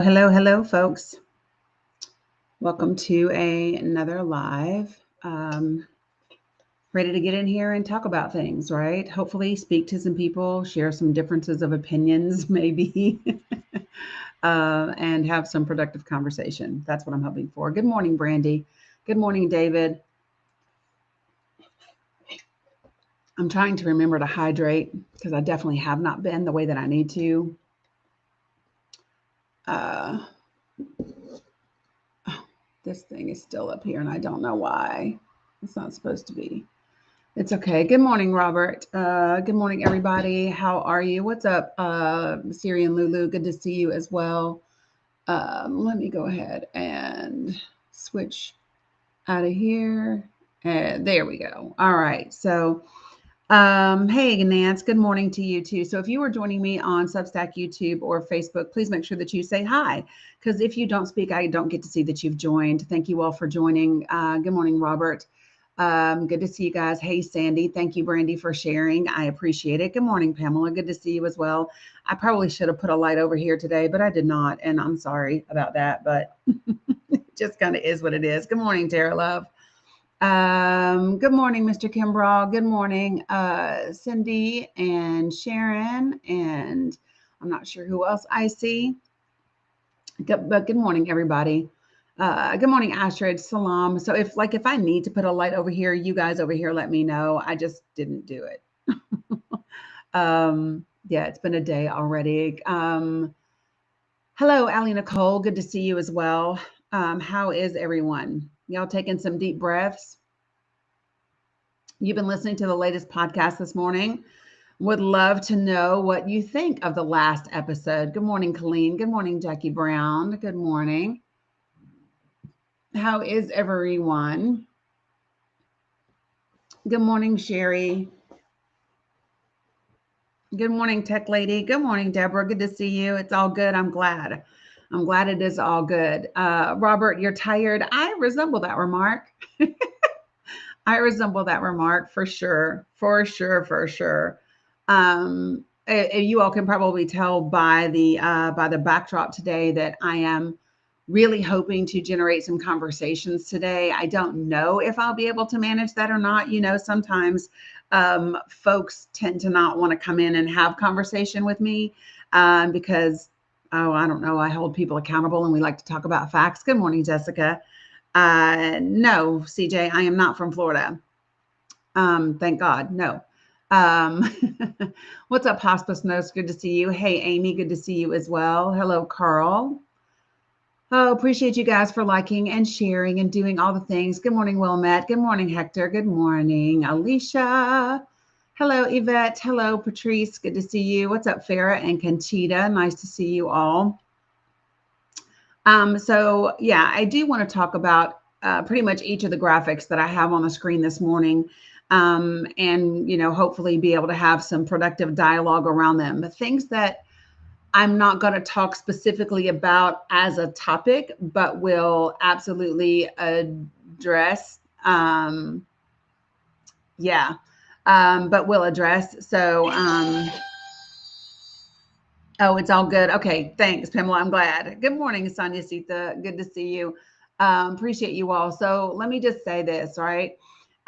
Hello, folks. Welcome to another live. Ready to get in here and talk about things, right? Hopefully, speak to some people, share some differences of opinions, maybe, and have some productive conversation. That's what I'm hoping for. Good morning, Brandy. Good morning, David. I'm trying to remember to hydrate because I definitely have not been the way that I need to. Uh, this thing is still up here and I don't know why. It's not supposed to be. It's okay. Good morning, Robert. Good morning, everybody. How are you? What's up, Siri and Lulu? Good to see you as well. Let me go ahead and switch out of here. And there we go. All right. So, hey, Nance, good morning to you too. So, if you are joining me on Substack, YouTube, or Facebook, please make sure that you say hi. Because if you don't speak, I don't get to see that you've joined. Thank you all for joining. Good morning, Robert. Good to see you guys. Hey, Sandy. Thank you, Brandy, for sharing. I appreciate it. Good morning, Pamela. Good to see you as well. I probably should have put a light over here today, but I did not. And I'm sorry about that, but it just kind of is what it is. Good morning, Tara Love. Good morning, Mr. Kimbrough. Good morning, Cindy and Sharon. And I'm not sure who else I see. But good morning, everybody. Good morning, Astrid. Salam. So if I need to put a light over here, you guys over here, let me know. I just didn't do it. Yeah, it's been a day already. Hello, Allie Nicole. Good to see you as well. How is everyone? Y'all taking some deep breaths? You've been listening to the latest podcast this morning. Would love to know what you think of the last episode. Good morning, Colleen. Good morning, Jackie Brown. Good morning. How is everyone? Good morning, Sherry. Good morning, Tech Lady. Good morning, Deborah. Good to see you. It's all good. I'm glad. I'm glad it is all good. Robert, you're tired. I resemble that remark. I resemble that remark for sure. For sure. For sure. You all can probably tell by the backdrop today that I am really hoping to generate some conversations today. I don't know if I'll be able to manage that or not. You know, sometimes folks tend to not want to come in and have conversation with me because, oh, I don't know, I hold people accountable and we like to talk about facts. Good morning, Jessica. No, CJ, I am not from Florida. Thank God. No. Um, what's up, Hospice Nurse? Good to see you. Hey, Amy, good to see you as well. Hello, Carl. Oh, appreciate you guys for liking and sharing and doing all the things. Good morning, Wilmette. Good morning, Hector. Good morning, Alicia. Hello, Yvette. Hello, Patrice. Good to see you. What's up, Farah and Conchita? Nice to see you all. So yeah, I do want to talk about pretty much each of the graphics that I have on the screen this morning. And hopefully be able to have some productive dialogue around them. The things that I'm not going to talk specifically about as a topic, but will absolutely address. Yeah, but will address. So, oh, it's all good. Okay, thanks, Pamela. I'm glad. Good morning, Sonia Sita. Good to see you. Appreciate you all. So let me just say this, right?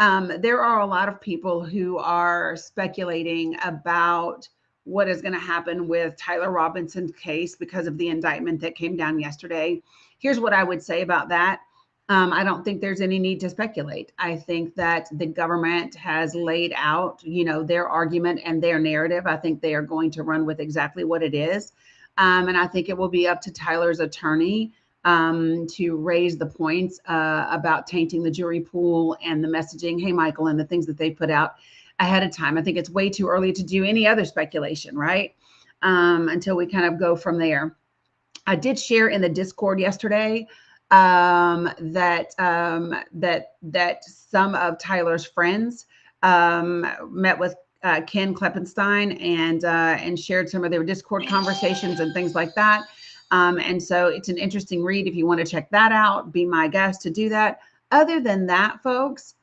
There are a lot of people who are speculating about what is going to happen with Tyler Robinson's case because of the indictment that came down yesterday. Here's what I would say about that. I don't think there's any need to speculate. I think that the government has laid out, their argument and their narrative. I think they are going to run with exactly what it is. And I think it will be up to Tyler's attorney to raise the points about tainting the jury pool and the messaging, hey, Michael, and the things that they put out ahead of time. I think it's way too early to do any other speculation, right? Until we kind of go from there. I did share in the Discord yesterday that some of Tyler's friends met with Ken Kleppenstein and shared some of their Discord conversations and things like that. And so it's an interesting read. If you want to check that out, be my guest to do that. Other than that, folks,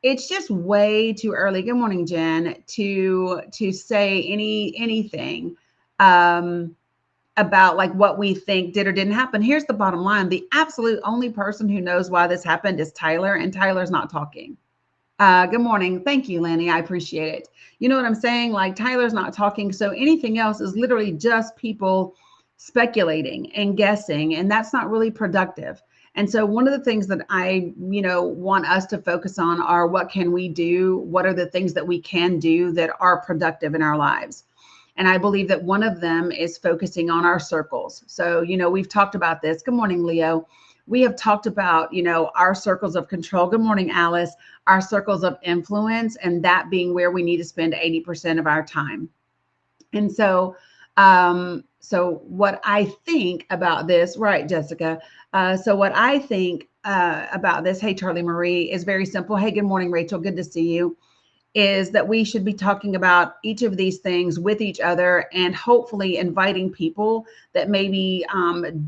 it's just way too early. Good morning, Jen, to say anything. about like what we think did or didn't happen. Here's the bottom line. The absolute only person who knows why this happened is Tyler, and Tyler's not talking. Good morning. Thank you, Lanny. I appreciate it. You know what I'm saying? Like Tyler's not talking. So anything else is literally just people speculating and guessing, and that's not really productive. And so one of the things that I, want us to focus on are what can we do? What are the things that we can do that are productive in our lives? And I believe that one of them is focusing on our circles. So, we've talked about this. Good morning, Leo. We have talked about, our circles of control. Good morning, Alice. Our circles of influence, and that being where we need to spend 80% of our time. And so what I think about this, right, Jessica? So what I think about this, hey, Charlie Marie, is very simple. Hey, good morning, Rachel. Good to see you. Is that we should be talking about each of these things with each other and hopefully inviting people that maybe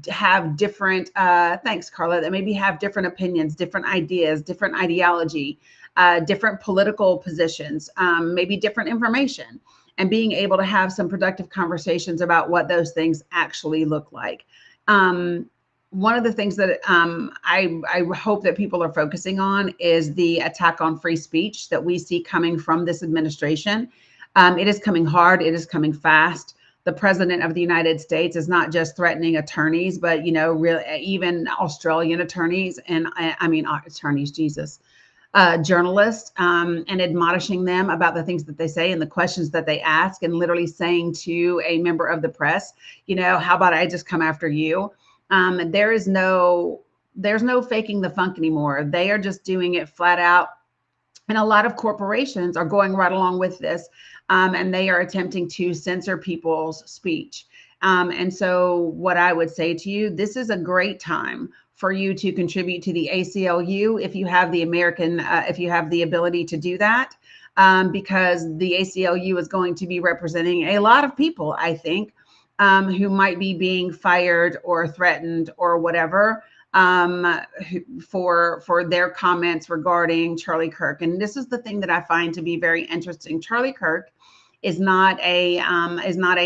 have different, thanks, Carla, that maybe have different opinions, different ideas, different ideology, different political positions, maybe different information, and being able to have some productive conversations about what those things actually look like. One of the things that I hope that people are focusing on is the attack on free speech that we see coming from this administration. It is coming hard. It is coming fast. The president of the United States is not just threatening attorneys, but, really even Australian attorneys and attorneys, Jesus, journalists, and admonishing them about the things that they say and the questions that they ask, and literally saying to a member of the press, how about I just come after you? There's no faking the funk anymore. They are just doing it flat out. And a lot of corporations are going right along with this. And they are attempting to censor people's speech. And so what I would say to you, this is a great time for you to contribute to the ACLU if you have the if you have the ability to do that, because the ACLU is going to be representing a lot of people, I think, who might be being fired or threatened or whatever, for their comments regarding Charlie Kirk. And this is the thing that I find to be very interesting. Charlie Kirk is not a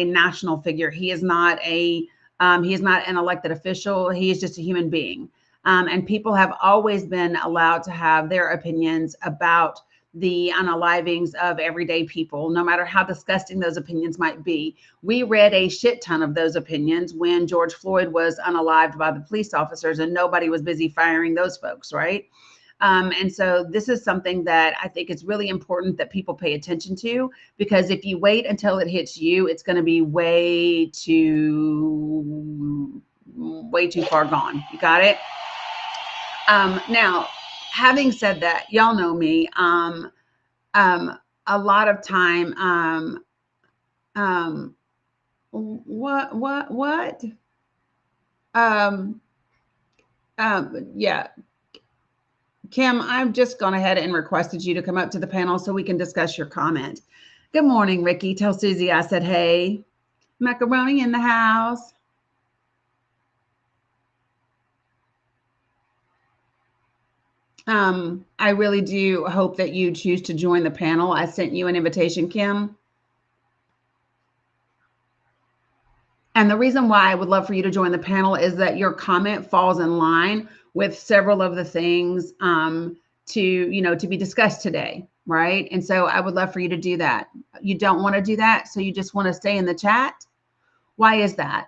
national figure. He is not an elected official. He is just a human being. And people have always been allowed to have their opinions about the unalivings of everyday people, no matter how disgusting those opinions might be. We read a shit ton of those opinions when George Floyd was unalived by the police officers and nobody was busy firing those folks, right? And so this is something that I think is really important that people pay attention to, because if you wait until it hits you, it's going to be way too far gone. You got it? Now, having said that, y'all know me. A lot of time, what? Yeah. Kim, I've just gone ahead and requested you to come up to the panel so we can discuss your comment. Good morning, Ricky. Tell Susie I said, hey. Macaroni in the house. I really do hope that you choose to join the panel. I sent you an invitation, Kim. And the reason why I would love for you to join the panel is that your comment falls in line with several of the things to be discussed today, right? And so I would love for you to do that. You don't want to do that, so you just want to stay in the chat? Why is that?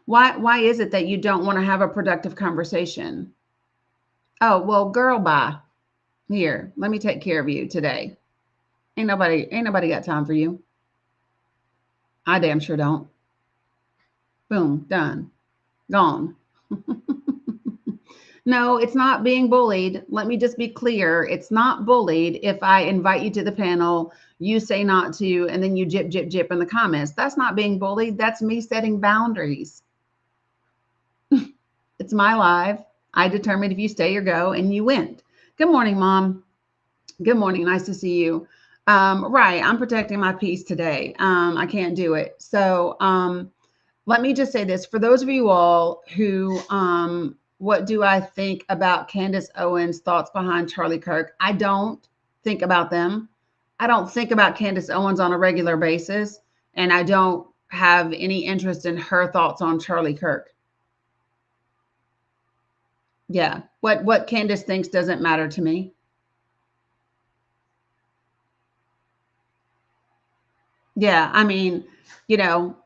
Why is it that you don't want to have a productive conversation? Oh, well, girl, bye. Here, let me take care of you today. Ain't nobody got time for you. I damn sure don't. Boom, done. Gone. No, it's not being bullied. Let me just be clear. It's not bullied if I invite you to the panel, you say not to, and then you jip, jip, jip in the comments. That's not being bullied. That's me setting boundaries. It's my live. I determined if you stay or go, and you went. Good morning, Mom. Good morning. Nice to see you. Right. I'm protecting my peace today. I can't do it. So let me just say this. For those of you all who, what do I think about Candace Owens' thoughts behind Charlie Kirk? I don't think about them. I don't think about Candace Owens on a regular basis. And I don't have any interest in her thoughts on Charlie Kirk. Yeah. What Candace thinks doesn't matter to me. Yeah. I mean, you know,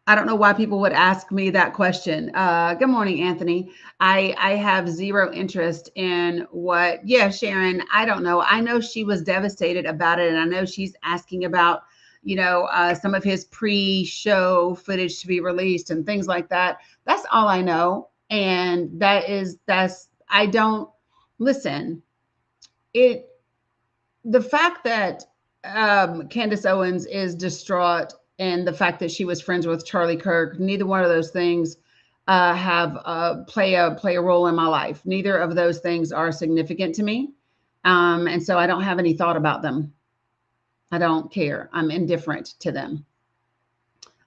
I don't know why people would ask me that question. Good morning, Anthony. I have zero interest in what. Yeah, Sharon. I don't know. I know she was devastated about it, and I know she's asking about, some of his pre-show footage to be released and things like that. That's all I know, and that's. I don't listen. It the fact that Candace Owens is distraught and the fact that she was friends with Charlie Kirk, neither one of those things have play a role in my life. Neither of those things are significant to me, and so I don't have any thought about them. I don't care. I'm indifferent to them.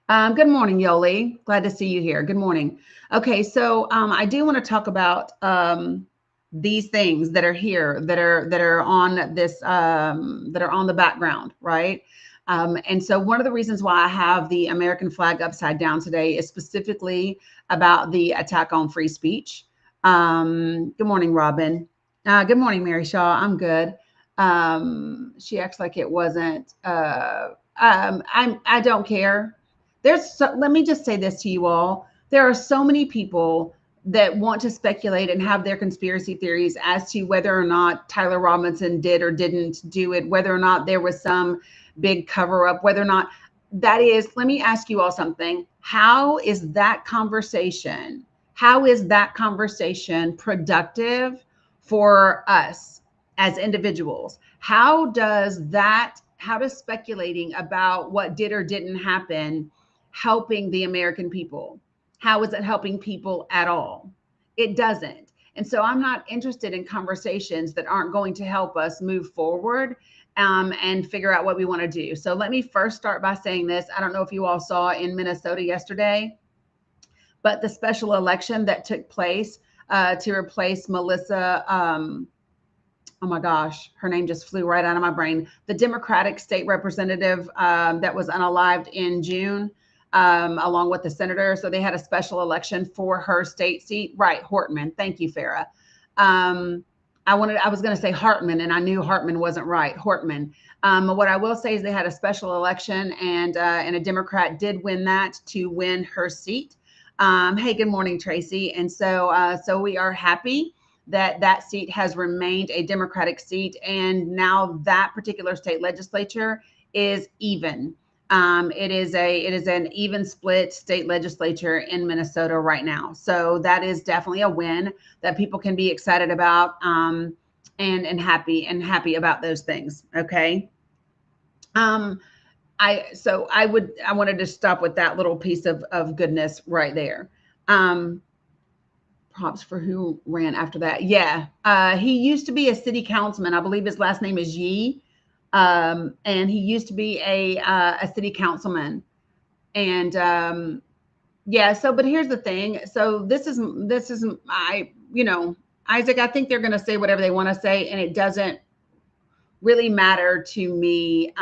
Good morning, Yoli. Glad to see you here. Good morning. Okay, so I do want to talk about these things that are here, that are on this, that are on the background, right? And so one of the reasons why I have the American flag upside down today is specifically about the attack on free speech. Good morning, Robin. Good morning, Mary Shaw. I'm good. She acts like it wasn't. I don't care. Let me just say this to you all. There are so many people that want to speculate and have their conspiracy theories as to whether or not Tyler Robinson did or didn't do it, whether or not there was some big cover up, whether or not that is. Let me ask you all something. How is that conversation productive for us as individuals? How does speculating about what did or didn't happen helping the American people? How is it helping people at all? It doesn't. And so I'm not interested in conversations that aren't going to help us move forward, and figure out what we want to do. So let me first start by saying this. I don't know if you all saw in Minnesota yesterday, but the special election that took place to replace Melissa. Oh my gosh, her name just flew right out of my brain. The Democratic state representative that was unalived in June, along with the senator. So they had a special election for her state seat. Right, Hortman. Thank you, Farah. I was going to say Hartman, and I knew Hartman wasn't right. Hortman. What I will say is they had a special election, and a Democrat did win that to win her seat. Hey, good morning, Tracy. And so we are happy that seat has remained a Democratic seat, and now that particular state legislature is even. It is an even split state legislature in Minnesota right now. So that is definitely a win that people can be excited about, and happy about those things. Okay. I wanted to stop with that little piece of goodness right there. Props for who ran after that. Yeah. He used to be a city councilman. I believe his last name is Yee. And he used to be a city councilman. And yeah, but here's the thing. So this is Isaac, I think they're going to say whatever they want to say, and it doesn't really matter to me,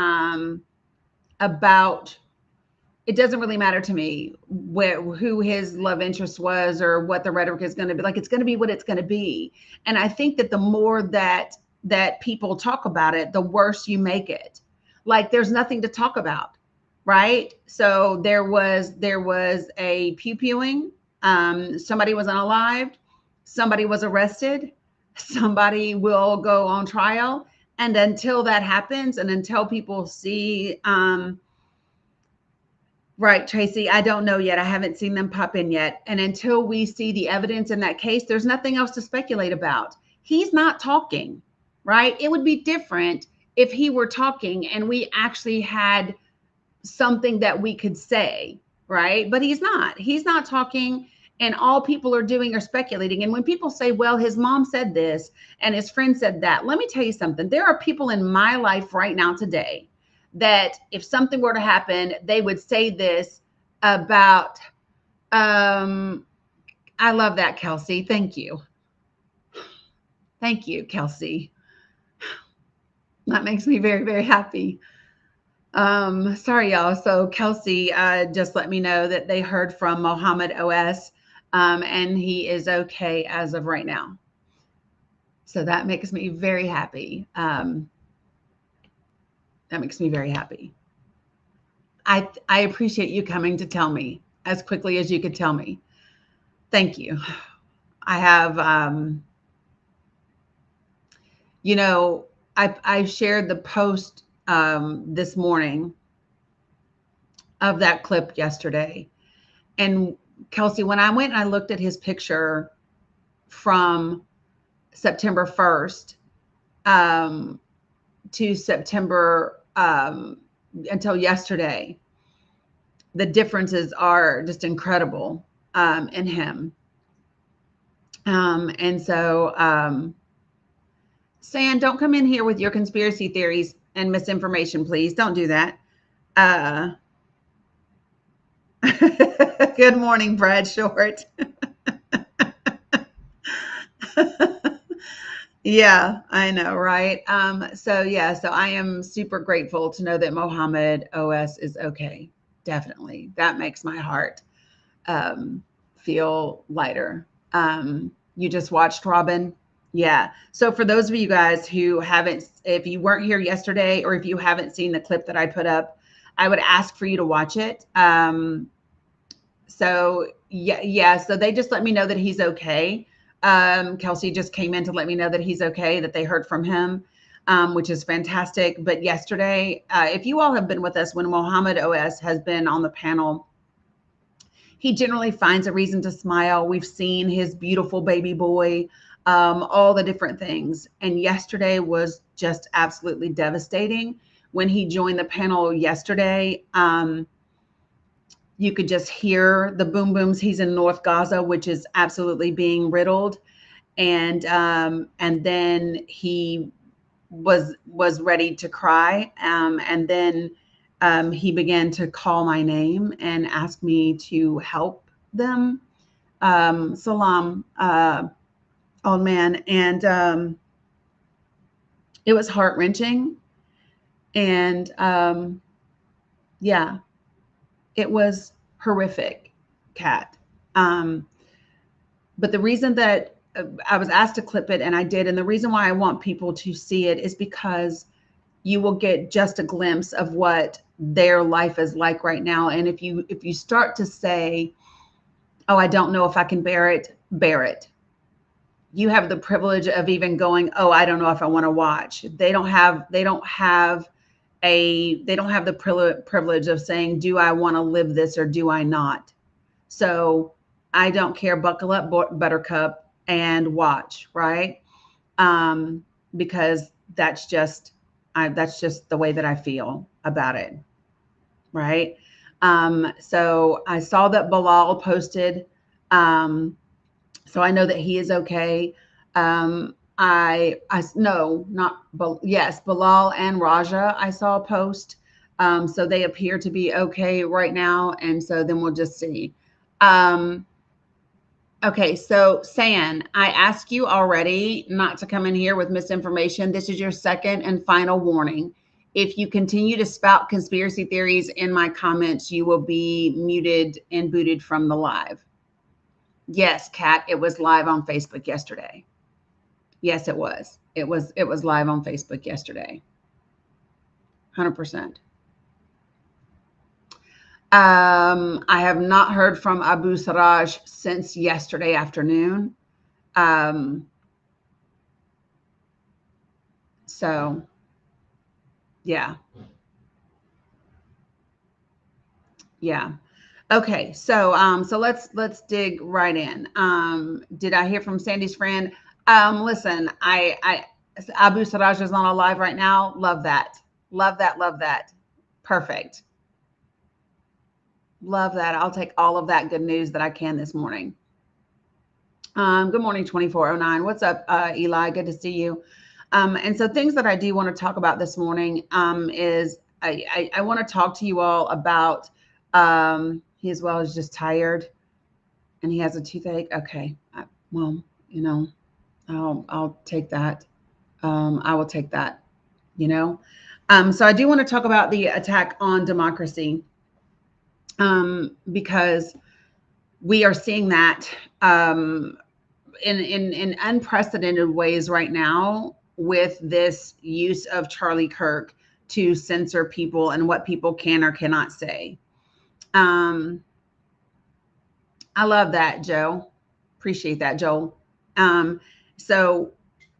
about it doesn't really matter to me who his love interest was or what the rhetoric is going to be. Like, it's going to be what it's going to be. And I think that the more that people talk about it, the worse you make it. Like, there's nothing to talk about, right? So there was a pew-pewing. Somebody was unalived. Somebody was arrested. Somebody will go on trial. And until that happens, and until people see, right, Tracy, I don't know yet. I haven't seen them pop in yet. And until we see the evidence in that case, there's nothing else to speculate about. He's not talking, right? It would be different if he were talking and we actually had something that we could say, right? But he's not. He's not talking, and all people are doing are speculating. And when people say, well, his mom said this and his friend said that, let me tell you something. There are people in my life right now today that if something were to happen, they would say this about, I love that, Kelsey. Thank you. Thank you, Kelsey. That makes me very, very happy. Sorry, y'all. So Kelsey just let me know that they heard from Mohammed OS, and he is okay as of right now. So that makes me very happy. That makes me very happy. I appreciate you coming to tell me as quickly as you could tell me. Thank you. I have, you know, I shared the post this morning of that clip yesterday. And Kelsey, when I went and I looked at his picture from September 1st to September until yesterday, the differences are just incredible in him. And so, San, don't come in here with your conspiracy theories and misinformation, please. Don't do that. Uh, good morning, Brad Short. Yeah, I know, right? So I am super grateful to know that Mohammed OS is okay. Definitely. That makes my heart feel lighter. You just watched Robin? Yeah. So for those of you guys who haven't, if you weren't here yesterday or if you haven't seen the clip that I put up, I would ask for you to watch it. So so they just let me know that he's okay. Kelsey just came in to let me know that he's okay, that they heard from him, which is fantastic. But yesterday, if you all have been with us when Mohammed OS has been on the panel, he generally finds a reason to smile. We've seen his beautiful baby boy, all the different things. And yesterday was just absolutely devastating. When he joined the panel yesterday, you could just hear the boom booms. He's in North Gaza, which is absolutely being riddled, and then he was ready to cry, and then he began to call my name and ask me to help them. Salam, old man, and it was heart wrenching, and yeah, it was horrific, Kat. But the reason that I was asked to clip it and I did, and the reason why I want people to see it is because you will get just a glimpse of what their life is like right now. And if you start to say, "Oh, I don't know if I can bear it," bear it. You have the privilege of even going, "Oh, I don't know if I want to watch." They don't have the privilege of saying, "Do I want to live this or do I not?" So I don't care. Buckle up, Buttercup, and watch, right? Because that's just the way that I feel about it, right? So I saw that Bilal posted, so I know that he is okay. I no, not yes, Bilal and Raja. I saw a post, so they appear to be okay right now, and so then we'll just see. Um, Okay, so San, I asked you already not to come in here with misinformation. This is your second and final warning. If you continue to spout conspiracy theories in my comments, you will be muted and booted from the live. Yes, Kat, it was live on Facebook yesterday. Yes, it was. It was live on Facebook yesterday. 100%. I have not heard from Abu Sarraj since yesterday afternoon. Um, so yeah. Yeah. Okay. So let's dig right in. Did I hear from Sandy's friend? Listen, I Abu Saraj is on a live right now. Love that. Love that. Love that. Perfect. Love that. I'll take all of that good news that I can this morning. Good morning, 2409. What's up, Eli? Good to see you. And so things that I do want to talk about this morning is I want to talk to you all about he as well is just tired and he has a toothache. Okay. Well, you know, I'll take that. I will take that, you know. So I do want to talk about the attack on democracy, because we are seeing that in unprecedented ways right now with this use of Charlie Kirk to censor people and what people can or cannot say. Um, I love that, Joe. Appreciate that, Joel. So,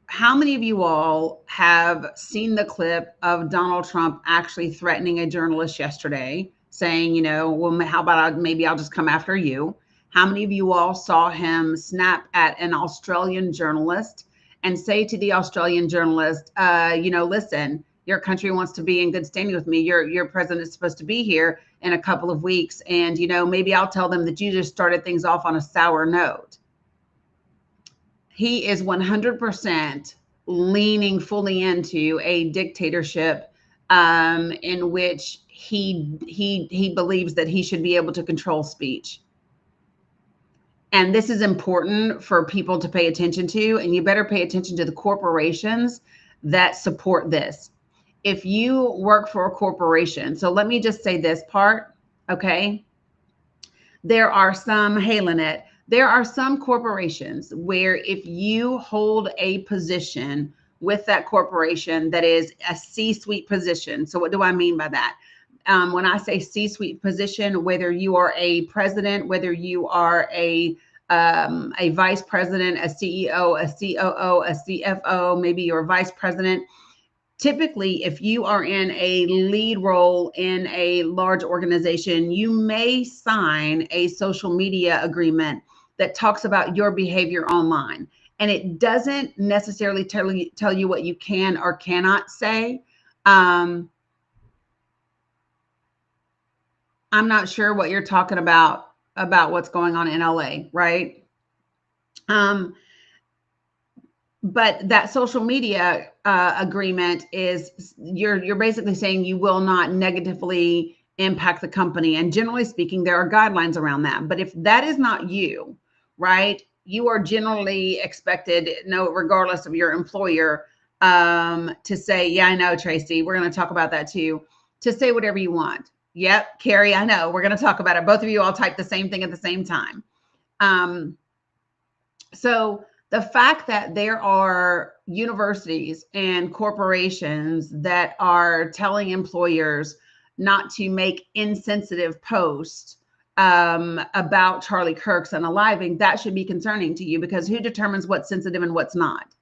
how many of you all have seen the clip of Donald Trump actually threatening a journalist yesterday, saying, well, how about maybe I'll just come after you? How many of you all saw him snap at an Australian journalist and say to the Australian journalist, listen, your country wants to be in good standing with me. Your president is supposed to be here in a couple of weeks. And, maybe I'll tell them that you just started things off on a sour note. He is 100% leaning fully into a dictatorship, in which he believes that he should be able to control speech. And this is important for people to pay attention to, and you better pay attention to the corporations that support this. If you work for a corporation, so let me just say this part, okay? There are some, hey, Lynette, there are some corporations where if you hold a position with that corporation that is a C-suite position. So what do I mean by that? When I say C-suite position, whether you are a president, whether you are a vice president, a CEO, a COO, a CFO, maybe you're a vice president. Typically, if you are in a lead role in a large organization, you may sign a social media agreement that talks about your behavior online. And it doesn't necessarily tell you what you can or cannot say. I'm not sure what you're talking about what's going on in LA, right? But that social media agreement is you're basically saying you will not negatively impact the company. And generally speaking, there are guidelines around that. But if that is not you, right, you are generally expected, regardless of your employer, to say, yeah, I know, Tracy, we're going to talk about that too, to say whatever you want. Yep, Carrie, I know, we're going to talk about it. Both of you all type the same thing at the same time. So the fact that there are universities and corporations that are telling employers not to make insensitive posts about Charlie Kirk's unaliving, that should be concerning to you, because who determines what's sensitive and what's not?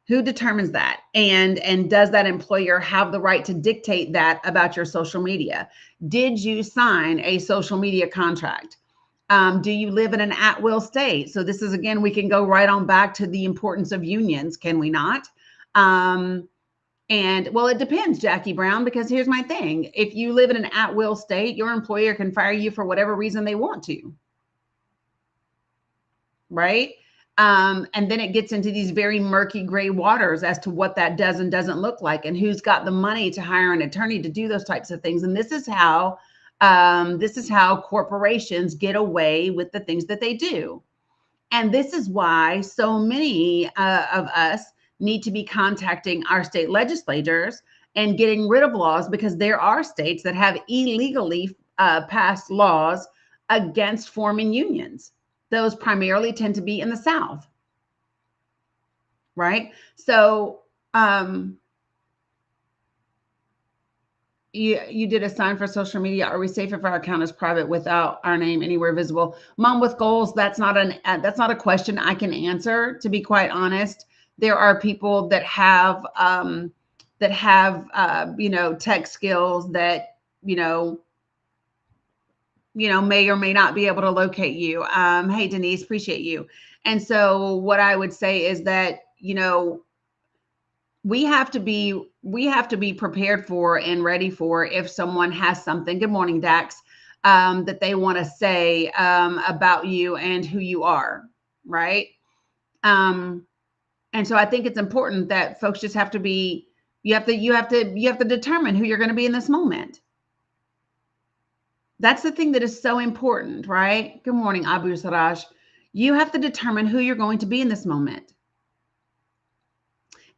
Who determines that? And does that employer have the right to dictate that about your social media? Did you sign a social media contract? Do you live in an at-will state? So this is, again, we can go right on back to the importance of unions, can we not? And well, it depends, Jackie Brown, because here's my thing. If you live in an at-will state, your employer can fire you for whatever reason they want to, right? And then it gets into these very murky gray waters as to what that does and doesn't look like, and who's got the money to hire an attorney to do those types of things. And this is how corporations get away with the things that they do. And this is why so many of us need to be contacting our state legislators and getting rid of laws, because there are states that have illegally passed laws against forming unions. Those primarily tend to be in the South, right? So you did a sign for social media. Are we safe if our account is private without our name anywhere visible? Mom with goals, that's not a question I can answer, to be quite honest. There are people that have tech skills that may or may not be able to locate you. Hey, Denise, appreciate you. And so what I would say is that, we have to be prepared for and ready for if someone has something. Good morning, Dax. That they want to say about you and who you are, right? And so I think it's important that folks just have to be. You have to determine who you're going to be in this moment. That's the thing that is so important, right? Good morning, Abu Saraj. You have to determine who you're going to be in this moment.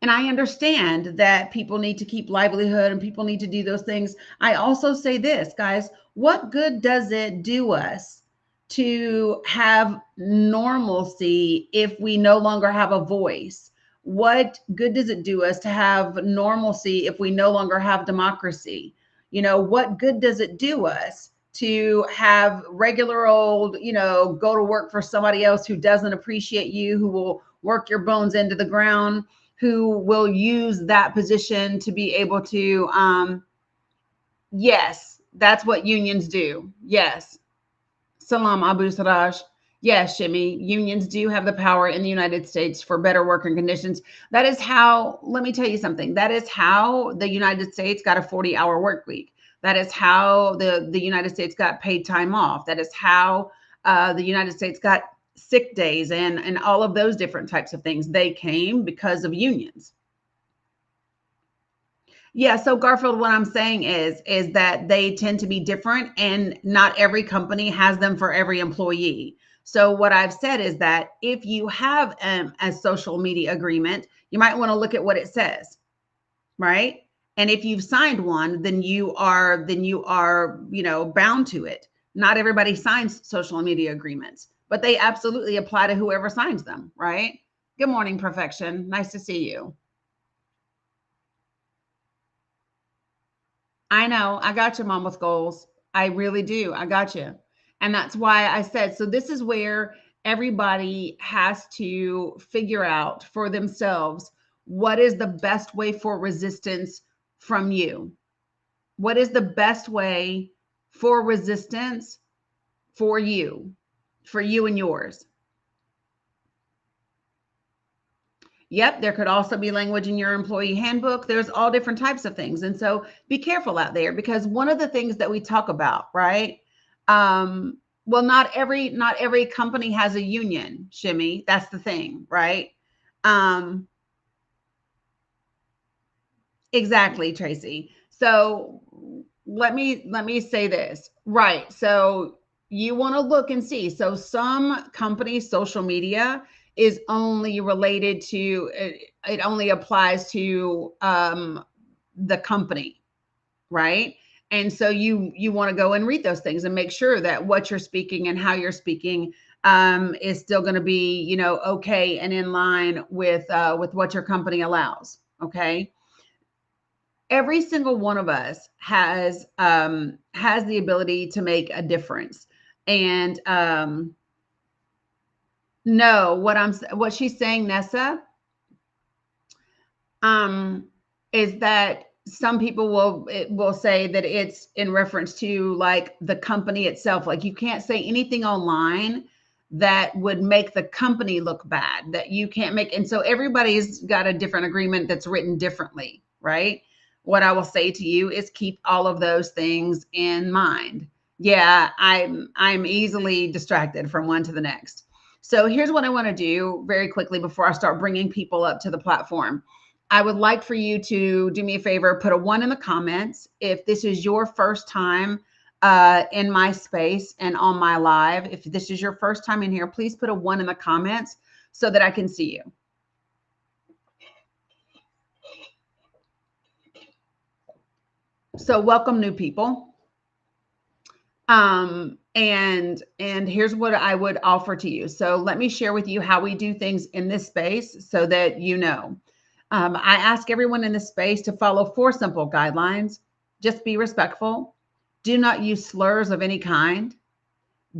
And I understand that people need to keep livelihood and people need to do those things. I also say this, guys, what good does it do us to have normalcy if we no longer have a voice? What good does it do us to have normalcy if we no longer have democracy? You know, what good does it do us to have regular old, go to work for somebody else who doesn't appreciate you, who will work your bones into the ground, who will use that position to be able to, yes, that's what unions do. Yes. Salam Abu Saraj. Yes, Shimmy, unions do have the power in the United States for better working conditions. That is how, let me tell you something. That is how the United States got a 40-hour work week. That is how the United States got paid time off. That is how the United States got sick days and all of those different types of things. They came because of unions. Yeah, so Garfield, what I'm saying is that they tend to be different and not every company has them for every employee. So what I've said is that if you have a social media agreement, you might want to look at what it says, right? And if you've signed one, then you are, bound to it. Not everybody signs social media agreements, but they absolutely apply to whoever signs them, right? Good morning, Perfection. Nice to see you. I know. I got you, Mom with goals. I really do. I got you. And that's why I said, so this is where everybody has to figure out for themselves what is the best way for resistance from you? What is the best way for resistance for you and yours? Yep, there could also be language in your employee handbook. There's all different types of things. And so be careful out there because one of the things that we talk about, right? Well, not every company has a union, Shimmy. That's the thing, right? Um, exactly, Tracy. So let me say this. Right. So you want to look and see. So some companies' social media is only related to it only applies to the company, right? And so you want to go and read those things and make sure that what you're speaking and how you're speaking is still going to be, okay and in line with what your company allows. Okay. Every single one of us has the ability to make a difference. And no, what she's saying, Nessa, um, is that some people will say that it's in reference to like the company itself. Like you can't say anything online that would make the company look bad. That you can't make, and so everybody's got a different agreement that's written differently, right? What I will say to you is keep all of those things in mind. Yeah, I'm easily distracted from one to the next. So here's what I want to do very quickly before I start bringing people up to the platform. I would like for you to do me a favor, put a 1 in the comments. If this is your first time in my space and on my live, if this is your first time in here, please put a 1 in the comments so that I can see you. So welcome new people. And here's what I would offer to you. So let me share with you how we do things in this space so that you know. I ask everyone in this space to follow 4 simple guidelines. Just be respectful. Do not use slurs of any kind.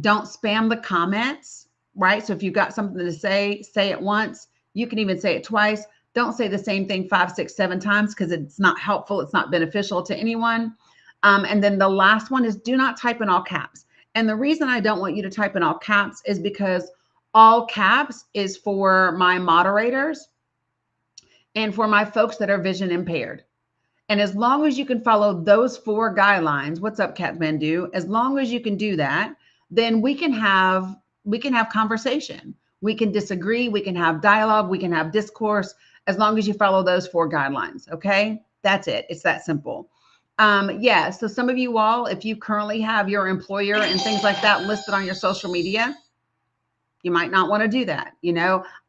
Don't spam the comments, right? So if you've got something to say it once. You can even say it twice. Don't say the same thing 5, 6, 7 times because it's not helpful. It's not beneficial to anyone. And then the last one is do not type in all caps. And the reason I don't want you to type in all caps is because all caps is for my moderators and for my folks that are vision impaired. And as long as you can follow those 4 guidelines, what's up, Kathmandu? As long as you can do that, then we can have conversation. We can disagree. We can have dialogue. We can have discourse as long as you follow those 4 guidelines. Okay. That's it. It's that simple. Yeah. So some of you all, if you currently have your employer and things like that listed on your social media, you might not want to do that.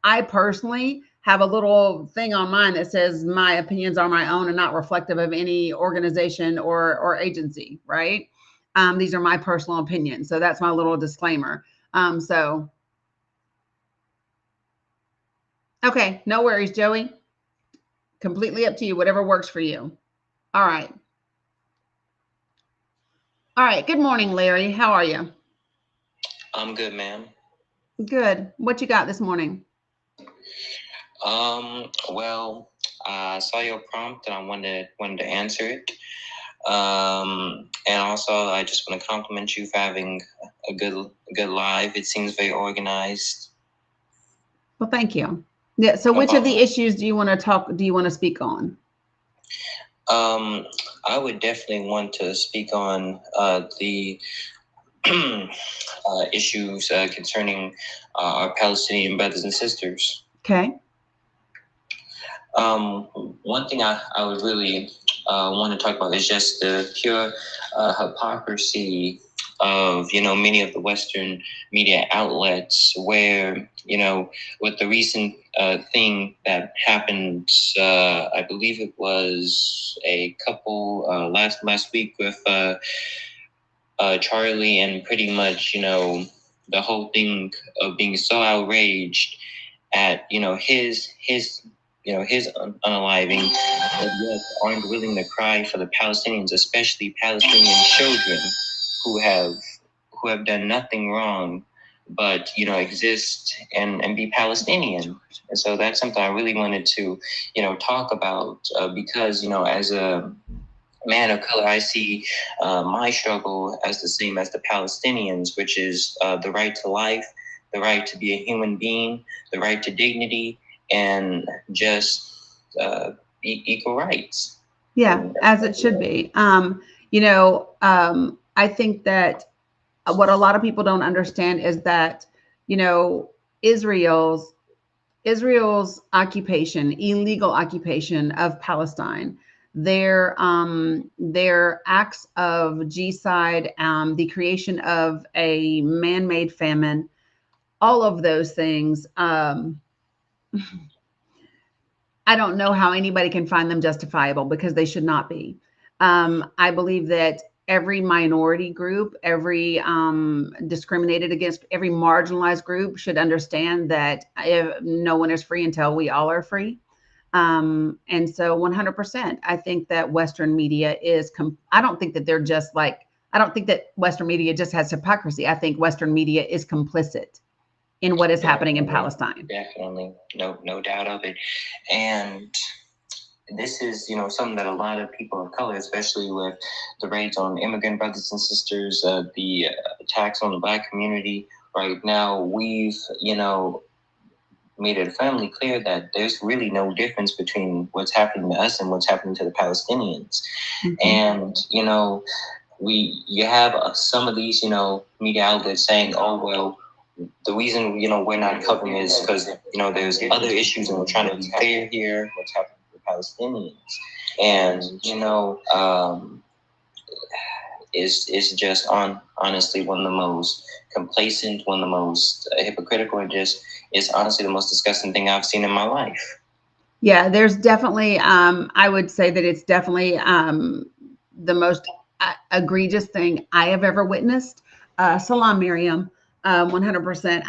I personally have a little thing on mine that says my opinions are my own and not reflective of any organization or agency, right? These are my personal opinions. So that's my little disclaimer. So, okay, no worries, Joey. Completely up to you, whatever works for you. All right. All right. Good morning, Larry. How are you? I'm good, ma'am. Good. What you got this morning? Well, I saw your prompt and I wanted to answer it. And also I just want to compliment you for having a good live. It seems very organized. Well, thank you. Yeah. So, No which of the problem. issues do you want to talk? Do you want to speak on? Um, I would definitely want to speak on the issues concerning our Palestinian brothers and sisters. Okay. Um, One thing I would really want to talk about is just the pure hypocrisy of many of the Western media outlets, where with the recent thing that happened, I believe it was a couple last week with Charlie, and pretty much the whole thing of being so outraged at his unaliving, but yet aren't willing to cry for the Palestinians, especially Palestinian children who have done nothing wrong but exist and be Palestinian. And so that's something I really wanted to talk about, because as a man of color, I see my struggle as the same as the Palestinians, which is the right to life, the right to be a human being, the right to dignity, and just equal rights. Yeah, as it should be. I think that what a lot of people don't understand is that, you know, Israel's Israel's occupation, illegal occupation of Palestine, their acts of genocide, the creation of a man-made famine, all of those things. I don't know how anybody can find them justifiable because they should not be. I believe that every minority group, every discriminated against, every marginalized group should understand that no one is free until we all are free. And so 100%, I think that Western media is, I don't think that they're just like, I don't think that Western media just has hypocrisy. I think Western media is complicit in what is happening in Palestine. Definitely, no doubt of it. And this is something that a lot of people of color, especially with the raids on immigrant brothers and sisters, the attacks on the Black community right now, we've made it firmly clear that there's really no difference between what's happening to us and what's happening to the Palestinians. Mm-hmm. And you have some of these media outlets saying, oh well, the reason we're not covering is because there's other issues and we're trying to be fair here, what's happening to the Palestinians. And is just honestly one of the most complacent, one of the most hypocritical, and just is honestly the most disgusting thing I've seen in my life. Yeah, there's definitely, I would say that it's definitely the most egregious thing I have ever witnessed. Salam, Miriam, 100%.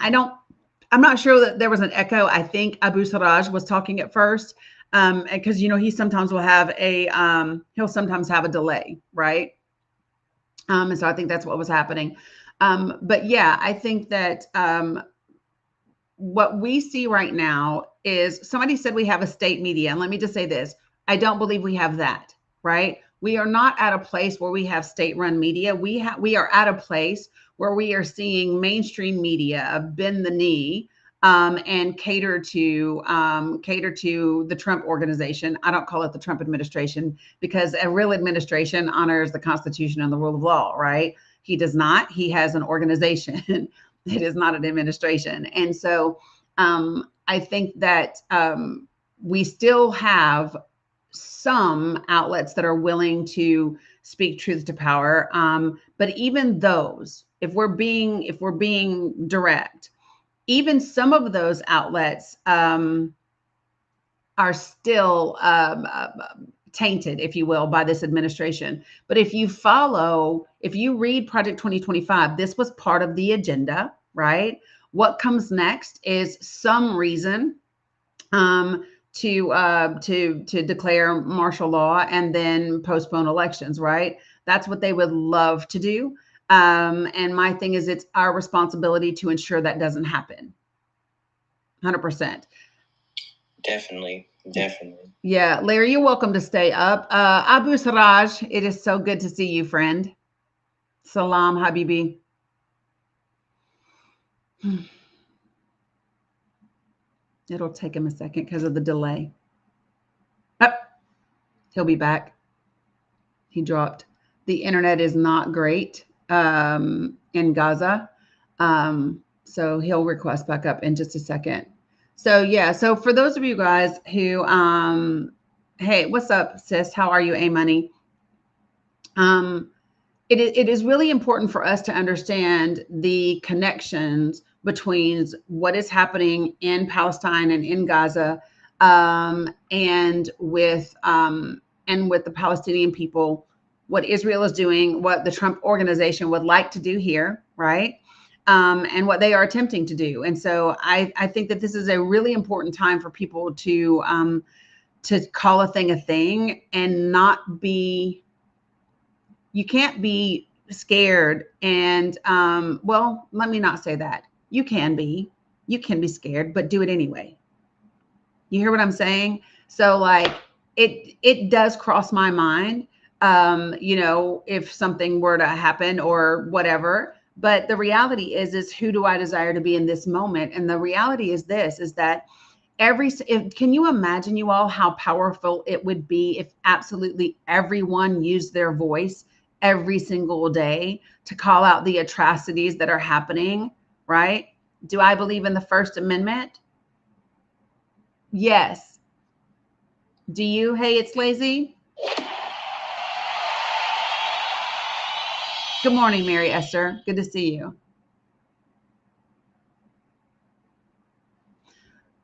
I'm not sure that there was an echo. I think Abu Sarraj was talking at first, because he sometimes will have he'll sometimes have a delay, right? And so I think that's what was happening. But yeah, I think that what we see right now is, somebody said we have a state media. And let me just say this, I don't believe we have that, right? We are not at a place where we have state-run media. We are at a place where we are seeing mainstream media bend the knee and cater to the Trump organization. I don't call it the Trump administration, because a real administration honors the Constitution and the rule of law, right? He does not. He has an organization. It is not an administration. And so I think that we still have some outlets that are willing to speak truth to power. But even those, if we're being direct, even some of those outlets are still tainted, if you will, by this administration. But if you read Project 2025, this was part of the agenda, right? What comes next is some reason to declare martial law and then postpone elections, right? That's what they would love to do. And my thing is, it's our responsibility to ensure that doesn't happen. 100%. Definitely. Yeah, Larry, you're welcome to stay up. Abu Siraj, it is so good to see you, friend. Salam, Habibi. It'll take him a second because of the delay. Oh, he'll be back. He dropped. The internet is not great in Gaza. So he'll request back up in just a second. So yeah, so for those of you guys who hey, what's up, sis? How are you, A Money? It is really important for us to understand the connections between what is happening in Palestine and in Gaza, and with the Palestinian people, what Israel is doing, what the Trump organization would like to do here, right? And what they are attempting to do. And so I think that this is a really important time for people to call a thing and not be. You can't be scared. And well, let me not say that. You can be scared, but do it anyway. You hear what I'm saying? So like it does cross my mind, if something were to happen or whatever. But the reality is who do I desire to be in this moment? And the reality is this, is that can you imagine, you all, how powerful it would be if absolutely everyone used their voice every single day to call out the atrocities that are happening, right? Do I believe in the First Amendment? Yes. Do you? Hey, it's Lazy. Good morning, Mary Esther. Good to see you.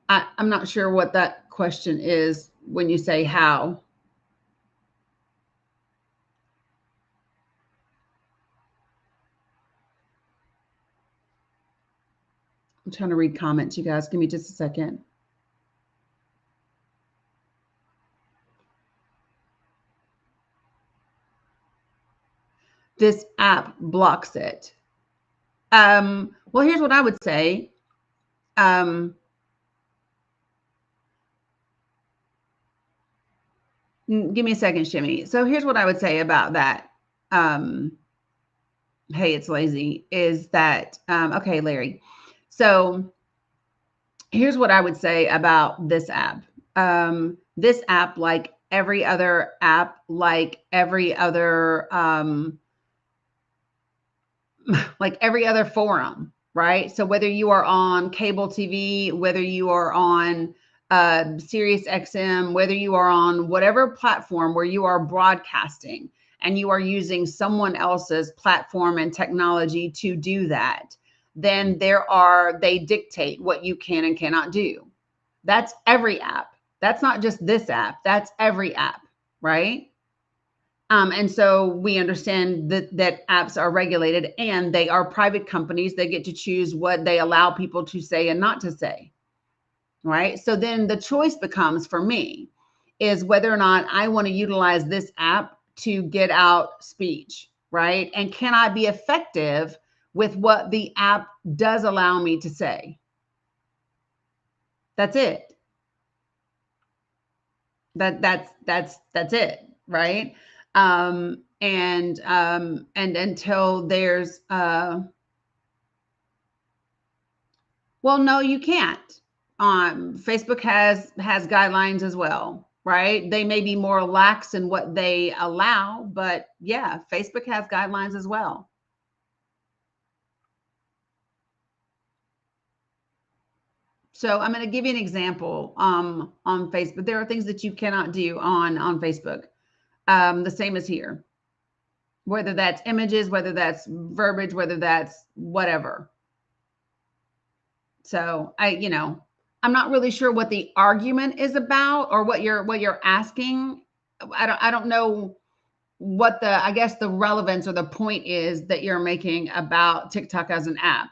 I'm not sure what that question is when you say how. I'm trying to read comments, you guys. Give me just a second. This app blocks it. Well, here's what I would say. Give me a second, Shimmy. So here's what I would say about that. Hey, it's Lazy. Is that okay, Larry? So here's what I would say about this app. This app, like every other app, like every other forum, right? So whether you are on cable TV, whether you are on Sirius XM, whether you are on whatever platform where you are broadcasting and you are using someone else's platform and technology to do that, then they dictate what you can and cannot do. That's every app. That's not just this app. That's every app, right? And so we understand that apps are regulated and they are private companies. They get to choose what they allow people to say and not to say, right? So then the choice becomes, for me, is whether or not I want to utilize this app to get out speech, right? And can I be effective with what the app does allow me to say? That's it. That's it, right? And until there's well, no, you can't. Facebook has guidelines as well, right? They may be more lax in what they allow, but yeah, Facebook has guidelines as well. So I'm going to give you an example on Facebook. There are things that you cannot do on Facebook. The same as here, whether that's images, whether that's verbiage, whether that's whatever. So I'm not really sure what the argument is about or what you're asking. I don't know what the, I guess, the relevance or the point is that you're making about TikTok as an app,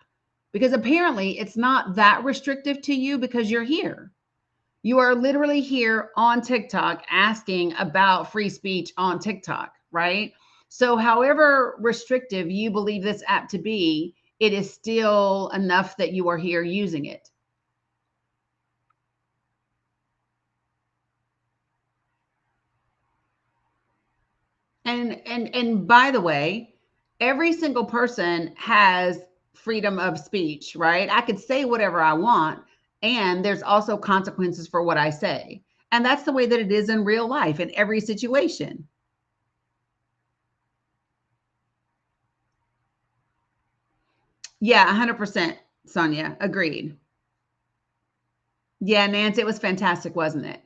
because apparently it's not that restrictive to you because you're here. You are literally here on TikTok asking about free speech on TikTok, right? So, however restrictive you believe this app to be, it is still enough that you are here using it. And by the way, every single person has freedom of speech, right? I could say whatever I want, and there's also consequences for what I say. And that's the way that it is in real life in every situation. Yeah, 100%, Sonia. Agreed. Yeah, Nancy, it was fantastic, wasn't it?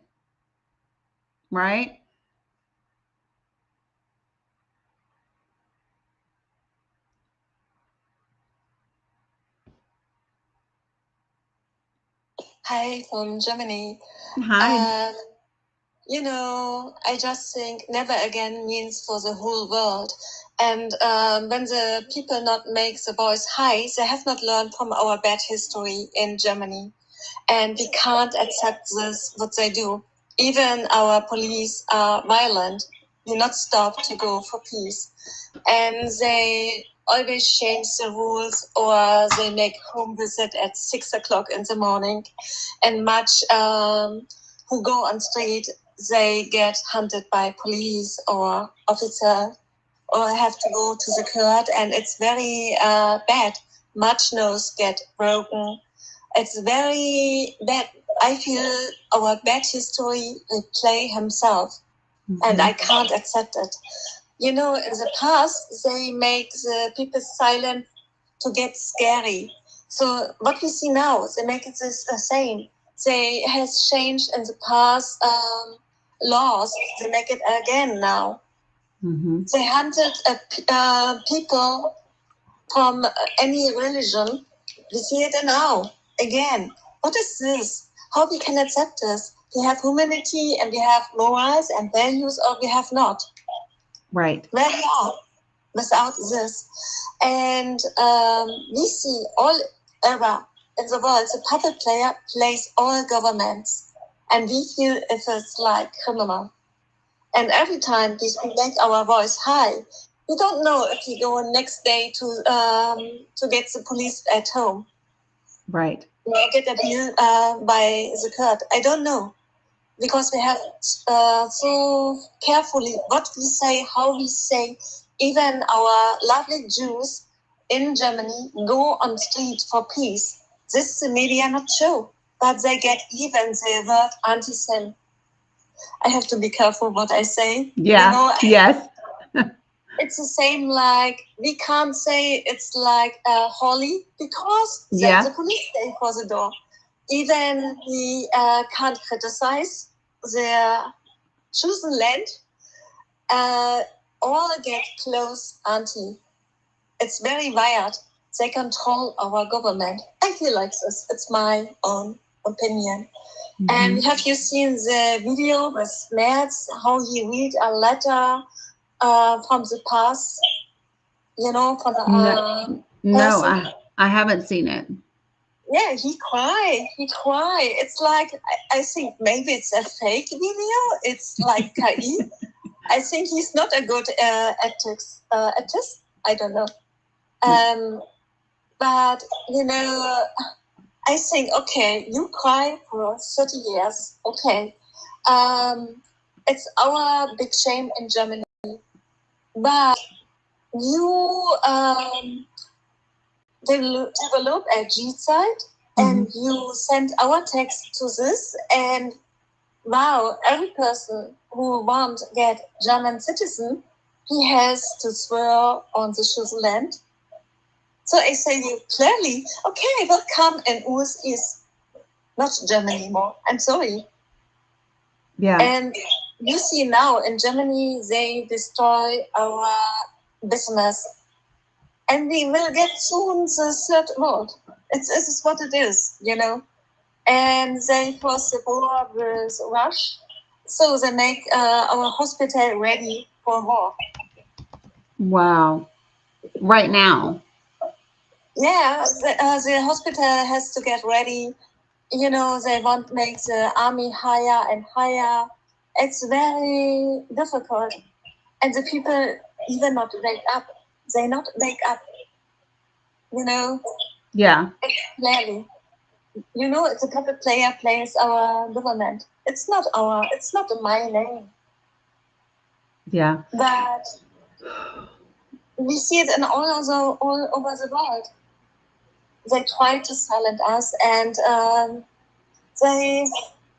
Right? Hi from Germany. Hi. I just think never again means for the whole world. And when the people not make the voice high, they have not learned from our bad history in Germany. And we can't accept this, what they do. Even our police are violent. They not stop to go for peace. And they always change the rules, or they make home visit at 6 o'clock in the morning. And much who go on street, they get hunted by police or officer, or have to go to the court, and it's very bad. Much nose get broken. It's very bad. I feel our bad history replay himself, and I can't accept it. In the past, they make the people silent to get scary. So what we see now, they make it the same. They has changed in the past laws. They make it again now. They hunted people from any religion. We see it now again. What is this? How we can accept this? We have humanity and we have morals and values, or we have not. Right. Where we are without this. And we see all over in the world, the puppet player plays all governments. And we feel if it's like criminal. And every time we make our voice high, we don't know if we go next day to get the police at home. Right. Or get a bill by the court. I don't know. Because we have so carefully what we say, how we say. Even our lovely Jews in Germany go on street for peace. This the media not show, but they get even the word anti-Sem. I have to be careful what I say. Yeah. Yes. It's the same like we can't say it's like holy because the police stay for the door. Even we can't criticize their chosen land. All get close anti. It's very wired. They control our government. I feel like this. It's my own opinion. And have you seen the video with Merz, how he read a letter from the past? From the no, I haven't seen it. Yeah, he cried. It's like, I think maybe it's a fake video. It's like KI. I think he's not a good artist. I don't know. But, I think, okay, you cry for 30 years. Okay. It's our big shame in Germany. But you develop a G site and you send our text to this, and wow, every person who wants to get German citizen, he has to swear on the Switzerland. So I say you clearly, okay, welcome in US is not Germany anymore. I'm sorry. Yeah. And you see now in Germany, they destroy our business. And we will get soon the third world. This is what it is, and they cross the border with Russia. So they make our hospital ready for war. Wow. Right now. Yeah, the hospital has to get ready. You know, they want to make the army higher and higher. It's very difficult. And the people even not wake up. They not wake up, you know, Yeah. clearly. You know, the puppet player plays our government. It's not my name. Yeah. But we see it in all over the world. They try to silence us, and they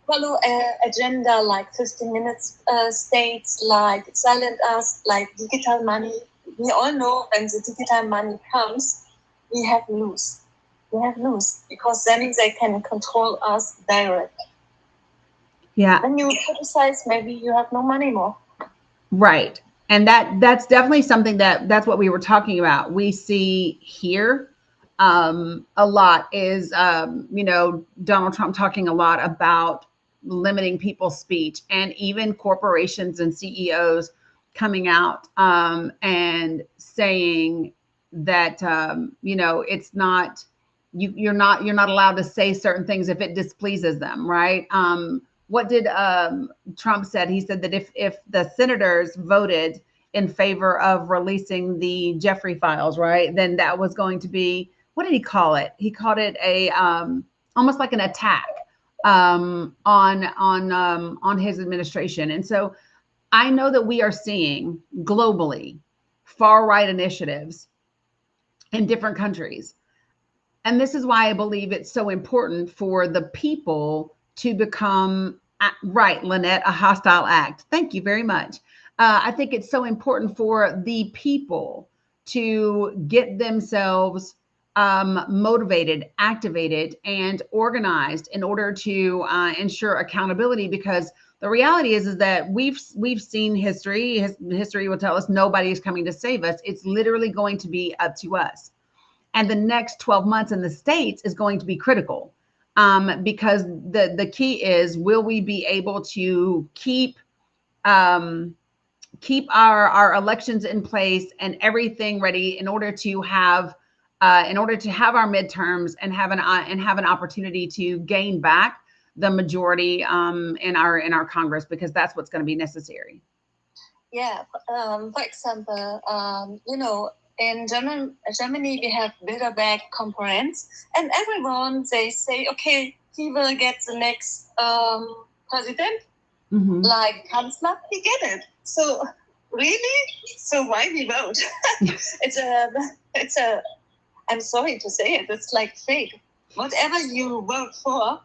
follow an agenda like 15 minutes states, like silent us, like digital money. We all know when the digital money comes, we have lose. We have lose because then they can control us direct. Yeah. When you criticize, maybe you have no money more. Right. And that's definitely something that's what we were talking about. We see here a lot is Donald Trump talking a lot about limiting people's speech, and even corporations and CEOs coming out and saying that it's not you're not allowed to say certain things if it displeases them, right? What did Trump said? He said that if the senators voted in favor of releasing the Jeffrey files, right, then that was going to be, what did he call it? He called it a almost like an attack on his administration. And so I know that we are seeing globally far right initiatives in different countries. And this is why I believe it's so important for the people to become, right, Lynette, a hostile act. Thank you very much. I think it's so important for the people to get themselves motivated, activated, and organized in order to ensure accountability. Because the reality is that we've seen history. History will tell us nobody is coming to save us. It's literally going to be up to us. And the next 12 months in the States is going to be critical, because the key is, will we be able to um, keep our elections in place and everything ready in order to have our midterms and have an opportunity to gain back the majority in our Congress, because that's what's going to be necessary. Yeah, for example, in Germany, we have Bilderberg conference, and everyone, they say, okay, he will get the next president, like Kanzler, he get it. So really, so why we vote? it's a. I'm sorry to say it. It's like fake. Whatever you vote for,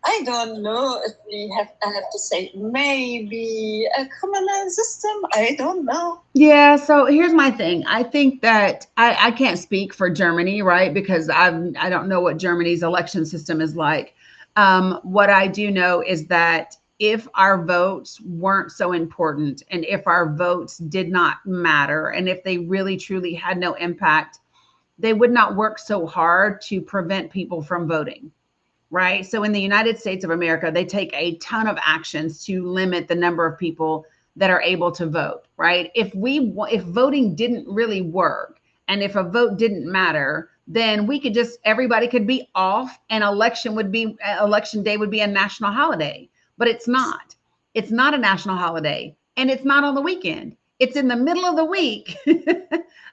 I don't know if I have to say, maybe a criminal system. I don't know. Yeah, so here's my thing. I think that I can't speak for Germany, right? Because I don't know what Germany's election system is like. What I do know is that if our votes weren't so important, and if our votes did not matter, and if they really truly had no impact, they would not work so hard to prevent people from voting. Right. So in the United States of America, they take a ton of actions to limit the number of people that are able to vote. Right. If voting didn't really work, and if a vote didn't matter, then everybody could be off, and election day would be a national holiday. But it's not. It's not a national holiday, and it's not on the weekend. It's in the middle of the week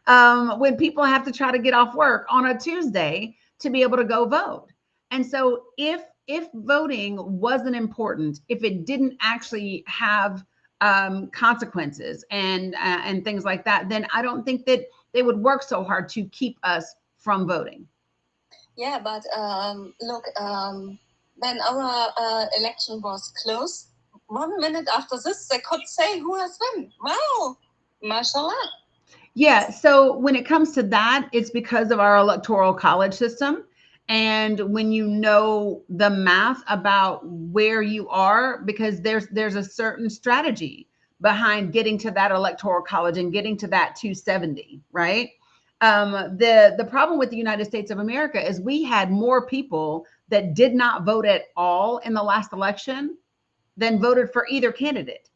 when people have to try to get off work on a Tuesday to be able to go vote. And so if voting wasn't important, if it didn't actually have consequences and things like that, then I don't think that they would work so hard to keep us from voting. Yeah, but look, when our election was close, 1 minute after this, they could say who has won. Wow, mashallah. Yeah. So when it comes to that, it's because of our electoral college system. And when you know the math about where you are, because there's a certain strategy behind getting to that electoral college and getting to that 270, right? The problem with the United States of America is we had more people that did not vote at all in the last election than voted for either candidate.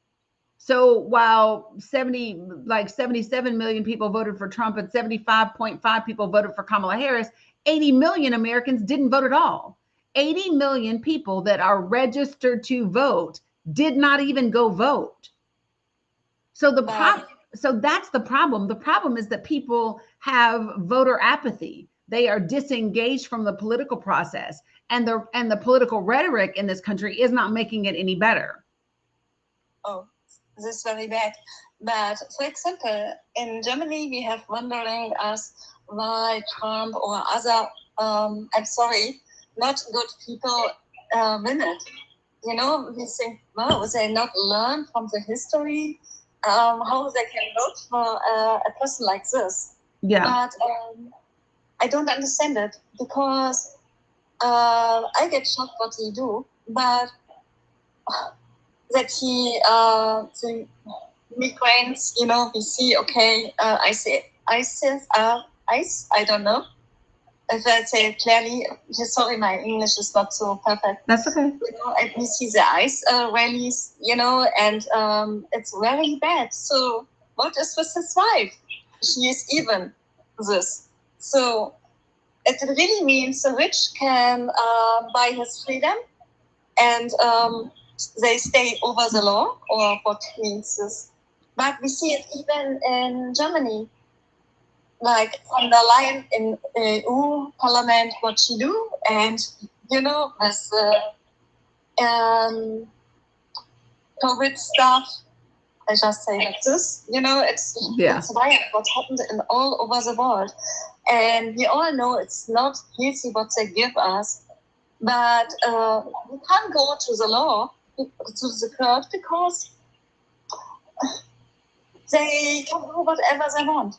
So while 77 million people voted for Trump and 75.5 people voted for Kamala Harris, 80 million Americans didn't vote at all. 80 million people that are registered to vote did not even go vote. So so that's the problem. The problem is that people have voter apathy. They are disengaged from the political process, and the political rhetoric in this country is not making it any better. Oh, this is very bad. But for example, in Germany, we have wondering us why Trump or other, I'm sorry, not good people win it. You know, we think, wow, they not learn from the history, how they can vote for a person like this. Yeah. But I don't understand it because I get shocked what he do, but that he the migrants, you know, we see, okay, ISIS, I don't know if I say it clearly. Sorry, my English is not so perfect. That's okay. You know, and we see the ICE rallies, you know, and it's very bad. So what is with his wife? She is even this. So it really means the rich can buy his freedom and they stay over the law, or what means this. But we see it even in Germany, like von der Leyen in EU Parliament, what she do, and you know, with COVID stuff. I just say like this, you know, it's wild what happened in all over the world, and we all know it's not easy what they give us, but we can't go to the law, to the court, because they can do whatever they want.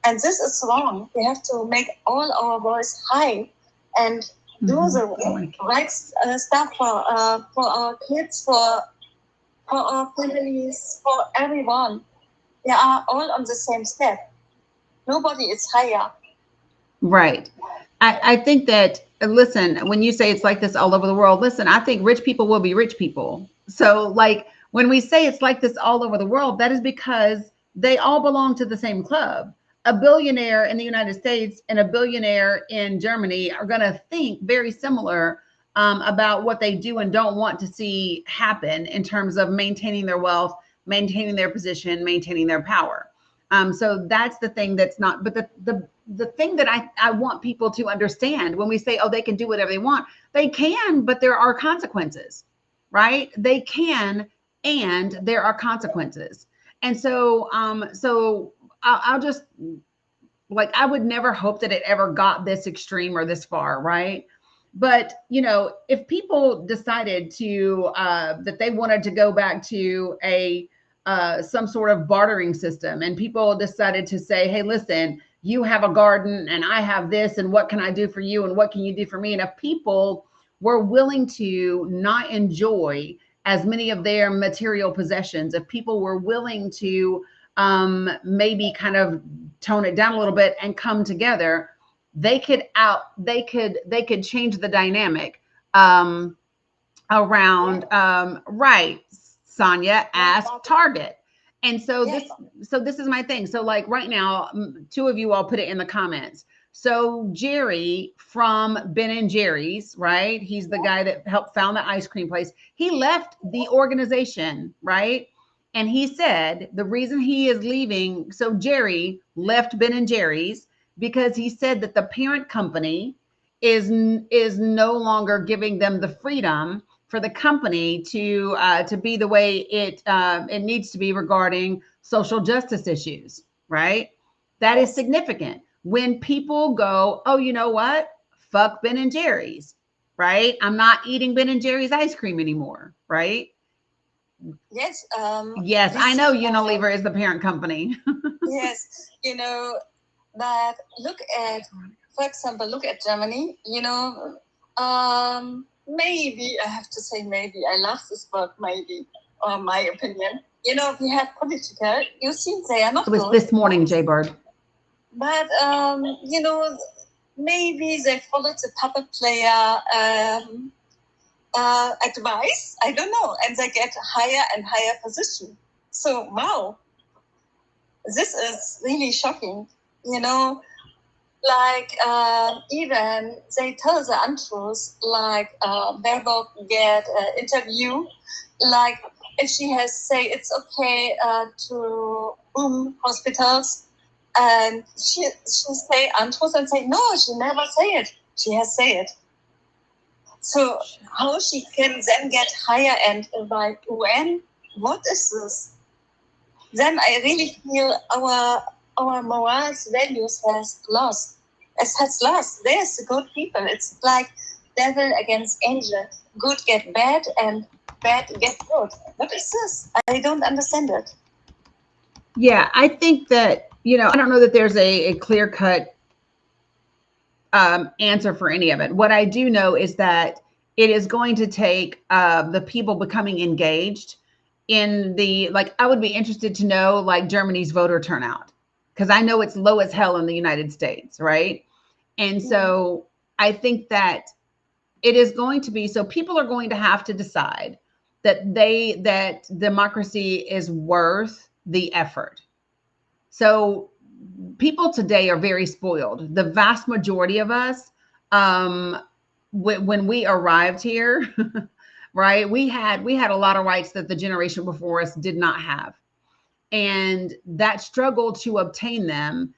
And this is wrong. We have to make all our voice high and do the right stuff for our kids, for our families, for everyone. We are all on the same step. Nobody is higher. Right. I think that, listen, when you say it's like this all over the world, listen, I think rich people will be rich people. So like when we say it's like this all over the world, that is because they all belong to the same club. A billionaire in the United States and a billionaire in Germany are going to think very similar about what they do and don't want to see happen in terms of maintaining their wealth, maintaining their position, maintaining their power. So that's the thing that's not, but the thing that I want people to understand when we say, oh, they can do whatever they want, they can, but there are consequences, right? They can, and there are consequences. And so, I'll just, like, I would never hope that it ever got this extreme or this far, right? But, you know, if people decided to, that they wanted to go back to some sort of bartering system, and people decided to say, hey, listen, you have a garden and I have this, and what can I do for you? And what can you do for me? And if people were willing to not enjoy as many of their material possessions, if people were willing to maybe kind of tone it down a little bit and come together, they could change the dynamic around right. Sonia asked Target. And so this is my thing. So like right now, two of you all put it in the comments. So Jerry from Ben and Jerry's, right? He's the guy that helped found the ice cream place. He left the organization, right? And he said the reason he is leaving, so Jerry left Ben and Jerry's because he said that the parent company is no longer giving them the freedom for the company to be the way it needs to be regarding social justice issues, right? That is significant. When people go, oh, you know what? Fuck Ben and Jerry's, right? I'm not eating Ben and Jerry's ice cream anymore, right? Yes. Yes, I know Unilever is the parent company. Yes, you know, but look at, for example, look at Germany. You know, maybe I have to say maybe. I love this word, maybe, or my opinion. You know, we have political. You see, they are not. It was this morning, Jay Bird. but maybe they followed the puppet player advice. I don't know, and they get higher and higher position. So wow, this is really shocking. You know, like even they tell the untruths. Like Baerbock get interview, like if she has say it's okay to boom hospitals, and she say untruths and say no, she never say it. She has say it. So how she can then get higher and by UN? What is this? Then I really feel our morals values has lost. It has lost. There's the good people. It's like devil against angel. Good get bad and bad get good. What is this? I don't understand it. Yeah, I think that, I don't know that there's a clear cut answer for any of it. What I do know is that it is going to take the people becoming engaged in like, I would be interested to know like Germany's voter turnout, because I know it's low as hell in the United States, right? And so I think that it is going to be, so people are going to have to decide that democracy is worth the effort. So people today are very spoiled. The vast majority of us, when we arrived here, right, we had a lot of rights that the generation before us did not have, and that struggle to obtain them,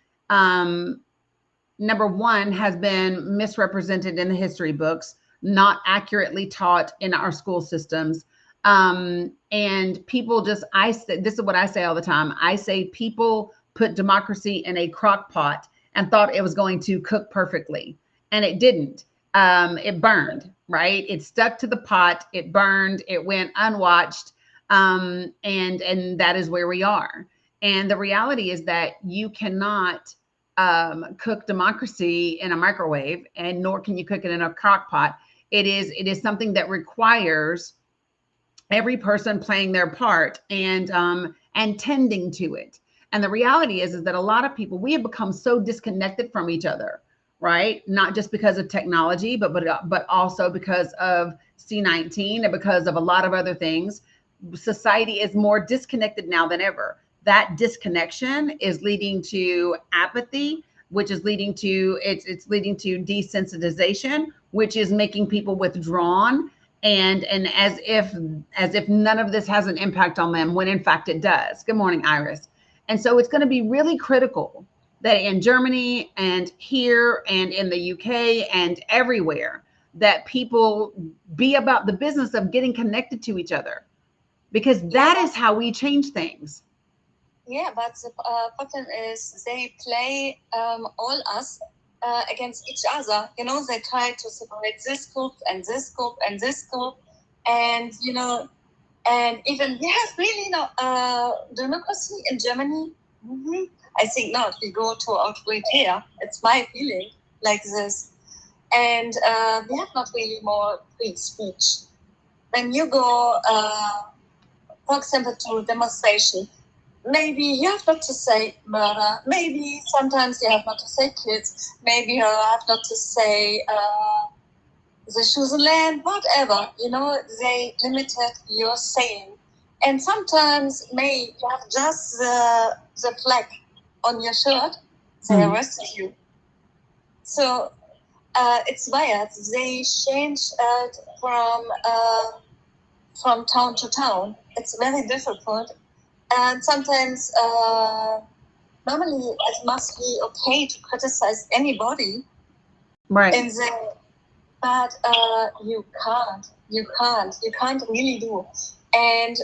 number one, has been misrepresented in the history books, not accurately taught in our school systems. And people just, this is what I say all the time. I say people put democracy in a crock pot and thought it was going to cook perfectly, and it didn't. It burned, right? It stuck to the pot, it burned, it went unwatched. And that is where we are. And the reality is that you cannot cook democracy in a microwave, and nor can you cook it in a crock pot. It is something that requires every person playing their part and tending to it. And the reality is that a lot of people, we have become so disconnected from each other, right? Not just because of technology, but also because of C-19 and because of a lot of other things. Society is more disconnected now than ever. That disconnection is leading to apathy, which is leading to it's leading to desensitization, which is making people withdrawn, and as if none of this has an impact on them, when in fact it does. Good morning, Iris. And so it's going to be really critical that in Germany and here and in the UK and everywhere, that people be about the business of getting connected to each other, because that is how we change things. Yeah, but the problem is they play all us against each other. They try to separate this group and this group and this group, and and even we have really no democracy in Germany. Mm-hmm. I think not. We go to authoritarian. It's my feeling like this, and we have not really more free speech. When you go, for example, to demonstration, maybe you have not to say murder. Maybe sometimes you have not to say kids. Maybe you have not to say the chosen land, whatever. They limited your saying. And sometimes may you have just the flag on your shirt, they arrested you. So it's weird. They change it from town to town. It's very difficult. And sometimes, normally, it must be okay to criticize anybody. Right. But you can't. You can't really do. And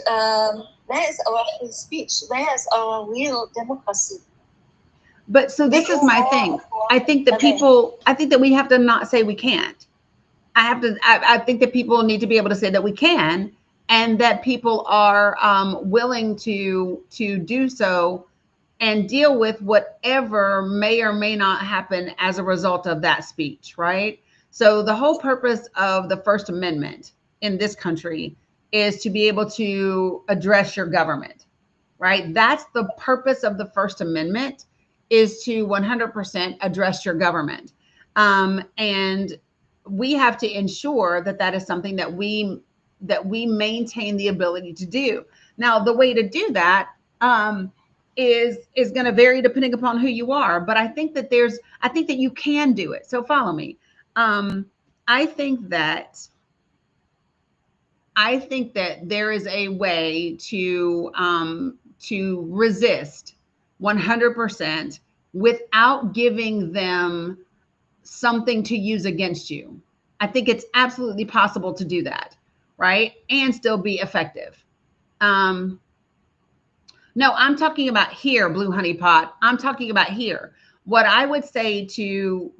where is our free speech? Where is our real democracy? But so this is my thing. I think that we have to not say we can't. I think that people need to be able to say that we can, and that people are willing to do so and deal with whatever may or may not happen as a result of that speech, right? So the whole purpose of the First Amendment in this country is to be able to address your government, right? That's the purpose of the First Amendment, is to 100% address your government. And we have to ensure that that is something that we maintain the ability to do. Now, the way to do that is going to vary depending upon who you are. But I think that you can do it. So follow me. Um, I think that there is a way to resist 100% without giving them something to use against you. I think it's absolutely possible to do that, right? And still be effective. Um, no, I'm talking about here, Blue Honey Pot. I'm talking about here. What I would say to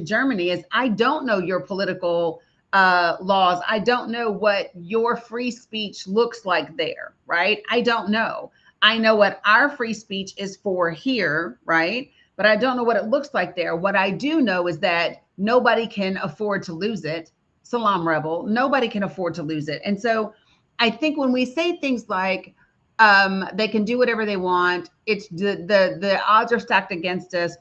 Germany is, I don't know your political laws. I don't know what your free speech looks like there, right? I don't know. I know what our free speech is for here, right? But I don't know what it looks like there. What I do know is that nobody can afford to lose it. Salam Rebel. Nobody can afford to lose it. And so I think when we say things like, they can do whatever they want, it's the odds are stacked against us.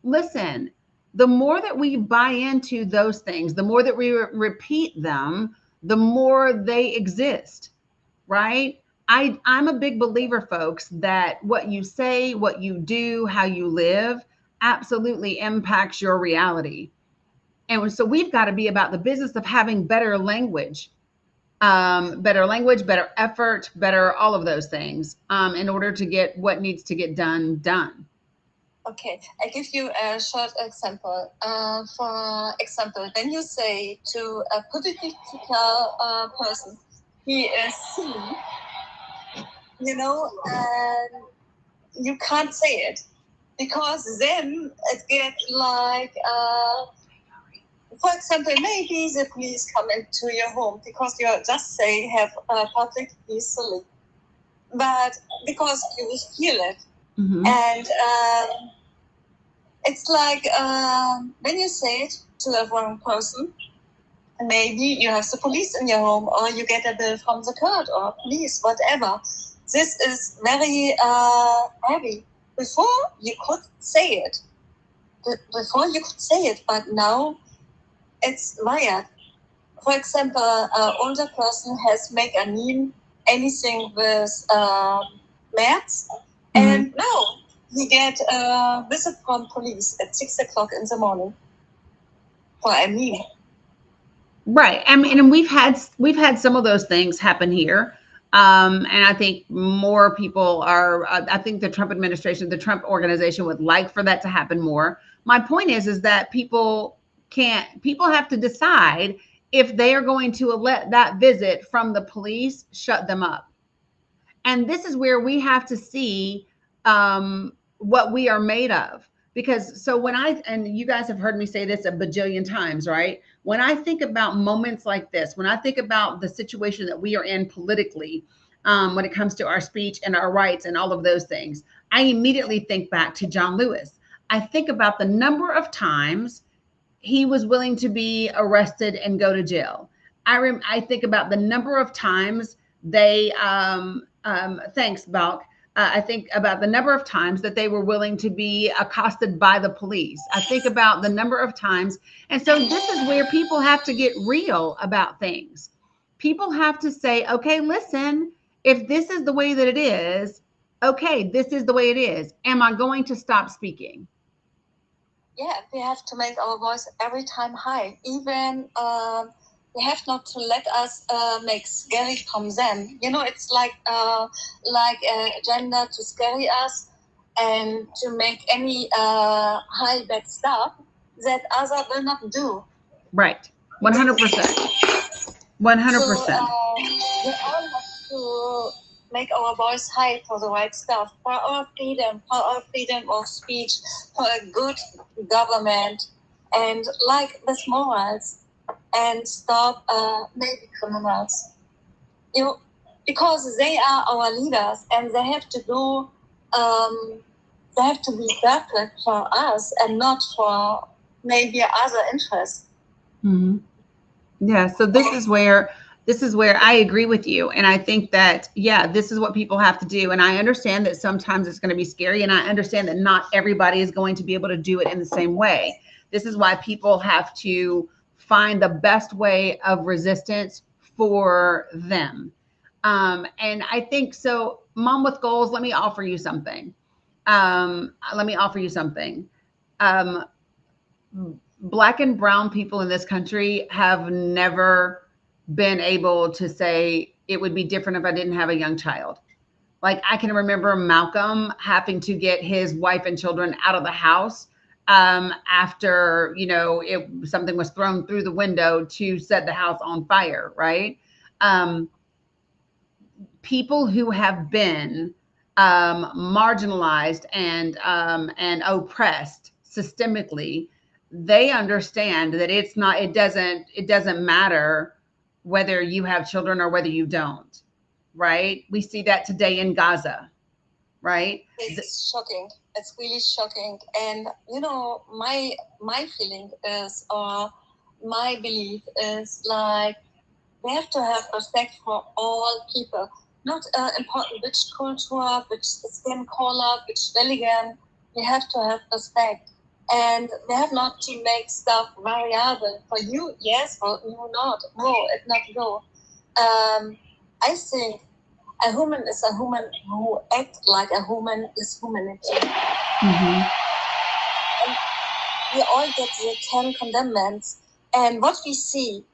Listen, the more that we buy into those things, the more that we repeat them, the more they exist, right? I'm a big believer, folks, that what you say, what you do, how you live absolutely impacts your reality. And so we've got to be about the business of having better language, better effort, better all of those things, in order to get what needs to get done. Okay, I give you a short example. For example, when you say to a political person, he is silly, and you can't say it, because then it gets like, for example, maybe the police come into your home because you just say have publicly silly, but because you feel it. Mm-hmm. And it's like, when you say it to a wrong person, maybe you have the police in your home, or you get a bill from the court or police, whatever. This is very heavy. Before you could say it. But now it's wired. For example, an older person has make a meme, anything with maths, and now he get a visit from police at 6 o'clock in the morning for a meme. Right. I mean, and we've had some of those things happen here. And I think more people are, I think the Trump administration, the Trump organization would like for that to happen more. My point is that people have to decide if they are going to let that visit from the police shut them up. And this is where we have to see what we are made of. Because so and you guys have heard me say this a bajillion times, right? When I think about moments like this, when I think about the situation that we are in politically, when it comes to our speech and our rights and all of those things, I immediately think back to John Lewis. I think about the number of times he was willing to be arrested and go to jail. I think about the number of times they, thanks, Balk. I think about the number of times that they were willing to be accosted by the police. I think about the number of times. And so this is where people have to get real about things. People have to say, okay, listen, if this is the way that it is, okay, this is the way it is. Am I going to stop speaking? Yeah, we have to make our voice every time high. Even we have not to let us make scary from them. It's like agenda to scary us and to make any high bad stuff that other will not do. Right. 100%. 100%. So, we all have to make our voice high for the right stuff, for our freedom of speech, for a good government, and like with morals, and stop maybe criminals. Because they are our leaders, and they have to do, they have to be perfect for us and not for maybe other interests. Mm-hmm. Yeah. So this is where this is where I agree with you. And I think that, yeah, this is what people have to do. And I understand that sometimes it's going to be scary. And I understand that not everybody is going to be able to do it in the same way. This is why people have to find the best way of resistance for them. And I think so, Mom with Goals, let me offer you something. Let me offer you something. Um, Black and brown people in this country have never been able to say it would be different if I didn't have a young child. Like I can remember Malcolm having to get his wife and children out of the house after something was thrown through the window to set the house on fire. Right? Um, People who have been marginalized and oppressed systemically, they understand that it doesn't matter whether you have children or whether you don't. Right? We see that today in Gaza. Right? It's shocking. It's really shocking. And my feeling is, or my belief is, like, we have to have respect for all people. Not important which culture, which skin color, which religion. We have to have respect. And we have not to make stuff variable. For you, yes, for you, not. No, it's not no. I think a human is a human who acts like a human is humanity. Mm-hmm. And we all get the 10 commandments. And what we see,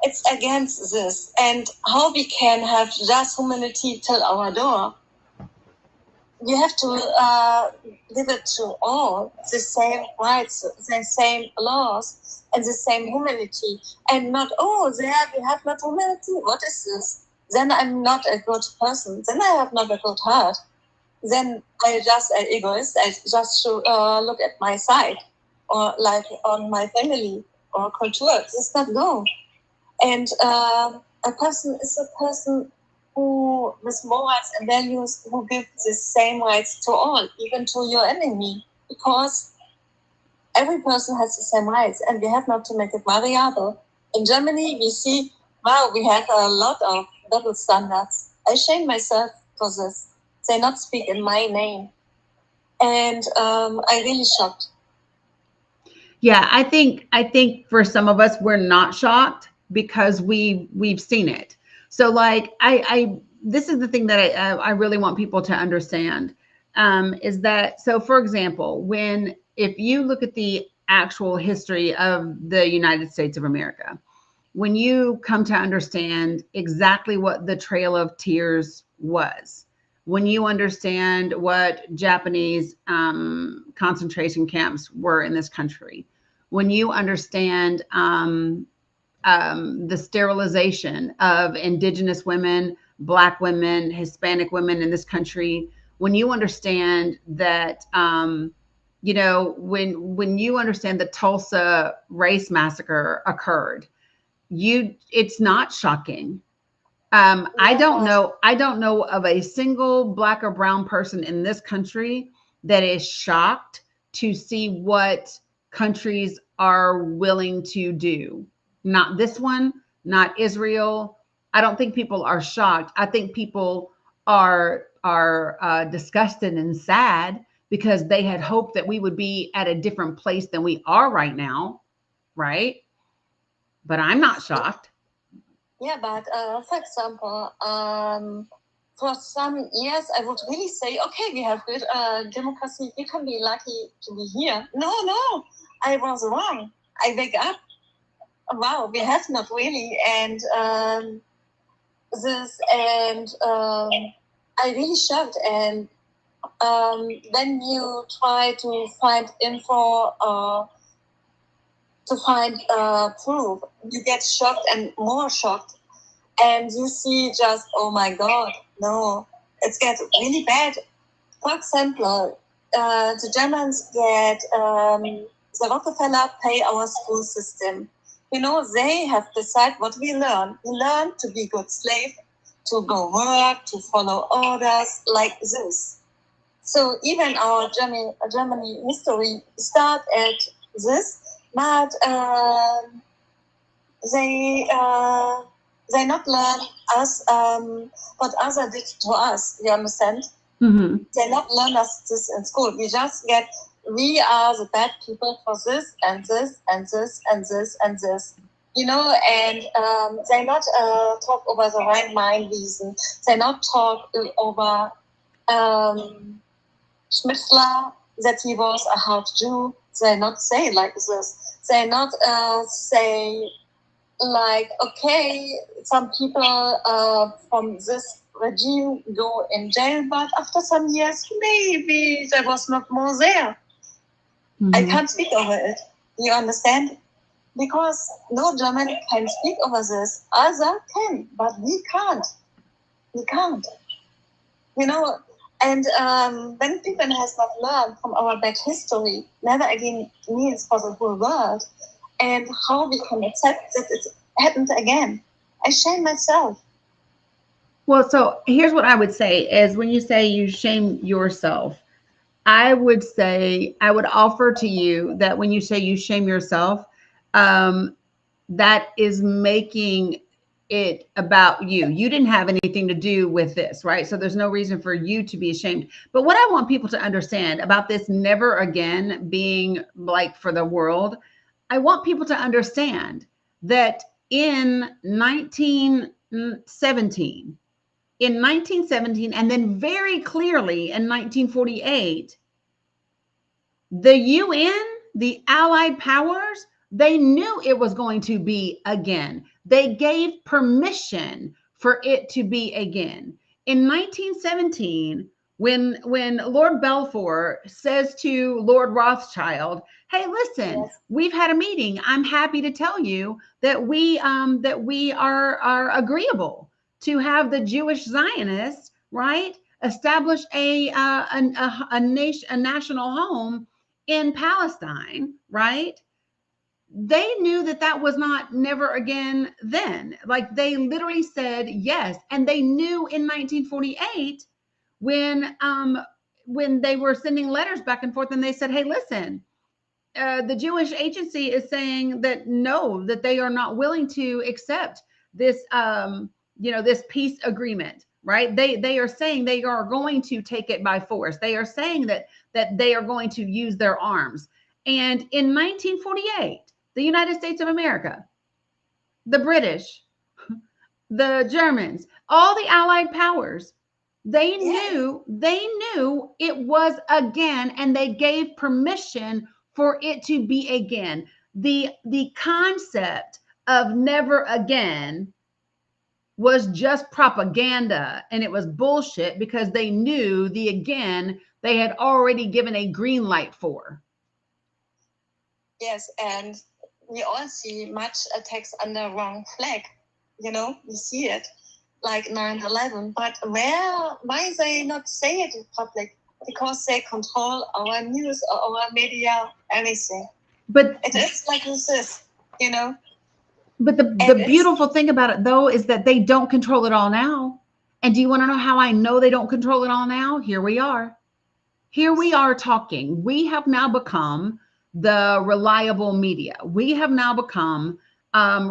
it's against this. And how we can have just humanity till our door. We have to give it to all the same rights, the same laws, and the same humanity. And not, there we have not humanity. What is this? Then I'm not a good person. Then I have not a good heart. Then I just an egoist. I just should look at my side, or like on my family or culture. This is not go. And a person is a person who, with morals and values, who gives the same rights to all, even to your enemy, because every person has the same rights, and we have not to make it variable. In Germany, we see, wow, we have a lot of double standards. I shame myself for this. They not speak in my name, and I really shocked. Yeah, I think for some of us we're not shocked because we've seen it. So like I this is the thing that I really want people to understand is that, so for example, when if you look at the actual history of the United States of America, when you come to understand exactly what the Trail of Tears was, when you understand what Japanese concentration camps were in this country, when you understand the sterilization of indigenous women, Black women, Hispanic women in this country, when you understand that, when you understand the Tulsa race massacre occurred, it's not shocking. I don't know of a single Black or brown person in this country that is shocked to see what countries are willing to do. Not this one, not Israel. I don't think people are shocked. I think people are disgusted and sad because they had hoped that we would be at a different place than we are right now, right? But I'm not shocked. Yeah, but for example, for some years, I would really say, okay, we have good democracy. You can be lucky to be here. No, I was wrong. I wake up. Wow, we have not really. And I really shocked. And when you try to find info, to find proof, you get shocked and more shocked. And you see just, oh my God, no, it gets really bad. For example, the Germans get the Rockefeller pay our school system. They have decided what we learn. We learn to be good slave, to go work, to follow orders like this. So even our Germany history start at this, but they They not learn us what other did to us. You understand? Mm-hmm. They not learn us this in school. We just get, we are the bad people for this and this and this and this and this. You know, and they not talk over the Rhein-Main reason. They not talk over Schmitzler, that he was a half Jew. They not say like this. They not say like, okay, some people from this regime go in jail, but after some years, maybe there was not more there. Mm-hmm. I can't speak over it. You understand? Because no German can speak over this. Other can, but we can't. We can't. You know, and when people has not learned from our bad history, never again means for the whole world, and how we can accept that it happened again. I shame myself. Well, so here's what I would say is when you say you shame yourself, I would say, I would offer to you that when you say you shame yourself, that is making it about you. You didn't have anything to do with this, right? So there's no reason for you to be ashamed. But what I want people to understand about this never again being like for the world, I want people to understand that in 1917, and then very clearly in 1948, the UN, the Allied powers, they knew it was going to be again. They gave permission for it to be again. In 1917, when Lord Balfour says to Lord Rothschild, "Hey, listen, Yes. we've had a meeting. I'm happy to tell you that we are agreeable to have the Jewish Zionists, right, establish a nation, a national home in Palestine, right?" They knew that that was not never again then. Like they literally said yes. And they knew in 1948 when they were sending letters back and forth and they said, "Hey, listen, the Jewish agency is saying that no, that they are not willing to accept this, this peace agreement, right? They are saying they are going to take it by force. They are saying that they are going to use their arms." And in 1948, the United States of America, the British, the Germans, all the Allied powers, they knew it was again, and they gave permission for it to be again. The concept of never again was just propaganda, and it was bullshit because they knew the again they had already given a green light for. Yes, and we all see much attacks under wrong flag. You know, we see it like 9/11. But why they not say it in public? Because they control our news or our media, anything. But it is like this, you know. But the beautiful thing about it though is that they don't control it all now. And do you want to know how I know they don't control it all now? Here we are. Here we are talking. We have now become the reliable media. We have now become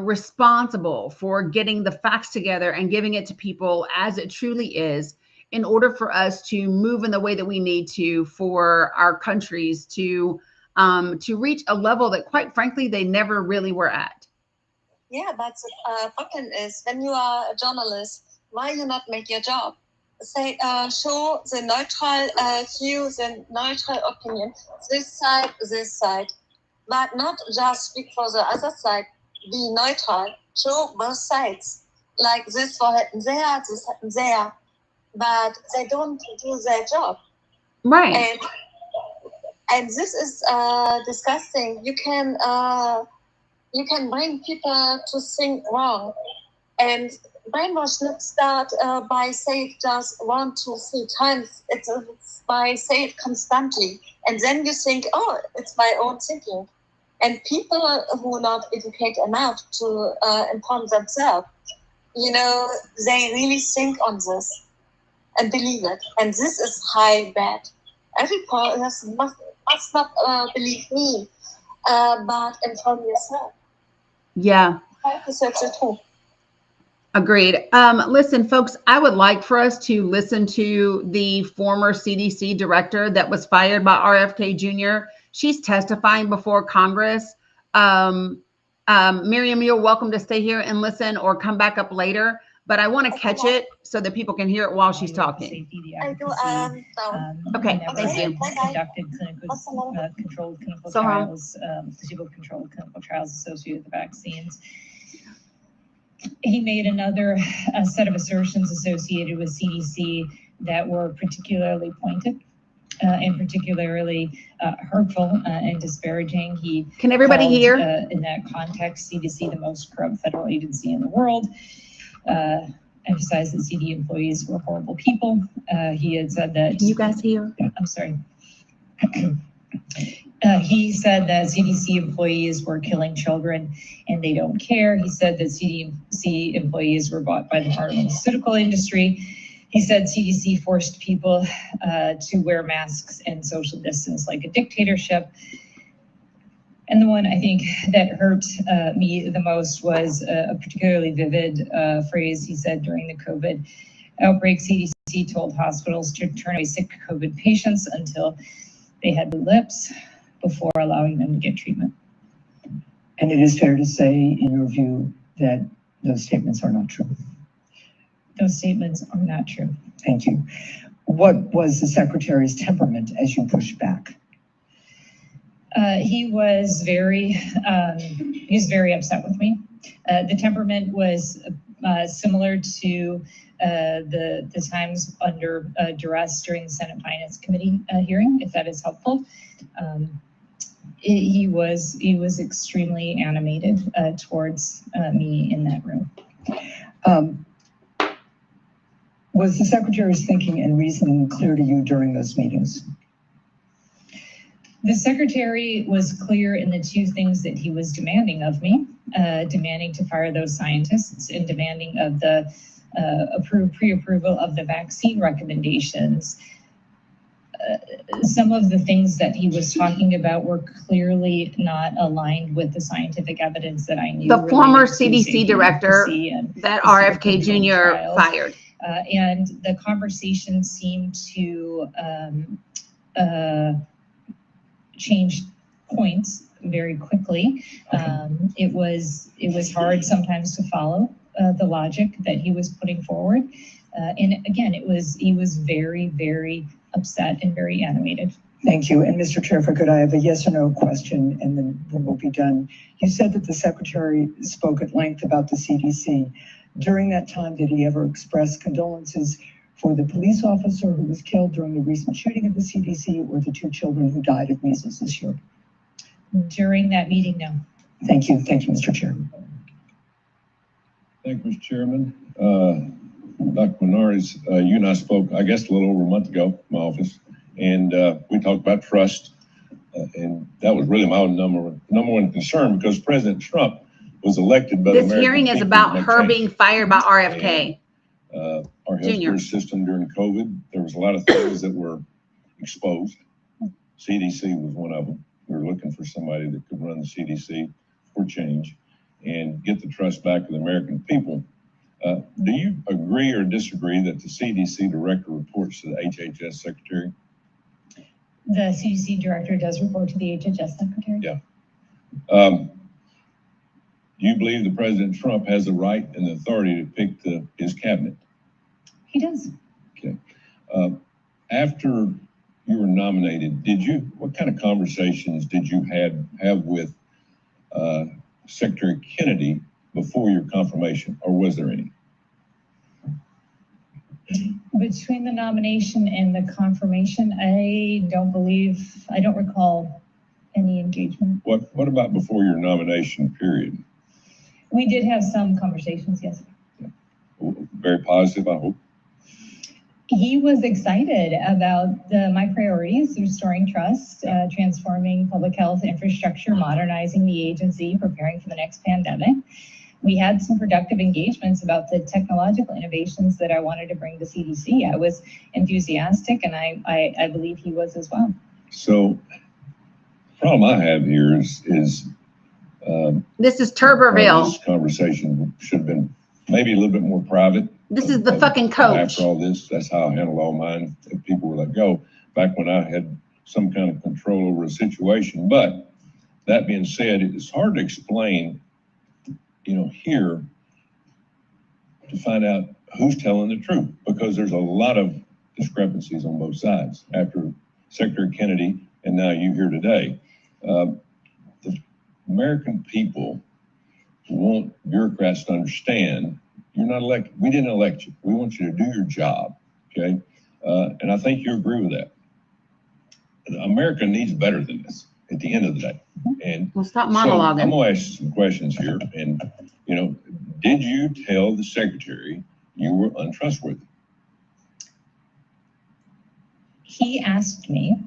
responsible for getting the facts together and giving it to people as it truly is in order for us to move in the way that we need to for our countries to reach a level that quite frankly they never really were at. Yeah, but the problem is when you are a journalist, why you not make your job? Say, show the neutral view, the neutral opinion, this side, but not just speak for the other side. Be neutral, show both sides. Like this will happen there, this happen there, but they don't do their job. Right. And this is disgusting. You can bring people to think wrong. And brainwash not start by say it just 1, 2, 3 times. It's by say it constantly. And then you think, oh, it's my own thinking. And people who are not educated enough to inform themselves, you know, they really think on this and believe it. And this is high bad. Every person must not believe me, but inform yourself. Yeah. Research the truth. Agreed. Listen, folks, I would like for us to listen to the former CDC director that was fired by RFK Jr. She's testifying before Congress. Miriam, you're welcome to stay here and listen or come back up later, but I want to catch it so that people can hear it while she's talking. Okay, thank you. Conducted controlled clinical trials, placebo-controlled clinical trials associated with the vaccines. He made another set of assertions associated with CDC that were particularly pointed and particularly hurtful and disparaging. He Can everybody called, hear? In that context, CDC the most corrupt federal agency in the world. Emphasized that CD employees were horrible people. He had said that. Can you guys hear? I'm sorry. He said that CDC employees were killing children and they don't care. He said that CDC employees were bought by the pharmaceutical industry. He said CDC forced people to wear masks and social distance like a dictatorship. And the one I think that hurt me the most was a particularly vivid phrase he said during the COVID outbreak. CDC told hospitals to turn away sick COVID patients until they had blue lips before allowing them to get treatment. And it is fair to say, in your view, that those statements are not true. Those statements are not true. Thank you. What was the secretary's temperament as you pushed back? He was very upset with me. The temperament was similar to the times under duress during the Senate Finance Committee hearing, if that is helpful. He was extremely animated towards me in that room. Was the secretary's thinking and reasoning clear to you during those meetings? The secretary was clear in the two things that he was demanding of me, demanding to fire those scientists and demanding of the pre-approval of the vaccine recommendations. Some of the things that he was talking about were clearly not aligned with the scientific evidence that I knew. The former CDC director that RFK Jr. fired. And the conversation seemed to change points very quickly. It was hard sometimes to follow the logic that he was putting forward. And again, he was very, very upset and very animated. Thank you. And Mr. Chair, if I could, I have a yes or no question and then we'll be done. You said that the secretary spoke at length about the CDC. During that time, did he ever express condolences for the police officer who was killed during the recent shooting at the CDC or the 2 children who died of measles this year? During that meeting, no. Thank you. Thank you, Mr. Chair. Thank you, Mr. Chairman. Dr. Menares, you and I spoke, I guess, a little over a month ago in my office, and we talked about trust, and that was really my number one concern because President Trump was elected by the American people. This hearing is about her being fired by RFK. And, our healthcare system during COVID, there was a lot of things that were exposed. CDC was one of them. We were looking for somebody that could run the CDC for change and get the trust back of the American people. Do you agree or disagree that the CDC director reports to the HHS secretary? The CDC director does report to the HHS secretary. Yeah. Do you believe that President Trump has the right and the authority to pick his cabinet? He does. Okay. After you were nominated, what kind of conversations did you have with Secretary Kennedy before your confirmation, or was there any? Between the nomination and the confirmation, I don't recall any engagement. What about before your nomination period? We did have some conversations, yes. Very positive, I hope. He was excited about my priorities: restoring trust, transforming public health infrastructure, modernizing the agency, preparing for the next pandemic. We had some productive engagements about the technological innovations that I wanted to bring to CDC. I was enthusiastic, and I believe he was as well. So, the problem I have here is this is Tuberville. this conversation should have been maybe a little bit more private. This is the fucking coach. After all this, that's how I handle all mine. If people were let go back when I had some kind of control over a situation. But that being said, it's hard to explain, here to find out who's telling the truth, because there's a lot of discrepancies on both sides after Secretary Kennedy and now you here today. The American people want bureaucrats to understand you're not elected. We didn't elect you. We want you to do your job, okay? And I think you agree with that. America needs better than this at the end of the day. And well, stop monologuing. So I'm gonna ask you some questions here. And, did you tell the secretary you were untrustworthy? He asked me.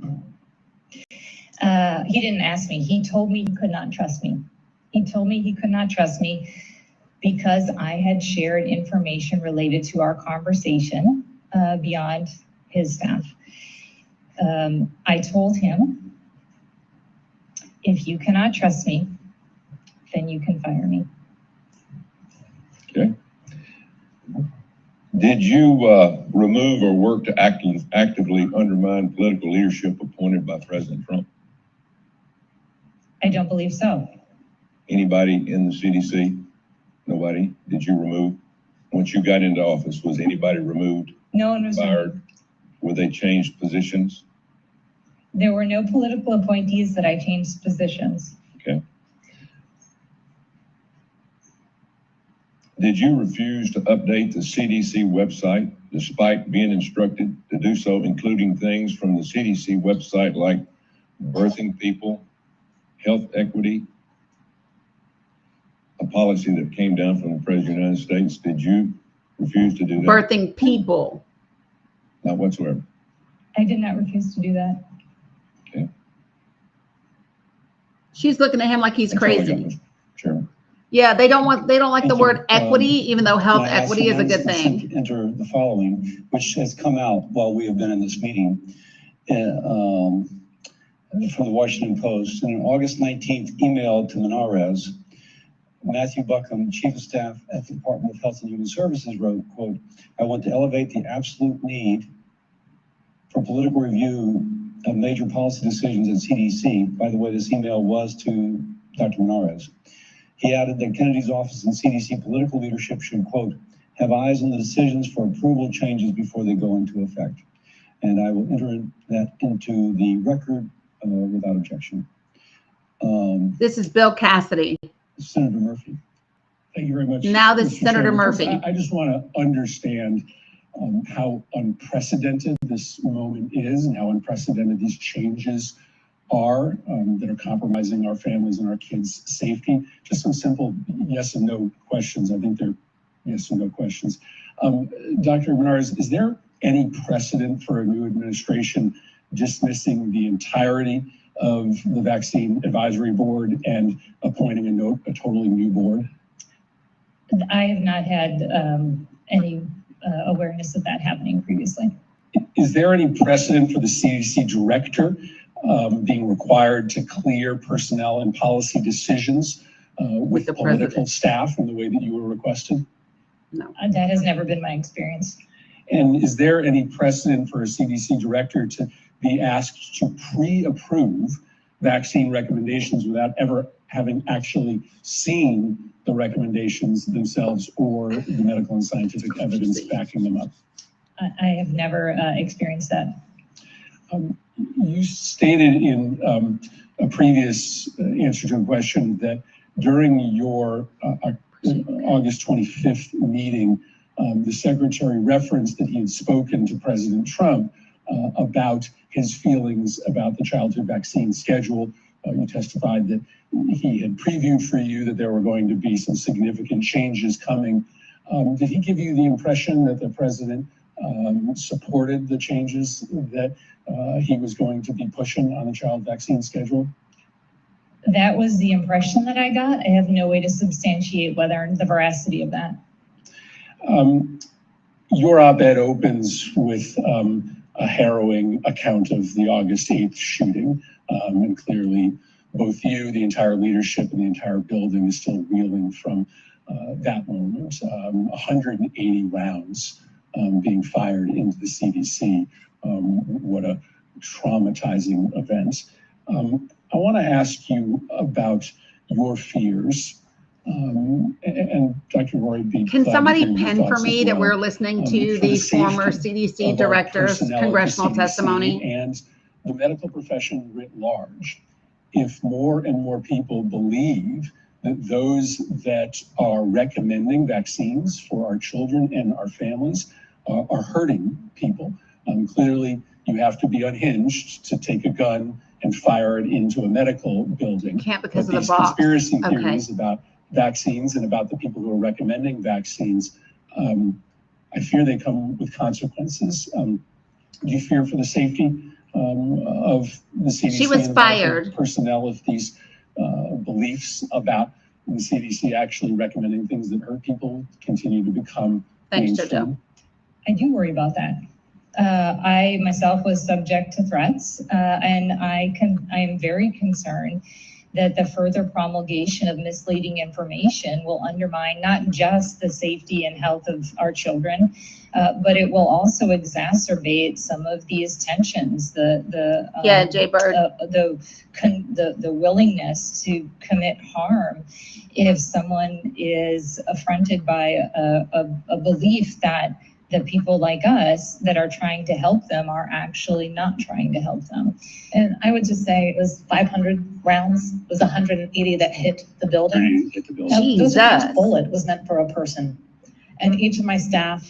He didn't ask me. He told me he could not trust me. He told me he could not trust me because I had shared information related to our conversation beyond his staff. I told him, if you cannot trust me, then you can fire me. Okay. Did you remove or work to actively undermine political leadership appointed by President Trump? I don't believe so. Anybody in the CDC? Nobody? Did you remove? Once you got into office, was anybody removed? No one was fired? Were they changed positions? There were no political appointees that I changed positions. Okay. Did you refuse to update the CDC website despite being instructed to do so, including things from the CDC website like birthing people, health equity, a policy that came down from the President of the United States? Did you refuse to do that? Birthing people. Not whatsoever. I did not refuse to do that. Okay. She's looking at him like he's crazy. Sure. Yeah, they don't like the word equity, even though health equity is a good thing. Enter the following, which has come out while we have been in this meeting, from the Washington Post. In an August 19th email to Menares, Matthew Buckham, Chief of Staff at the Department of Health and Human Services, wrote, quote, "I want to elevate the absolute need for political review of major policy decisions at CDC." By the way, this email was to Dr. Menares. He added that Kennedy's office and CDC political leadership should, quote, "have eyes on the decisions for approval changes before they go into effect." And I will enter that into the record without objection. This is Bill Cassidy. Senator Murphy. Thank you very much. Now this is Mr. Senator Chairman. Murphy. I just want to understand how unprecedented this moment is and how unprecedented these changes are that are compromising our families and our kids' safety. Just some simple yes and no questions. I think they're yes and no questions. Dr. Menares, is there any precedent for a new administration dismissing the entirety of the Vaccine Advisory Board and appointing a totally new board? I have not had any awareness of that happening previously. Is there any precedent for the CDC director being required to clear personnel and policy decisions with the political staff in the way that you were requested? No. That has never been my experience. And is there any precedent for a CDC director to be asked to pre-approve vaccine recommendations without ever having actually seen the recommendations themselves or the medical and scientific evidence backing them up? I have never experienced that. You stated in a previous answer to a question that during your August 25th meeting, the secretary referenced that he had spoken to President Trump about his feelings about the childhood vaccine schedule. You testified that he had previewed for you that there were going to be some significant changes coming. Did he give you the impression that the president supported the changes that he was going to be pushing on the child vaccine schedule? That was the impression that I got. I have no way to substantiate whether the veracity of that. Your op-ed opens with a harrowing account of the August 8th shooting. And clearly both you, the entire leadership, and the entire building is still reeling from that moment. 180 rounds being fired into the CDC. What a traumatizing event. I want to ask you about your fears. And Dr. Roy, can somebody pin for me that we're listening to the former CDC director's congressional testimony? And the medical profession writ large, if more and more people believe that those that are recommending vaccines for our children and our families are hurting people. Clearly, you have to be unhinged to take a gun and fire it into a medical building. Can't because but of the box. Conspiracy theories about vaccines and about the people who are recommending vaccines, I fear they come with consequences. Do you fear for the safety of the CDC? She was fired. Personnel, if these beliefs about the CDC actually recommending things that hurt people continue to become mainstream? I do worry about that. I myself was subject to threats, and I am very concerned that the further promulgation of misleading information will undermine not just the safety and health of our children, but it will also exacerbate some of these tensions. Jay Bird. The willingness to commit harm if someone is affronted by a belief that the people like us that are trying to help them are actually not trying to help them. And I would just say it was 500 rounds, it was 180 that hit the building. Each bullet was meant for a person. And each of my staff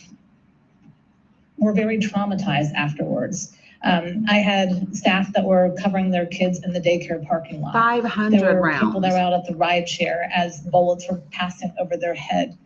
were very traumatized afterwards. I had staff that were covering their kids in the daycare parking lot. 500 there were rounds. People that were out at the ride share as bullets were passing over their head.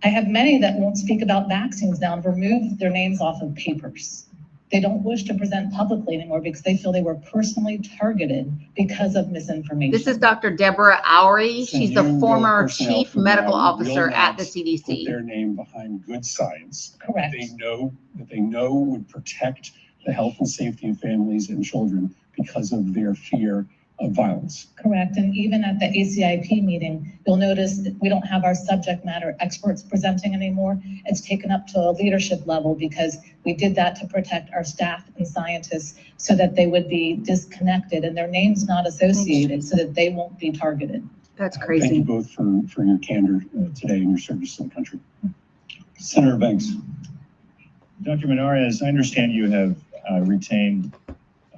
I have many that won't speak about vaccines now and remove their names off of papers. They don't wish to present publicly anymore because they feel they were personally targeted because of misinformation. This is Dr. Deborah Oury. She's the former chief medical officer at the CDC. Put their name behind good science. Correct. That they know would protect the health and safety of families and children because of their fear of violence. Correct. And even at the ACIP meeting, you'll notice that we don't have our subject matter experts presenting anymore. It's taken up to a leadership level because we did that to protect our staff and scientists so that they would be disconnected and their names not associated so that they won't be targeted. That's crazy. Thank you both for your candor today and your service to the country. Senator Banks. Dr. Menarez, I understand you have retained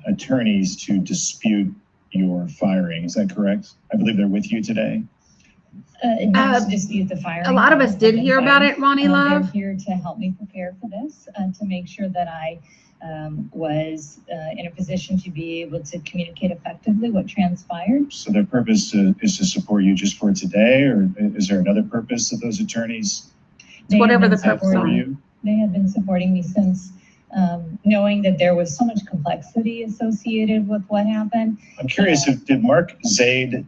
attorneys to dispute your firing. Is that correct? I believe they're with you today. Not to dispute the firing. A lot of us did hear about it, Ronnie Love. They're here to help me prepare for this, to make sure that I was in a position to be able to communicate effectively what transpired. So their purpose is to support you just for today, or is there another purpose of those attorneys? Whatever the purpose for you. They have been supporting me since knowing that there was so much complexity associated with what happened. I'm curious, did Mark Zaid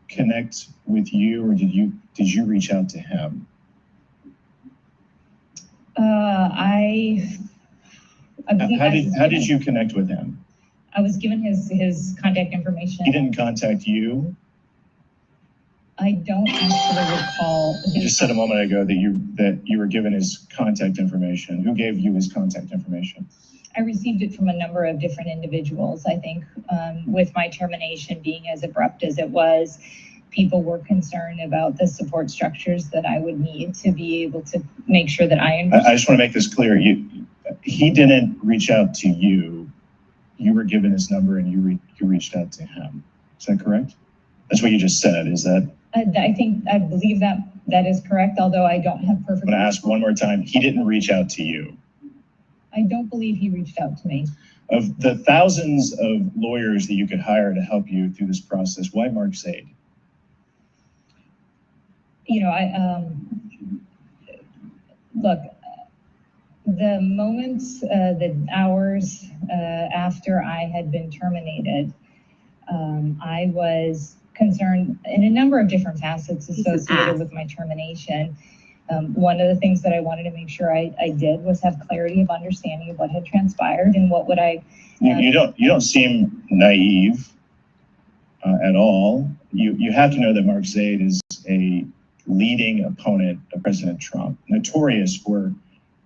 connect with you, or did you reach out to him? How did you connect with him? I was given his contact information. He didn't contact you? I don't actually recall. You just said a moment ago that you were given his contact information. Who gave you his contact information? I received it from a number of different individuals. I think with my termination being as abrupt as it was, people were concerned about the support structures that I would need to be able to make sure that I just want to make this clear. He didn't reach out to you. You were given his number and you reached out to him. Is that correct? That's what you just said. Is that? I believe that is correct, although I don't have perfect. I'm going to ask one more time. He didn't reach out to you. I don't believe he reached out to me. Of the thousands of lawyers that you could hire to help you through this process, why Mark Zaid? You know, look, the moments, the hours after I had been terminated, I was concerned in a number of different facets associated with my termination. One of the things that I wanted to make sure I did was have clarity of understanding of what had transpired and what would I. You don't seem naive at all. You have to know that Mark Zaid is a leading opponent of President Trump, notorious for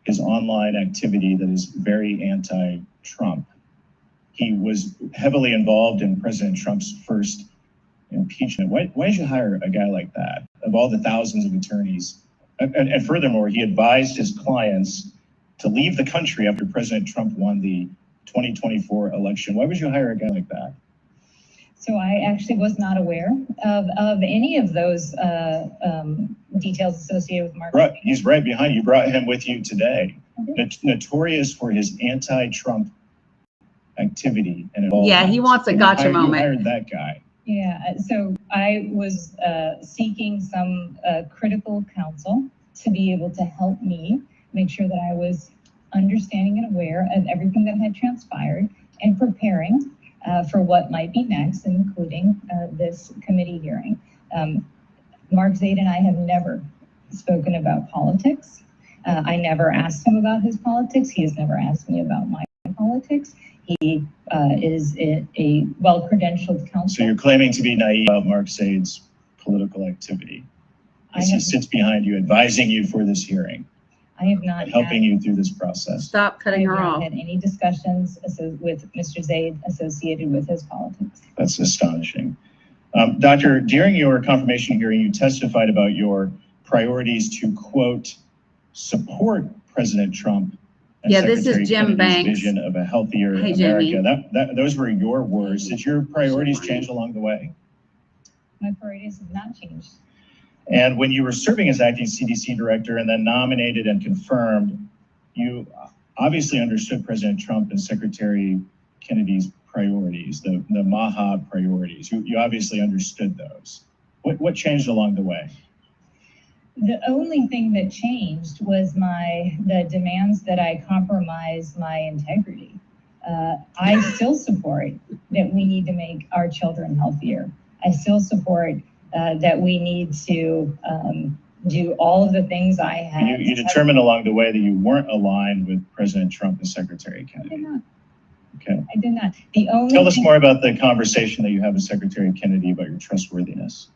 his online activity that is very anti-Trump. He was heavily involved in President Trump's first impeachment. Why did you hire a guy like that? Of all the thousands of attorneys, and furthermore, he advised his clients to leave the country after President Trump won the 2024 election. Why would you hire a guy like that? So I actually was not aware of any of those details associated with Mark. Right, he's right behind you. You brought him with you today. Notorious for his anti-Trump activity and involvement. Yeah, he wants a gotcha moment. You hired that guy. Yeah, so I was seeking some critical counsel to be able to help me make sure that I was understanding and aware of everything that had transpired and preparing for what might be next, including this committee hearing. Mark Zaid and I have never spoken about politics. I never asked him about his politics. He has never asked me about my politics. He is a well-credentialed counselor. So you're claiming to be naive about Mark Zaid's political activity. He sits behind you, advising you for this hearing. I have not helping you through this process. Stop cutting her off. I have not had any discussions with Mr. Zaid associated with his politics. That's astonishing. Doctor, during your confirmation hearing, you testified about your priorities to, quote, support President Trump and this is Jim Banks' vision of a healthier America. Those were your words. Did your priorities change along the way? My priorities have not changed. And when you were serving as acting CDC director and then nominated and confirmed, you obviously understood President Trump and Secretary Kennedy's priorities, the MAHA priorities. You obviously understood those. What changed along the way? The only thing that changed was the demands that I compromise my integrity. I still support that we need to make our children healthier. I still support that we need to do all of the things I had. You determined along the way that you weren't aligned with President Trump and Secretary Kennedy. I did not. Okay. I did not. The only Tell us more about the conversation that you had with Secretary Kennedy about your trustworthiness.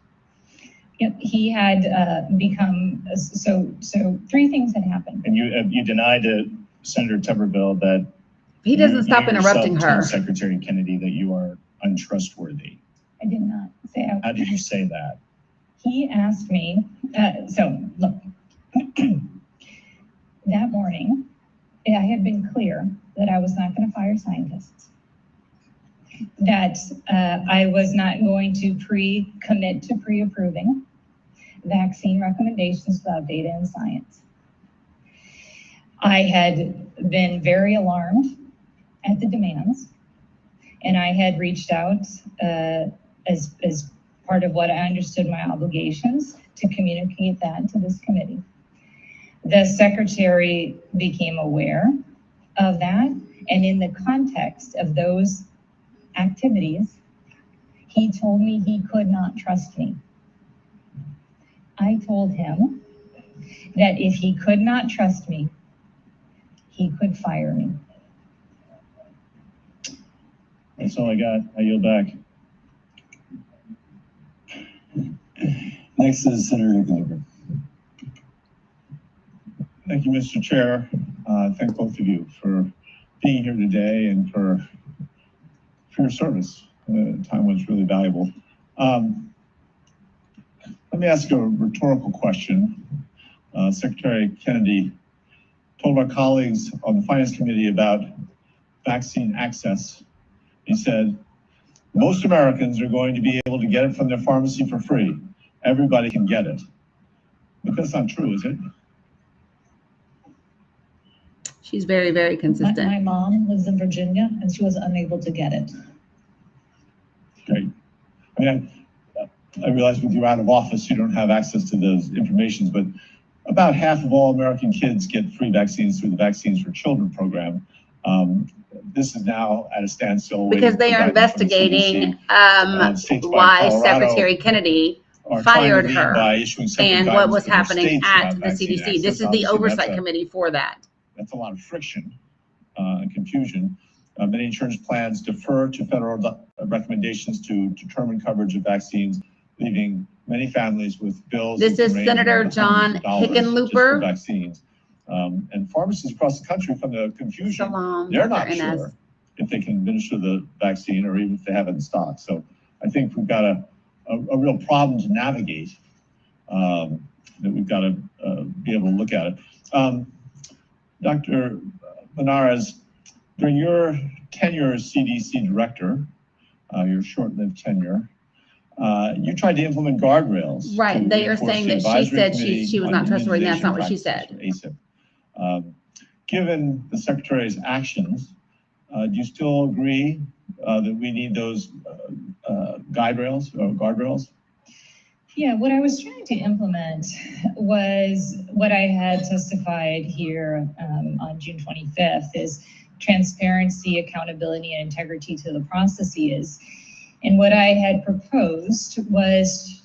Yep, he had become so. Three things had happened. And you denied to Senator Tuberville that he doesn't stop interrupting her. Told Secretary Kennedy that you are untrustworthy. I did not say that. How did you say that? He asked me. So look, that morning, I had been clear that I was not going to fire scientists. That I was not going to commit to pre-approving vaccine recommendations without data and science. I had been very alarmed at the demands, and I had reached out as part of what I understood my obligations to communicate that to this committee. The secretary became aware of that, and in the context of those activities, he told me he could not trust me. I told him that if he could not trust me, he could fire me. That's all I got. I yield back. Next is Senator Glover. Thank you, Mr. Chair. Thank both of you for being here today and for your service. Time was really valuable. Let me ask a rhetorical question. Secretary Kennedy told our colleagues on the Finance Committee about vaccine access. He said, most Americans are going to be able to get it from their pharmacy for free. Everybody can get it. But that's not true, is it? She's very, very consistent. My mom lives in Virginia and she was unable to get it. Great. I mean, I realize with you out of office, you don't have access to those informations, but about half of all American kids get free vaccines through the Vaccines for Children program. This is now at a standstill. Because they are investigating why Secretary Kennedy fired her and what was happening at the CDC. This is the oversight committee for that. That's a lot of friction and confusion. Many insurance plans defer to federal recommendations to determine coverage of vaccines, leaving many families with bills. This is Senator John Hickenlooper. Vaccines. And pharmacists across the country, from the confusion, Shalom, they're Dr. not sure if they can administer the vaccine or even if they have it in stock. So I think we've got a real problem to navigate, that we've got to be able to look at it. Dr. Benares, during your tenure as CDC director, your short-lived tenure, you tried to implement guardrails. Right. They are saying that she said she was not trustworthy. That's not what she said. ACIP. Given the Secretary's actions, do you still agree that we need those guardrails? Yeah, what I was trying to implement was what I had testified here on June 25th is transparency, accountability, and integrity to the processes. And what I had proposed was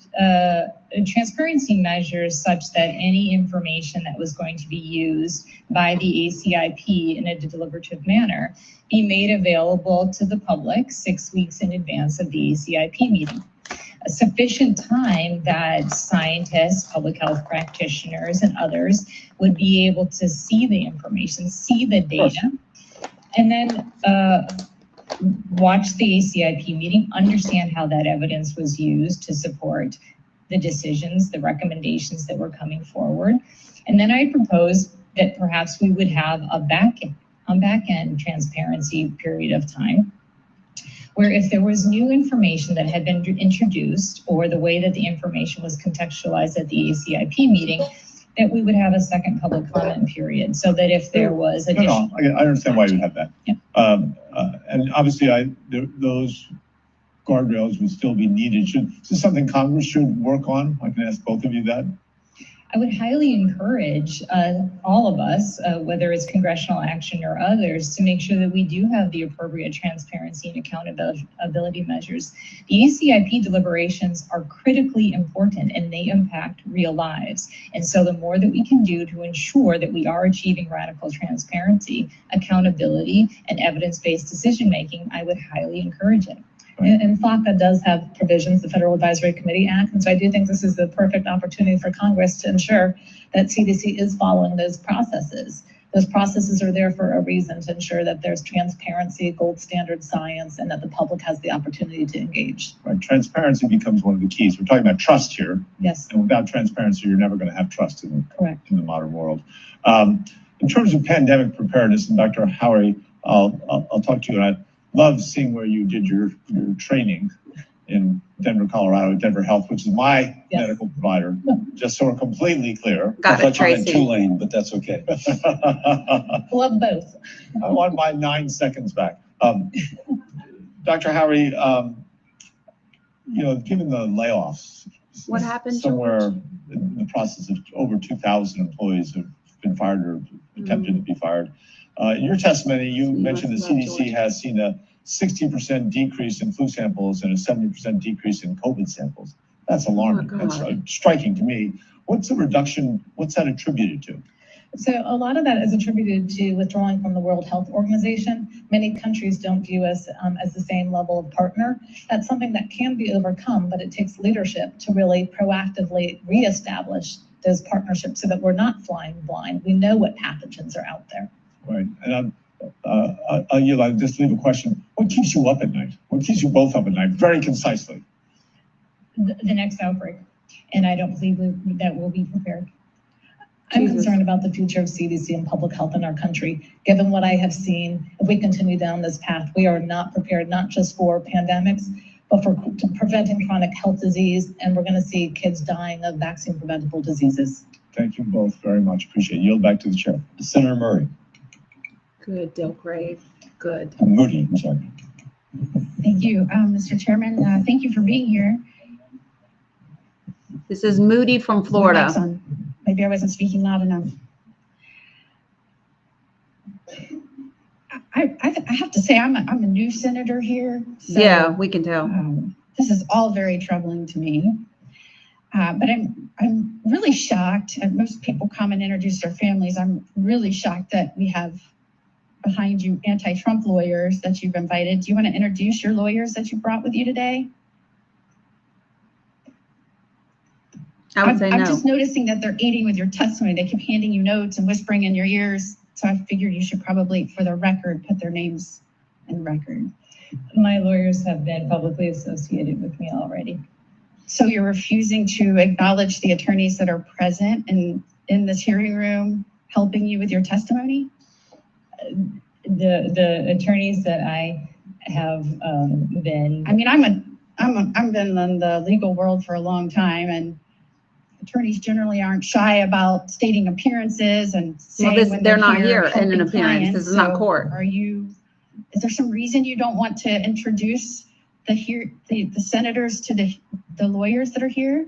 transparency measures such that any information that was going to be used by the ACIP in a deliberative manner be made available to the public 6 weeks in advance of the ACIP meeting. A sufficient time that scientists, public health practitioners, and others would be able to see the information, see the data, and then watch the ACIP meeting, understand how that evidence was used to support the decisions, the recommendations that were coming forward. And then I proposed that perhaps we would have a back-end transparency period of time, where if there was new information that had been introduced or the way that the information was contextualized at the ACIP meeting, that we would have a second public comment period, so that if there was additional... No, I understand why you have that. Yeah. And obviously, those guardrails would still be needed. Is this something Congress should work on? I can ask both of you that. I would highly encourage all of us, whether it's congressional action or others, to make sure that we do have the appropriate transparency and accountability measures. The ACIP deliberations are critically important and they impact real lives. And so the more that we can do to ensure that we are achieving radical transparency, accountability, and evidence-based decision-making, I would highly encourage it. And FACA does have provisions, the Federal Advisory Committee Act, and so I do think this is the perfect opportunity for Congress to ensure that CDC is following those processes. Those processes are there for a reason, to ensure that there's transparency, gold standard science, and that the public has the opportunity to engage. Right, transparency becomes one of the keys. We're talking about trust here. Yes. And without transparency, you're never going to have trust in the modern world. In terms of pandemic preparedness, and Dr. Howery, I'll talk to you, and I love seeing where you did your training in Denver, Colorado, Denver Health, which is my medical provider, just so we're completely clear. Got it, Tracy. Tulane, but that's okay. Love both. I want my 9 seconds back. Dr. Howery, given the layoffs, what happened? Somewhere in the process of over 2,000 employees have been fired or attempted to be fired. In your testimony, you mentioned the CDC has seen a 60% decrease in flu samples and a 70% decrease in COVID samples. That's alarming. That's striking to me. What's the reduction? What's that attributed to? So a lot of that is attributed to withdrawing from the World Health Organization. Many countries don't view us as the same level of partner. That's something that can be overcome, but it takes leadership to really proactively reestablish those partnerships so that we're not flying blind. We know what pathogens are out there. Right, and I'll just leave a question. What keeps you up at night? What keeps you both up at night? Very concisely. The next outbreak, and I don't believe that we'll be prepared. I'm concerned about the future of CDC and public health in our country. Given what I have seen, if we continue down this path, we are not prepared, not just for pandemics, but for preventing chronic health disease, and we're going to see kids dying of vaccine-preventable diseases. Thank you both very much. Appreciate it. Yield back to the chair. Senator Murray. Good, Dilgrave. Good. Moody, I'm sorry. Thank you, Mr. Chairman. Thank you for being here. This is Moody from Florida. Maybe I wasn't speaking loud enough. I have to say, I'm a new senator here. So, yeah, we can tell. This is all very troubling to me. But I'm really shocked, and most people come and introduce their families. I'm really shocked that we have behind you anti-Trump lawyers that you've invited. Do you want to introduce your lawyers that you brought with you today? I would say no. I'm just noticing that they're aiding with your testimony. They keep handing you notes and whispering in your ears. So I figured you should probably, for the record, put their names in the record. My lawyers have been publicly associated with me already. So you're refusing to acknowledge the attorneys that are present in this hearing room helping you with your testimony? The attorneys that I have been. I mean, I've been in the legal world for a long time, and attorneys generally aren't shy about stating appearances and saying when they're not here in an helping appearance. clients. This is not So court. Is there some reason you don't want to introduce the senators to the lawyers that are here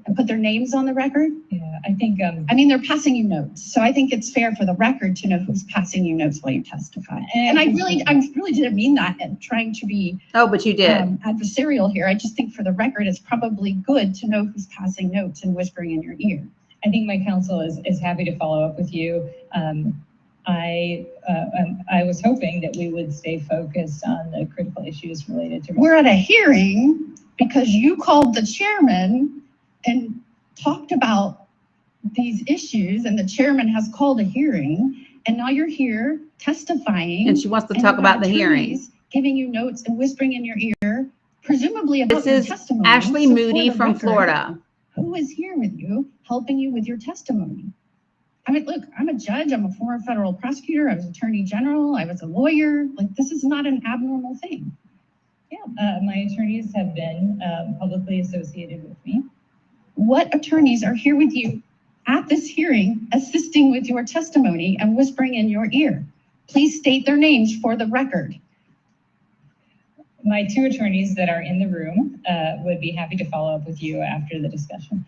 and put their names on the record? Yeah, I think. I mean, they're passing you notes, so I think it's fair for the record to know who's passing you notes while you testify. And I really didn't mean that and trying to be. Oh, but you did. Adversarial here. I just think for the record, it's probably good to know who's passing notes and whispering in your ear. I think my counsel is happy to follow up with you. I was hoping that we would stay focused on the critical issues related to. We're at a hearing because you called the chairman and talked about these issues, and the chairman has called a hearing, and now you're here testifying. And she wants to talk about the hearing. Giving you notes and whispering in your ear, presumably about your testimony. This is Ashley Moody from Florida. Who is here with you, helping you with your testimony? I mean, look, I'm a judge. I'm a former federal prosecutor. I was attorney general. I was a lawyer. Like, this is not an abnormal thing. Yeah, my attorneys have been publicly associated with me. What attorneys are here with you at this hearing, assisting with your testimony and whispering in your ear? Please state their names for the record. My two attorneys that are in the room would be happy to follow up with you after the discussion.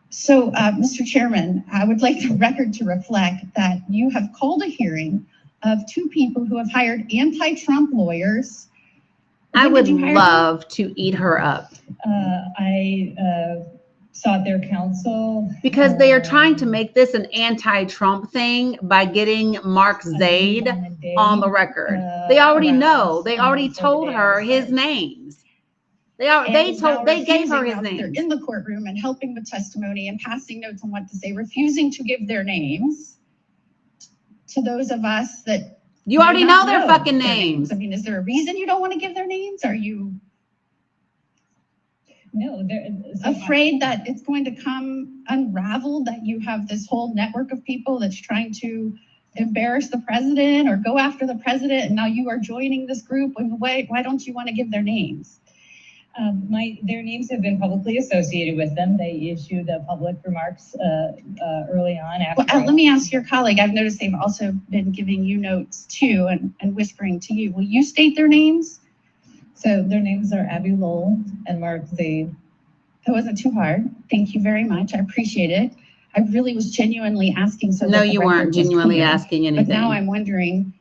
So, Mr. Chairman, I would like the record to reflect that you have called a hearing of two people who have hired anti-Trump lawyers. I would love to eat her up. I sought their counsel. Because they are trying to make this an anti-Trump thing by getting Mark Zaid on the record. They already know. They already told her his names. They gave her his name. They're in the courtroom and helping with testimony and passing notes on what to say, refusing to give their names to those of us that you already know their fucking names. I mean, is there a reason you don't want to give their names? Are you afraid that it's going to come unraveled, that you have this whole network of people that's trying to embarrass the president or go after the president, and now you are joining this group? Why don't you want to give their names? Their names have been publicly associated with them. They issued public remarks early on. Let me ask your colleague. I've noticed they've also been giving you notes too and whispering to you. Will you state their names? So their names are Abby Lowell and Mark Zaid. That wasn't too hard. Thank you very much. I appreciate it. I really was genuinely asking. No, you weren't genuinely asking anything. But now I'm wondering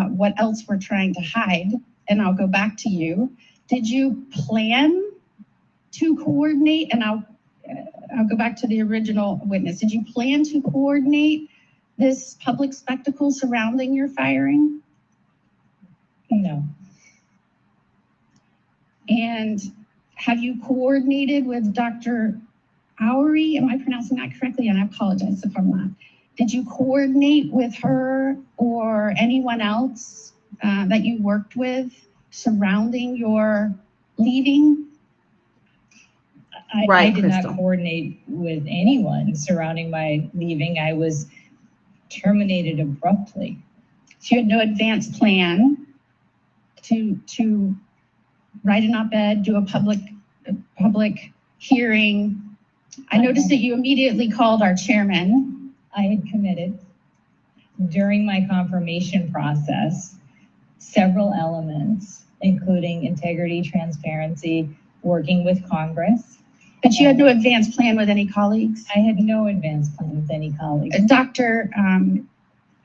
what else we're trying to hide. And I'll go back to you. Did you plan to coordinate? And I'll go back to the original witness. Did you plan to coordinate this public spectacle surrounding your firing? No. And have you coordinated with Dr. Oury? Am I pronouncing that correctly? And I apologize if I'm not. Did you coordinate with her or anyone else that you worked with surrounding your leaving? I did not coordinate with anyone surrounding my leaving. I was terminated abruptly. So you had no advance plan to write an op-ed, do a public hearing. I noticed that you immediately called our chairman. I had committed during my confirmation process several elements, including integrity, transparency, working with Congress. But you had no advance plan with any colleagues? I had no advance plan with any colleagues. Dr.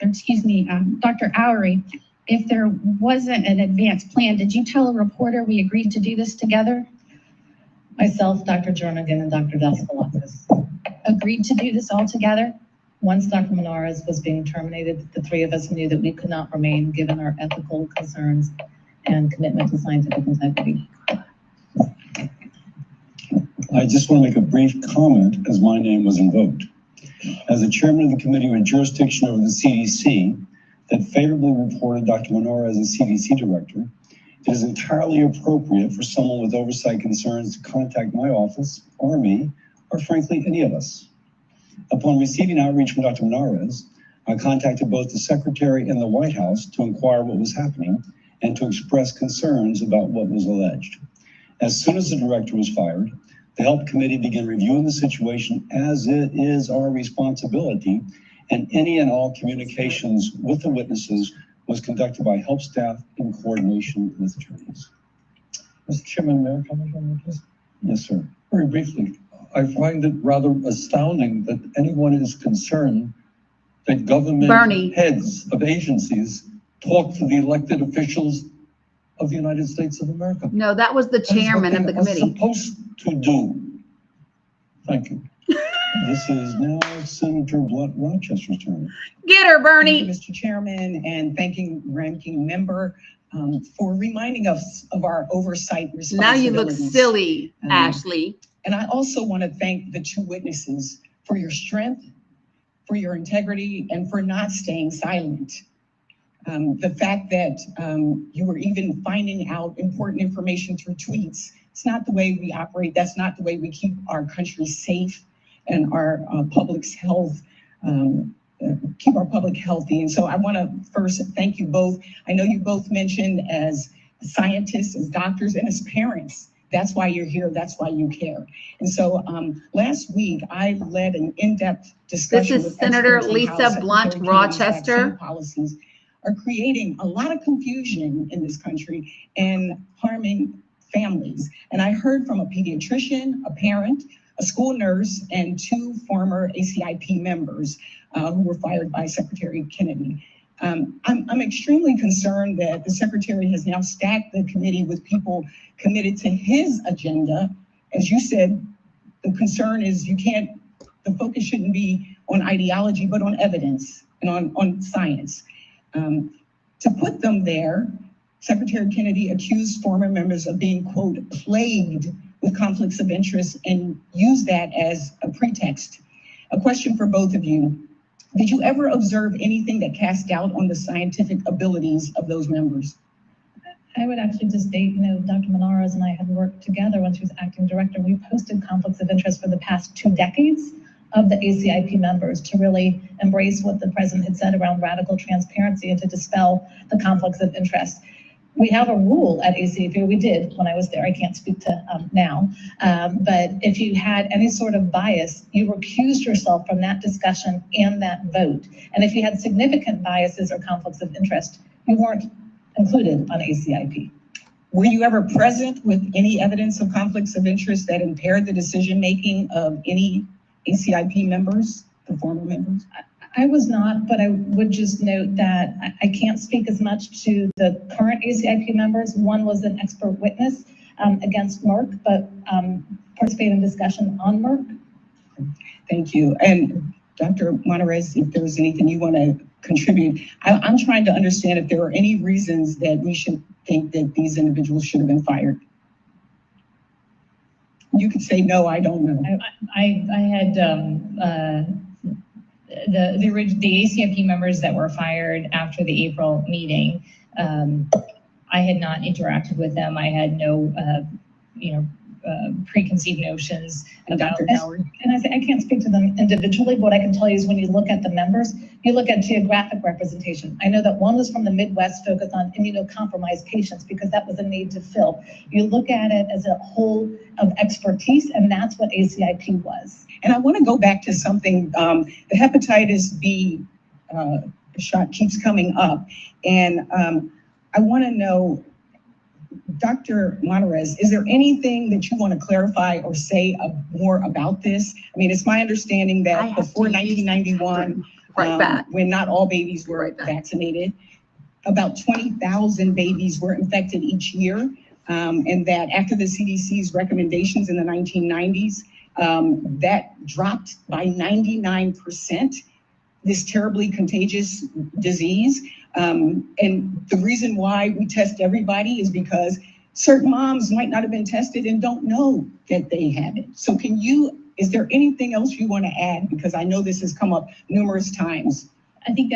Oury, if there wasn't an advance plan, did you tell a reporter we agreed to do this together? Myself, Dr. Jernigan, and Dr. Daskalakis agreed to do this all together? Once Dr. Menares was being terminated, the three of us knew that we could not remain given our ethical concerns and commitment to scientific integrity. I just want to make a brief comment as my name was invoked. As the chairman of the committee with jurisdiction over the CDC that favorably reported Dr. Menorah as a CDC director, it is entirely appropriate for someone with oversight concerns to contact my office or me, or frankly, any of us. Upon receiving outreach from Dr. Menorah, I contacted both the secretary and the White House to inquire what was happening and to express concerns about what was alleged. As soon as the director was fired, the Health Committee began reviewing the situation as it is our responsibility, and any and all communications with the witnesses was conducted by health staff in coordination with attorneys. Mr. Chairman, may I comment on that, please? Yes, sir. Very briefly, I find it rather astounding that anyone is concerned that government heads of agencies talk to the elected officials of the United States of America. No, that was the chairman of the committee. Supposed to do. Thank you. This is now Senator Blunt Rochester's turn. Get her, Bernie. Thank you, Mr. Chairman, and thanking ranking member for reminding us of our oversight responsibilities. Now you look silly, Ashley. And I also want to thank the two witnesses for your strength, for your integrity, and for not staying silent. The fact that you were even finding out important information through tweets, it's not the way we operate. That's not the way we keep our country safe and our public's health, keep our public healthy. And so I want to first thank you both. I know you both mentioned as scientists, as doctors, and as parents. That's why you're here. That's why you care. And so last week, I led an in-depth discussion. This is Senator Lisa Blunt Rochester. Policies are creating a lot of confusion in this country and harming families. And I heard from a pediatrician, a parent, a school nurse, and two former ACIP members who were fired by Secretary Kennedy. I'm extremely concerned that the secretary has now stacked the committee with people committed to his agenda. As you said, the concern is the focus shouldn't be on ideology, but on evidence and on science. To put them there, Secretary Kennedy accused former members of being, quote, plagued with conflicts of interest and used that as a pretext. A question for both of you. Did you ever observe anything that cast doubt on the scientific abilities of those members? I would actually just state, Dr. Menorah and I had worked together when she was acting director. We posted conflicts of interest for the past 2 decades of the ACIP members to really embrace what the president had said around radical transparency and to dispel the conflicts of interest. We have a rule at ACIP, we did when I was there, I can't speak to now, but if you had any sort of bias, you recused yourself from that discussion and that vote. And if you had significant biases or conflicts of interest, you weren't included on ACIP. Were you ever present with any evidence of conflicts of interest that impaired the decision-making of any ACIP members, the former members? I was not, but I would just note that I can't speak as much to the current ACIP members. One was an expert witness against Merck, but participated in discussion on Merck. Thank you. And Dr. Monterez, if there's anything you want to contribute, I'm trying to understand if there are any reasons that we should think that these individuals should have been fired. You could say, no, I don't know. I had the ACIP members that were fired after the April meeting. I had not interacted with them. I had no, preconceived notions about Dr. Howard. And I can't speak to them individually, but what I can tell you is when you look at the members, you look at geographic representation. I know that one was from the Midwest, focused on immunocompromised patients because that was a need to fill. You look at it as a whole of expertise, and that's what ACIP was. And I want to go back to something, the hepatitis B shot keeps coming up. And I want to know, Dr. Monterez, is there anything that you want to clarify or say more about this? I mean, it's my understanding that before 1991, when not all babies were vaccinated, about 20,000 babies were infected each year. And that after the CDC's recommendations in the 1990s, that dropped by 99%, this terribly contagious disease. And the reason why we test everybody is because Certain moms might not have been tested and don't know that they have it. So is there anything else you want to add? Because I know this has come up numerous times. I think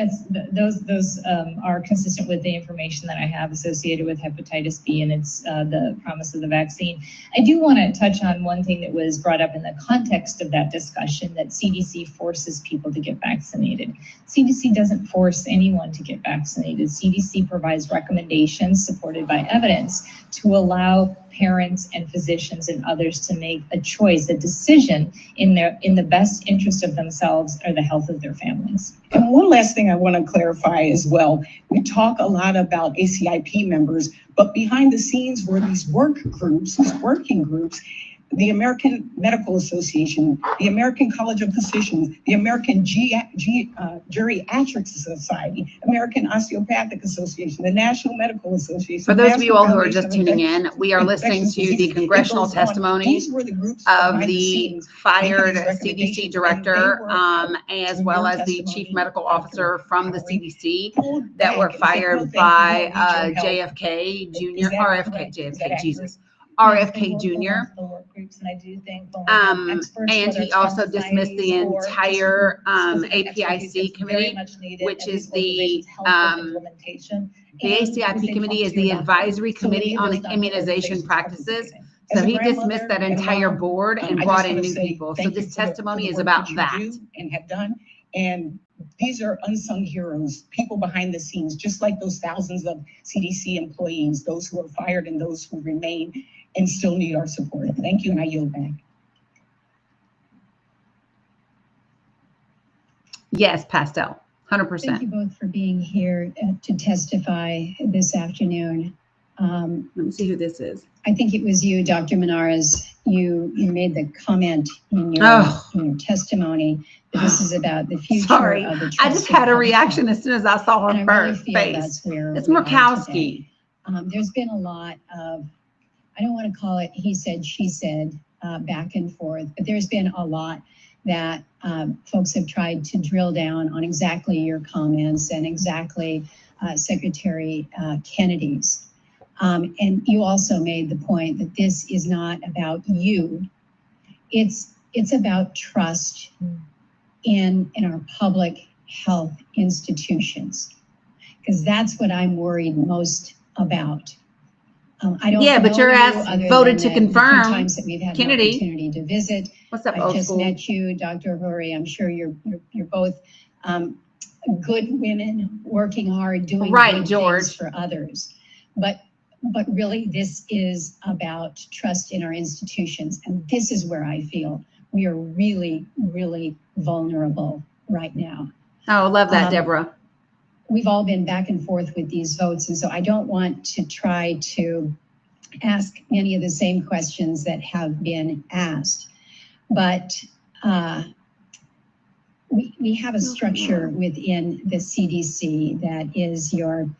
those are consistent with the information that I have associated with hepatitis B, and it's the promise of the vaccine. I do want to touch on one thing that was brought up in the context of that discussion, that CDC forces people to get vaccinated. CDC doesn't force anyone to get vaccinated. CDC provides recommendations supported by evidence to allow parents and physicians and others to make a choice, a decision in the best interest of themselves or the health of their families. And one last thing I want to clarify as well. We talk a lot about ACIP members, but behind the scenes were these working groups, the American Medical Association, the American College of Physicians, the American Geriatric Society, American Osteopathic Association, the National Medical Association. For those of you all who are just tuning in, we are listening to the congressional testimony of the fired CDC director, as well as the chief medical officer from the CDC that were fired by JFK Jr., RFK Jr. And he also dismissed the entire APIC committee, which is the ACIP committee is the Advisory Committee on Immunization Practices. So he dismissed that entire board and brought in new people. So this testimony is about that. And have done. And these are unsung heroes, people behind the scenes, just like those thousands of CDC employees, those who are fired and those who remain and still need our support. Thank you, and I yield back. Yes, Pastel, 100%. Thank you both for being here to testify this afternoon. Let me see who this is. I think it was you, Dr. Menares. You made the comment in your testimony that this is about the future of the trust. I just had a reaction as soon as I saw her face. That's where it's Murkowski. There's been a lot of, I don't want to call it he said, she said, back and forth, but there's been a lot that folks have tried to drill down on exactly your comments and exactly Secretary Kennedy's. And you also made the point that this is not about you. It's about trust in our public health institutions, because that's what I'm worried most about. I don't know but your ass voted to confirm times that we've had Kennedy. An opportunity to visit. What's up, I just met you, Dr. Hori. I'm sure you're both good women working hard, doing good things for others. But really, this is about trust in our institutions. And this is where I feel we are really, really vulnerable right now. Oh, love that, Deborah. We've all been back and forth with these votes. And so I don't want to try to ask many of the same questions that have been asked. But we have a structure within the CDC that is your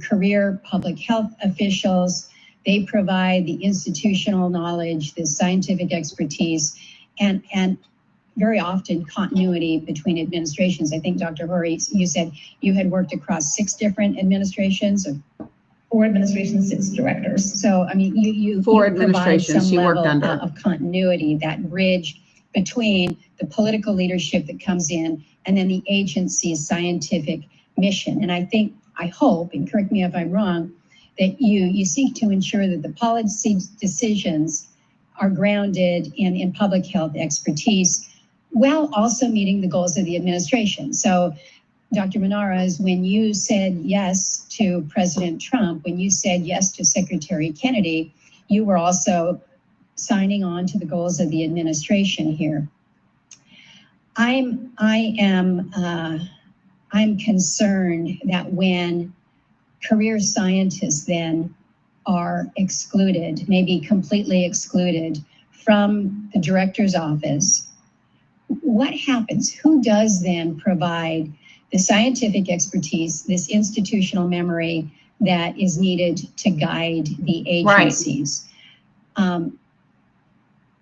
career public health officials. They provide the institutional knowledge, the scientific expertise, and very often continuity between administrations. I think, Dr. Hori, you said you had worked across 6 different administrations, or 4 administrations, 6 directors. So, I mean, you 4 administrations she worked under of continuity, that bridge between the political leadership that comes in and then the agency's scientific mission. And I hope, and correct me if I'm wrong, that you seek to ensure that the policy decisions are grounded in public health expertise, while also meeting the goals of the administration. So, Dr. Menares, when you said yes to President Trump, when you said yes to Secretary Kennedy, you were also signing on to the goals of the administration here. I'm concerned that when career scientists then are excluded, maybe completely excluded from the director's office, what happens? Who does then provide the scientific expertise, this institutional memory that is needed to guide the agencies?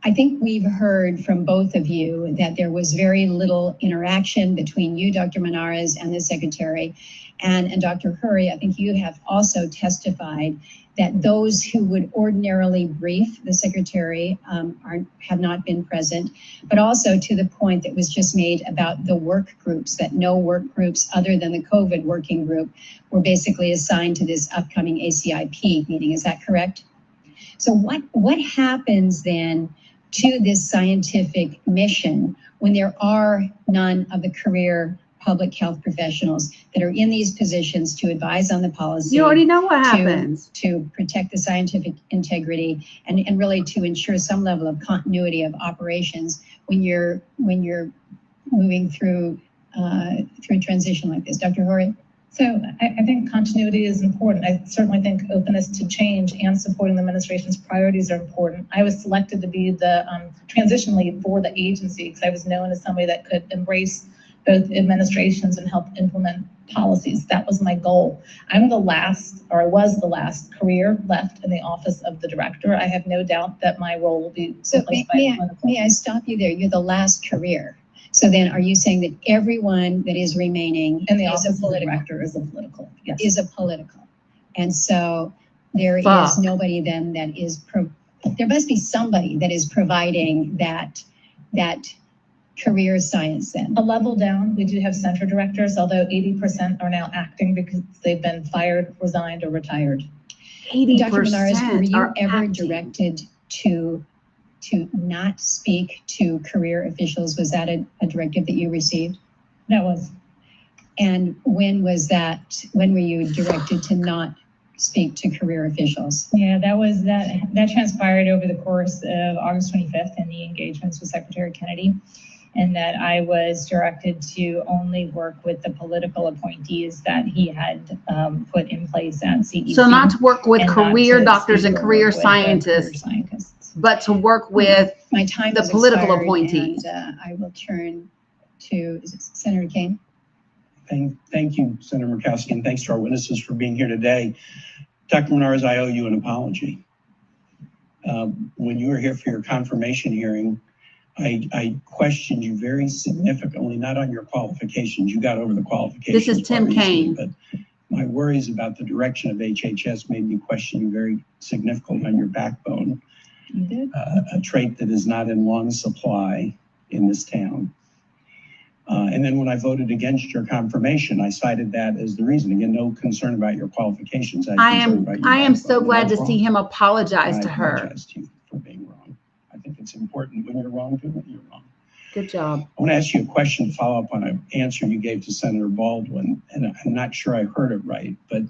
I think we've heard from both of you that there was very little interaction between you, Dr. Menares, and the secretary. And Dr. Hurry, I think you have also testified that those who would ordinarily brief the secretary have not been present, but also to the point that was just made about the work groups, that no work groups other than the COVID working group were basically assigned to this upcoming ACIP meeting. Is that correct? So what happens then to this scientific mission when there are none of the career public health professionals that are in these positions to advise on the policy? You already know what happens. To protect the scientific integrity and really to ensure some level of continuity of operations when you're moving through a transition like this. Dr. Hori? So I think continuity is important. I certainly think openness to change and supporting the administration's priorities are important. I was selected to be the transition lead for the agency because I was known as somebody that could embrace both administrations and help implement policies. That was my goal. I'm the last, or I was the last career left in the office of the director. I have no doubt that my role will be replaced by may I stop you there? You're the last career. So then are you saying that everyone that is remaining in the office of the director is a political? Yes. Is a political. And so there is nobody then that is, there must be somebody that is providing that career science then. A level down, we do have center directors, although 80% are now acting because they've been fired, resigned, or retired. 80% Dr. Menares, were you ever acting. directed to not speak to career officials? Was that a directive that you received? That was. And when was that? When were you directed to not speak to career officials? Yeah, that transpired over the course of August 25th in the engagements with Secretary Kennedy, and that I was directed to only work with the political appointees that he had put in place at CDC. So not to work with career doctors and career scientists, but to work with my time the political appointees. And, I will turn to Senator Kane. Thank you, Senator Murkowski, and thanks to our witnesses for being here today. Dr. Menares, I owe you an apology. When you were here for your confirmation hearing, I questioned you very significantly, not on your qualifications. You got over the qualifications. This is Tim Kaine. But my worries about the direction of HHS made me question you very significantly on your backbone. You did? A trait that is not in long supply in this town. And then when I voted against your confirmation, I cited that as the reason. Again, no concern about your qualifications. I am so glad to see him apologize to her. I apologize to you for being wrong. I think it's important when you're wrong to admit you're wrong. Good job. I want to ask you a question to follow up on an answer you gave to Senator Baldwin, and I'm not sure I heard it right, but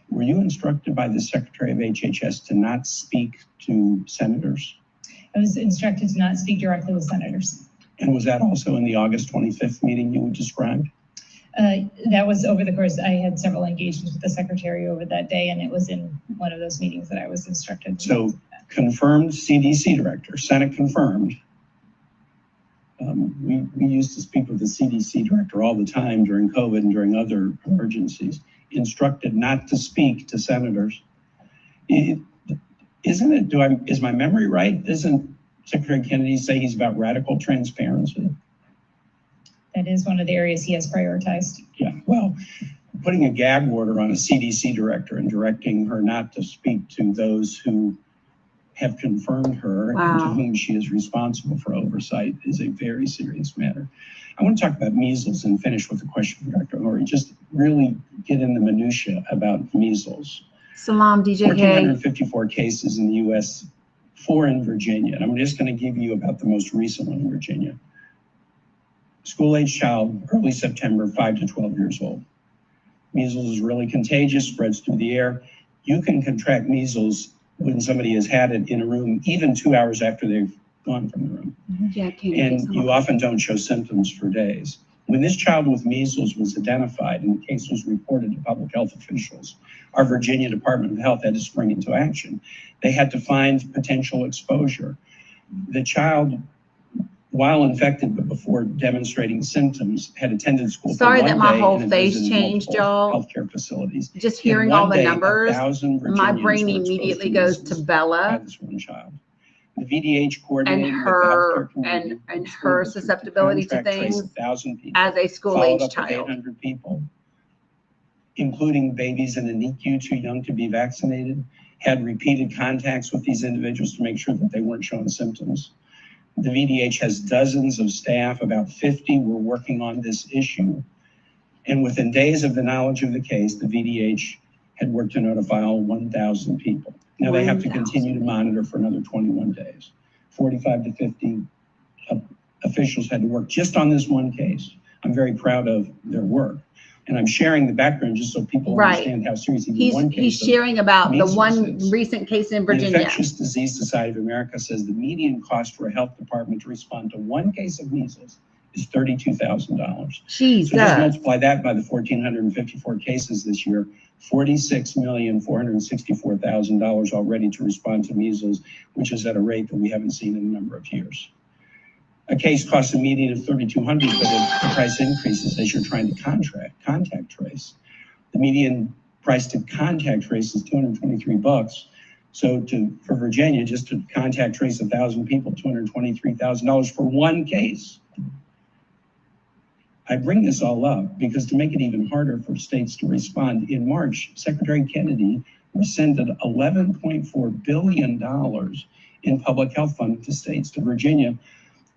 were you instructed by the Secretary of HHS to not speak to senators? I was instructed to not speak directly with senators. And was that also in the August 25th meeting you described? That was over the course. I had several engagements with the secretary over that day, and it was in one of those meetings that I was instructed. So confirmed CDC director, Senate confirmed. We used to speak with the CDC director all the time during COVID and during other emergencies, instructed not to speak to senators. Is my memory right? Isn't Secretary Kennedy say he's about radical transparency? That is one of the areas he has prioritized. Yeah, well, putting a gag order on a CDC director and directing her not to speak to those who have confirmed her and to whom she is responsible for oversight is a very serious matter. I want to talk about measles and finish with a question for Dr. Lori. Just really get in the minutia about measles. Salam, DJK. 1,454 cases in the U.S., 4 in Virginia. And I'm just going to give you about the most recent one in Virginia. School-age child, early September, 5 to 12 years old. Measles is really contagious, spreads through the air. You can contract measles when somebody has had it in a room, even 2 hours after they've gone from the room. Yeah, and you often don't show symptoms for days. When this child with measles was identified and the case was reported to public health officials, our Virginia Department of Health had to spring into action. They had to find potential exposure. The child, while infected but before demonstrating symptoms, had attended school. Sorry that my whole face changed, y'all. Healthcare facilities. Just hearing all the numbers, my brain immediately goes to Bella. This one child. The VDH coordinated and with the healthcare her community and school her district susceptibility to contract trace things 1,000 people, as a school followed age up with child. 800 people, including babies in the NICU too young to be vaccinated, had repeated contacts with these individuals to make sure that they weren't showing symptoms. The VDH has dozens of staff, about 50 were working on this issue. And within days of the knowledge of the case, the VDH had worked to notify all 1,000 people. Now they have to continue to monitor for another 21 days. 45 to 50 officials had to work just on this one case. I'm very proud of their work. And I'm sharing the background just so people understand how serious even one case He's sharing about the one is. recent case in The Virginia. Infectious Disease Society of America says the median cost for a health department to respond to one case of measles is $32,000. Jesus. So just multiply that by the 1,454 cases this year, $46,464,000 already to respond to measles, which is at a rate that we haven't seen in a number of years. A case costs a median of $3,200, but the price increases as you're trying to contact trace. The median price to contact trace is $223. So for Virginia, just to contact trace 1,000 people, $223,000 for one case. I bring this all up because to make it even harder for states to respond, in March, Secretary Kennedy rescinded $11.4 billion in public health funding to states. To Virginia,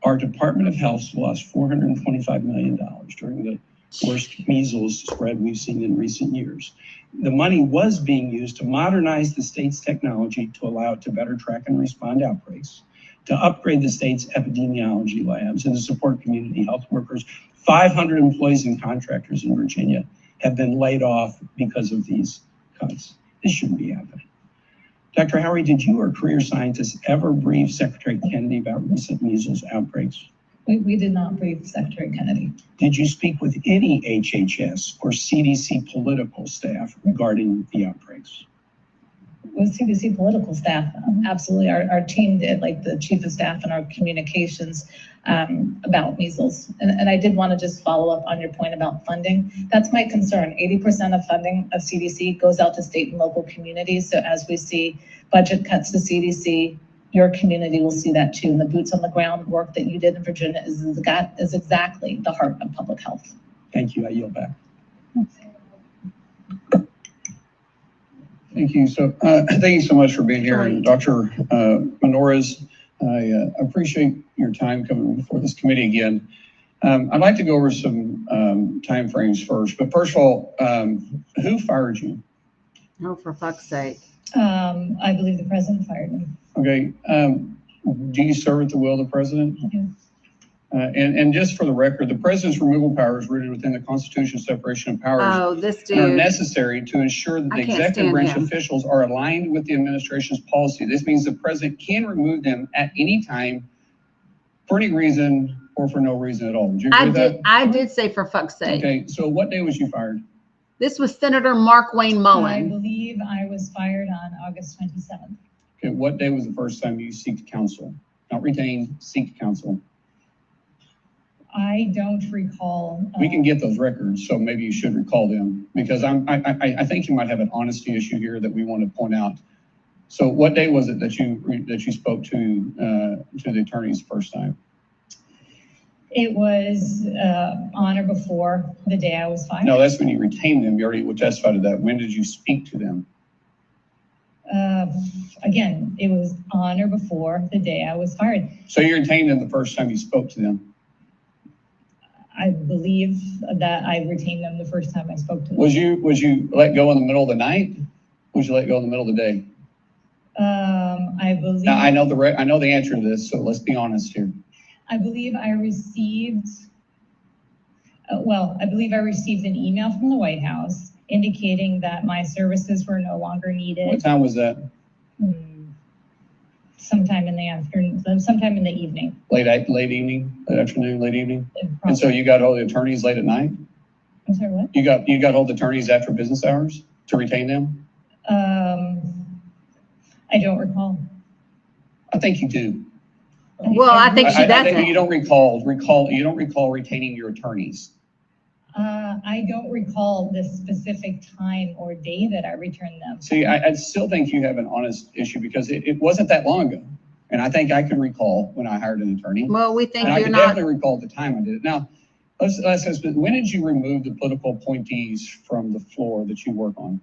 our Department of Health lost $425 million during the worst measles spread we've seen in recent years. The money was being used to modernize the state's technology to allow it to better track and respond to outbreaks, to upgrade the state's epidemiology labs, and to support community health workers. 500 employees and contractors in Virginia have been laid off because of these cuts. This shouldn't be happening. Dr. Howery, did you or career scientists ever brief Secretary Kennedy about recent measles outbreaks? We did not brief Secretary Kennedy. Did you speak with any HHS or CDC political staff regarding the outbreaks? With CDC political staff, absolutely. Our team did, like the chief of staff and our communications about measles. And I did want to just follow up on your point about funding. That's my concern. 80% of funding of CDC goes out to state and local communities. So as we see budget cuts to CDC, your community will see that too. And the boots on the ground work that you did in Virginia is exactly the heart of public health. Thank you. I yield back. Thank you. So thank you so much for being here. And Dr. Menorez, I appreciate your time coming before this committee again. I'd like to go over some time frames first. But first of all, who fired you? Oh, for fuck's sake. I believe the president fired me. Okay. Do you serve at the will of the president? I do. And just for the record, the president's removal powers rooted within the Constitution separation of powers are necessary to ensure that the executive branch officials are aligned with the administration's policy. This means the president can remove them at any time for any reason or for no reason at all. Would you agree with that? I did say for fuck's sake. Okay, so what day was you fired? This was Senator Mark Wayne Mullen. I believe I was fired on August 27th. Okay, what day was the first time you seeked counsel? Not retained, seek counsel. I don't recall. We can get those records, so maybe you should recall them, because I think you might have an honesty issue here that we want to point out. So what day was it that you spoke to the attorneys the first time? It was on or before the day I was fired. No, that's when you retained them. You already testified to that. When did you speak to them? Again, it was on or before the day I was fired. So you retained them the first time you spoke to them? I believe that I retained them the first time I spoke to them. Was you let go in the middle of the night? Was you let go in the middle of the day? I believe. Now, I know the answer to this, so let's be honest here. I believe I received. I believe I received an email from the White House indicating that my services were no longer needed. What time was that? Sometime in the afternoon, sometime in the evening. Late evening, late afternoon, late evening. And so you got all the attorneys late at night? I'm sorry, what? You got all the attorneys after business hours to retain them? I don't recall. I think you do. Well, I think she doesn't. You don't recall retaining your attorneys. I don't recall the specific time or day that I returned them. See, I still think you have an honest issue because it wasn't that long ago. And I think I can recall when I hired an attorney. Well, we think and you're I can not. definitely recall at the time I did it. Now, let's ask, when did you remove the political appointees from the floor that you work on?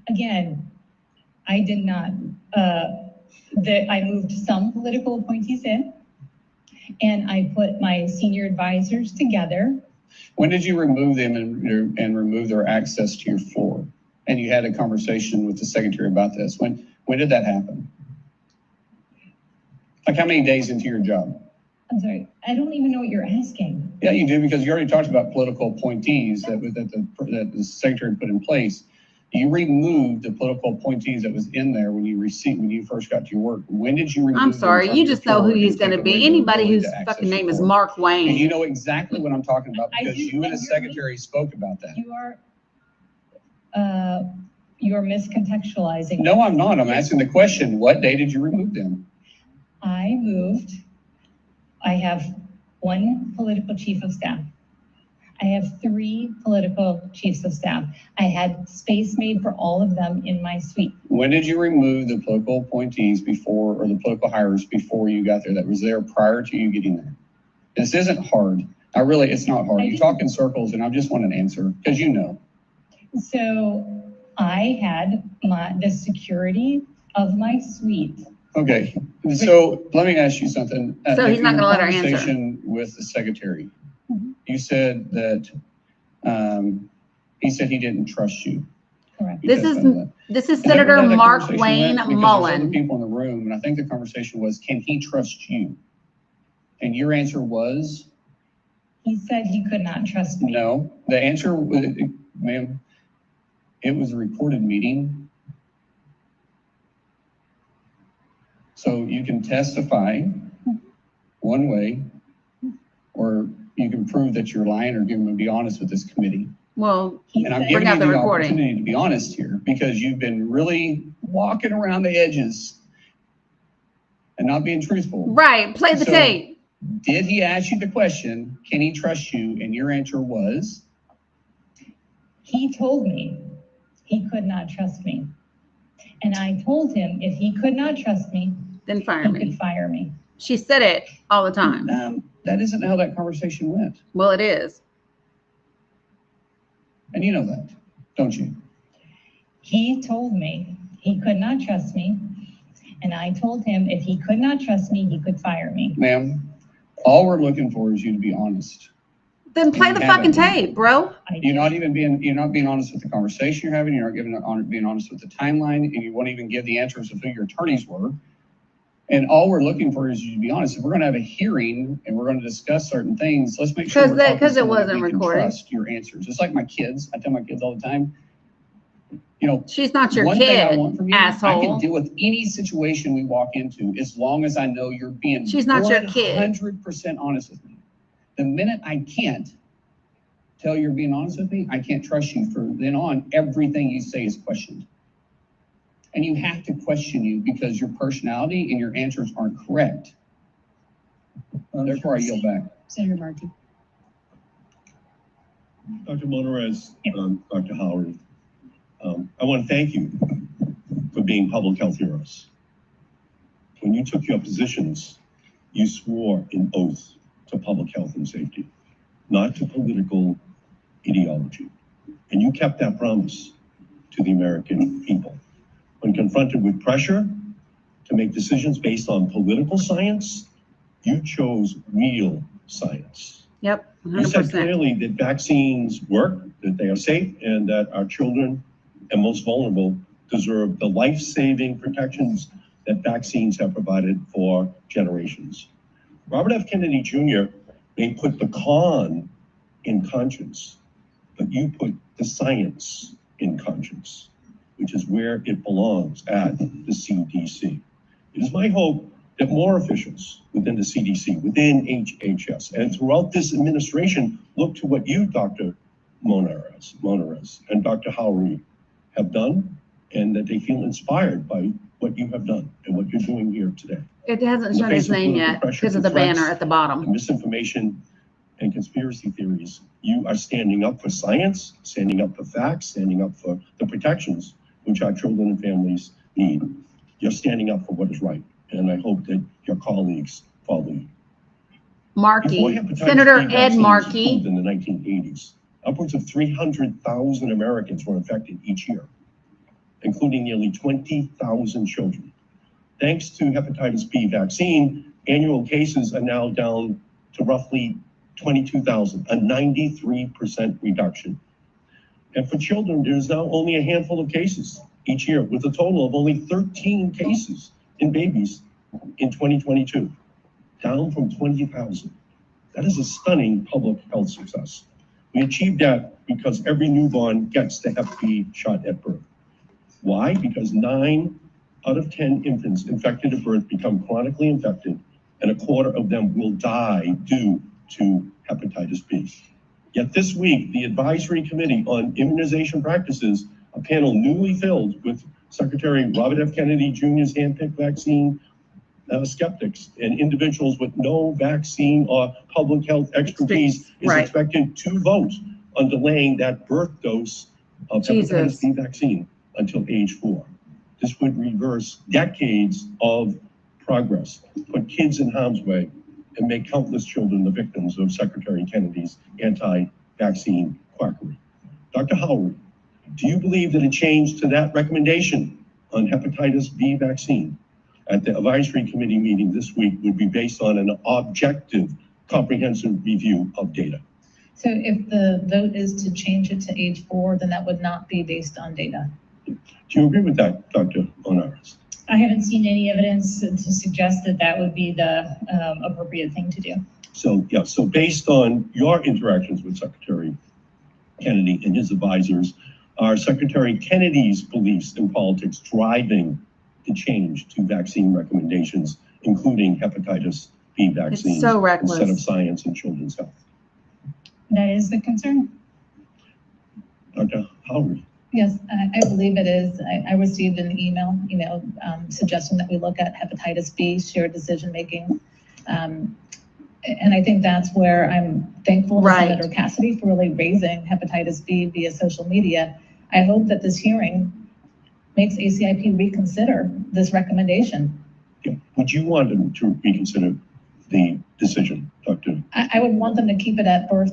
Again, I did not. I moved some political appointees in, and I put my senior advisors together. When did you remove them and remove their access to your floor? And you had a conversation with the secretary about this. When did that happen? Like how many days into your job? I'm sorry, I don't even know what you're asking. Yeah, you do, because you already talked about political appointees that the secretary put in place. You removed the political appointees that was in there when you first got to your work. When did you remove I'm sorry, them you just know who he's going to be. Anybody whose fucking name is Mark Wayne. And you know exactly what I'm talking about because you and the secretary spoke about that. You are miscontextualizing. No, I'm not. I'm asking the question, what day did you remove them? I have one political chief of staff. I have 3 political chiefs of staff. I had space made for all of them in my suite. When did you remove the political appointees before, or the political hires before you got there, that was there prior to you getting there? This isn't hard. It's not hard. You talk in circles and I just want an answer because you know. So I had the security of my suite. Okay, so let me ask you something. So he's not going to let her answer. Conversation with the secretary, you said that he said he didn't trust you. Correct. This is Senator Mark Wayne Mullen. Other people in the room, and I think the conversation was, can he trust you? And your answer was? He said he could not trust me. No, the answer, ma'am, it was a recorded meeting. So you can testify one way, or you can prove that you're lying, or be honest with this committee. Well, and I'm giving you the opportunity to be honest here because you've been really walking around the edges and not being truthful. Right. Play the tape. Did he ask you the question, can he trust you? And your answer was? He told me he could not trust me. And I told him if he could not trust me, then he could fire me. She said it all the time. That isn't how that conversation went. Well, it is. And you know that, don't you? He told me he could not trust me. And I told him if he could not trust me, he could fire me. Ma'am, all we're looking for is you to be honest. Then play the fucking tape, bro. You're not being honest with the conversation you're having. You're not being honest with the timeline, and you won't even give the answers of who your attorneys were. And all we're looking for is you to be honest. If we're going to have a hearing and we're going to discuss certain things, let's make sure because it wasn't recorded. Trust your answers. It's like my kids. I tell my kids all the time. You know, she's not your one kid, thing I want from you, asshole. I can deal with any situation we walk into as long as I know you're being she's not your kid. 100% honest with me. The minute I can't tell you're being honest with me, I can't trust you. From then on, everything you say is questioned. And you have to question you because your personality and your answers aren't correct. Therefore, I yield back. Senator Markey. Dr. Monarez, Dr. Howard, I want to thank you for being public health heroes. When you took your positions, you swore an oath to public health and safety, not to political ideology. And you kept that promise to the American people. When confronted with pressure to make decisions based on political science, you chose real science. Yep, 100%. You said clearly that vaccines work, that they are safe, and that our children and most vulnerable deserve the life-saving protections that vaccines have provided for generations. Robert F. Kennedy Jr. may put the con in conscience, but you put the science in conscience, which is where it belongs at the CDC. It is my hope that more officials within the CDC, within HHS, and throughout this administration look to what you, Dr. Monarez, and Dr. Howry have done, and that they feel inspired by what you have done and what you're doing here today. It hasn't shown his name yet because of the banner at the bottom. Misinformation and conspiracy theories. You are standing up for science, standing up for facts, standing up for the protections which our children and families need. You're standing up for what is right. and I hope that your colleagues follow you. Markey, Senator Ed Markey. In the 1980s, upwards of 300,000 Americans were infected each year, including nearly 20,000 children. Thanks to hepatitis B vaccine, annual cases are now down to roughly 22,000, a 93% reduction. And for children, there's now only a handful of cases each year, with a total of only 13 cases in babies in 2022, down from 20,000. That is a stunning public health success. We achieved that because every newborn gets the Hep B shot at birth. Why? Because 9 out of 10 infants infected at birth become chronically infected, and a quarter of them will die due to hepatitis B. Yet this week, the Advisory Committee on Immunization Practices, a panel newly filled with Secretary Robert F. Kennedy Jr.'s handpicked vaccine skeptics and individuals with no vaccine or public health expertise, is expected to vote on delaying that birth dose of hepatitis B vaccine until age 4. This would reverse decades of progress, put kids in harm's way, and make countless children the victims of Secretary Kennedy's anti-vaccine quackery. Dr. Howard, do you believe that a change to that recommendation on hepatitis B vaccine at the advisory committee meeting this week would be based on an objective, comprehensive review of data? So if the vote is to change it to age 4, then that would not be based on data. Do you agree with that, Dr. Onaris? I haven't seen any evidence to suggest that that would be the appropriate thing to do. So, yeah, so based on your interactions with Secretary Kennedy and his advisors, are Secretary Kennedy's beliefs in politics driving the change to vaccine recommendations, including hepatitis B vaccines, instead of science and children's health? That is the concern. Dr. Howard? Yes, I believe it is. I received an email suggesting that we look at hepatitis B, shared decision-making. And I think that's where I'm thankful to Senator Cassidy for really raising hepatitis B via social media. I hope that this hearing makes ACIP reconsider this recommendation. Yeah. Would you want them to reconsider the decision, Dr.? I would want them to keep it at birth.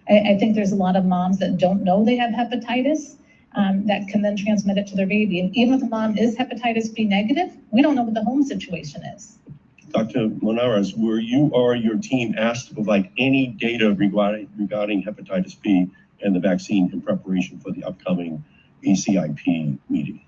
I think there's a lot of moms that don't know they have hepatitis. That can then transmit it to their baby. And even if the mom is hepatitis B negative, we don't know what the home situation is. Dr. Monares, were you or your team asked to provide any data regarding hepatitis B and the vaccine in preparation for the upcoming ACIP meeting?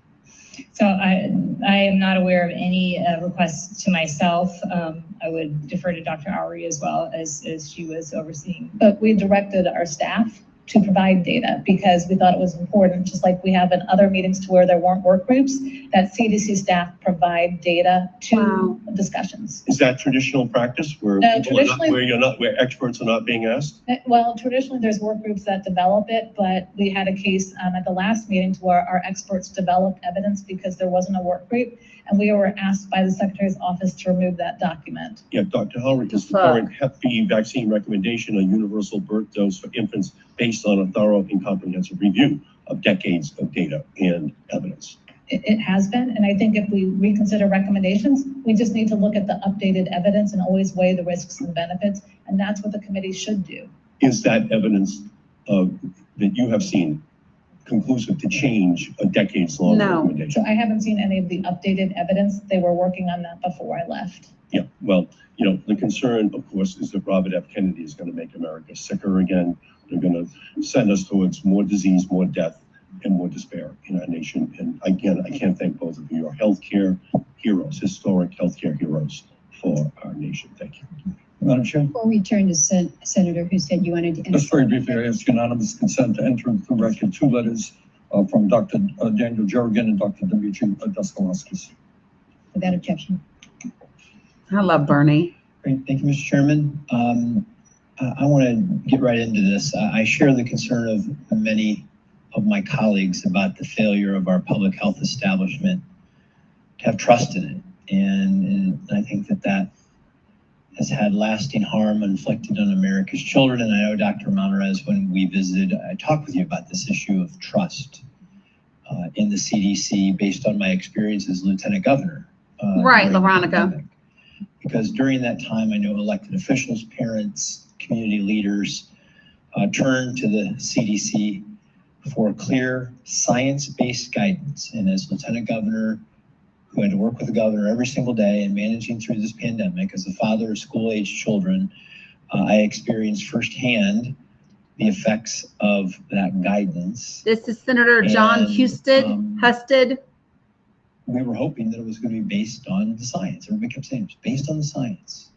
So I am not aware of any requests to myself. I would defer to Dr. Oury as well, as she was overseeing. But we directed our staff to provide data because we thought it was important, just like we have in other meetings to where there weren't work groups, that CDC staff provide data to discussions. Is that traditional practice where where experts are not being asked? Well, traditionally there's work groups that develop it, but we had a case at the last meeting to where our experts developed evidence because there wasn't a work group, and we were asked by the Secretary's office to remove that document. Yeah, Dr. Howard, is the current Hep B vaccine recommendation a universal birth dose for infants based on a thorough and comprehensive review of decades of data and evidence? It has been, and I think if we reconsider recommendations, we just need to look at the updated evidence and always weigh the risks and benefits, and that's what the committee should do. Is that evidence that you have seen conclusive to change a decades-long recommendation? So I haven't seen any of the updated evidence. They were working on that before I left. Yeah, well, the concern, of course, is that Robert F. Kennedy is going to make America sicker again. They're going to send us towards more disease, more death, and more despair in our nation. And again, I can't thank both of you. You're healthcare heroes, historic healthcare heroes for our nation. Thank you. Madam Chair? Before we turn to Senator who said you wanted to... Just very briefly, I ask unanimous consent to enter into the record 2 letters from Dr. Daniel Jerrigan and Dr. Dimitri Daskalaskis. Without objection. I love Bernie. Great. Thank you, Mr. Chairman. I want to get right into this. I share the concern of many of my colleagues about the failure of our public health establishment to have trust in it. And I think that has had lasting harm inflicted on America's children. And I know, Dr. Monterez, when we visited, I talked with you about this issue of trust in the CDC based on my experience as Lieutenant Governor. Right, during the Veronica. pandemic. Because during that time, I know elected officials, parents, community leaders turned to the CDC for clear science-based guidance. And as Lieutenant Governor, who had to work with the governor every single day and managing through this pandemic, as a father of school-aged children, I experienced firsthand the effects of that guidance. This is Senator John Husted. We were hoping that it was going to be based on the science. Everybody kept saying it was based on the science.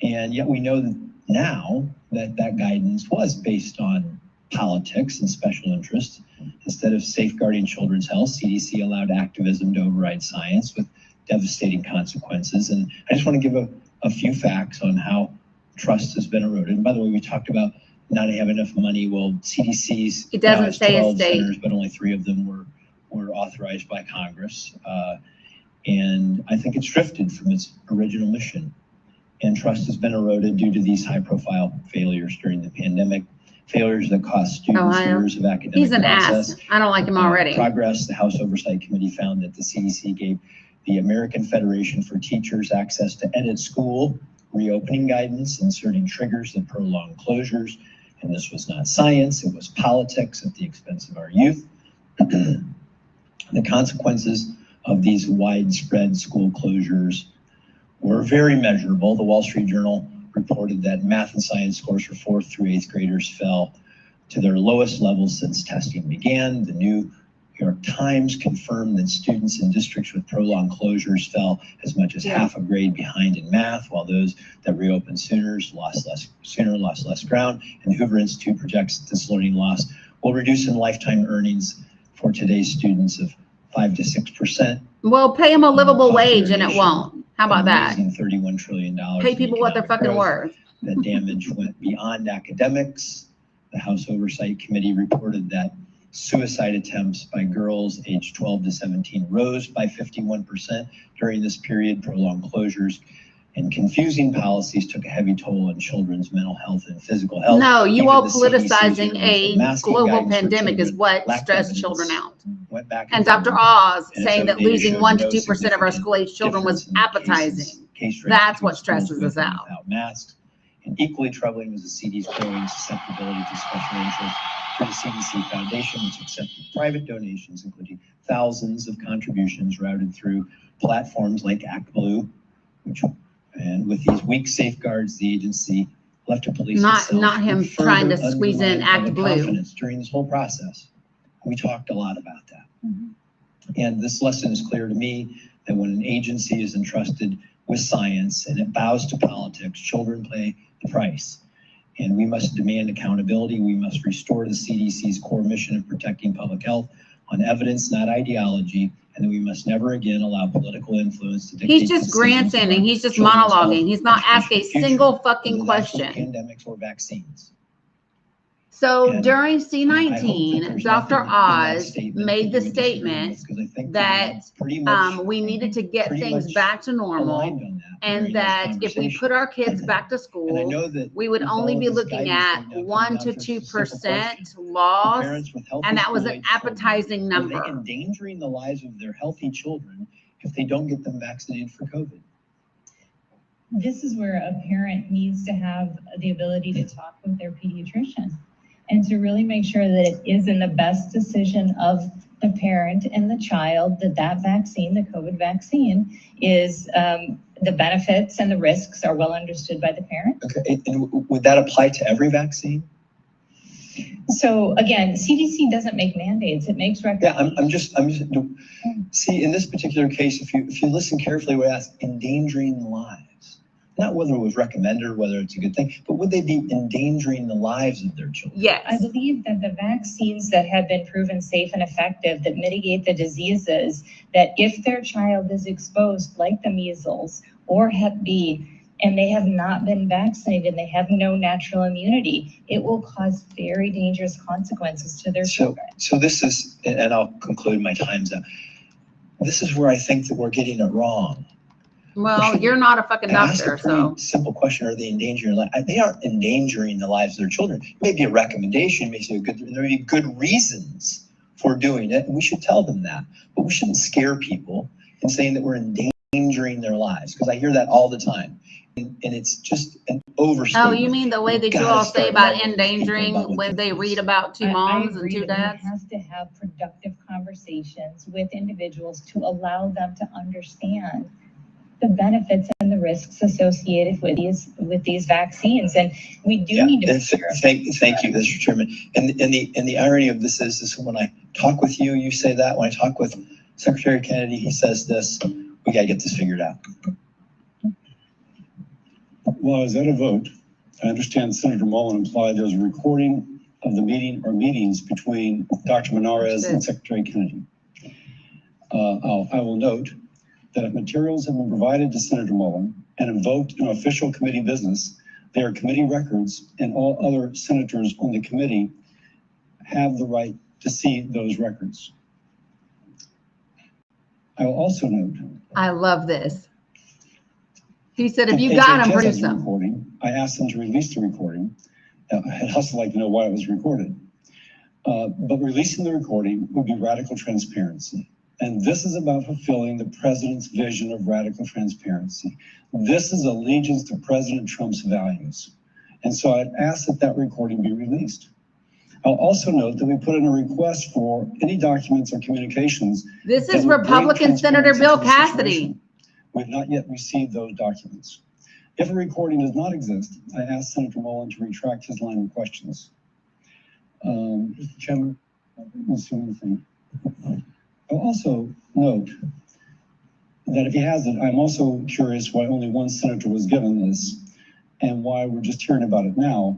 And yet we know that now that that guidance was based on politics and special interests. Instead of safeguarding children's health, CDC allowed activism to override science with devastating consequences. And I just want to give a few facts on how trust has been eroded. And by the way, we talked about not having enough money. Well, CDC's it doesn't now has say 12 a state, centers, but only 3 of them were authorized by Congress. And I think it's drifted from its original mission. And trust has been eroded due to these high-profile failures during the pandemic, failures that cost students years of academic He's an process. ass. I don't like him already. Progress, the House Oversight Committee found that the CDC gave the American Federation for Teachers access to edit school reopening guidance, inserting triggers that prolong closures. And this was not science, it was politics at the expense of our youth. The consequences of these widespread school closures were very measurable. The Wall Street Journal reported that math and science scores for 4th through 8th graders fell to their lowest levels since testing began. The New York Times confirmed that students in districts with prolonged closures fell as much as half a grade behind in math, while those that reopened sooner lost less ground. And the Hoover Institute projects that this learning loss will reduce in lifetime earnings for today's students of 5 to 6%. Well, pay them a livable wage and it won't. How about that? $31 trillion. Pay people what they're fucking worth. That damage went beyond academics. The House Oversight Committee reported that suicide attempts by girls aged 12 to 17 rose by 51% during this period. Prolonged closures and confusing policies took a heavy toll on children's mental health and physical health. No, you Even all the politicizing CDC a global pandemic is what stressed children out. And Dr. Oz saying that losing 1 to 2% of our school-age children was appetizing. That's what stresses us out. Without masks. And equally troubling was the CDC's growing susceptibility to special interests through the CDC Foundation, which accepted private donations, including thousands of contributions routed through platforms like ActBlue, and with these weak safeguards, the agency left to police not him trying to squeeze in ActBlue during this whole process. We talked a lot about that. And this lesson is clear to me that when an agency is entrusted with science and it bows to politics, children pay the price. And we must demand accountability. We must restore the CDC's core mission of protecting public health on evidence, not ideology, and that we must never again allow political influence to dictate. He's just grandstanding. He's just monologuing. He's not asking a single fucking question. Pandemics or vaccines. So during C19, Dr. Oz made the statement that we needed to get things back to normal, and that if we put our kids back to school, we would only be looking at 1 to 2% loss, and that was an appetizing number. Are they endangering the lives of their healthy children if they don't get them vaccinated for COVID? This is where a parent needs to have the ability to talk with their pediatrician and to really make sure that it is in the best decision of the parent and the child that vaccine, the COVID vaccine, is the benefits and the risks are well understood by the parent. Okay, and would that apply to every vaccine? So again, CDC doesn't make mandates; it makes recommendations. Yeah, I'm just see, in this particular case, if you listen carefully, we ask endangering lives. Not whether it was recommended or whether it's a good thing, but would they be endangering the lives of their children? Yes. I believe that the vaccines that have been proven safe and effective that mitigate the diseases, that if their child is exposed, like the measles or Hep B, and they have not been vaccinated, they have no natural immunity, it will cause very dangerous consequences to their children. So this is, and I'll conclude, my time's up. This is where I think that we're getting it wrong. Well, you're not a fucking doctor, so. Simple question: are they endangering life? They aren't endangering the lives of their children. Maybe a recommendation, maybe there may be good reasons for doing it, and we should tell them that. But we shouldn't scare people in saying that we're endangering endangering their lives, because I hear that all the time. And it's just an overstatement. Oh, you mean the way that you all say about endangering when they read about two moms and two dads? We have to have productive conversations with individuals to allow them to understand the benefits and the risks associated with these vaccines, and we do need to. Thank you, Mr. Chairman. And the irony of this is when I talk with you, you say that. When I talk with Secretary Kennedy, he says this. We got to get this figured out. Well, as at a vote, I understand Senator Mullen implied there was a recording of the meeting or meetings between Dr. Menares and Secretary Kennedy. I will note that if materials have been provided to Senator Mullen and invoked in official committee business, they are committee records, and all other senators on the committee have the right to see those records. I will also note. I love this. He said, if you got them, produce them. Recording, I asked them to release the recording. I'd also like to know why it was recorded. But releasing the recording would be radical transparency. And this is about fulfilling the president's vision of radical transparency. This is allegiance to President Trump's values. And so I'd ask that that recording be released. I'll also note that we put in a request for any documents or communications. This is Republican Senator Bill Cassidy. We've not yet received those documents. If a recording does not exist, I ask Senator Mullen to retract his line of questions. Mr. Chairman, let's see one thing. I'll also note that if he hasn't, I'm also curious why only one senator was given this and why we're just hearing about it now,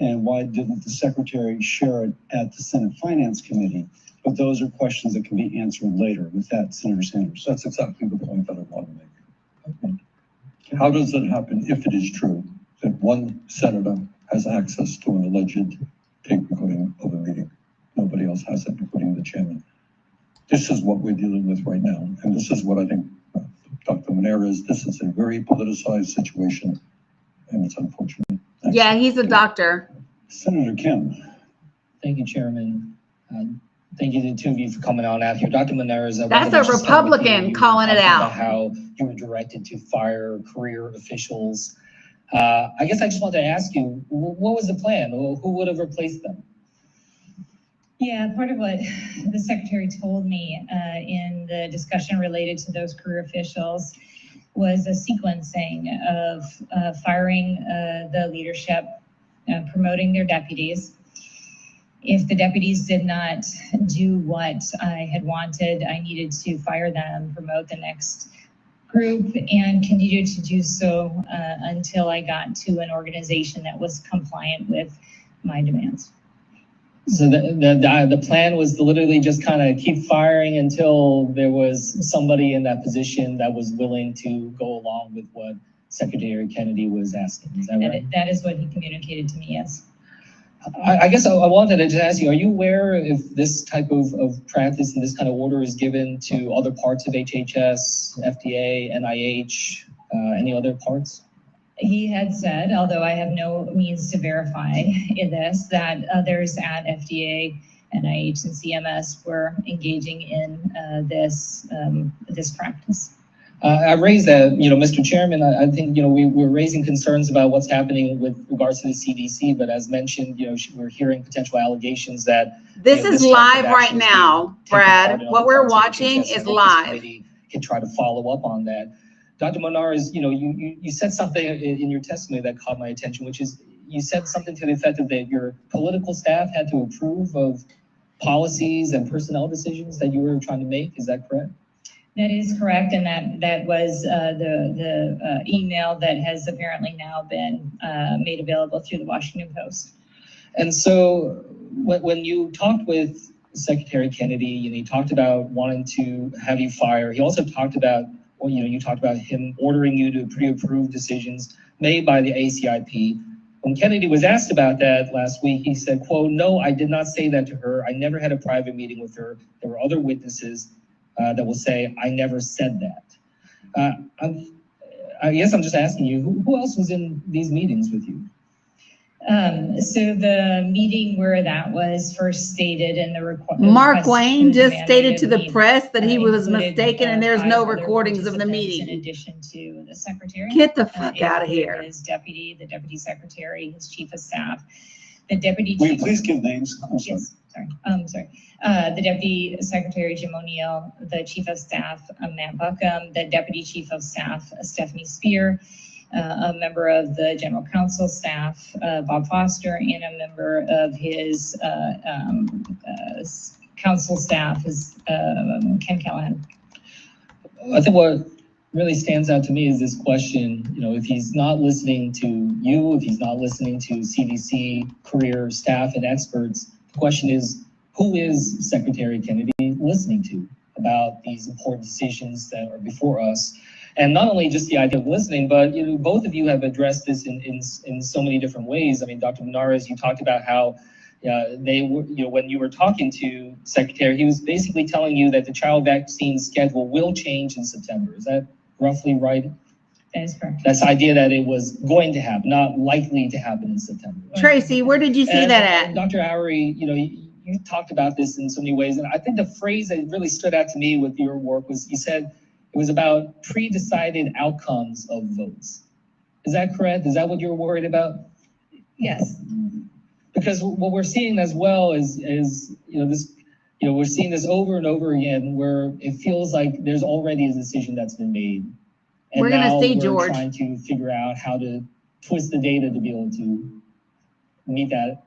and why didn't the secretary share it at the Senate Finance Committee? But those are questions that can be answered later. With that, Senator Sanders. That's exactly the point that I want to make. How does it happen if it is true that one senator has access to an alleged tape recording of a meeting? Nobody else has it, including the chairman. This is what we're dealing with right now. And this is what I think Dr. Menares, this is a very politicized situation, and it's unfortunate. Yeah, he's a doctor. Senator Kim. Thank you, Chairman. Thank you to the two of you for coming on out here. Dr. Menares. That's a Republican calling it out. How you were directed to fire career officials. I guess I just wanted to ask you, what was the plan? Who would have replaced them? Yeah, part of what the secretary told me in the discussion related to those career officials was a sequencing of firing the leadership, promoting their deputies. If the deputies did not do what I had wanted, I needed to fire them, promote the next group, and continue to do so until I got to an organization that was compliant with my demands. So the plan was to literally just kind of keep firing until there was somebody in that position that was willing to go along with what Secretary Kennedy was asking. Is that right? That is what he communicated to me, yes. I guess I wanted to just ask you, are you aware if this type of practice and this kind of order is given to other parts of HHS, FDA, NIH, any other parts? He had said, although I have no means to verify in this, that others at FDA, NIH, and CMS were engaging in this practice. I raised that, Mr. Chairman, I think, we're raising concerns about what's happening with regards to the CDC, but as mentioned, we're hearing potential allegations that this is live right now, Brad. What we're watching is live. Can try to follow up on that. Dr. Menares, you said something in your testimony that caught my attention, which is you said something to the effect of that your political staff had to approve of policies and personnel decisions that you were trying to make. Is that correct? That is correct, and that was the email that has apparently now been made available through the Washington Post. And so when you talked with Secretary Kennedy, you talked about wanting to have you fire. He also talked about, you talked about him ordering you to pre-approve decisions made by the ACIP. When Kennedy was asked about that last week, he said, quote, "No, I did not say that to her. I never had a private meeting with her. There were other witnesses that will say, I never said that." I guess I'm just asking you, who else was in these meetings with you? So the meeting where that was first stated in the Mark Wayne just stated to the press that he was mistaken and there's no recordings of the meeting. In addition to the secretary. Get the fuck out of here. His deputy, the deputy secretary, his chief of staff, the deputy. Will you please give names? I'm sorry. Yes, sorry. The deputy secretary, Jim O'Neill, the chief of staff, Matt Buckham, the deputy chief of staff, Stephanie Spear, a member of the general counsel staff, Bob Foster, and a member of his council staff is Ken Callahan. I think what really stands out to me is this question, if he's not listening to you, if he's not listening to CDC career staff and experts, the question is, who is Secretary Kennedy listening to about these important decisions that are before us? And not only just the idea of listening, but both of you have addressed this in so many different ways. I mean, Dr. Menares, you talked about how they were, when you were talking to Secretary, he was basically telling you that the child vaccine schedule will change in September. Is that roughly right? That is correct. That's the idea that it was going to happen, not likely to happen in September. Tracy, where did you see that at? Dr. Howery, you talked about this in so many ways, and I think the phrase that really stood out to me with your work was you said it was about pre-decided outcomes of votes. Is that correct? Is that what you're worried about? Yes. Because what we're seeing as well is this, we're seeing this over and over again where it feels like there's already a decision that's been made. And we're going to see, George. We're trying to figure out how to twist the data to be able to meet that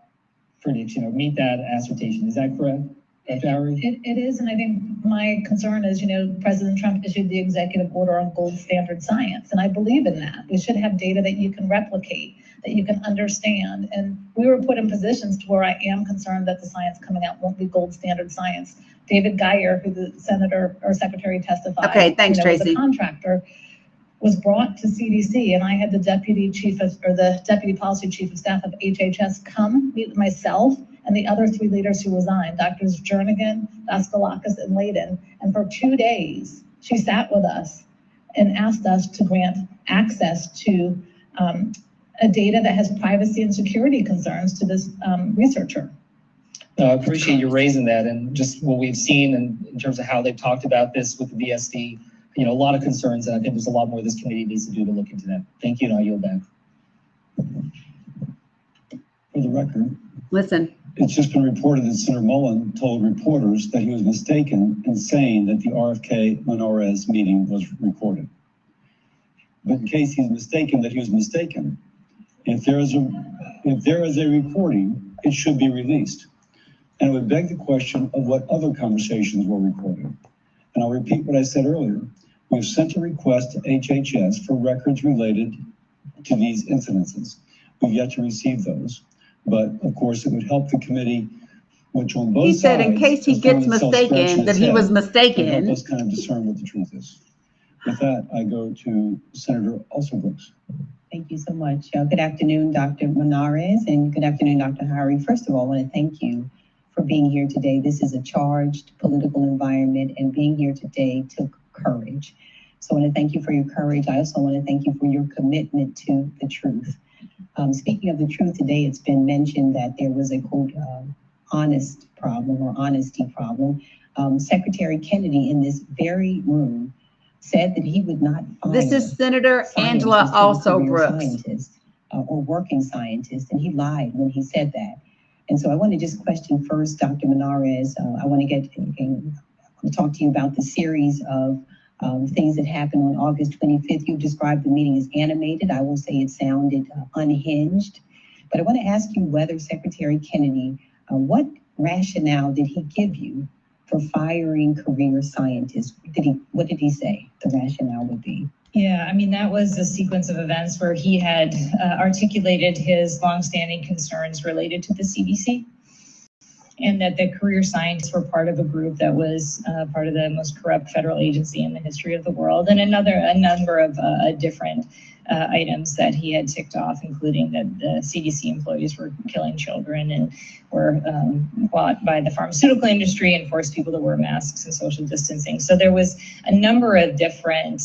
prediction or meet that assertion. Is that correct? It is, and I think my concern is, President Trump issued the executive order on gold standard science, and I believe in that. We should have data that you can replicate, that you can understand, and we were put in positions to where I am concerned that the science coming out won't be gold standard science. David Geyer, who the senator or secretary testified, okay, thanks, Tracy, was a contractor, was brought to CDC, and I had the deputy policy chief of staff of HHS come meet with myself and the other 3 leaders who resigned, Doctors Jernigan, Daskalakis, and Layden. And for 2 days, she sat with us and asked us to grant access to a data that has privacy and security concerns to this researcher. I appreciate you raising that, and just what we've seen in terms of how they've talked about this with the VSD, a lot of concerns, and I think there's a lot more this committee needs to do to look into that. Thank you, and I'll yield back. For the record, listen. It's just been reported that Senator Mullen told reporters that he was mistaken in saying that the RFK Menares meeting was recorded. But in case he's mistaken that he was mistaken, if there is a recording, it should be released. And it would beg the question of what other conversations were recorded. And I'll repeat what I said earlier. We've sent a request to HHS for records related to these incidences. We've yet to receive those. But of course, it would help the committee, which on both sides. He said in case he gets mistaken, that he was mistaken. Help us kind of discern what the truth is. With that, I go to Senator Alsobrooks. Thank you so much. Good afternoon, Dr. Menares, and good afternoon, Dr. Howery. First of all, I want to thank you for being here today. This is a charged political environment, and being here today took courage. So I want to thank you for your courage. I also want to thank you for your commitment to the truth. Speaking of the truth, today it's been mentioned that there was a, quote, honest problem or honesty problem. Secretary Kennedy in this very room said that he would not fire. This is Senator Angela Alsobrooks. Or working scientist, and he lied when he said that. And so I want to just question first, Dr. Menares. I want to talk to you about the series of things that happened on August 25th. You described the meeting as animated. I will say it sounded unhinged. But I want to ask you whether Secretary Kennedy, what rationale did he give you for firing career scientists? What did he say the rationale would be? Yeah, I mean, that was a sequence of events where he had articulated his longstanding concerns related to the CDC, and that the career scientists were part of a group that was part of the most corrupt federal agency in the history of the world, and a number of different items that he had ticked off, including that the CDC employees were killing children and were bought by the pharmaceutical industry and forced people to wear masks and social distancing. So there was a number of different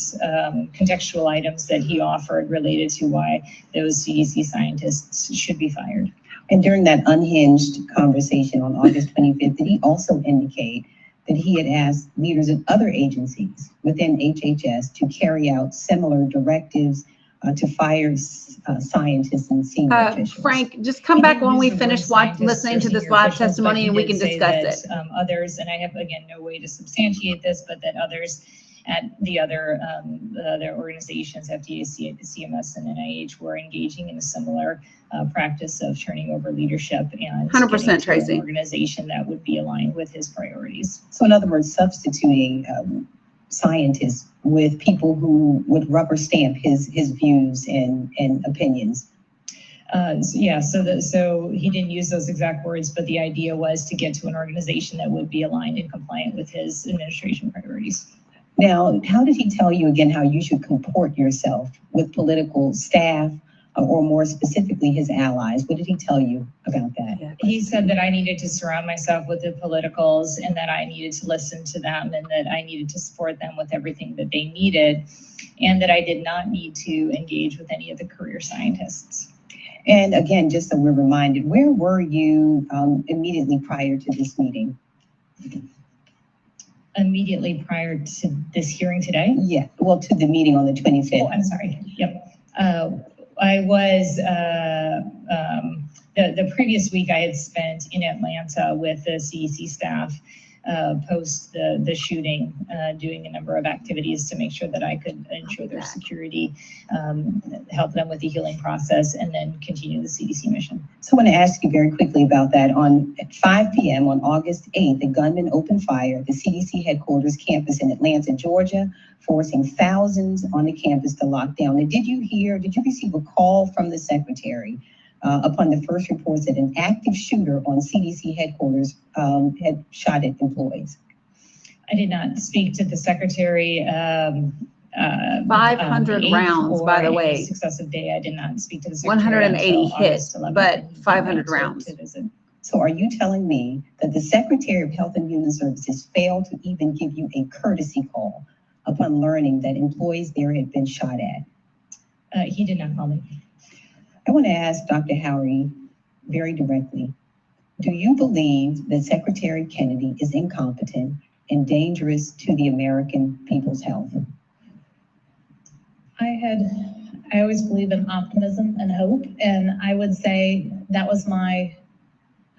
contextual items that he offered related to why those CDC scientists should be fired. And during that unhinged conversation on August 25th, did he also indicate that he had asked leaders in other agencies within HHS to carry out similar directives to fire scientists and senior officials? Frank, just come back when we finish listening to this live testimony and we can discuss it. Others, and I have, again, no way to substantiate this, but that others at the other organizations, FDA, CMS, and NIH, were engaging in a similar practice of turning over leadership and 100%, Tracy. An organization that would be aligned with his priorities. So in other words, substituting scientists with people who would rubber stamp his views and opinions. So he didn't use those exact words, but the idea was to get to an organization that would be aligned and compliant with his administration priorities. Now, how did he tell you again how you should comport yourself with political staff, or more specifically his allies? What did he tell you about that? He said that I needed to surround myself with the politicals and that I needed to listen to them and that I needed to support them with everything that they needed and that I did not need to engage with any of the career scientists. And again, just so we're reminded, where were you immediately prior to this meeting? Immediately prior to this hearing today? Yeah, well, to the meeting on the 25th. Oh, I'm sorry. Yep. I was, the previous week I had spent in Atlanta with the CDC staff post the shooting, doing a number of activities to make sure that I could ensure their security, help them with the healing process, and then continue the CDC mission. So I want to ask you very quickly about that. At 5 p.m. on August 8th, a gunman opened fire at the CDC headquarters campus in Atlanta, Georgia, forcing thousands on the campus to lock down. And did you receive a call from the secretary upon the first reports that an active shooter on CDC headquarters had shot at employees? I did not speak to the secretary. 500 rounds, by the way. Successive day, I did not speak to the secretary. 180 hits, but 500 rounds. So are you telling me that the Secretary of Health and Human Services failed to even give you a courtesy call upon learning that employees there had been shot at? He did not call me. I want to ask Dr. Howery very directly. Do you believe that Secretary Kennedy is incompetent and dangerous to the American people's health? I always believe in optimism and hope, and I would say that was my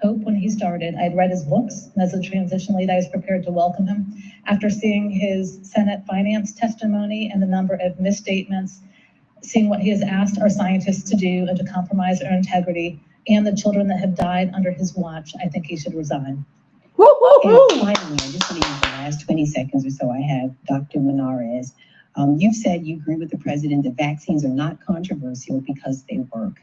hope when he started. I'd read his books, and as a transition lead, I was prepared to welcome him. After seeing his Senate finance testimony and the number of misstatements, seeing what he has asked our scientists to do and to compromise our integrity, and the children that have died under his watch, I think he should resign. And finally, I just want to use the last 20 seconds or so I have, Dr. Menares. You've said you agree with the president that vaccines are not controversial because they work.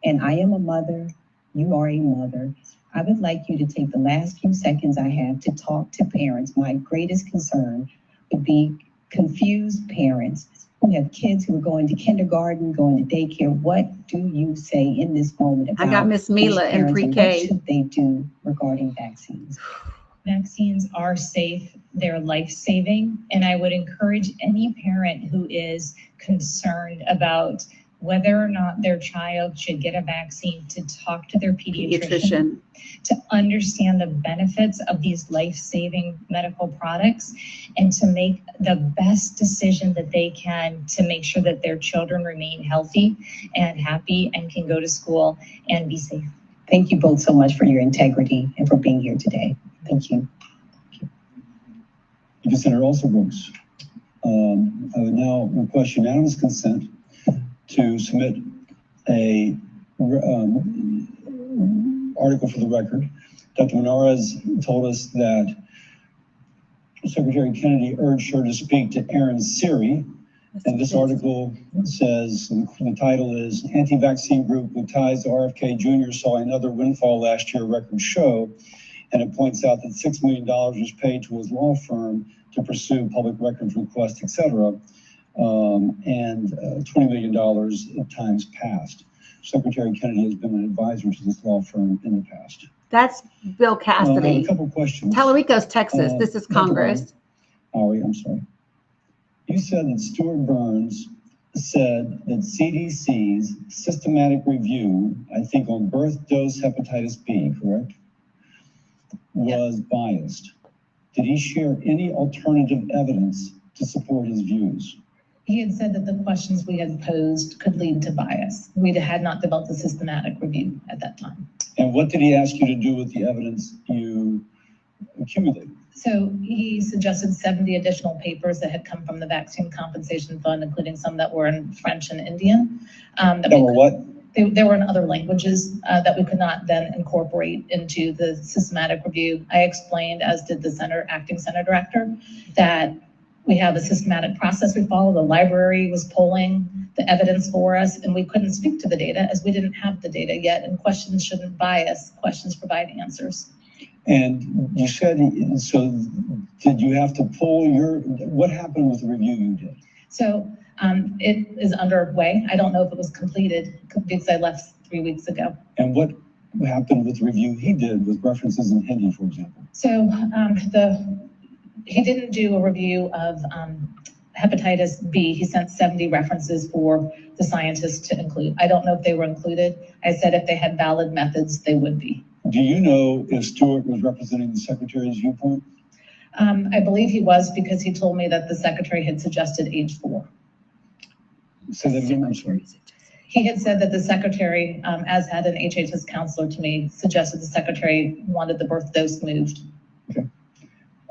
And I am a mother, you are a mother. I would like you to take the last few seconds I have to talk to parents. My greatest concern would be confused parents who have kids who are going to kindergarten, going to daycare. What do you say in this moment about I got Miss Mila in pre-K. What should they do regarding vaccines? Vaccines are safe, they're life-saving, and I would encourage any parent who is concerned about whether or not their child should get a vaccine to talk to their pediatrician, to understand the benefits of these life-saving medical products, and to make the best decision that they can to make sure that their children remain healthy and happy and can go to school and be safe. Thank you both so much for your integrity and for being here today. Thank you. Thank you, Senator Alston-Brooks. I would now request unanimous consent to submit a article for the record. Dr. Menares told us that Secretary Kennedy urged her to speak to Aaron Siri. And this article says, the title is, Anti-Vaccine Group with Ties to RFK Jr. saw another windfall last year, record show. And it points out that $6 million was paid to his law firm to pursue public records requests, etc. and $20 million times past. Secretary Kennedy has been an advisor to this law firm in the past. That's Bill Cassidy. A couple questions. Tallarico's Texas. This is Congress. Howie, I'm sorry. You said that Stuart Burns said that CDC's systematic review, I think on birth dose hepatitis B, correct, was biased. Did he share any alternative evidence to support his views? He had said that the questions we had posed could lead to bias. We had not developed a systematic review at that time. And what did he ask you to do with the evidence you accumulated? So he suggested 70 additional papers that had come from the Vaccine Compensation Fund, including some that were in French and Indian. That were what? They were in other languages that we could not then incorporate into the systematic review. I explained, as did the acting center director, that we have a systematic process we follow. The library was polling the evidence for us, and we couldn't speak to the data as we didn't have the data yet, and questions shouldn't bias. Questions provide answers. And you said, so did you have to pull what happened with the review you did? So it is underway. I don't know if it was completed because I left 3 weeks ago. And what happened with the review he did with references in Hindi, for example? So he didn't do a review of hepatitis B. He sent 70 references for the scientists to include. I don't know if they were included. I said if they had valid methods, they would be. Do you know if Stuart was representing the secretary's viewpoint? I believe he was, because he told me that the secretary had suggested age 4. Say that again, I'm sorry. He had said that the secretary, as had an HHS counselor to me, suggested the secretary wanted the birth dose moved. Okay.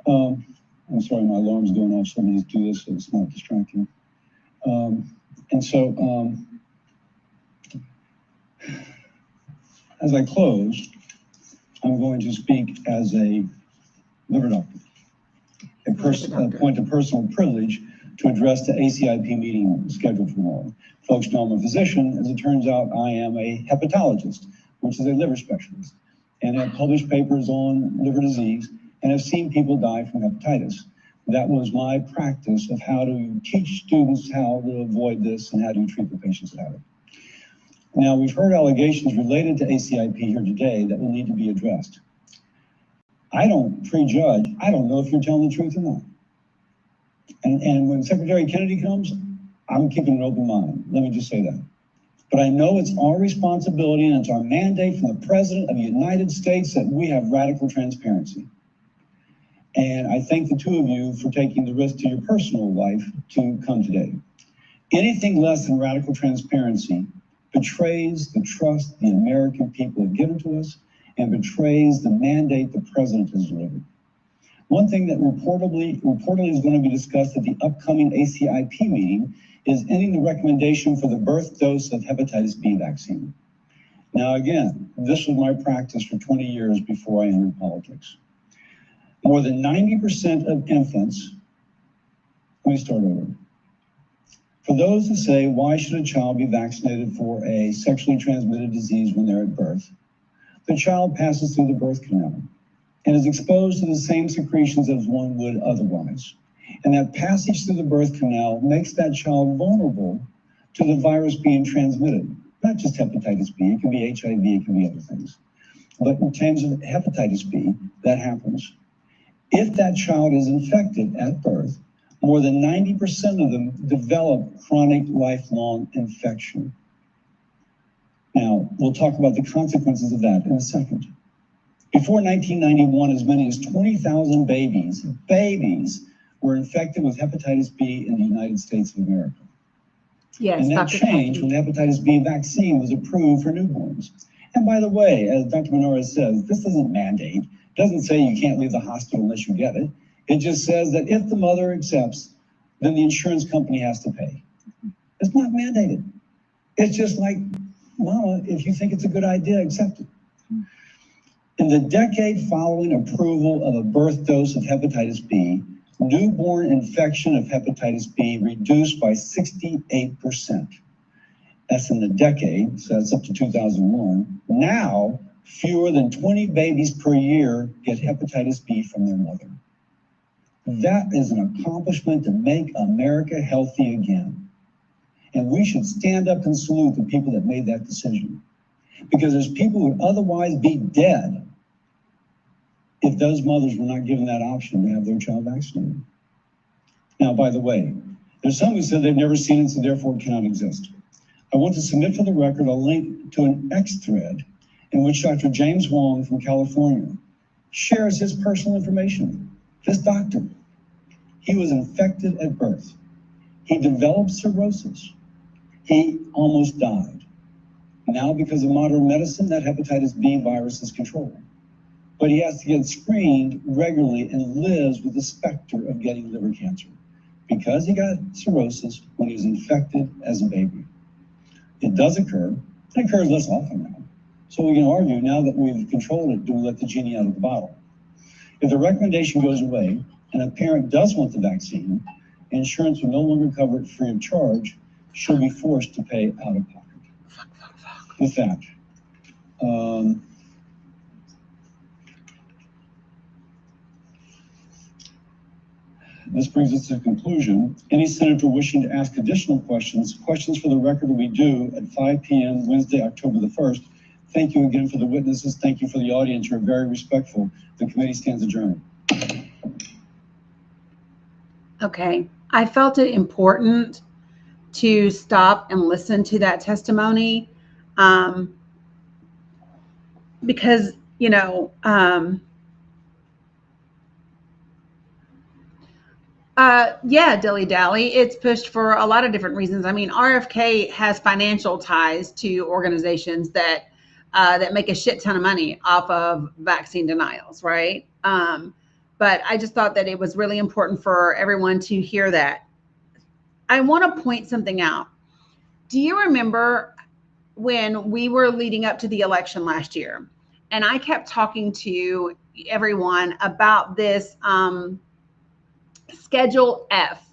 I'm sorry, my alarm's going off, so let me just do this so it's not distracting. As I close, I'm going to speak as a liver doctor, a point of personal privilege to address the ACIP meeting scheduled for tomorrow. Folks know I'm a physician. As it turns out, I am a hepatologist, which is a liver specialist, and I've published papers on liver disease and have seen people die from hepatitis. That was my practice of how to teach students how to avoid this and how to treat the patients that have it. Now, we've heard allegations related to ACIP here today that will need to be addressed. I don't prejudge. I don't know if you're telling the truth or not. And when Secretary Kennedy comes, I'm keeping an open mind. Let me just say that. But I know it's our responsibility and it's our mandate from the President of the United States that we have radical transparency. And I thank the two of you for taking the risk to your personal life to come today. Anything less than radical transparency betrays the trust the American people have given to us and betrays the mandate the President has delivered. One thing that reportedly is going to be discussed at the upcoming ACIP meeting is ending the recommendation for the birth dose of hepatitis B vaccine. Now, again, this was my practice for 20 years before I entered politics. More than 90% of infants, let me start over. For those who say, why should a child be vaccinated for a sexually transmitted disease when they're at birth? The child passes through the birth canal and is exposed to the same secretions as one would otherwise. And that passage through the birth canal makes that child vulnerable to the virus being transmitted. Not just hepatitis B, it can be HIV, it can be other things. But in terms of hepatitis B, that happens. If that child is infected at birth, more than 90% of them develop chronic lifelong infection. Now, we'll talk about the consequences of that in a second. Before 1991, as many as 20,000 babies were infected with hepatitis B in the United States of America. Yes, and that changed when the hepatitis B vaccine was approved for newborns. And by the way, as Dr. Menarez says, this doesn't mandate. It doesn't say you can't leave the hospital unless you get it. It just says that if the mother accepts, then the insurance company has to pay. It's not mandated. It's just like, mama, if you think it's a good idea, accept it. In the decade following approval of a birth dose of hepatitis B, newborn infection of hepatitis B reduced by 68%. That's in the decade, so that's up to 2001. Now, fewer than 20 babies per year get hepatitis B from their mother. That is an accomplishment to make America healthy again. And we should stand up and salute the people that made that decision. Because there's people who would otherwise be dead if those mothers were not given that option to have their child vaccinated. Now, by the way, there's some who said they've never seen it, so therefore it cannot exist. I want to submit for the record a link to an X thread in which Dr. James Wong from California shares his personal information. This doctor, he was infected at birth. He developed cirrhosis. He almost died. Now, because of modern medicine, that hepatitis B virus is controlled. But he has to get screened regularly and lives with the specter of getting liver cancer because he got cirrhosis when he was infected as a baby. It does occur. It occurs less often now. So we can argue now that we've controlled it, do we let the genie out of the bottle? If the recommendation goes away and a parent does want the vaccine, insurance will no longer cover it free of charge. She'll be forced to pay out of pocket. With that, this brings us to a conclusion. Any senator wishing to ask additional questions for the record will be due at 5 p.m. Wednesday, October the 1st. Thank you again for the witnesses. Thank you for the audience. You're very respectful. The committee stands adjourned. Okay. I felt it important to stop and listen to that testimony because, you know, yeah, Dilly Dally, it's pushed for a lot of different reasons. I mean, RFK has financial ties to organizations that make a shit ton of money off of vaccine denials, right? But I just thought that it was really important for everyone to hear that. I want to point something out. Do you remember when we were leading up to the election last year, and I kept talking to everyone about this Schedule F,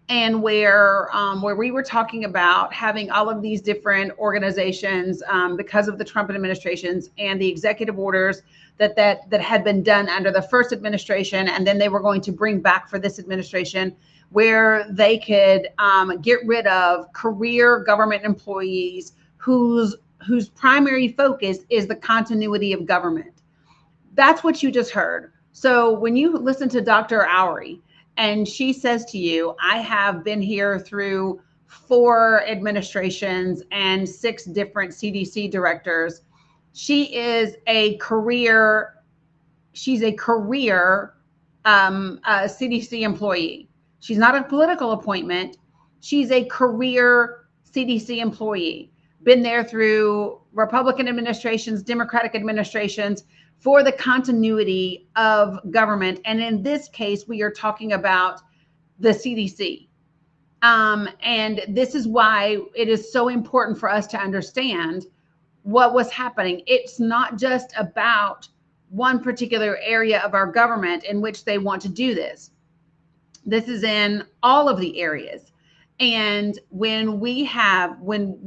and where we were talking about having all of these different organizations because of the Trump administrations and the executive orders that had been done under the first administration, and then they were going to bring back for this administration, where they could get rid of career government employees whose primary focus is the continuity of government. That's what you just heard. So when you listen to Dr. Oury, and she says to you, I have been here through 4 administrations and 6 different CDC directors. She's a career CDC employee. She's not a political appointment. She's a career CDC employee. Been there through Republican administrations, Democratic administrations, for the continuity of government. And in this case, we are talking about the CDC. And this is why it is so important for us to understand what was happening. It's not just about one particular area of our government in which they want to do this. This is in all of the areas. And when we have, when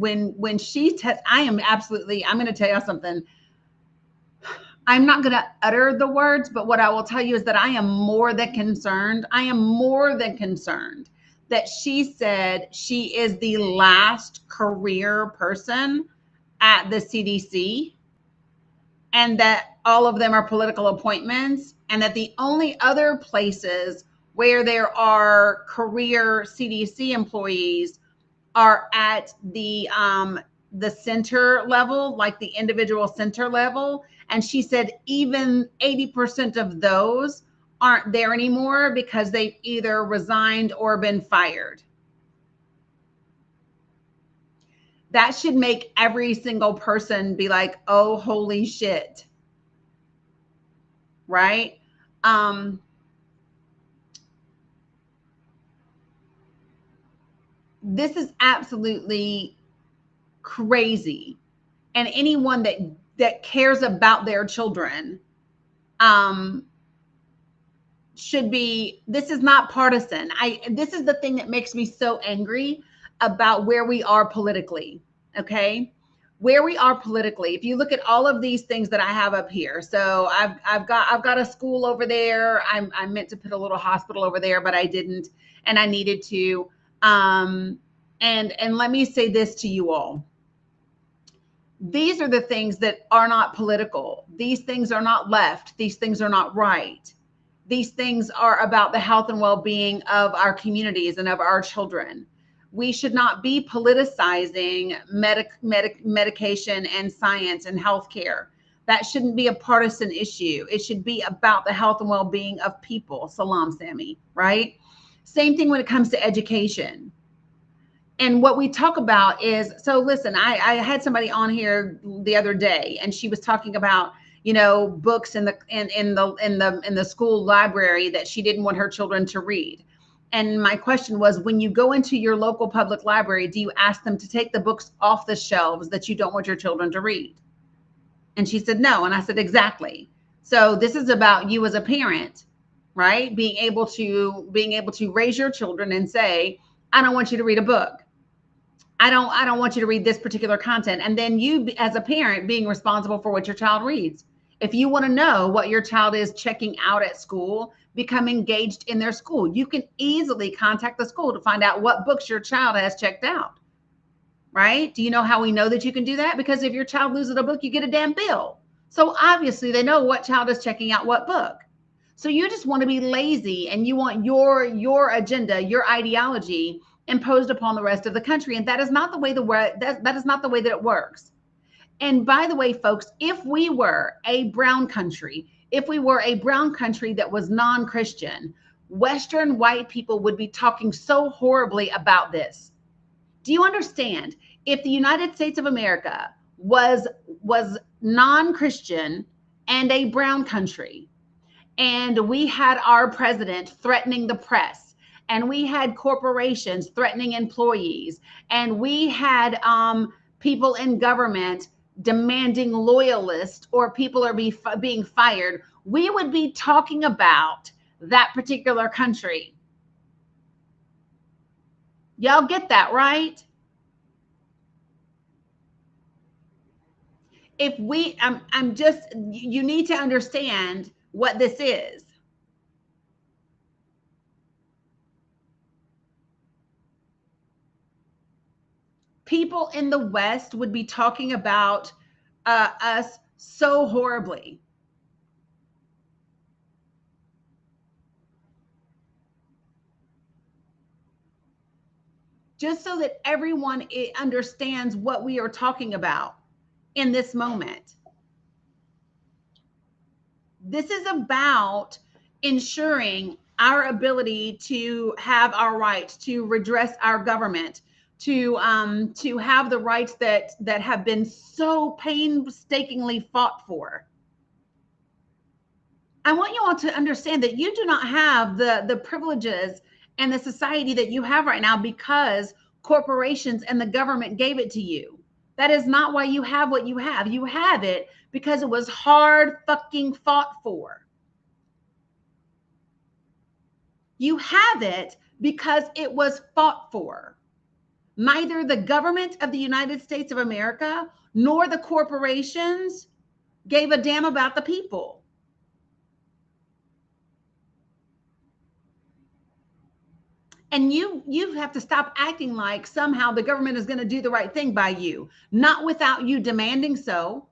she I'm going to tell you something. I'm not going to utter the words, but what I will tell you is that I am more than concerned. I am more than concerned that she said she is the last career person at the CDC, and that all of them are political appointments, and that the only other places where there are career CDC employees are at the center level, like the individual center level. And she said even 80% of those aren't there anymore because they've either resigned or been fired. That should make every single person be like, oh, holy shit. Right? This is absolutely crazy. And anyone that cares about their children should be, this is not partisan. This is the thing that makes me so angry about where we are politically. Okay. where we are politically, if you look at all of these things that I have up here, so I've got a school over there. I meant to put a little hospital over there, but I didn't, and I needed to. And let me say this to you all. These are the things that are not political. These things are not left. These things are not right. These things are about the health and well-being of our communities and of our children. We should not be politicizing medication and science and healthcare. That shouldn't be a partisan issue. It should be about the health and well-being of people. Salam, Sammy, right? Same thing when it comes to education. And what we talk about is, so listen, I had somebody on here the other day, and she was talking about, you know, books in the school library that she didn't want her children to read. And my question was, when you go into your local public library, do you ask them to take the books off the shelves that you don't want your children to read? And she said, no. And I said, exactly. So this is about you as a parent, right? Being able to raise your children and say, I don't want you to read a book. I don't want you to read this particular content. And then you as a parent being responsible for what your child reads. If you want to know what your child is checking out at school, become engaged in their school. You can easily contact the school to find out what books your child has checked out, right? Do you know how we know that you can do that? Because if your child loses a book, you get a damn bill. So obviously they know what child is checking out what book. So you just want to be lazy and you want your agenda, your ideology imposed upon the rest of the country. And that is not the way that is not the way that it works. And by the way, folks, if we were a brown country, that was non-Christian, Western white people would be talking so horribly about this. Do you understand? If the United States of America was non-Christian and a brown country, and we had our president threatening the press, and we had corporations threatening employees, and we had people in government demanding loyalists, or people are being fired, we would be talking about that particular country. Y'all get that, right? If we, you need to understand what this is. People in the West would be talking about us so horribly. Just so that everyone understands what we are talking about in this moment. This is about ensuring our ability to have our rights, to redress our government, to have the rights that have been so painstakingly fought for. I want you all to understand that you do not have the privileges and the society that you have right now because corporations and the government gave it to you. That is not why you have what you have. You have it because it was hard fucking fought for. You have it because it was fought for. Neither the government of the United States of America nor the corporations gave a damn about the people. And you have to stop acting like somehow the government is going to do the right thing by you, not without you demanding so.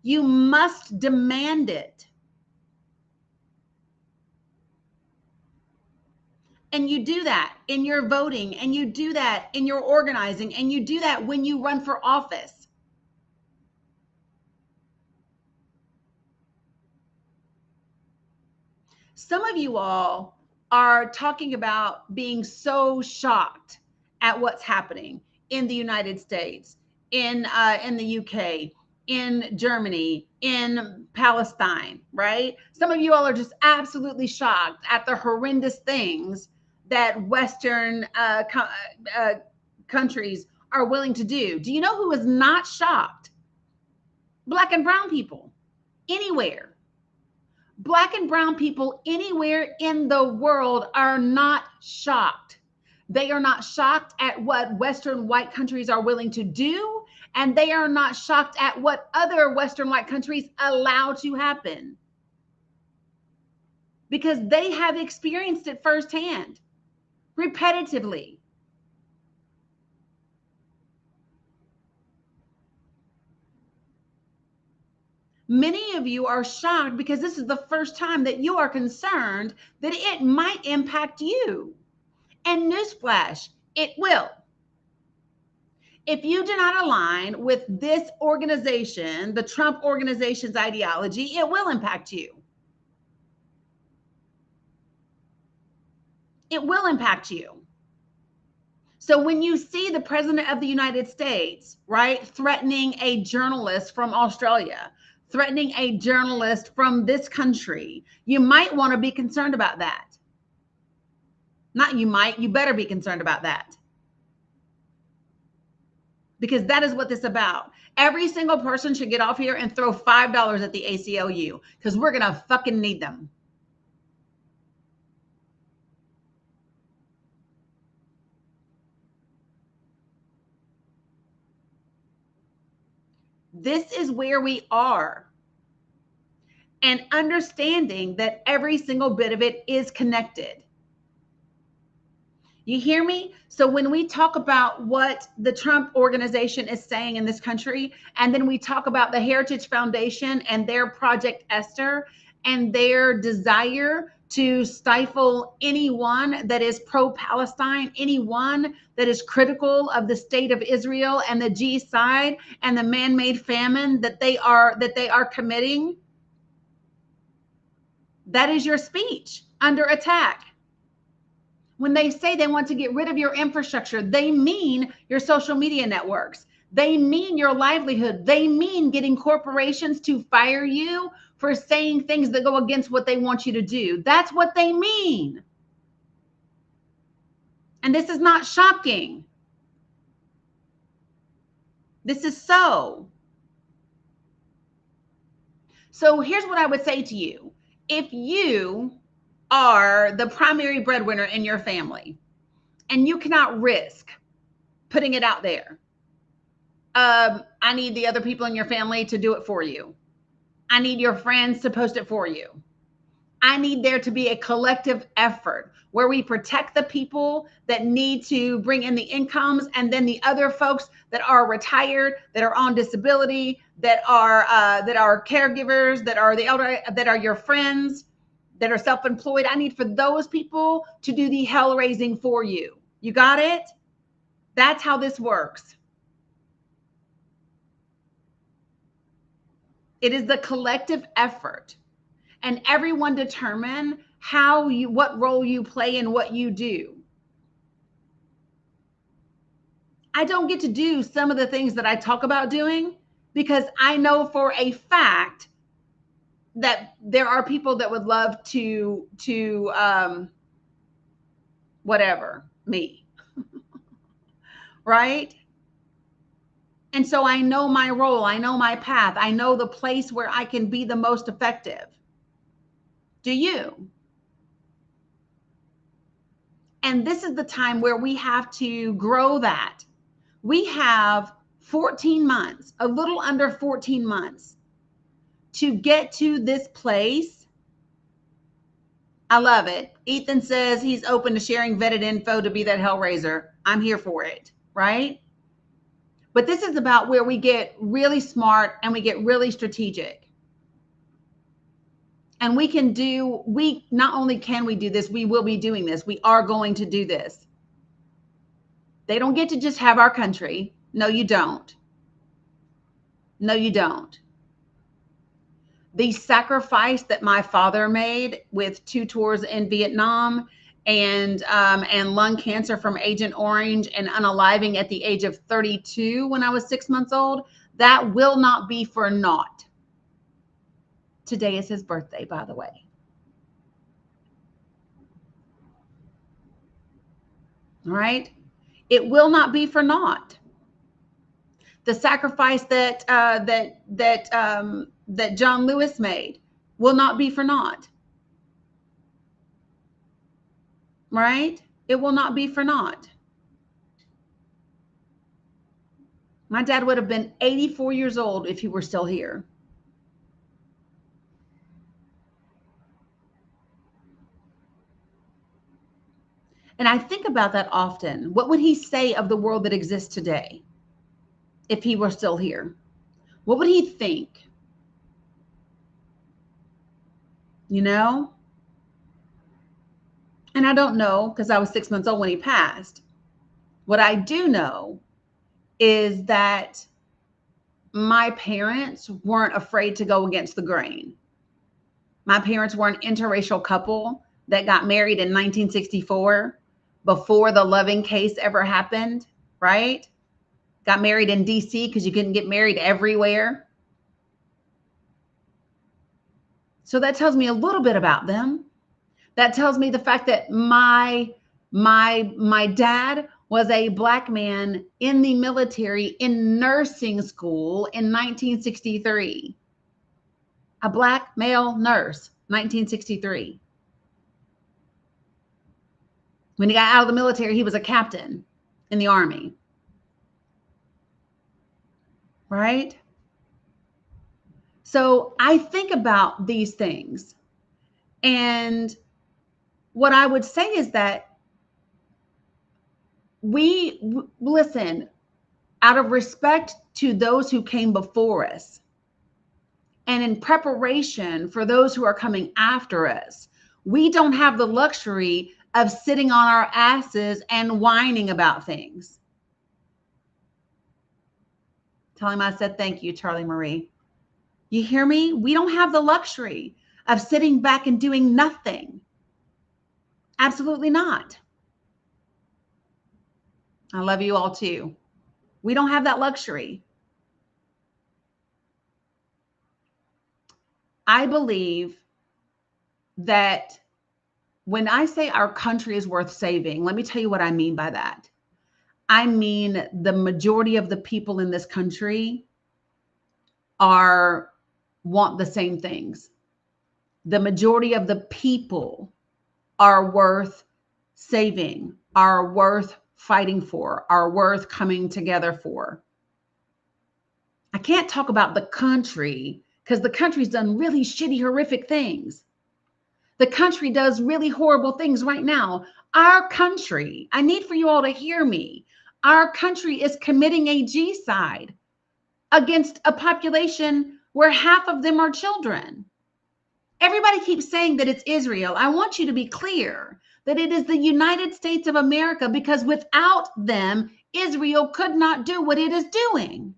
You must demand it. And you do that in your voting, and you do that in your organizing, and you do that when you run for office. Some of you all are talking about being so shocked at what's happening in the United States, in the UK, in Germany, in Palestine, right? Some of you all are just absolutely shocked at the horrendous things that Western countries are willing to do. Do you know who is not shocked? Black and brown people, anywhere. Black and brown people anywhere in the world are not shocked. They are not shocked at what Western white countries are willing to do, And they are not shocked at what other Western white countries allow to happen, because they have experienced it firsthand, repetitively. Many of you are shocked because this is the first time that you are concerned that it might impact you. And newsflash, it will. If you do not align with this organization, the Trump organization's ideology, it will impact you. It will impact you. So when you see the president of the United States, right, threatening a journalist from Australia, threatening a journalist from this country, you might want to be concerned about that. Not you might, you better be concerned about that. Because that is what this is about. Every single person should get off here and throw $5 at the ACLU, because we're going to fucking need them. This is where we are. And understanding that every single bit of it is connected. You hear me? So when we talk about what the Trump organization is saying in this country, and then we talk about the Heritage Foundation and their Project Esther and their desire to stifle anyone that is pro-Palestine, anyone that is critical of the state of Israel and the genocide and the man-made famine that they are committing, that is your speech under attack. When they say they want to get rid of your infrastructure, they mean your social media networks. They mean your livelihood. They mean getting corporations to fire you for saying things that go against what they want you to do. That's what they mean. And this is not shocking. This is so. So here's what I would say to you. If you are the primary breadwinner in your family and you cannot risk putting it out there, I need the other people in your family to do it for you. I need your friends to post it for you. I need there to be a collective effort where we protect the people that need to bring in the incomes, and then the other folks that are retired, that are on disability, that are caregivers, that are the elder, that are your friends, that are self-employed. I need for those people to do the hell raising for you. You got it? That's how this works. It is the collective effort, and everyone determine what role you play in what you do. I don't get to do some of the things that I talk about doing because I know for a fact that there are people that would love to whatever me, right? And so I know my role, I know my path, I know the place where I can be the most effective. Do you? And this is the time where we have to grow that. We have 14 months, a little under 14 months to get to this place. I love it. Ethan says he's open to sharing vetted info to be that hellraiser. I'm here for it, right? But this is about where we get really smart and we get really strategic. And not only can we do this, we will be doing this. We are going to do this. They don't get to just have our country. No, you don't. No, you don't. The sacrifice that my father made with 2 tours in Vietnam and lung cancer from Agent Orange and unaliving at the age of 32 when I was 6 months old, that will not be for naught. Today is his birthday, by the way. All right? It will not be for naught. The sacrifice that John Lewis made will not be for naught. Right? It will not be for naught. My dad would have been 84 years old if he were still here. And I think about that often. What would he say of the world that exists today if he were still here? What would he think? You know? And I don't know because I was 6 months old when he passed. What I do know is that my parents weren't afraid to go against the grain. My parents were an interracial couple that got married in 1964 before the Loving case ever happened, right? Got married in DC because you couldn't get married everywhere. So that tells me a little bit about them. That tells me the fact that my dad was a Black man in the military in nursing school in 1963. A Black male nurse, 1963. When he got out of the military, he was a captain in the Army. Right? So I think about these things. And what I would say is that listen, out of respect to those who came before us, and in preparation for those who are coming after us, we don't have the luxury of sitting on our asses and whining about things. Tell him I said thank you, Charlie Marie. You hear me? We don't have the luxury of sitting back and doing nothing. Absolutely not. I love you all too. We don't have that luxury. I believe that when I say our country is worth saving, let me tell you what I mean by that. I mean the majority of the people in this country want the same things. The majority of the people are worth saving, are worth fighting for, are worth coming together for. I can't talk about the country because the country's done really shitty, horrific things. The country does really horrible things right now. Our country, I need for you all to hear me. Our country is committing a genocide against a population where half of them are children. Everybody keeps saying that it's Israel. I want you to be clear that it is the United States of America, because without them, Israel could not do what it is doing.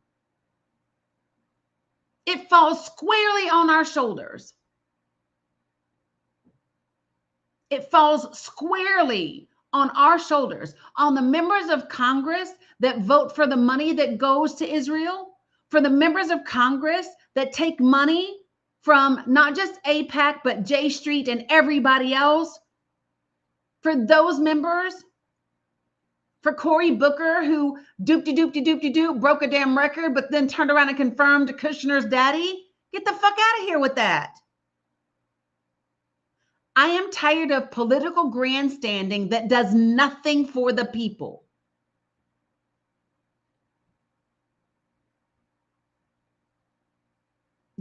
It falls squarely on our shoulders. It falls squarely on our shoulders, on the members of Congress that vote for the money that goes to Israel, for the members of Congress that take money from not just AIPAC, but J Street and everybody else, for those members, for Cory Booker, who doop-de-doop-de-doop-de-doop broke a damn record, but then turned around and confirmed Kushner's daddy. Get the fuck out of here with that. I am tired of political grandstanding that does nothing for the people.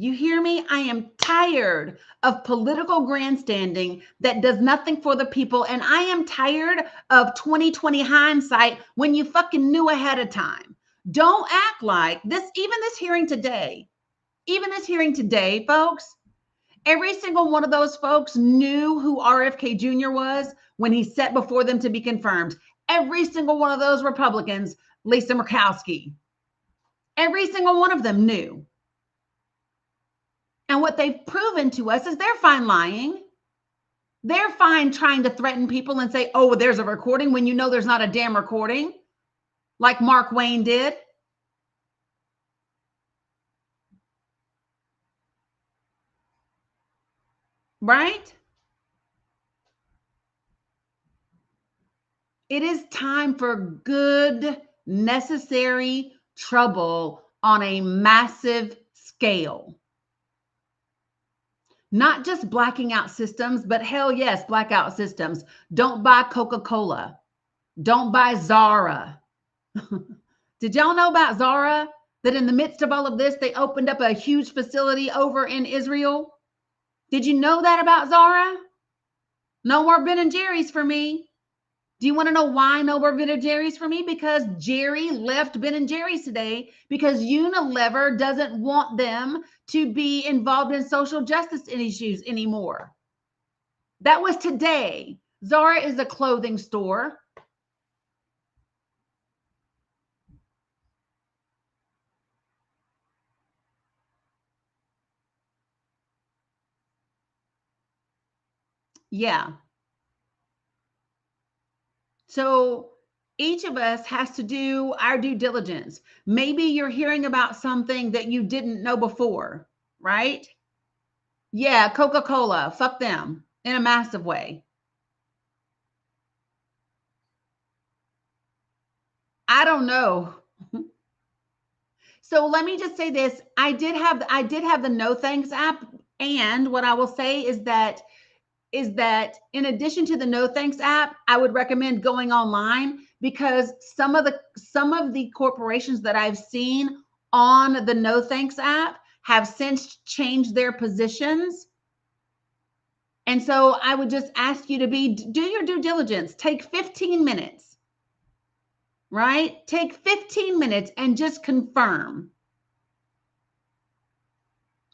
You hear me? I am tired of political grandstanding that does nothing for the people. And I am tired of 2020 hindsight when you fucking knew ahead of time. Don't act like this, even this hearing today, folks, every single one of those folks knew who RFK Jr. was when he sat before them to be confirmed. Every single one of those Republicans, Lisa Murkowski, every single one of them knew. And what they've proven to us is they're fine lying. They're fine trying to threaten people and say, oh, there's a recording when you know there's not a damn recording, like Mark Wayne did. Right? It is time for good, necessary trouble on a massive scale. Not just blacking out systems, but hell yes, blackout systems. Don't buy Coca-Cola. Don't buy Zara. Did y'all know about Zara? That in the midst of all of this, they opened up a huge facility over in Israel? Did you know that about Zara? No more Ben & Jerry's for me. Do you want to know why no more Ben & Jerry's for me? Because Jerry left Ben & Jerry's today because Unilever doesn't want them to be involved in social justice issues anymore. That was today. Zara is a clothing store. Yeah. So each of us has to do our due diligence. Maybe you're hearing about something that you didn't know before, right? Yeah, Coca-Cola, fuck them in a massive way. I don't know. So let me just say this. I did have the No Thanks app, and what I will say is that in addition to the No Thanks app, I would recommend going online, because some of the corporations that I've seen on the No Thanks app have since changed their positions. And so I would just ask you to do your due diligence. Take 15 minutes, right? Take 15 minutes and just confirm,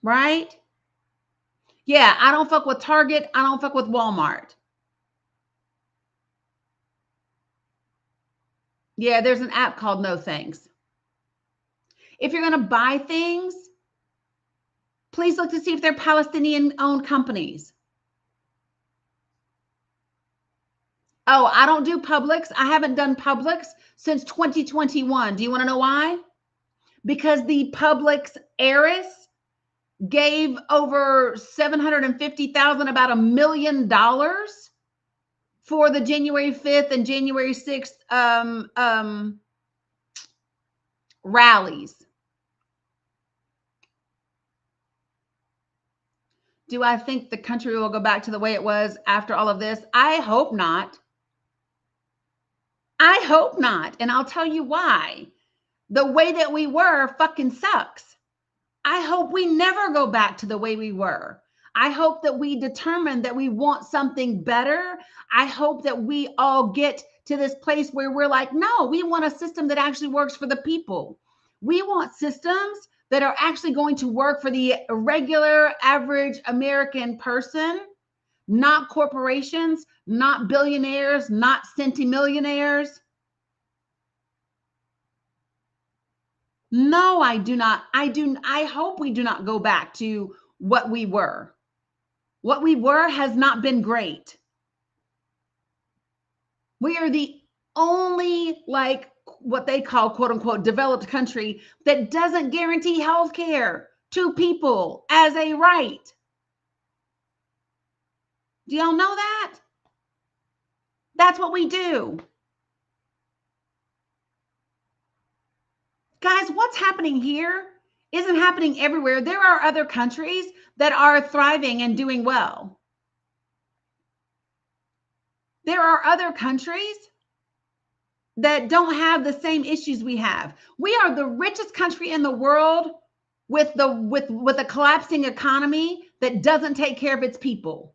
right? Yeah, I don't fuck with Target. I don't fuck with Walmart. Yeah, there's an app called No Thanks. If you're going to buy things, please look to see if they're Palestinian-owned companies. Oh, I don't do Publix. I haven't done Publix since 2021. Do you want to know why? Because the Publix heiress gave over $750,000, about $1 million, for the January 5th and January 6th rallies. Do I think the country will go back to the way it was after all of this? I hope not. I hope not. And I'll tell you why. The way that we were fucking sucks. I hope we never go back to the way we were. I hope that we determine that we want something better. I hope that we all get to this place where we're like, no, we want a system that actually works for the people. We want systems that are actually going to work for the regular, average American person, not corporations, not billionaires, not centimillionaires. No, I do not. I hope we do not go back to what we were. What we were has not been great. We are the only, like, what they call, quote unquote, developed country that doesn't guarantee health care to people as a right. Do y'all know that? That's what we do. Guys, what's happening here isn't happening everywhere. There are other countries that are thriving and doing well. There are other countries that don't have the same issues we have. We are the richest country in the world with a collapsing economy that doesn't take care of its people.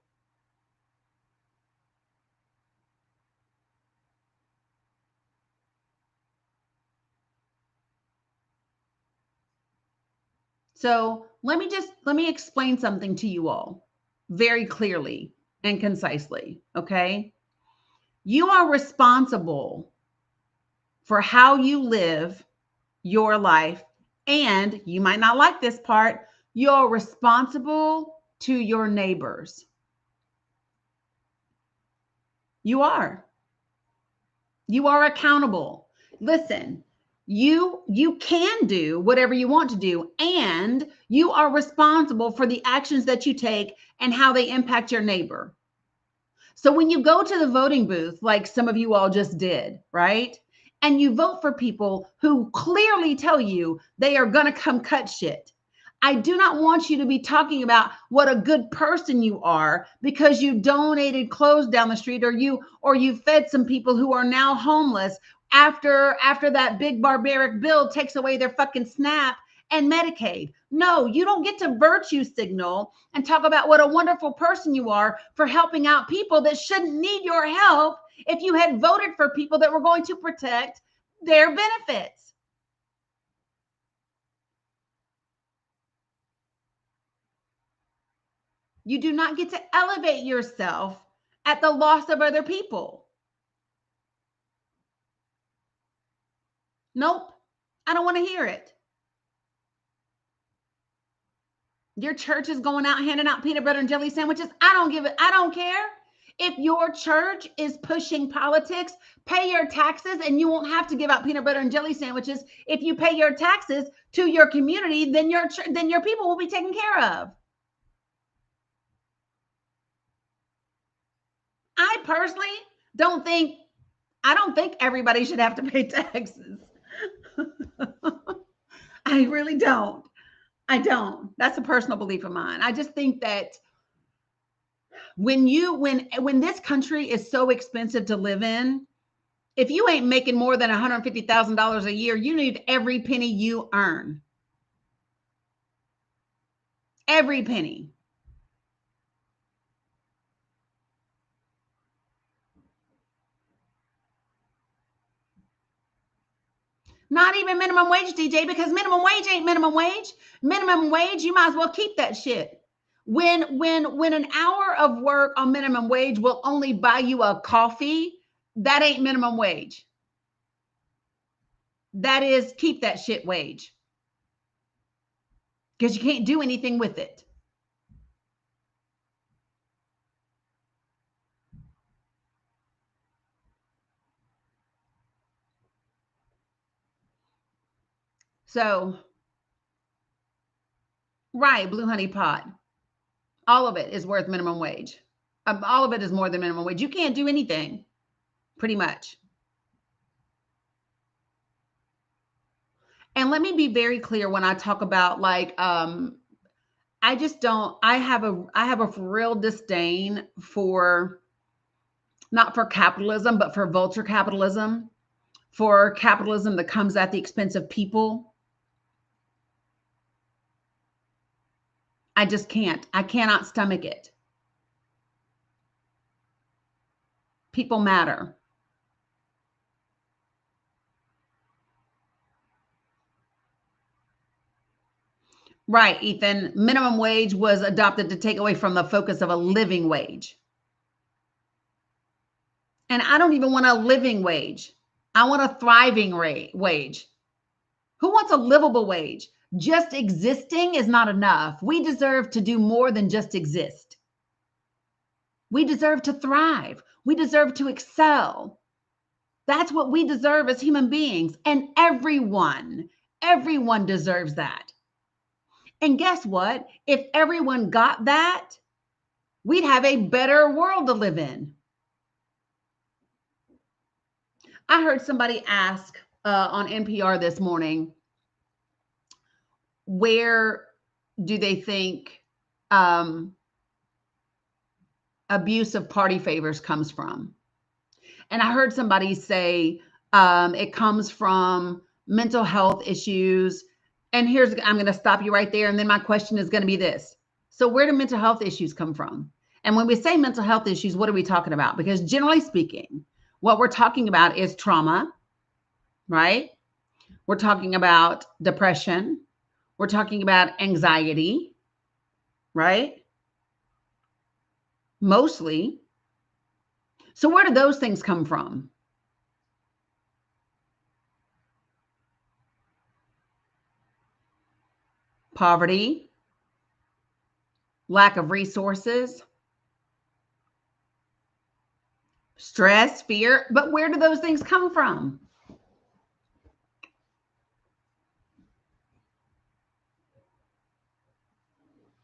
So let me explain something to you all very clearly and concisely, okay? You are responsible for how you live your life, and you might not like this part, you're responsible to your neighbors. You are. You are accountable. Listen, you can do whatever you want to do, and you are responsible for the actions that you take and how they impact your neighbor. So when you go to the voting booth, like some of you all just did, right? And you vote for people who clearly tell you they are going to come cut shit. I do not want you to be talking about what a good person you are because you donated clothes down the street, or you fed some people who are now homeless after that big barbaric bill takes away their fucking SNAP and Medicaid. No, you don't get to virtue signal and talk about what a wonderful person you are for helping out people that shouldn't need your help if you had voted for people that were going to protect their benefits. You do not get to elevate yourself at the loss of other people. Nope. I don't want to hear it. Your church is going out handing out peanut butter and jelly sandwiches. I don't care. If your church is pushing politics, pay your taxes and you won't have to give out peanut butter and jelly sandwiches. If you pay your taxes to your community, then your people will be taken care of. I personally don't think everybody should have to pay taxes. I really don't. I don't. That's a personal belief of mine. I just think that when this country is so expensive to live in, if you ain't making more than $150,000 a year, you need every penny you earn. Every penny. Not even minimum wage, DJ, because minimum wage ain't minimum wage. Minimum wage, you might as well keep that shit. When an hour of work on minimum wage will only buy you a coffee, that ain't minimum wage. That is keep that shit wage. Because you can't do anything with it. So, right, Blue Honey Pot. All of it is worth minimum wage. All of it is more than minimum wage. You can't do anything, pretty much. And let me be very clear when I talk about like, I just don't, I have a real disdain for, not for capitalism, but for vulture capitalism, for capitalism that comes at the expense of people. I just can't. I cannot stomach it. People matter. Right, Ethan. Minimum wage was adopted to take away from the focus of a living wage. And I don't even want a living wage. I want a thriving wage. Who wants a livable wage? Just existing is not enough. We deserve to do more than just exist. We deserve to thrive. We deserve to excel. That's what we deserve as human beings. And everyone deserves that. And guess what? If everyone got that, we'd have a better world to live in. I heard somebody ask on NPR this morning, where do they think abuse of party favors comes from? And I heard somebody say it comes from mental health issues. And I'm going to stop you right there. And then my question is going to be this. So where do mental health issues come from? And when we say mental health issues, what are we talking about? Because generally speaking, what we're talking about is trauma, right? We're talking about depression. We're talking about anxiety, right? Mostly. So where do those things come from? Poverty, lack of resources, stress, fear. But where do those things come from?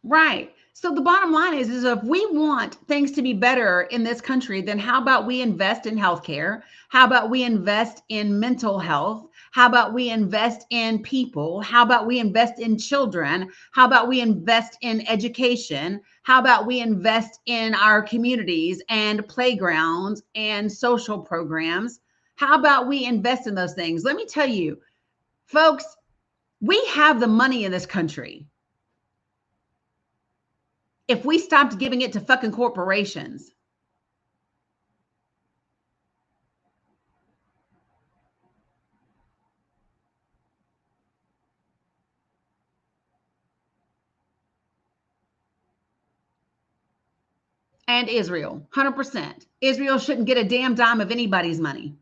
Right. So the bottom line is if we want things to be better in this country, then how about we invest in healthcare? How about we invest in mental health? How about we invest in people? How about we invest in children? How about we invest in education? How about we invest in our communities and playgrounds and social programs? How about we invest in those things? Let me tell you, folks, we have the money in this country. If we stopped giving it to fucking corporations. And Israel, 100%. Israel shouldn't get a damn dime of anybody's money.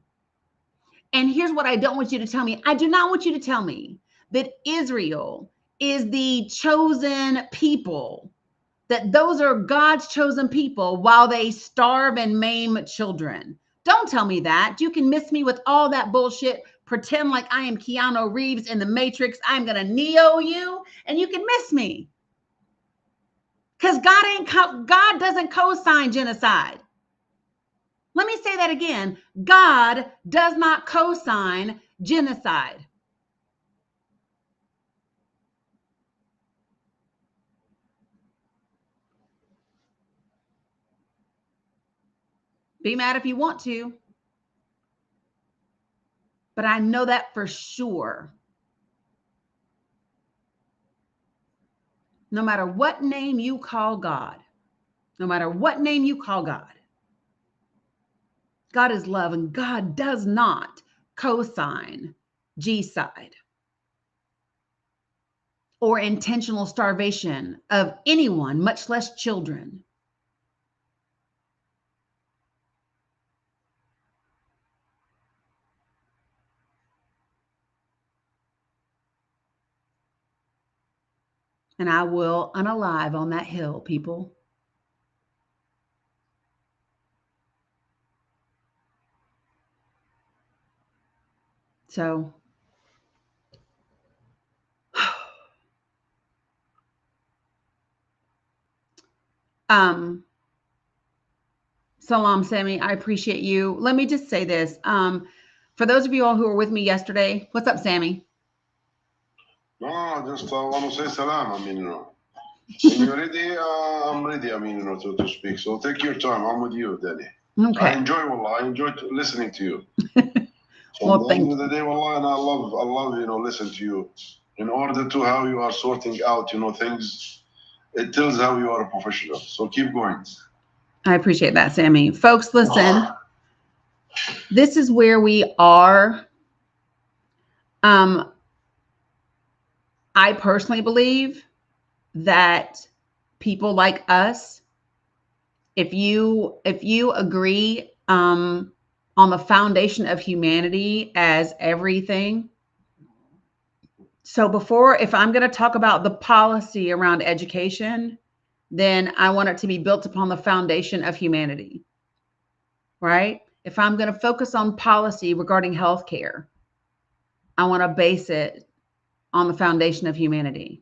And here's what I don't want you to tell me. I do not want you to tell me that Israel is the chosen people, that those are God's chosen people while they starve and maim children. Don't tell me that. You can miss me with all that bullshit. Pretend like I am Keanu Reeves in the Matrix. I'm going to Neo you and you can miss me. Because God doesn't co-sign genocide. Let me say that again. God does not co-sign genocide. Be mad if you want to. But I know that for sure. No matter what name you call God, no matter what name you call God, God is love and God does not co-sign G-side or intentional starvation of anyone, much less children. And I will unalive on that hill, people. So, Salam, Sammy, I appreciate you. Let me just say this. For those of you all who were with me yesterday, what's up, Sammy? No, just want to say salam. I mean, when you're ready, I'm ready. I mean, to speak. So take your time. I'm with you, Dani. Okay. I enjoy listening to you. So Well, at the end of the day, wallah, and I love, listen to you. In order to how you are sorting out, things, it tells how you are a professional. So keep going. I appreciate that, Sammy. Folks, listen. This is where we are. I personally believe that people like us, if you agree on the foundation of humanity as everything. So if I'm going to talk about the policy around education, then I want it to be built upon the foundation of humanity, right? If I'm going to focus on policy regarding healthcare, I want to base it on the foundation of humanity.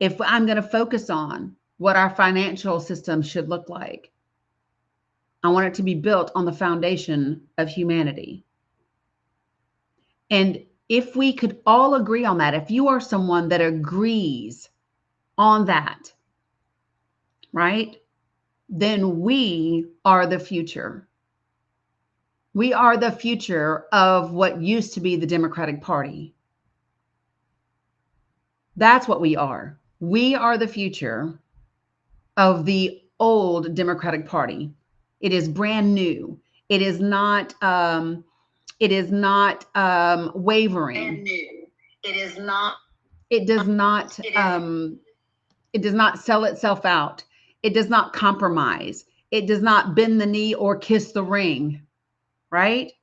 If I'm going to focus on what our financial system should look like, I want it to be built on the foundation of humanity. And if we could all agree on that, if you are someone that agrees on that, right, then we are the future. We are the future of what used to be the Democratic Party. That's what we are. We are the future of the old Democratic Party. It is brand new. It is not wavering. It is not. It does not. It does not sell itself out. It does not compromise. It does not bend the knee or kiss the ring. Right?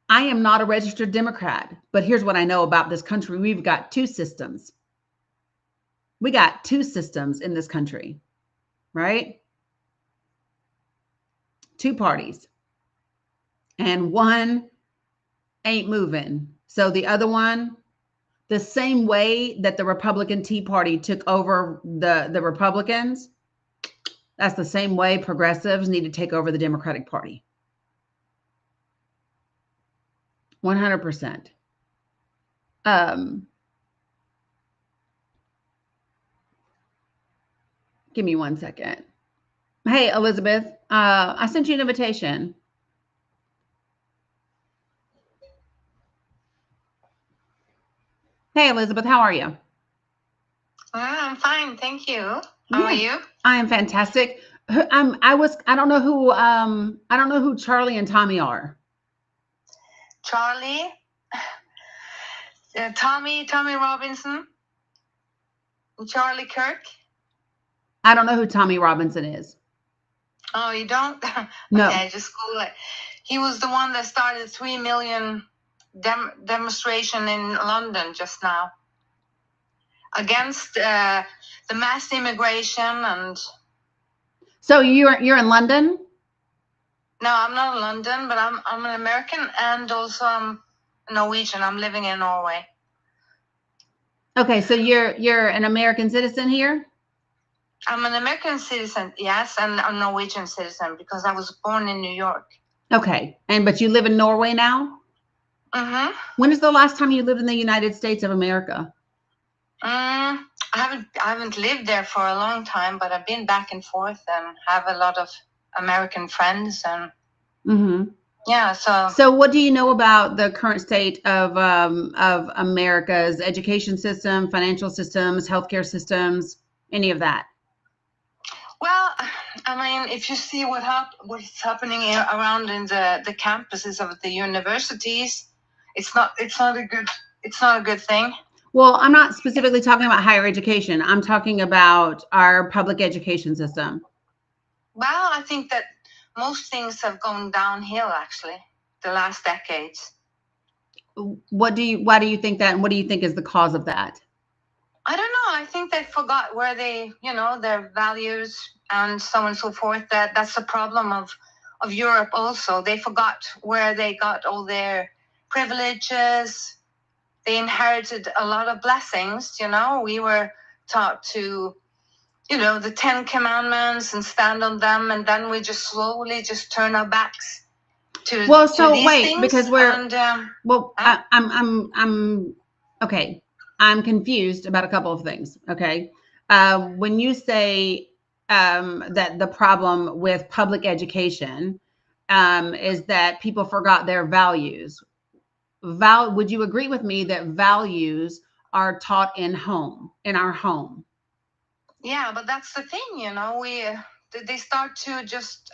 I am not a registered Democrat, but here's what I know about this country. We've got two systems. We got two systems in this country, right? Two parties. And one ain't moving. So the other one, the same way that the Republican Tea Party took over the Republicans, that's the same way progressives need to take over the Democratic Party. 100%. Give me 1 second. Hey, Elizabeth, I sent you an invitation. Hey, Elizabeth, how are you? I'm fine, thank you. How are you? I am fantastic. I don't know who Charlie and Tommy are. Charlie, Tommy Robinson, Charlie Kirk. I don't know who Tommy Robinson is. Oh, you don't? No. Okay, just Google it. He was the one that started 3 million demonstration in London just now against the mass immigration and. So you're in London? No, I'm not in London, but I'm an American and also I'm Norwegian. I'm living in Norway. Okay, so you're an American citizen here? I'm an American citizen, yes, and a Norwegian citizen because I was born in New York. Okay, but you live in Norway now? Mm-hmm. When is the last time you lived in the United States of America? I haven't lived there for a long time, but I've been back and forth and have a lot of American friends and. Mm-hmm. Yeah. So what do you know about the current state of America's education system, financial systems, healthcare systems, any of that? Well, I mean, if you see what's happening around in the campuses of the universities, it's not a good thing. Well, I'm not specifically talking about higher education. I'm talking about our public education system. Well, I think that most things have gone downhill actually the last decades. Why do you think that, and what do you think is the cause of that? I don't know. I think they forgot where their values and so on and so forth. That's the problem of Europe also. They forgot where they got all their privileges. They inherited a lot of blessings. We were taught to, the 10 Commandments and stand on them, and then we just slowly just turn our backs to these things. Because we're I'm okay. I'm confused about a couple of things. Okay, when you say that the problem with public education is that people forgot their values. Would you agree with me that values are taught in our home? Yeah, but that's the thing, they start to just,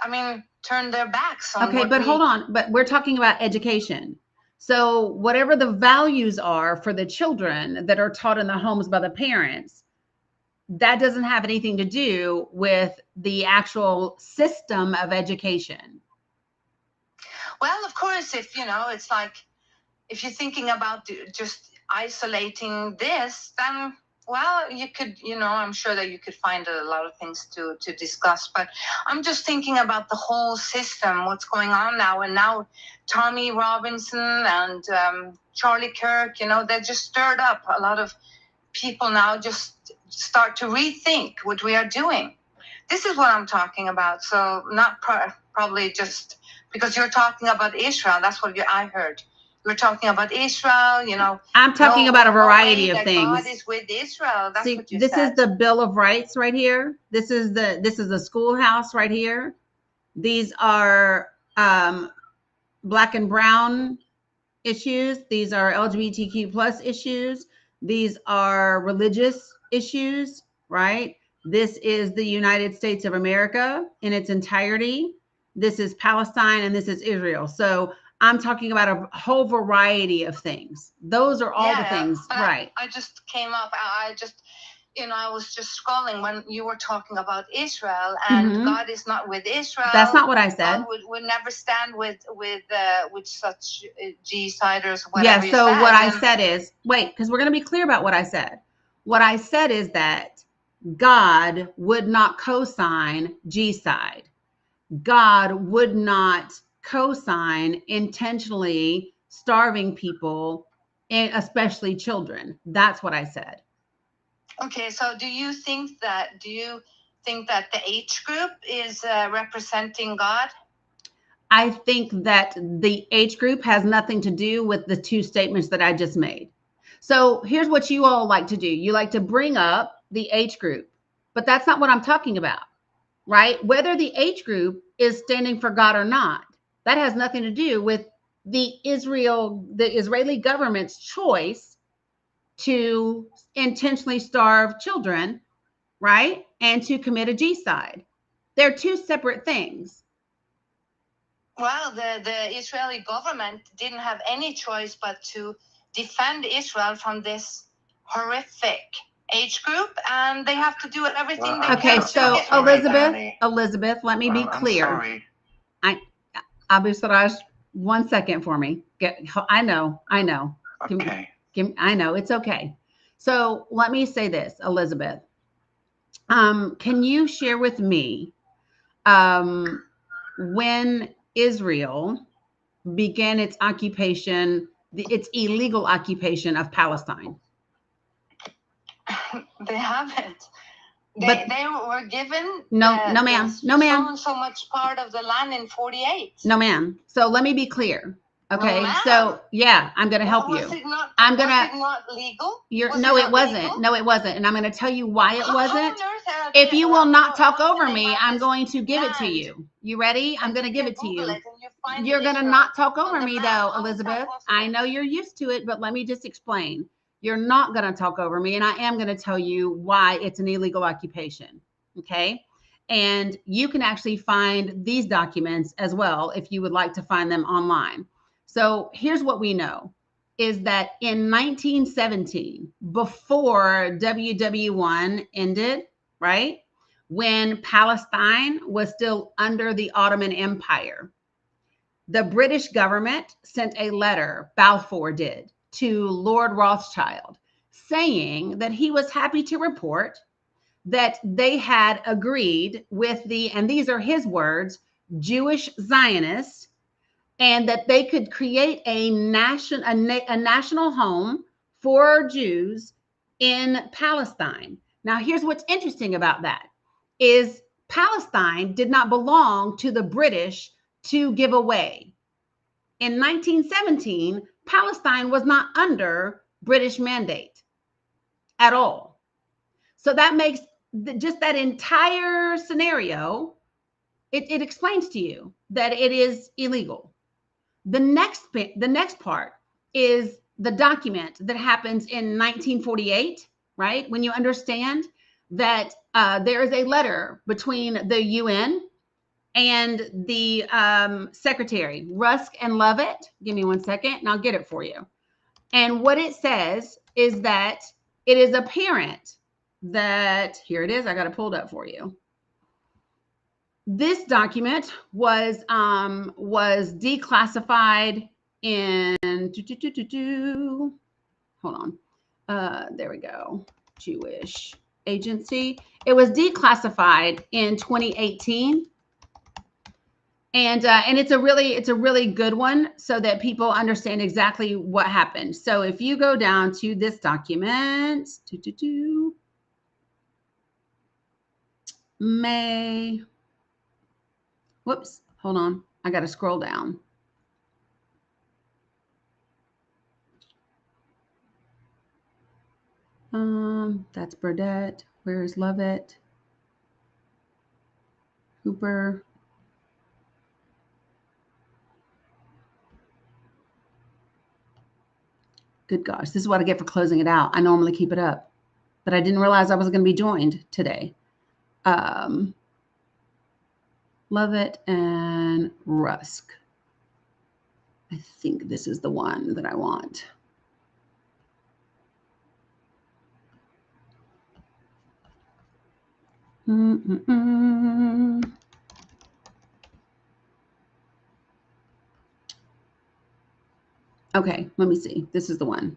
turn their backs on. Okay, but hold on. But we're talking about education. So whatever the values are for the children that are taught in the homes by the parents, that doesn't have anything to do with the actual system of education. Well, of course, it's like, if you're thinking about just isolating this, then, well, you could, I'm sure that you could find a lot of things to discuss, but I'm just thinking about the whole system, what's going on now. And now Tommy Robinson and Charlie Kirk, they just stirred up a lot of people now just start to rethink what we are doing. This is what I'm talking about. So not probably just because you're talking about Israel. That's what I heard. We're talking about Israel, I'm talking about a variety of things. God is with Israel. That's what you this said. Is the Bill of Rights right here. This is the schoolhouse right here. These are Black and brown issues. These are LGBTQ plus issues. These are religious issues, right? This is the United States of America in its entirety. This is Palestine and this is Israel. So I'm talking about a whole variety of things. Those are all the things, right? I just came up. I was just scrolling when you were talking about Israel, and God is not with Israel. That's not what I said. God would never stand with such G-siders. Whatever. Yeah. So what I said is, because we're going to be clear about what I said. What I said is that God would not co-sign G-side. God would not co-sign intentionally starving people, and especially children. That's what I said. Okay, so do you think that the age group is representing God? I think that the age group has nothing to do with the two statements that I just made. So here's what you all like to do. You like to bring up the age group, but that's not what I'm talking about, right? Whether the age group is standing for God or not, that has nothing to do with the Israeli government's choice to intentionally starve children, right? And to commit a genocide. They're two separate things. Well, the Israeli government didn't have any choice but to defend Israel from this horrific age group, and they have to do everything they can. Okay, so Elizabeth, let me be clear. I'm sorry. Abu Saraj, 1 second for me. I know. Okay. I know, it's okay. So let me say this, Elizabeth. Can you share with me when Israel began its occupation, its illegal occupation of Palestine? They haven't. But they were given no, ma'am. So much part of the land in 48. No, ma'am. So let me be clear. Okay. No, so yeah, I'm going to help you. Was it not legal? It wasn't. Legal? No, it wasn't. And I'm going to tell you why it wasn't. If you will not talk over me, I'm going to give it to you. You ready? I'm going to give it to you. You're going to not talk over me though, Elizabeth. I know you're used to it, but let me just explain. You're not going to talk over me, and I am going to tell you why it's an illegal occupation. Okay. And you can actually find these documents as well if you would like to find them online. So here's what we know is that in 1917, before WW1 ended, right, when Palestine was still under the Ottoman Empire, the British government sent a letter, Balfour did, to Lord Rothschild saying that he was happy to report that they had agreed with and these are his words, Jewish Zionists, and that they could create a national home for Jews in Palestine. Now, here's what's interesting about that is Palestine did not belong to the British to give away. In 1917, Palestine was not under British mandate at all. So that makes just that entire scenario, it explains to you that it is illegal. The next part is the document that happens in 1948, right? When you understand that there is a letter between the UN and the secretary, Rusk and Lovett. Give me 1 second and I'll get it for you. And what it says is that it is apparent that, here it is, I got it pulled up for you. This document was declassified in, hold on, there we go, Jewish Agency. It was declassified in 2018. And it's a really good one so that people understand exactly what happened. So if you go down to this document, May, whoops, hold on. I got to scroll down. That's Burdett. Where's Lovett? Hooper. Good gosh, this is what I get for closing it out. I normally keep it up, but I didn't realize I was going to be joined today. Lovett and Rusk. I think this is the one that I want. Okay, let me see. This is the one.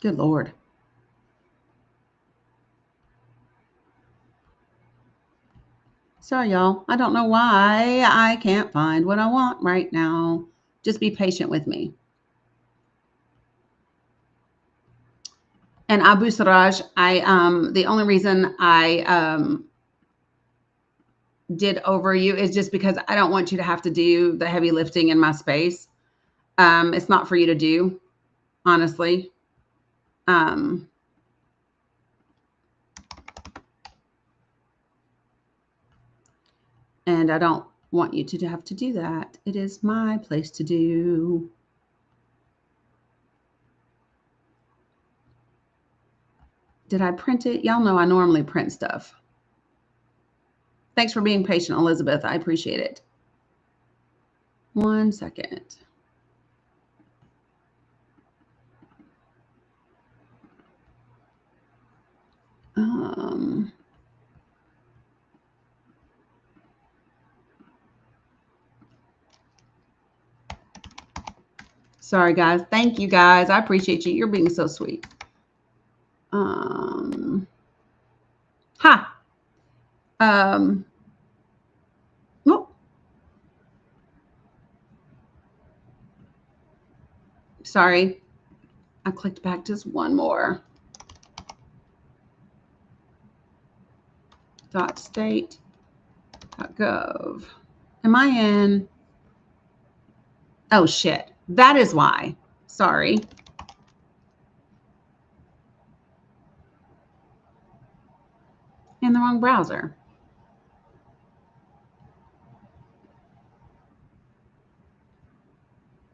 Good Lord. Sorry, y'all. I don't know why I can't find what I want right now. Just be patient with me. And Abu Saraj, the only reason I did over you is just because I don't want you to have to do the heavy lifting in my space. It's not for you to do, honestly. And I don't want you to have to do that. It is my place to do. Did I print it? Y'all know I normally print stuff. Thanks for being patient, Elizabeth. I appreciate it. 1 second. Sorry, guys. Thank you, guys. I appreciate you. You're being so sweet. Oh. Sorry. I clicked back just one more. .state.gov. Am I in? Oh, shit. That is why. Sorry. In the wrong browser.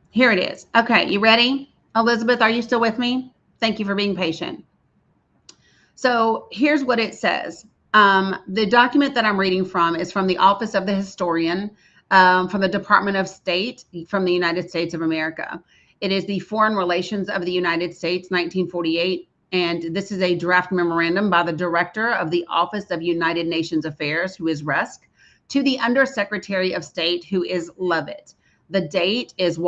Here it is. Okay, you ready? Elizabeth, are you still with me? Thank you for being patient. So here's what it says. The document that I'm reading from is from the Office of the Historian, from the Department of State, from the United States of America. It is the Foreign Relations of the United States, 1948. And this is a draft memorandum by the Director of the Office of United Nations Affairs, who is Rusk, to the Undersecretary of State, who is Lovett. The date is May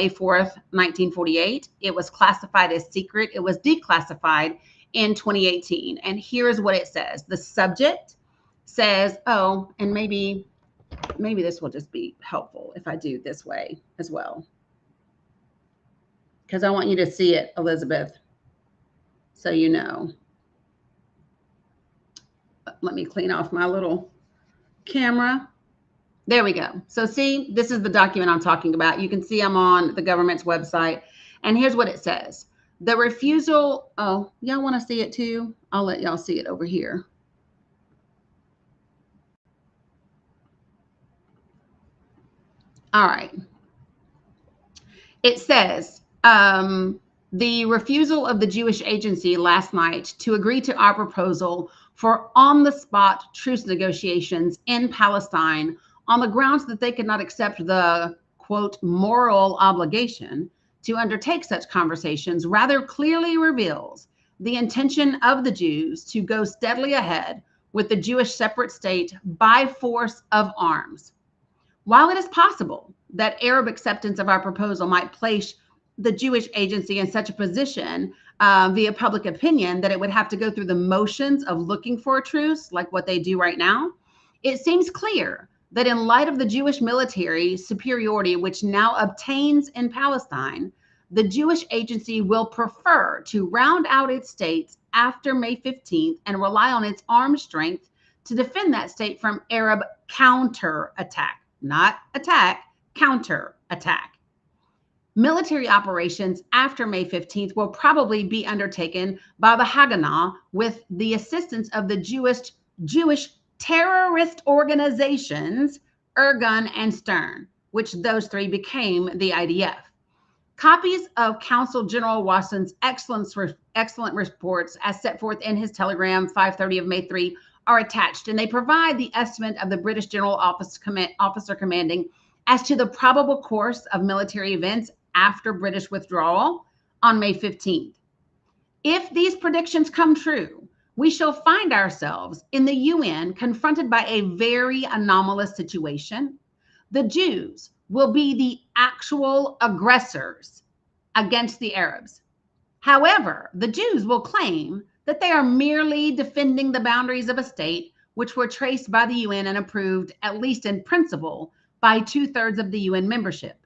4th, 1948. It was classified as secret. It was declassified in 2018. And here's what it says. The subject says, oh, and maybe this will just be helpful if I do it this way as well. Because I want you to see it, Elizabeth, so you know. Let me clean off my little camera. There we go. So see, this is the document I'm talking about. You can see I'm on the government's website. And here's what it says. The refusal, oh, y'all want to see it too? I'll let y'all see it over here. All right. It says, the refusal of the Jewish Agency last night to agree to our proposal for on-the-spot truce negotiations in Palestine on the grounds that they could not accept the, quote, moral obligation to undertake such conversations rather clearly reveals the intention of the Jews to go steadily ahead with the Jewish separate state by force of arms. While it is possible that Arab acceptance of our proposal might place the Jewish Agency in such a position via public opinion that it would have to go through the motions of looking for a truce, like what they do right now, it seems clear that in light of the Jewish military superiority, which now obtains in Palestine, the Jewish Agency will prefer to round out its states after May 15th and rely on its armed strength to defend that state from Arab counterattack, not attack, counterattack. Military operations after May 15th will probably be undertaken by the Haganah with the assistance of the Jewish terrorist organizations, Irgun and Stern, which those three became the IDF. Copies of Consul General Watson's excellent reports, as set forth in his telegram 5:30 of May 3, are attached, and they provide the estimate of the British General Officer Commanding as to the probable course of military events after British withdrawal on May 15th. If these predictions come true, we shall find ourselves in the UN confronted by a very anomalous situation. The Jews will be the actual aggressors against the Arabs. However, the Jews will claim that they are merely defending the boundaries of a state which were traced by the UN and approved, at least in principle, by 2/3 of the UN membership.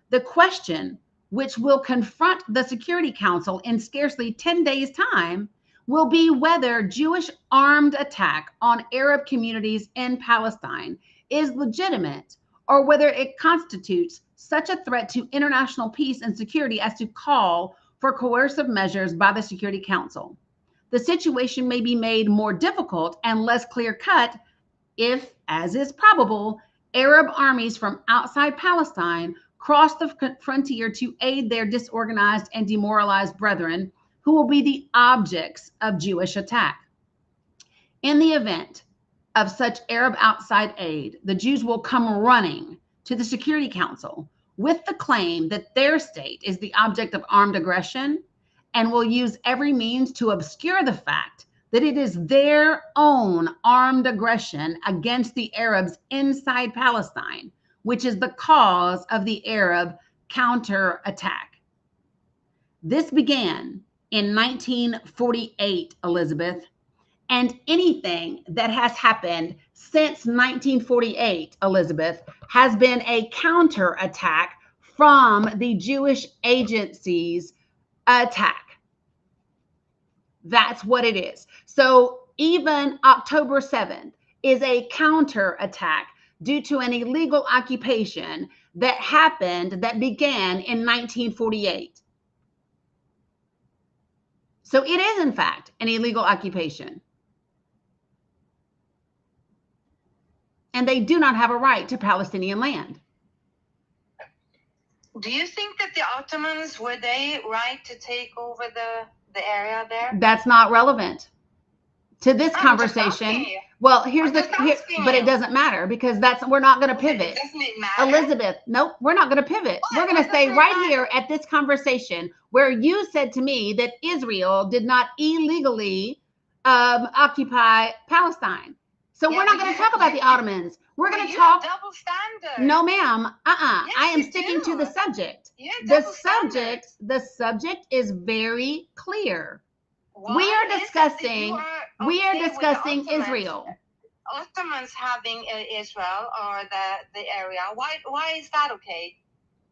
The question, which will confront the Security Council in scarcely 10 days' time, will be whether Jewish armed attack on Arab communities in Palestine is legitimate or whether it constitutes such a threat to international peace and security as to call for coercive measures by the Security Council. The situation may be made more difficult and less clear-cut if, as is probable, Arab armies from outside Palestine cross the frontier to aid their disorganized and demoralized brethren who will be the objects of Jewish attack. In the event of such Arab outside aid, the Jews will come running to the Security Council with the claim that their state is the object of armed aggression and will use every means to obscure the fact that it is their own armed aggression against the Arabs inside Palestine, which is the cause of the Arab counterattack. This began in 1948, Elizabeth, and anything that has happened since 1948, Elizabeth, has been a counterattack from the Jewish agency's attack. That's what it is. So even October 7th is a counterattack due to an illegal occupation that happened, that began in 1948. So it is, in fact, an illegal occupation. And they do not have a right to Palestinian land. Do you think that the Ottomans, were they right to take over the area there? That's not relevant to this conversation. Well, but it doesn't matter because we're not going to pivot. Doesn't it matter? Elizabeth, nope, we're not going to pivot. We're going to stay right here at this conversation where you said to me that Israel did not illegally occupy Palestine. So we're not going to talk about the Ottomans. We're going to talk double standard. No, ma'am. Yes, I am sticking to the subject. The subject is very clear. We are discussing Israel. Ottomans having Israel or the area. Why is that okay?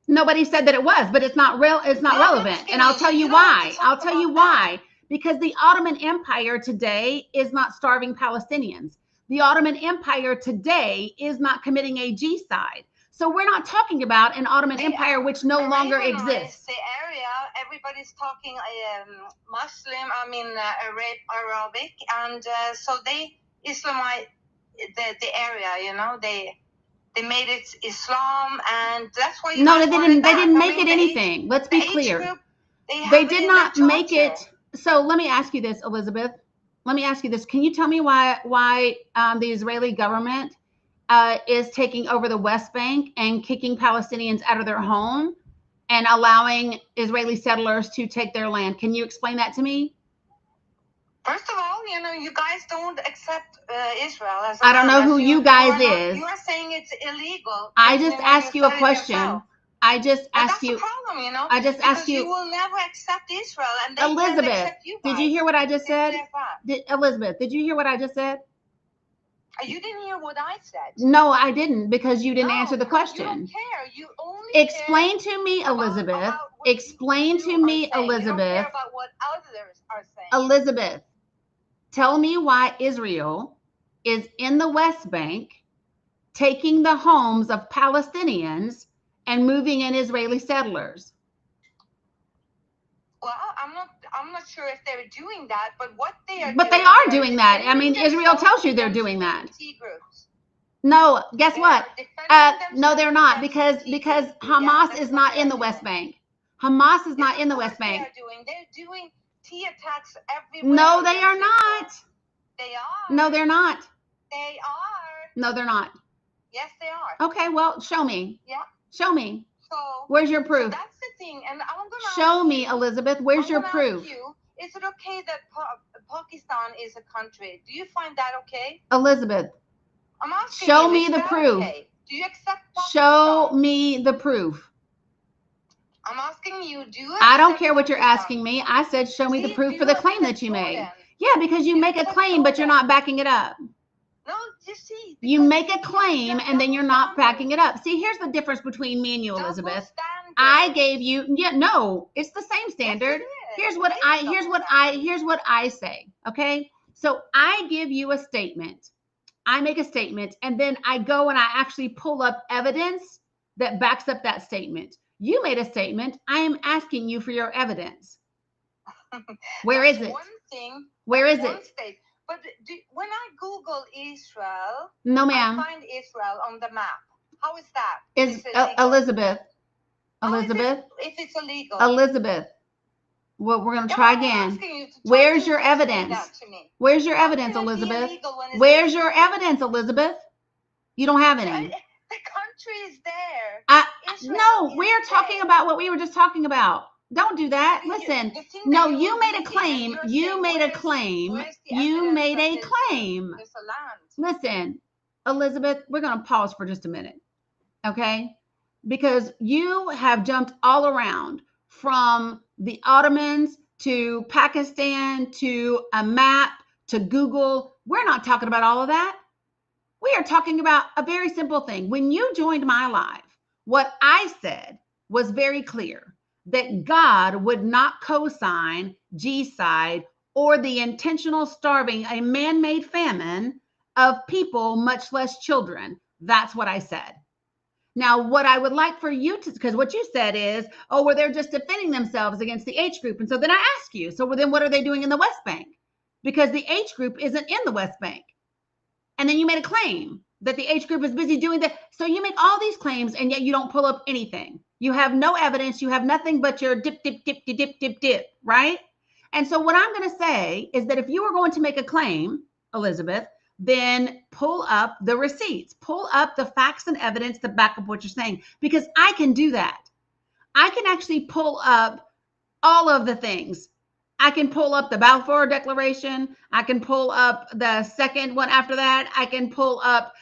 Nobody said that it was, but it's not real. It's not relevant, and I'll tell you why. I'll tell you why. Because the Ottoman Empire today is not starving Palestinians. The Ottoman Empire today is not committing a genocide. So we're not talking about an Ottoman Empire which no longer exists. The area, everybody's talking Muslim, Arabic, and so they Islamite the area. You know, they made it Islam, and that's why. No, they didn't. They didn't make it anything. Let's be clear. They did not make it. So let me ask you this, Elizabeth. Let me ask you this. Can you tell me why the Israeli government is taking over the West Bank and kicking Palestinians out of their home and allowing Israeli settlers to take their land? Can you explain that to me? First of all, you guys don't accept Israel as I don't know who you guys is. You are saying it's illegal. I just asked you a question. Yourself. I just asked you. That's the problem, I just asked you. You will never accept Israel, and they Elizabeth, can't accept you guys. Did you hear what I just said? Elizabeth, did you hear what I just said? You didn't hear what I said. No, I didn't, because you didn't answer the question. You don't care. You only explain to me, Elizabeth. Explain to me, Elizabeth. You don't care about what others are saying. Elizabeth, tell me why Israel is in the West Bank taking the homes of Palestinians and moving in Israeli settlers. Well, I'm not sure if they're doing that, but what they are But they are doing that. I mean, Israel tells you they're doing that. No, guess what? No, they're not, because Hamas is not in the West Bank. Hamas is not in the West Bank. They're doing T attacks everywhere. No, they are not. They are. No, they're not. They are. No, they're not. Yes, they are. Okay, well, show me. Yeah. Show me. So where's your proof? So that's the thing, and I'm gonna show me, Elizabeth. Where's your proof? Is it okay that Pakistan is a country? Do you find that okay? Elizabeth, I'm asking show you, me the proof. Okay? Do you accept Pakistan? Show me the proof. I'm asking you, do you? I don't care what you're asking me. I said, show me the proof for the claim that you made. Yeah, because you make a claim, but you're not backing it up. No, you see. You make a claim and then you're not backing it up. See, here's the difference between me and you, Elizabeth. I gave you, no, it's the same standard. Here's what I say. Okay. So I give you a statement. I make a statement and then I go and I actually pull up evidence that backs up that statement. You made a statement. I am asking you for your evidence. Where is it? One thing. Where is it? State. But when I Google Israel, no, ma'am, I find Israel on the map. How is that? Is Elizabeth? Elizabeth? If it's illegal. Elizabeth. Well, we're going to try again. Where's your evidence? Where's your evidence, Elizabeth? Where's your evidence, Elizabeth? You don't have any. The country is there. No, we're talking about what we were just talking about. Don't do that. Listen, no, you made a claim. You made a claim. You made a claim. Listen, Elizabeth, we're going to pause for just a minute, okay? Because you have jumped all around from the Ottomans to Pakistan to a map to Google. We're not talking about all of that. We are talking about a very simple thing. When you joined my live, what I said was very clear, that God would not co-sign genocide or the intentional starving, a man-made famine of people, much less children. That's what I said. Now, what I would like for you to, because what you said is, oh, well, they're just defending themselves against the H group. And so then I ask you, so then what are they doing in the West Bank? Because the H group isn't in the West Bank. And then you made a claim that the H group is busy doing that. So you make all these claims and yet you don't pull up anything. You have no evidence. You have nothing but your dip, right? And so what I'm going to say is that if you were going to make a claim, Elizabeth, then pull up the receipts, pull up the facts and evidence to back up what you're saying, because I can do that. I can actually pull up all of the things. I can pull up the Balfour Declaration. I can pull up the second one after that. I can pull up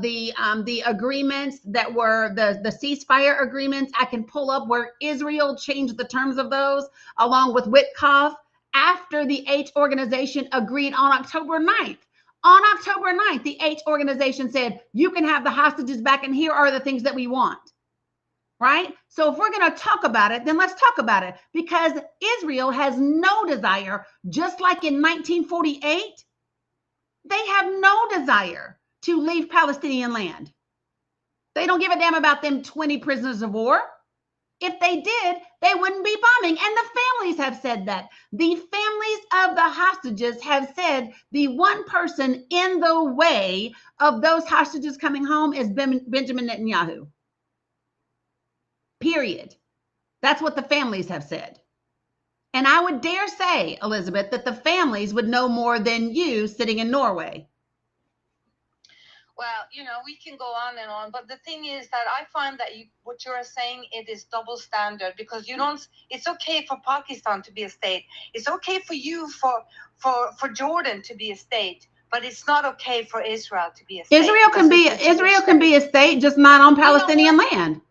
the agreements that were the ceasefire agreements. I can pull up where Israel changed the terms of those, along with Witkoff, after the H organization agreed on October 9th. On October 9th, the H organization said, you can have the hostages back, and here are the things that we want. Right? So if we're going to talk about it, then let's talk about it, because Israel has no desire, just like in 1948, they have no desire to leave Palestinian land. They don't give a damn about them 20 prisoners of war. If they did, they wouldn't be bombing. And the families have said that. The families of the hostages have said the one person in the way of those hostages coming home is Benjamin Netanyahu. Period. That's what the families have said. And I would dare say, Elizabeth, that the families would know more than you sitting in Norway. Well, we can go on and on, but the thing is that I find that what you're saying, it is double standard, because it's okay for Pakistan to be a state. It's okay for you, for Jordan to be a state, but it's not okay for Israel to be a state. Israel can be a state, just not on Palestinian land.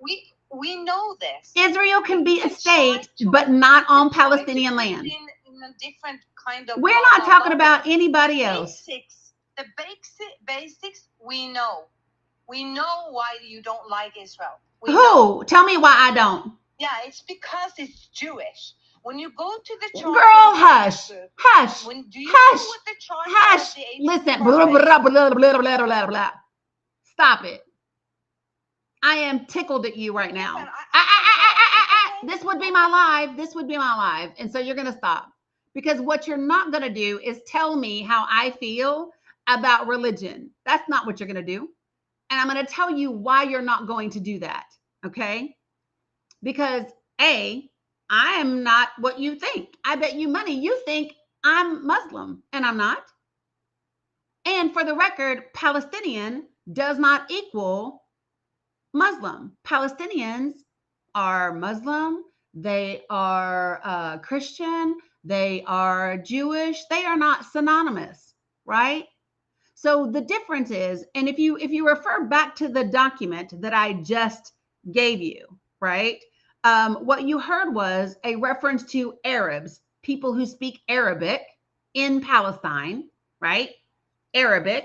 We know this. Israel can be a state, but not on Palestinian land. In a different kind of. We're not talking about anybody else. The basics, we know. We know why you don't like Israel. Who? Tell me why I don't. Yeah, it's because it's Jewish. When you go to the church. Girl, hush. Hush. Do you hush. know what the church hush. Listen. Blah, blah, blah, blah, blah, blah, blah. Stop it. I am tickled at you right now. This would be my live. This would be my live. And so you're going to stop. Because what you're not going to do is tell me how I feel about religion. That's not what you're going to do. And I'm going to tell you why you're not going to do that. Okay? Because A, I am not what you think. I bet you money you think I'm Muslim, and I'm not. And for the record, Palestinian does not equal Muslim. Palestinians are Muslim. They are Christian. They are Jewish. They are not synonymous, right? So the difference is, and if you refer back to the document that I just gave you, right? What you heard was a reference to Arabs, people who speak Arabic in Palestine, right? Arabs.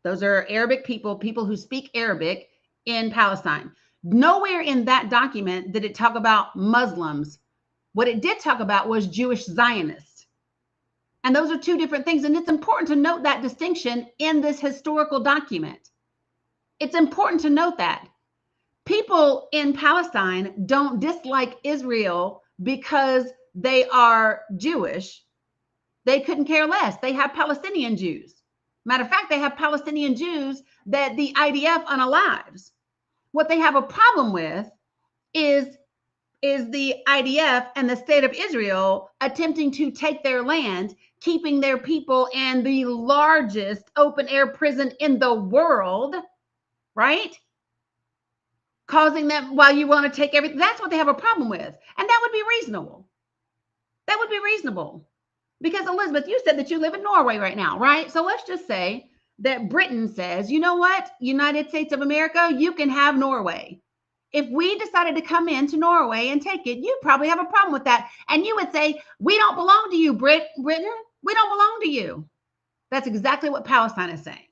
Those are Arabic people who speak Arabic in Palestine. Nowhere in that document did it talk about Muslims. What it did talk about was Jewish Zionists. And those are two different things. And it's important to note that distinction in this historical document. It's important to note that. People in Palestine don't dislike Israel because they are Jewish. They couldn't care less. They have Palestinian Jews. Matter of fact, they have Palestinian Jews that the IDF unalives. What they have a problem with is the IDF and the state of Israel attempting to take their land, keeping their people in the largest open air prison in the world, right? Causing them, while you want to take everything. That's what they have a problem with. And that would be reasonable. That would be reasonable. Because Elizabeth, you said that you live in Norway right now, right? So let's just say that Britain says, you know what, United States of America, you can have Norway. If we decided to come into Norway and take it, you'd probably have a problem with that. And you would say, we don't belong to you, Britain. We don't belong to you. That's exactly what Palestine is saying.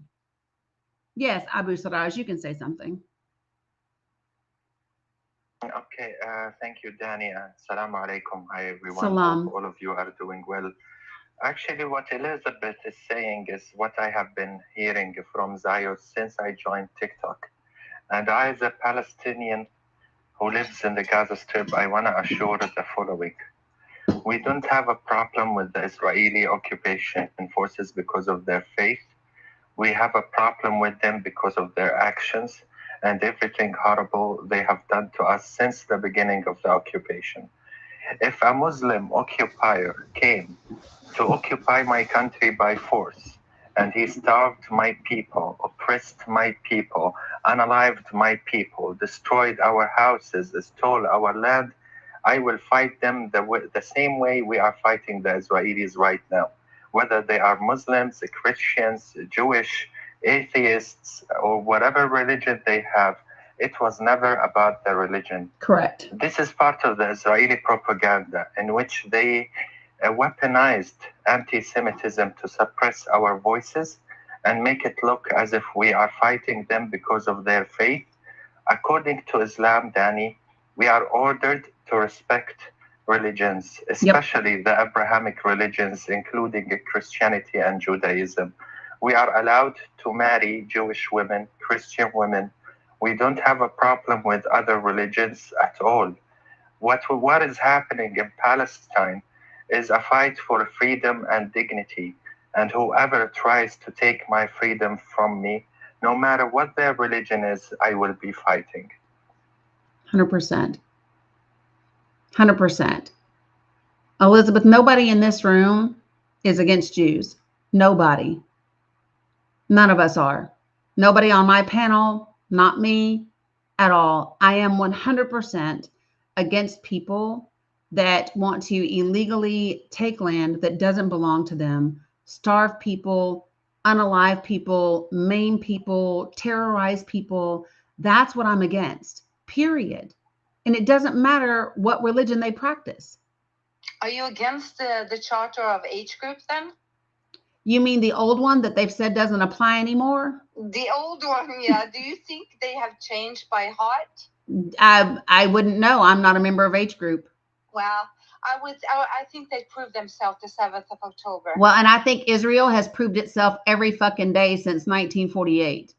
Yes, Abu Siraj, you can say something. Okay, thank you, Dani. Assalamu alaikum. Hi, everyone. Salam. Hope all of you are doing well. Actually, what Elizabeth is saying is what I have been hearing from Zayos since I joined TikTok. And I, as a Palestinian who lives in the Gaza Strip, I want to assure the following. We don't have a problem with the Israeli occupation forces because of their faith. We have a problem with them because of their actions and everything horrible they have done to us since the beginning of the occupation. If a Muslim occupier came to occupy my country by force, and he starved my people, oppressed my people, unalived my people, destroyed our houses, stole our land, I will fight them the same way we are fighting the Israelis right now. Whether they are Muslims, Christians, Jewish, atheists, or whatever religion they have, it was never about the religion. Correct. This is part of the Israeli propaganda in which they weaponized anti-Semitism to suppress our voices and make it look as if we are fighting them because of their faith. According to Islam, Dani, we are ordered to respect religions, especially the Abrahamic religions, including Christianity and Judaism. We are allowed to marry Jewish women, Christian women. We don't have a problem with other religions at all. What is happening in Palestine is a fight for freedom and dignity. And whoever tries to take my freedom from me, no matter what their religion is, I will be fighting. 100%. 100%. Elizabeth, nobody in this room is against Jews. Nobody. None of us are. Nobody on my panel, not me at all. I am 100% against people that want to illegally take land that doesn't belong to them, starve people, unalive people, maim people, terrorize people. That's what I'm against, period. And it doesn't matter what religion they practice. Are you against the charter of age groups then? You mean the old one that they've said doesn't apply anymore? The old one, yeah. Do you think they have changed by heart? I wouldn't know. I'm not a member of age group. Well, I think they proved themselves the 7th of October. Well, and I think Israel has proved itself every fucking day since 1948.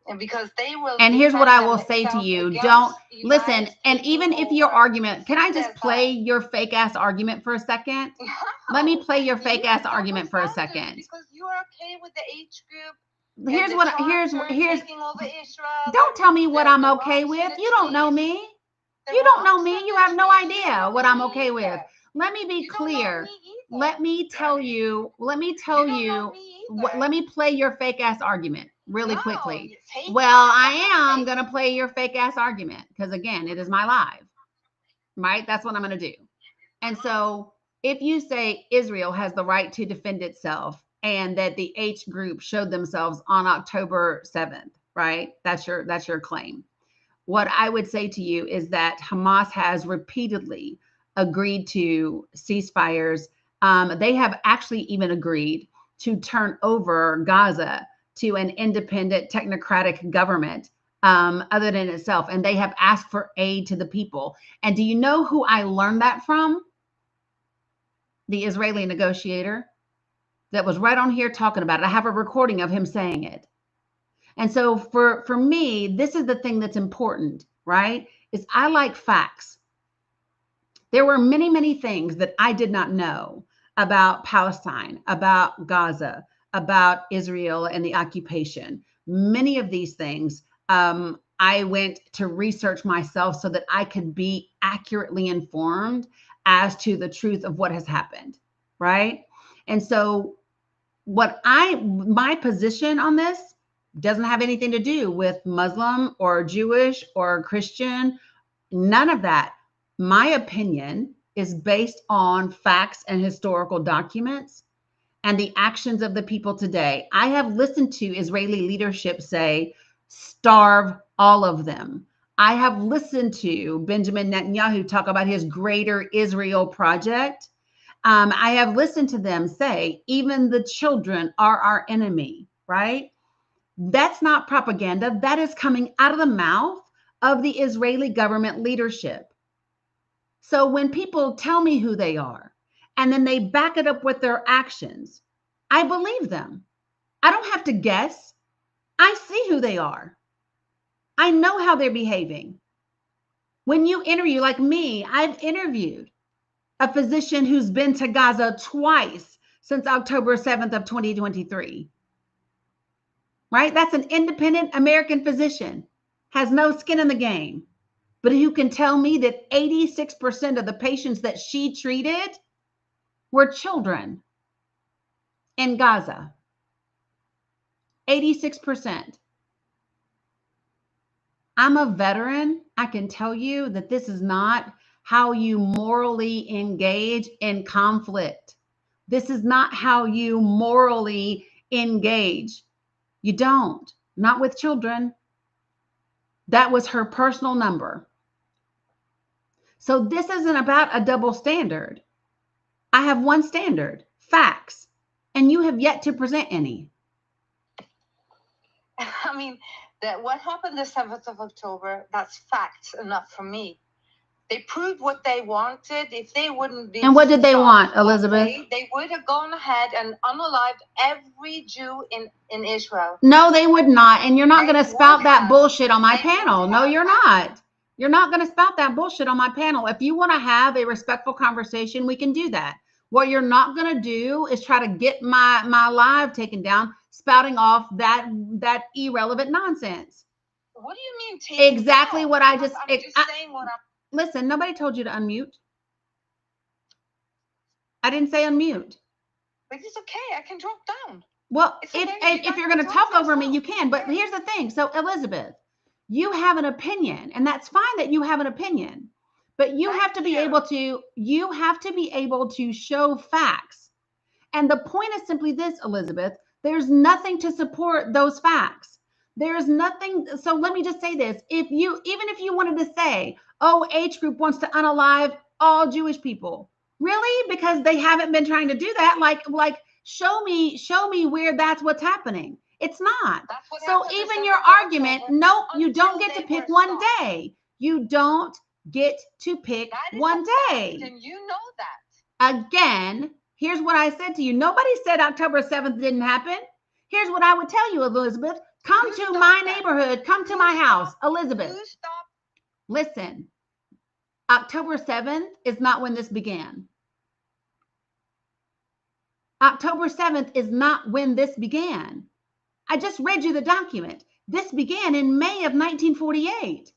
And because they will. And here's what I will say to you. Don't listen. And even if your argument, can I just play your fake ass argument for a second? Let me play your fake ass argument for a second. Because you're okay with the age group. Here's don't tell me what I'm okay with. You don't know me. You don't know me. You have no idea what I'm okay with. Let me be clear. Let me tell you, let me play your fake ass argument really quickly. Well, I am going to play your fake ass argument because again, it is my live, right? That's what I'm going to do. And so if you say Israel has the right to defend itself and that the H group showed themselves on October 7th, right? That's your claim. What I would say to you is that Hamas has repeatedly agreed to ceasefires. They have actually even agreed to turn over Gaza to an independent technocratic government other than itself. And they have asked for aid to the people. And do you know who I learned that from? The Israeli negotiator that was right on here talking about it. I have a recording of him saying it. And so for me, this is the thing that's important. right, is I like facts. There were many, many things that I did not know about Palestine, about Gaza, about Israel and the occupation. Many of these things I went to research myself so that I could be accurately informed as to the truth of what has happened, right? And so my position on this doesn't have anything to do with Muslim or Jewish or Christian, none of that. My opinion is based on facts and historical documents and the actions of the people today. I have listened to Israeli leadership say, starve all of them. I have listened to Benjamin Netanyahu talk about his greater Israel project. I have listened to them say, even the children are our enemy, right? That's not propaganda. That is coming out of the mouth of the Israeli government leadership. So when people tell me who they are and then they back it up with their actions, I believe them. I don't have to guess. I see who they are. I know how they're behaving. When you interview, like me, I've interviewed a physician who's been to Gaza twice since October 7th of 2023. Right? That's an independent American physician, has no skin in the game, but who can tell me that 86% of the patients that she treated were children in Gaza. 86%. I'm a veteran. I can tell you that this is not how you morally engage in conflict. This is not how you morally engage. You don't, not with children. That was her personal number. So this isn't about a double standard. I have one standard, facts, and you have yet to present any. I mean, what happened the 7th of October, that's facts enough for me. They proved what they wanted. If they wouldn't be... And what did they want, Elizabeth? They would have gone ahead and unalived every Jew in Israel. No, they would not. And you're not going to spout that bullshit on my panel. No, you're not. You're not going to spout that bullshit on my panel. If you want to have a respectful conversation, we can do that. What you're not going to do is try to get my live taken down, spouting off that irrelevant nonsense. What do you mean taken exactly down? What I just... I'm just saying what I'm... Listen, nobody told you to unmute. I didn't say unmute. But it's okay. I can drop down. Well, if you're going to talk over me, you can. But here's the thing. So, Elizabeth, you have an opinion, and that's fine that you have an opinion. But you have to be able to show facts. And the point is simply this, Elizabeth, there's nothing to support those facts. There's nothing. So let me just say this. Even if you wanted to say, oh, H group wants to unalive all Jewish people. Really? Because they haven't been trying to do that. Like show me where that's what's happening. It's not. So even your argument, nope, you don't get to pick one day. You don't get to pick one day. And you know that. Again, here's what I said to you. Nobody said October 7th didn't happen. Here's what I would tell you, Elizabeth. Come to my neighborhood. Come to my house. Elizabeth, listen. October 7th is not when this began. October 7th is not when this began. I just read you the document. This began in May of 1948.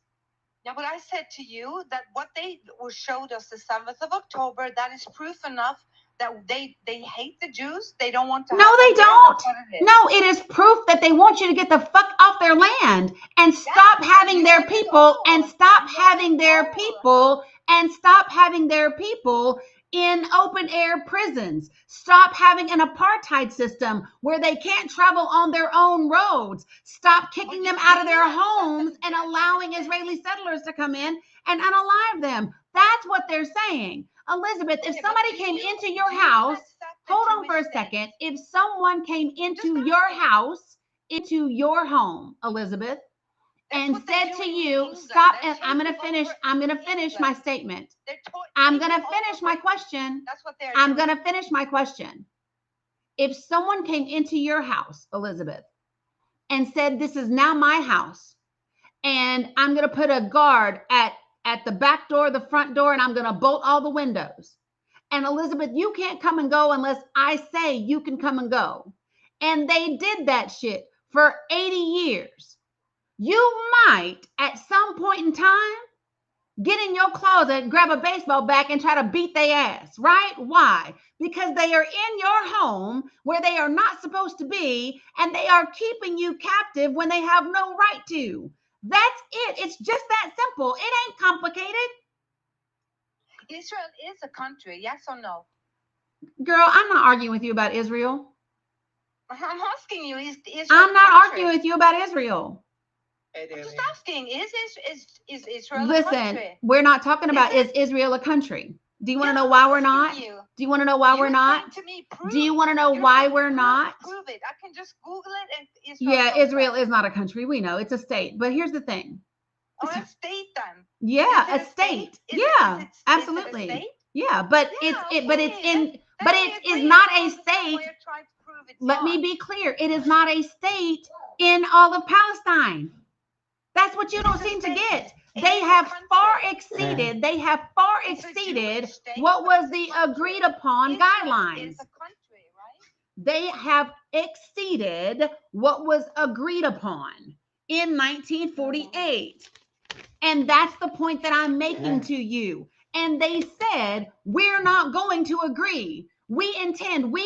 Yeah, but I said to you that what they showed us the 7th of October, that is proof enough that they hate the Jews. They don't want to. No, they don't. No, it is proof that they want you to get the fuck off their land and stop having their people and stop having their people and stop having their people in open air prisons. Stop having an apartheid system where they can't travel on their own roads. Stop kicking them out of their homes and allowing Israeli settlers to come in and unalive them. That's what they're saying. Elizabeth, if somebody came into your house, hold on for a second. If someone came into your house, into your home, Elizabeth, and said to you, stop, and I'm going to finish my statement. I'm going to finish my question. I'm going to finish my question. If someone came into your house, Elizabeth, and said, this is now my house, and I'm going to put a guard at the back door, the front door, and I'm going to bolt all the windows. And Elizabeth, you can't come and go unless I say you can come and go. And they did that shit for 80 years. You might, at some point in time, get in your closet, grab a baseball bat, and try to beat their ass, right? Why? Because they are in your home where they are not supposed to be, and they are keeping you captive when they have no right to. That's it. It's just that simple. It ain't complicated. Israel is a country, yes or no? Girl, I'm not arguing with you about Israel. I'm asking you, is Israel I'm not arguing with you about Israel. I'm just asking, is Israel Listen, a country? we're not talking about is Israel a country. Do you want to know why we're not? Do you want to know why we're not? Do you want to know why we're not? Prove it. I can just Google it and Israel is not a country. We know it's a state. But here's the thing. Oh, a state then. Yeah, a state. Yeah, absolutely. Yeah, but it's not a state. Let me be clear. It is not a state in all of Palestine. That's what you don't seem to get. They have far exceeded what was the agreed upon guidelines. They have exceeded what was agreed upon in 1948. And that's the point that I'm making to you. And they said, we're not going to agree. We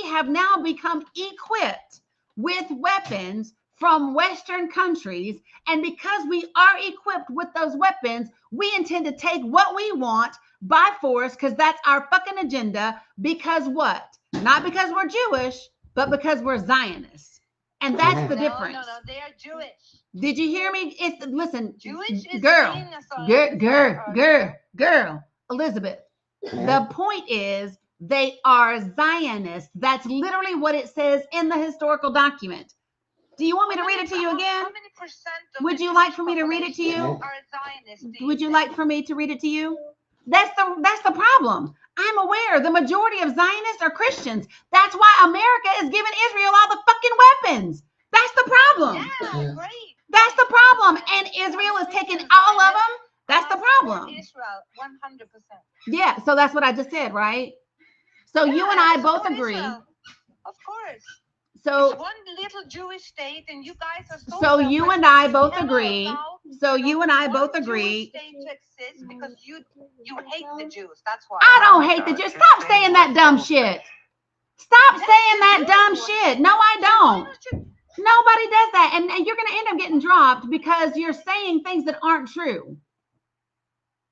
have now become equipped with weapons from Western countries. And because we are equipped with those weapons, we intend to take what we want by force, because that's our fucking agenda. Because what? Not because we're Jewish, but because we're Zionists. And that's the difference. No, they are Jewish. Did you hear me? Listen, Jewish is girl, Elizabeth. The point is they are Zionists. That's literally what it says in the historical document. Do you want me to read it to you again? How many percent of Would you like for me to read it to you? are Zionists? Would you like for me to read it to you? That's the problem. I'm aware the majority of Zionists are Christians. That's why America is giving Israel all the fucking weapons. That's the problem. Yeah, great. That's the problem. And Israel is taking all of them. That's the problem. Israel, 100%. Yeah, so that's what I just said, right? So you and I both agree. Israel. Of course. So it's one little Jewish state, and you guys are so you and I both agree. So you and I both agree. State to exist because you hate the Jews. That's why. I don't hate the Jews. Stop saying that dumb shit. Stop saying that dumb shit. No, I don't. Nobody does that. And you're going to end up getting dropped because you're saying things that aren't true.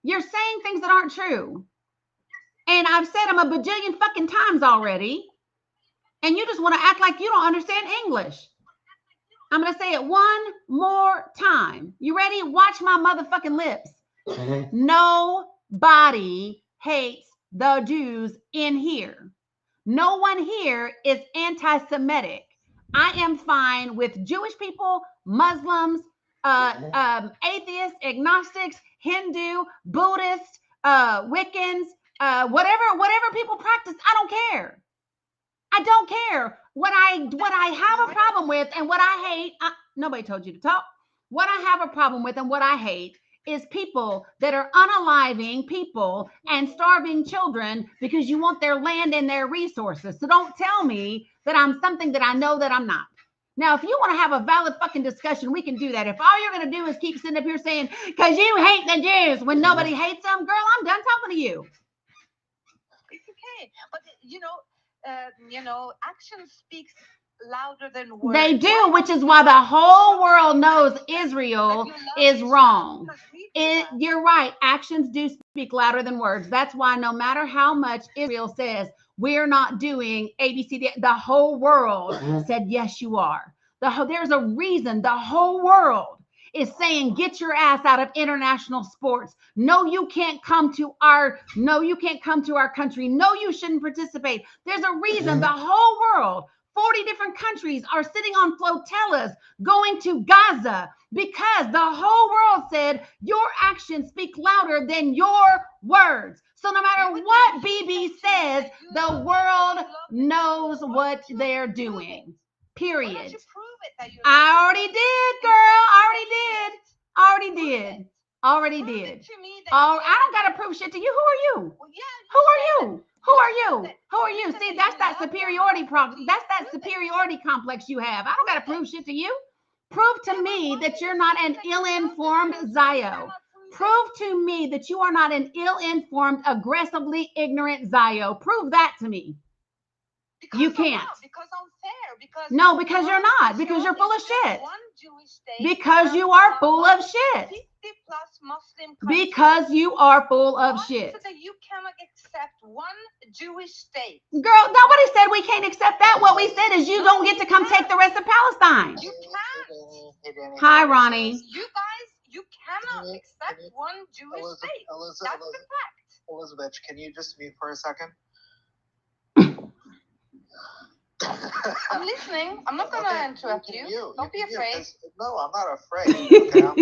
You're saying things that aren't true. And I've said them a bajillion fucking times already. And you just want to act like you don't understand English. I'm going to say it one more time. You ready? Watch my motherfucking lips. Nobody hates the Jews in here. No one here is anti-Semitic. I am fine with Jewish people, Muslims, atheists, agnostics, Hindu, Buddhist, Wiccans, whatever people practice. I don't care. I don't care. What I have a problem with and what I hate, nobody told you to talk. What I have a problem with and what I hate is people that are unaliving people and starving children because you want their land and their resources. So don't tell me that I'm something that I know that I'm not. Now, if you want to have a valid fucking discussion, we can do that. If all you're going to do is keep sitting up here saying, because you hate the Jews when nobody hates them, girl, I'm done talking to you. It's okay. But, action speaks louder than words. They do, which is why the whole world knows Israel is wrong. You're right. Actions do speak louder than words. That's why no matter how much Israel says, we're not doing ABCD, the whole world said, yes, you are. There's a reason the whole world is saying, get your ass out of international sports. No, you can't come to our country. No, you shouldn't participate. There's a reason the whole world, 40 different countries are sitting on flotillas going to Gaza because the whole world said your actions speak louder than your words. So no matter what BB says, the world knows what they're doing. Period. I already did, girl. I already did. Already Prove did. it to me that Oh, you I don't gotta prove shit to you. Who are you? Well, yeah, Who are said you? it. Who are You you? said it. Who are You you? said See, that that's you that love them. superiority problem. That's that Prove it. superiority complex you have. I don't gotta prove shit to you. Prove to me that you're not an ill-informed Zio. Prove to me that you are not an ill-informed, aggressively ignorant Zio. Prove that to me. Because You can't. Because I'm fair. Because No, because you're not. Because you're full of Israel is shit. one Jewish state Because and you are full of 50 shit. plus Muslim countries. Because you are full of shit. So that you cannot accept one Jewish state. Girl, nobody said we can't accept that. What we said is you don't get to come take the rest of Palestine. You can't. Hi, Ronnie. You guys, you cannot accept one Jewish state. That's the fact. Elizabeth, can you just mute for a second? I'm listening. I'm not gonna interrupt you. Don't be afraid. No, I'm not afraid. Okay, I'm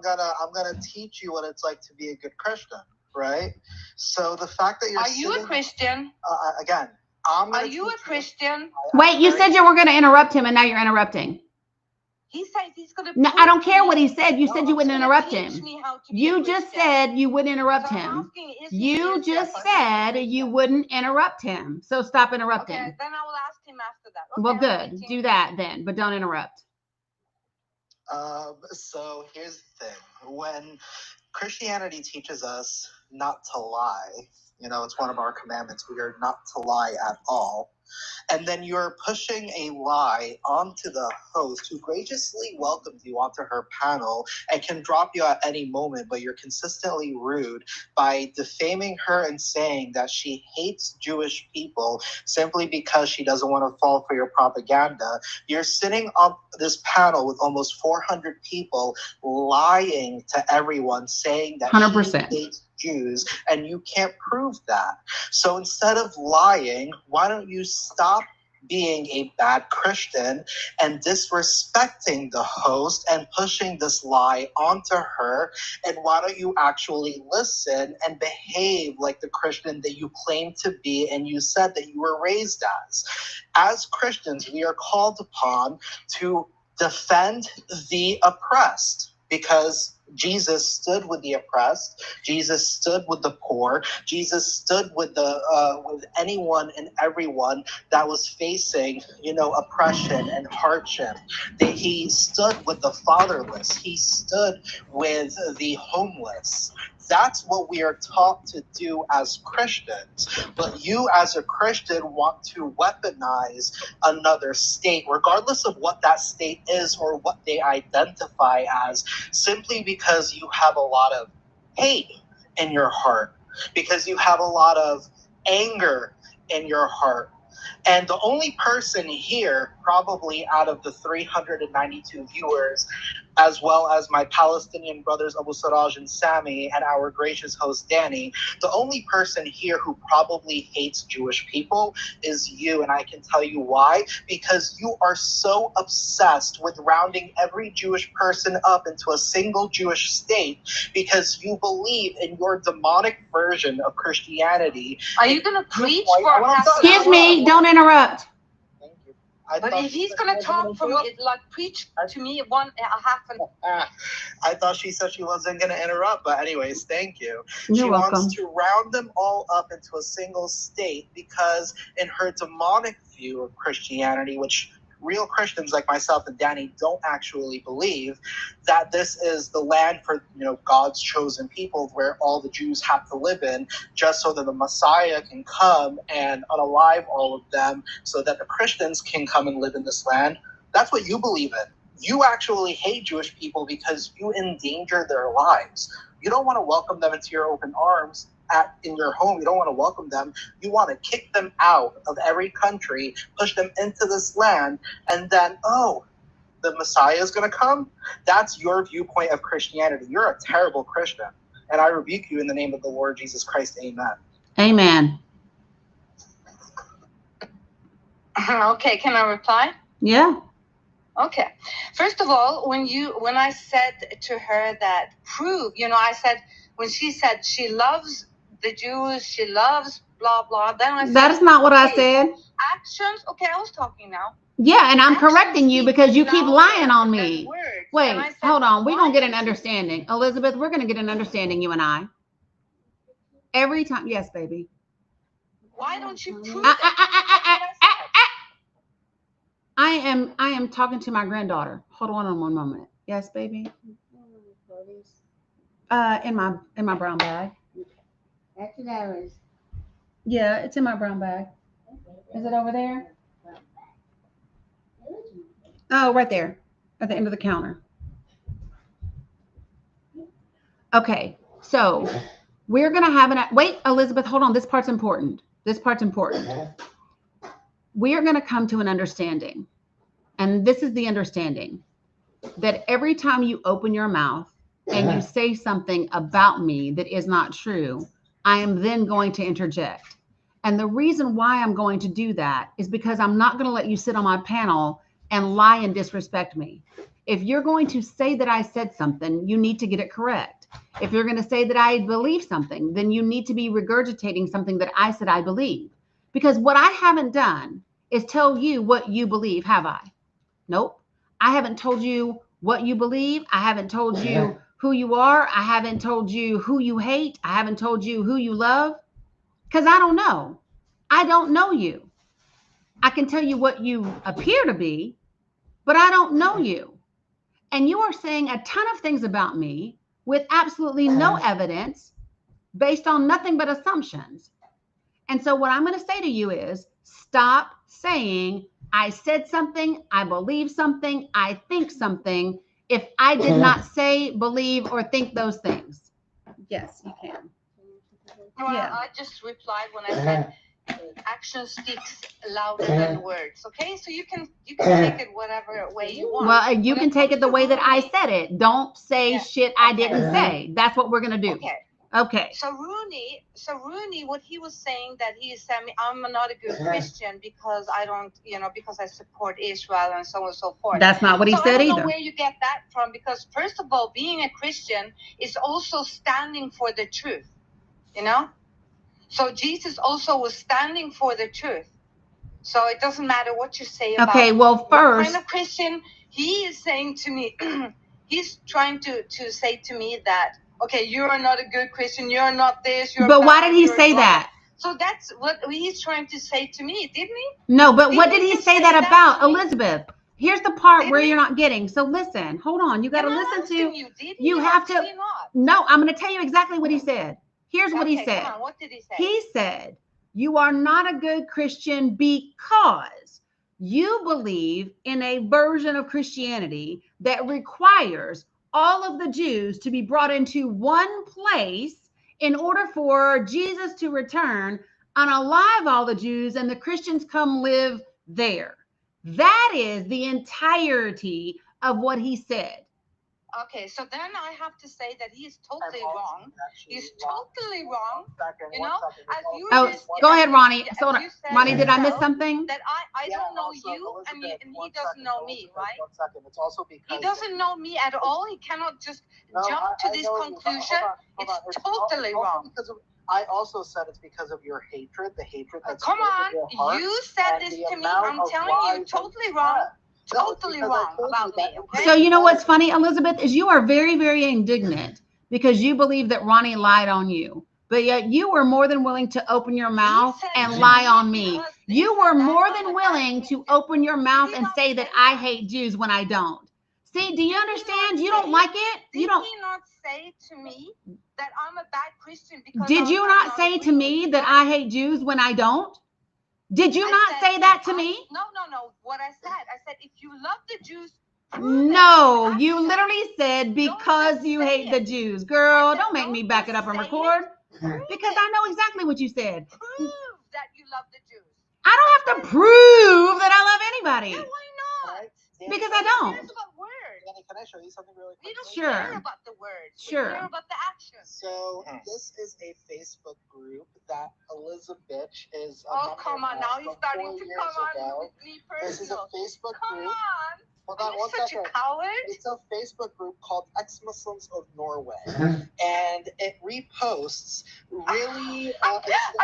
gonna teach you what it's like to be a good Christian, right? So the fact that you're Are you a Christian? Again, Are you a Christian? Wait, you said you were going to interrupt him, and now you're interrupting. He said he's going to. No, I don't care what he said. You said you wouldn't interrupt him. You just said you wouldn't interrupt him. You just said you wouldn't interrupt him. So stop interrupting. Okay, then I will ask him after that. Okay, well, good. Do that then, but don't interrupt. So here's the thing. When Christianity teaches us not to lie, you know, it's one of our commandments. We are not to lie at all. And then you're pushing a lie onto the host who graciously welcomed you onto her panel and can drop you at any moment, but you're consistently rude by defaming her and saying that she hates Jewish people simply because she doesn't want to fall for your propaganda. You're sitting on this panel with almost 400 people lying to everyone, saying that 100%. She hates Jews, and you can't prove that. So instead of lying, why don't you stop being a bad Christian and disrespecting the host and pushing this lie onto her? And why don't you actually listen and behave like the Christian that you claim to be and you said that you were raised as? As Christians, we are called upon to defend the oppressed, because Jesus stood with the oppressed. Jesus stood with the poor. Jesus stood with with anyone and everyone that was facing, you know, oppression and hardship. He stood with the fatherless. He stood with the homeless. That's what we are taught to do as Christians. But you as a Christian want to weaponize another state, regardless of what that state is or what they identify as, simply because you have a lot of hate in your heart, because you have a lot of anger in your heart. And the only person here, probably out of the 392 viewers, as well as my Palestinian brothers Abu Saraj and Sami and our gracious host Dani, the only person here who probably hates Jewish people is you. And I can tell you why. Because you are so obsessed with rounding every Jewish person up into a single Jewish state, because you believe in your demonic version of Christianity. Are you going to preach for half an hour? Excuse me, don't interrupt. But if he's going to talk for me, like preach to me half an hour. I thought she said she wasn't going to interrupt, but anyways, thank you. You're welcome. Wants to round them all up into a single state because in her demonic view of Christianity, which real Christians like myself and Dani don't actually believe, that this is the land for, you know, God's chosen people where all the Jews have to live in, just so that the Messiah can come and unalive all of them so that the Christians can come and live in this land. That's what you believe in. You actually hate Jewish people because you endanger their lives. You don't want to welcome them into your open arms in your home. You don't want to welcome them. You want to kick them out of every country, push them into this land, and then, oh, the Messiah is going to come? That's your viewpoint of Christianity. You're a terrible Christian. And I rebuke you in the name of the Lord Jesus Christ. Amen. Amen. Okay, can I reply? Yeah. Okay. First of all, when I said to her that prove, you know, I said, when she said she loves the Jews, she loves blah, blah, then I said, that is not what I said. Actions. Okay, I was talking now. Yeah, and I'm correcting you because you keep lying on me. Wait, hold on. We're going to get an understanding. Elizabeth, we're going to get an understanding, you and I. Every time. Yes, baby. Why don't you prove I am talking to my granddaughter. Hold on one moment. Yes, baby. In my brown bag. That's what I was. Yeah, it's in my brown bag. Is it over there? Oh, right there at the end of the counter. Okay, so we're going to have wait, Elizabeth, hold on. This part's important. We are going to come to an understanding. And this is the understanding that every time you open your mouth and you say something about me that is not true, I am then going to interject. And the reason why I'm going to do that is because I'm not going to let you sit on my panel and lie and disrespect me. If you're going to say that I said something, you need to get it correct. If you're going to say that I believe something, then you need to be regurgitating something that I said I believe. Because what I haven't done is tell you what you believe, have I? Nope. I haven't told you what you believe. I haven't told you who you are. I haven't told you who you hate. I haven't told you who you love. Because I don't know. I don't know you. I can tell you what you appear to be, but I don't know you. And you are saying a ton of things about me with absolutely no evidence based on nothing but assumptions. And so what I'm going to say to you is stop saying I said something, I believe something, I think something, if I did not say, believe, or think those things. Yes, you can. Well, Yeah. I just replied when I said action speaks louder than words. Okay, so you can take it whatever way you want. Well, you can take it the way that I said it. Don't say shit I didn't say. That's what we're gonna do. Okay. So Rooney, what he was saying that he said, I'm not a good Christian because I don't, because I support Israel and so on and so forth. That's not what he said either. I don't either. know where you get that from, because first of all, being a Christian is also standing for the truth, So Jesus also was standing for the truth. So it doesn't matter what you say about well, first, what kind of Christian. He is saying to me, he's trying to say to me that, okay, you're not a good Christian, you're not this, you're But bad, why did he say that? So that's what he's trying to say to me, didn't he? No, but what did he say that about, Elizabeth? Here's the part where you're not getting. So listen, hold on. You got to listen to. You have to. No, I'm going to tell you exactly what he said. Here's what he said. Come on, what did he say? He said, you are not a good Christian because you believe in a version of Christianity that requires all of the Jews to be brought into one place in order for Jesus to return, unalive all the Jews, and the Christians come live there. That is the entirety of what he said. Okay, so then I have to say that he's totally wrong. He's totally wrong. Go ahead, Ronnie. So, Ronnie, did I miss something? That I don't know you, and he doesn't know me, right? It's also because he doesn't know me at all. He cannot just jump to this conclusion. It's totally wrong. I also said it's because of your hatred, the hatred that's come on, in your heart, you said this to me. I'm telling you, totally wrong. Totally wrong about me. Okay? So you know what's funny, Elizabeth, is you are very, very indignant because you believe that Ronnie lied on you. But yet you were more than willing to open your mouth and lie on me. You were more than willing to open your mouth and say that I hate Jews when I don't. See, do you understand? You don't like it? You don't. Did he not say to me that I'm a bad Christian because did you not say to me that I hate Jews when I don't? Did you not say that to me? No. What I said, if you love the Jews. No, you literally said because you hate the Jews. Girl, don't make me back it up and record. Because I know exactly what you said. Prove that you love the Jews. I don't have to prove that I love anybody. Yeah, why not? Because I don't. Dani, can I show you something really quick? We don't care about the words. Sure. We care about the action. So this is a Facebook group that Elizabeth is. Oh, come on! Now he's starting to come on with me personally. This is a Facebook Come group. on. Hold on one such second. a coward. It's a Facebook group called Ex-Muslims of Norway, and it reposts really are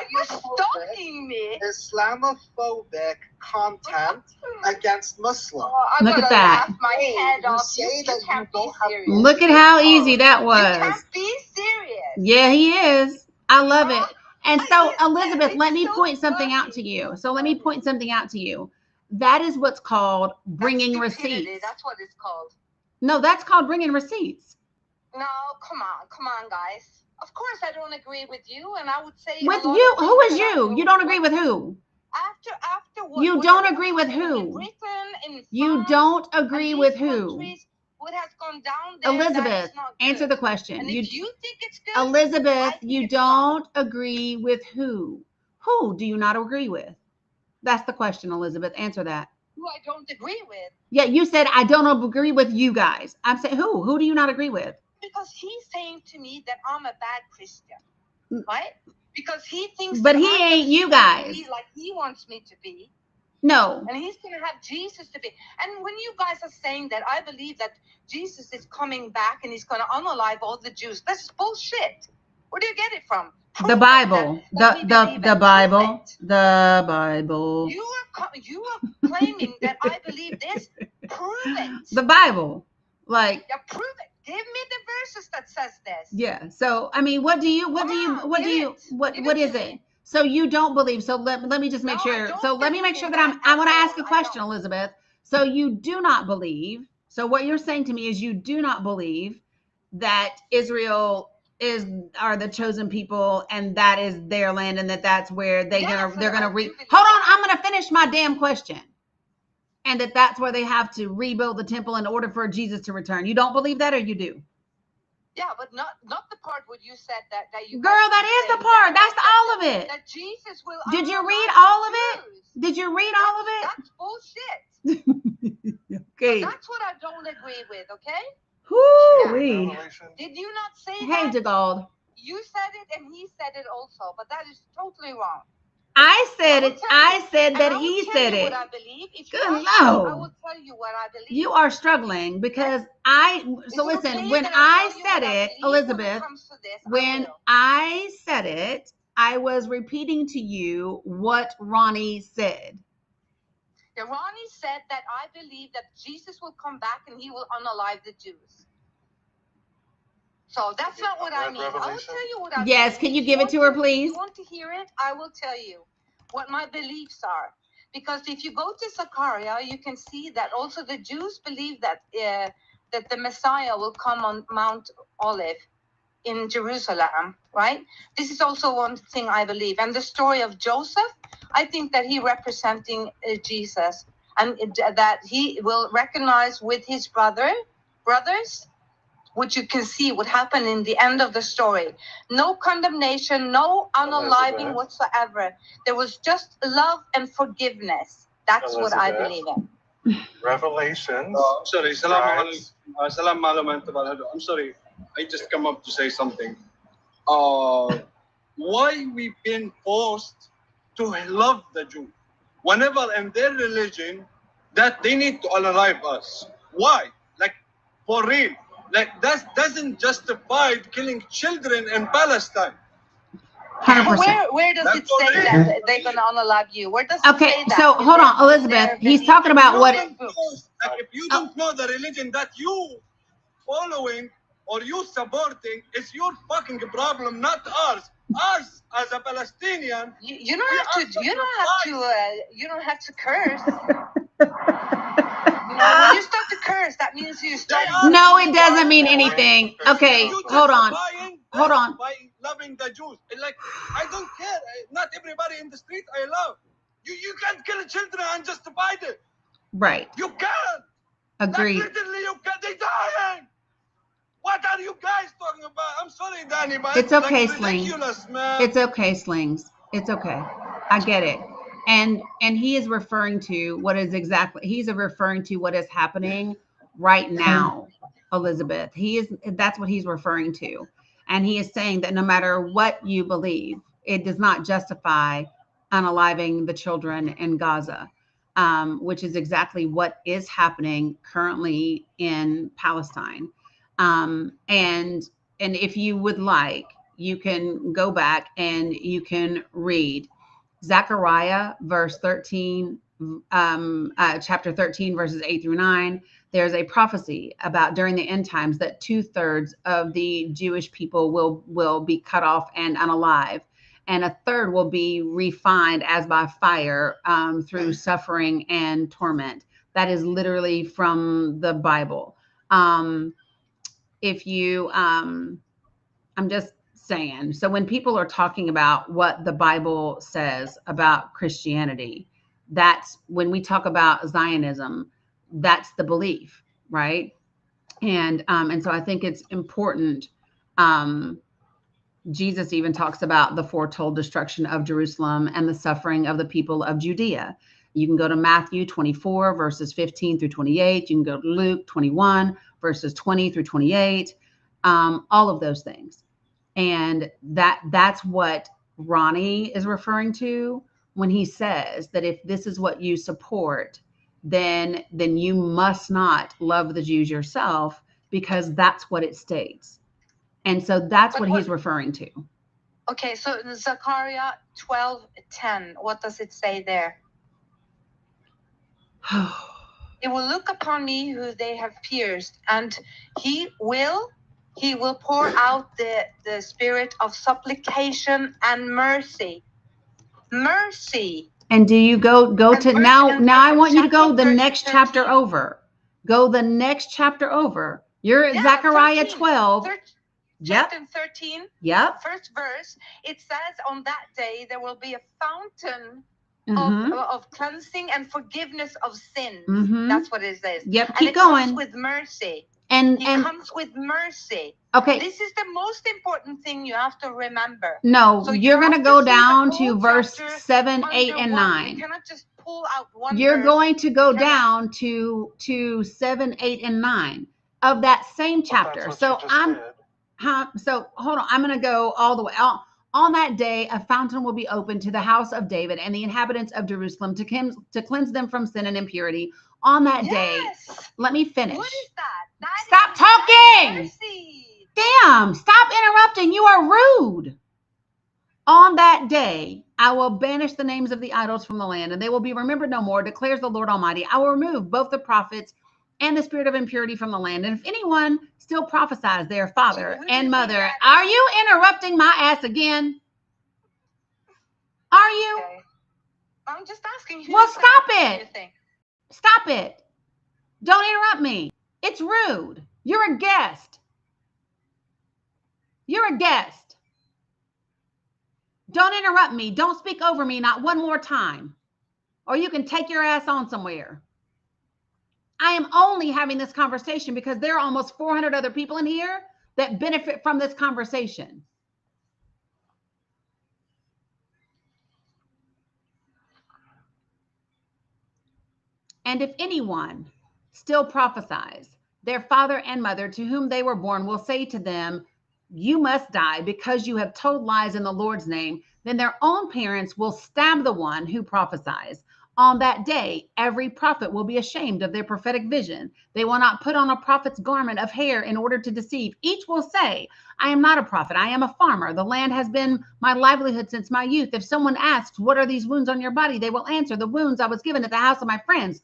you stalking me? Islamophobic content against Muslims. Look at that. My head off. Say that you don't have. Look at how easy that was. You can't be serious. Yeah, he is. I love it. And so, Elizabeth, let me point something out to you. That is what's called bringing receipts. That's what it's called. No, that's called bringing receipts. No, come on, guys. Of course, I don't agree with you, and I would say with you. Who is you? You don't agree with who? After what? You don't agree with who? You don't agree with who? What has gone down there? Elizabeth, answer the question. And if you think it's good, Elizabeth, you don't agree with who? Who do you not agree with? That's the question, Elizabeth. Answer that. Who I don't agree with. Yeah, you said I don't agree with you guys. I'm saying who? Who do you not agree with? Because he's saying to me that I'm a bad Christian, right? Because he thinks. But he ain't you guys. Like he wants me to be. No. And he's going to have Jesus to be. And when you guys are saying that, I believe that Jesus is coming back and he's going to unalive all the Jews. That's bullshit. Where do you get it from? The Bible. The Bible. The Bible. You are claiming that I believe this. Prove it. The Bible. Like. Yeah, prove it. Give me the verses that says this. Yeah. So, I mean, what is it? So you don't believe. So let me just make sure. So let me make sure that I want to ask a question, Elizabeth. So you do not believe. So what you're saying to me is you do not believe that Israel are the chosen people and that is their land and that's where they're gonna hold on. I'm gonna finish my damn question. And that's where they have to rebuild the temple in order for Jesus to return. You don't believe that, or you do? Yeah, but not the part where you said that you. Girl, that is the part. That's all of it. That Jesus will. Did you read all of it? Did you read all of it? That's bullshit. Okay. But that's what I don't agree with. Okay. Whoo-wee. Did you not say that? Hey, DeGauld. You said it, and he said it also, but that is totally wrong. I said it. I said that he said it. Good Lord. I will tell you what I believe. You are struggling because listen, when I said it, Elizabeth, when I said it, I was repeating to you what Ronnie said. Yeah, Ronnie said that I believe that Jesus will come back and he will unalive the Jews. So that's not what I mean. I will tell you what I believe. Yes, can you give it to her, please? If you want to hear it, I will tell you what my beliefs are. Because if you go to Zechariah, you can see that also the Jews believe that that the Messiah will come on Mount Olive in Jerusalem, right? This is also one thing I believe. And the story of Joseph, I think that he representing Jesus, and that he will recognize with his brothers, which you can see what happened in the end of the story. No condemnation, no unaliving whatsoever. There was just love and forgiveness. That's what I believe in. Revelations. I'm sorry. I'm sorry. I just come up to say something. Why we've been forced to love the Jew? Whenever in their religion, that they need to unalive us. Why? Like, for real. Like, that doesn't justify killing children in Palestine. 100%. Where does it say that they're going to unalive you? Where does it say that? So hold on, Elizabeth. He's talking about what. Like, if you don't know the religion that you following or you supporting, it's your fucking problem, not ours. Us as a Palestinian. You don't have to curse. When you start to curse, that means you start. No, it doesn't mean anything. Okay, hold on. Hold on. By loving the Jews, like, I don't care. Not everybody in the street I love. You can't kill children and justify it. Right. You can't. Agreed. Like, literally, you can't. They're dying. What are you guys talking about? I'm sorry, Dani, but it's okay, like, Slings. Ridiculous, man. It's okay, Slings. It's okay. I get it. And he is referring to what is happening right now, Elizabeth. That's what he's referring to. And he is saying that no matter what you believe, it does not justify unaliving the children in Gaza. which is exactly what is happening currently in Palestine. And if you would like, you can go back and you can read Zechariah verse 13, chapter 13, verses 8-9. There's a prophecy about during the end times that 2/3 of the Jewish people will be cut off and unalive, and 1/3 will be refined as by fire through suffering and torment. That is literally from the Bible. If you, I'm just saying, so when people are talking about what the Bible says about Christianity, that's when we talk about Zionism, that's the belief, right? And so I think it's important. Jesus even talks about the foretold destruction of Jerusalem and the suffering of the people of Judea. You can go to Matthew 24, verses 15-28. You can go to Luke 21, verses 20-28. All of those things. And that's what Ronnie is referring to when he says that if this is what you support, then you must not love the Jews yourself, because that's what it states. And so that's what he's referring to. Okay, so Zechariah 12:10, what does it say there? They will look upon me who they have pierced, and he will pour out the spirit of supplication and mercy. Mercy. And do you go to now I want you to go the next chapter over. Go the next chapter over. You're at Zechariah 12. Chapter 13, yep. First verse, it says, on that day there will be a fountain of cleansing and forgiveness of sins. That's what it says. Yep, and keep it going. Comes with mercy. And He comes with mercy. Okay. This is the most important thing you have to remember. No, so you're going to go down to verse 7, 8, and 9. You cannot just pull out one You're verse. going to go down to 7, 8, and 9 of that same chapter. So so hold on. I'm going to go all the way out. On that day, a fountain will be opened to the house of David and the inhabitants of Jerusalem to cleanse them from sin and impurity. On that day, let me finish. What is that? Stop talking. Damn, stop interrupting. You are rude. On that day, I will banish the names of the idols from the land, and they will be remembered no more, declares the Lord Almighty. I will remove both the prophets and the spirit of impurity from the land. And if anyone still prophesies their father and mother, are you interrupting my ass again? Are you? Okay. I'm just asking you. Well, stop it. Stop it. Don't interrupt me. It's rude. You're a guest. You're a guest. Don't interrupt me. Don't speak over me, not one more time. Or you can take your ass on somewhere. I am only having this conversation because there are almost 400 other people in here that benefit from this conversation. And if anyone still prophesies, their father and mother to whom they were born will say to them, you must die because you have told lies in the Lord's name, then their own parents will stab the one who prophesies. On that day, every prophet will be ashamed of their prophetic vision. They will not put on a prophet's garment of hair in order to deceive. Each will say, I am not a prophet. I am a farmer. The land has been my livelihood since my youth. If someone asks, what are these wounds on your body? They will answer, the wounds I was given at the house of my friends.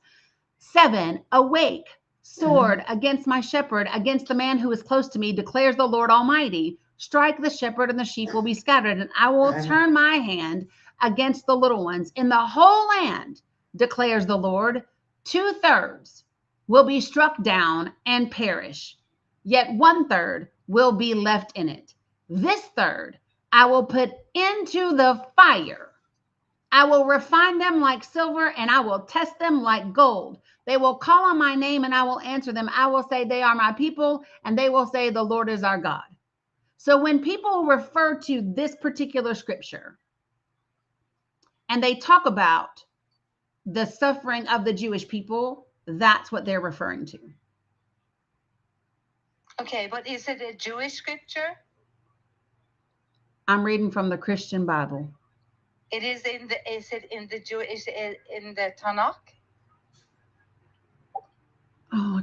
7, awake, sword against my shepherd, against the man who is close to me, declares the Lord Almighty. Strike the shepherd and the sheep will be scattered, and I will turn my hand against the little ones. In the whole land, declares the Lord, 2/3 will be struck down and perish, yet 1/3 will be left in it. This third I will put into the fire. I will refine them like silver, and I will test them like gold. They will call on my name, and I will answer them. I will say, they are my people, and they will say, the Lord is our God. So when people refer to this particular scripture, and they talk about the suffering of the Jewish people, that's what they're referring to. Okay, but is it a Jewish scripture? I'm reading from the Christian Bible. Is it in the Tanakh?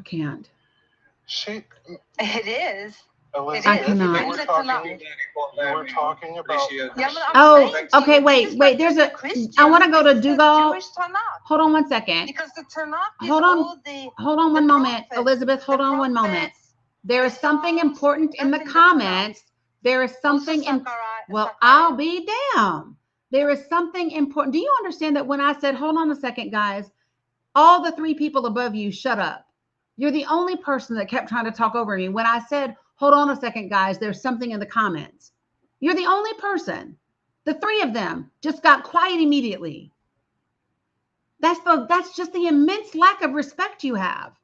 can't. It is. Elizabeth, I cannot. You were talking about. Okay, wait. There's a. I want to go to Dougal. Hold on one second. Because the Tanakh is hold on. all the. Hold on one moment, Elizabeth. Hold on one moment. There is something important in the comments. There is something in. Well, I'll be damned. There is something important. Do you understand that when I said, hold on a second, guys, all the three people above you, shut up. You're the only person that kept trying to talk over me. When I said, hold on a second, guys, there's something in the comments. You're the only person. The three of them just got quiet immediately. That's just the immense lack of respect you have.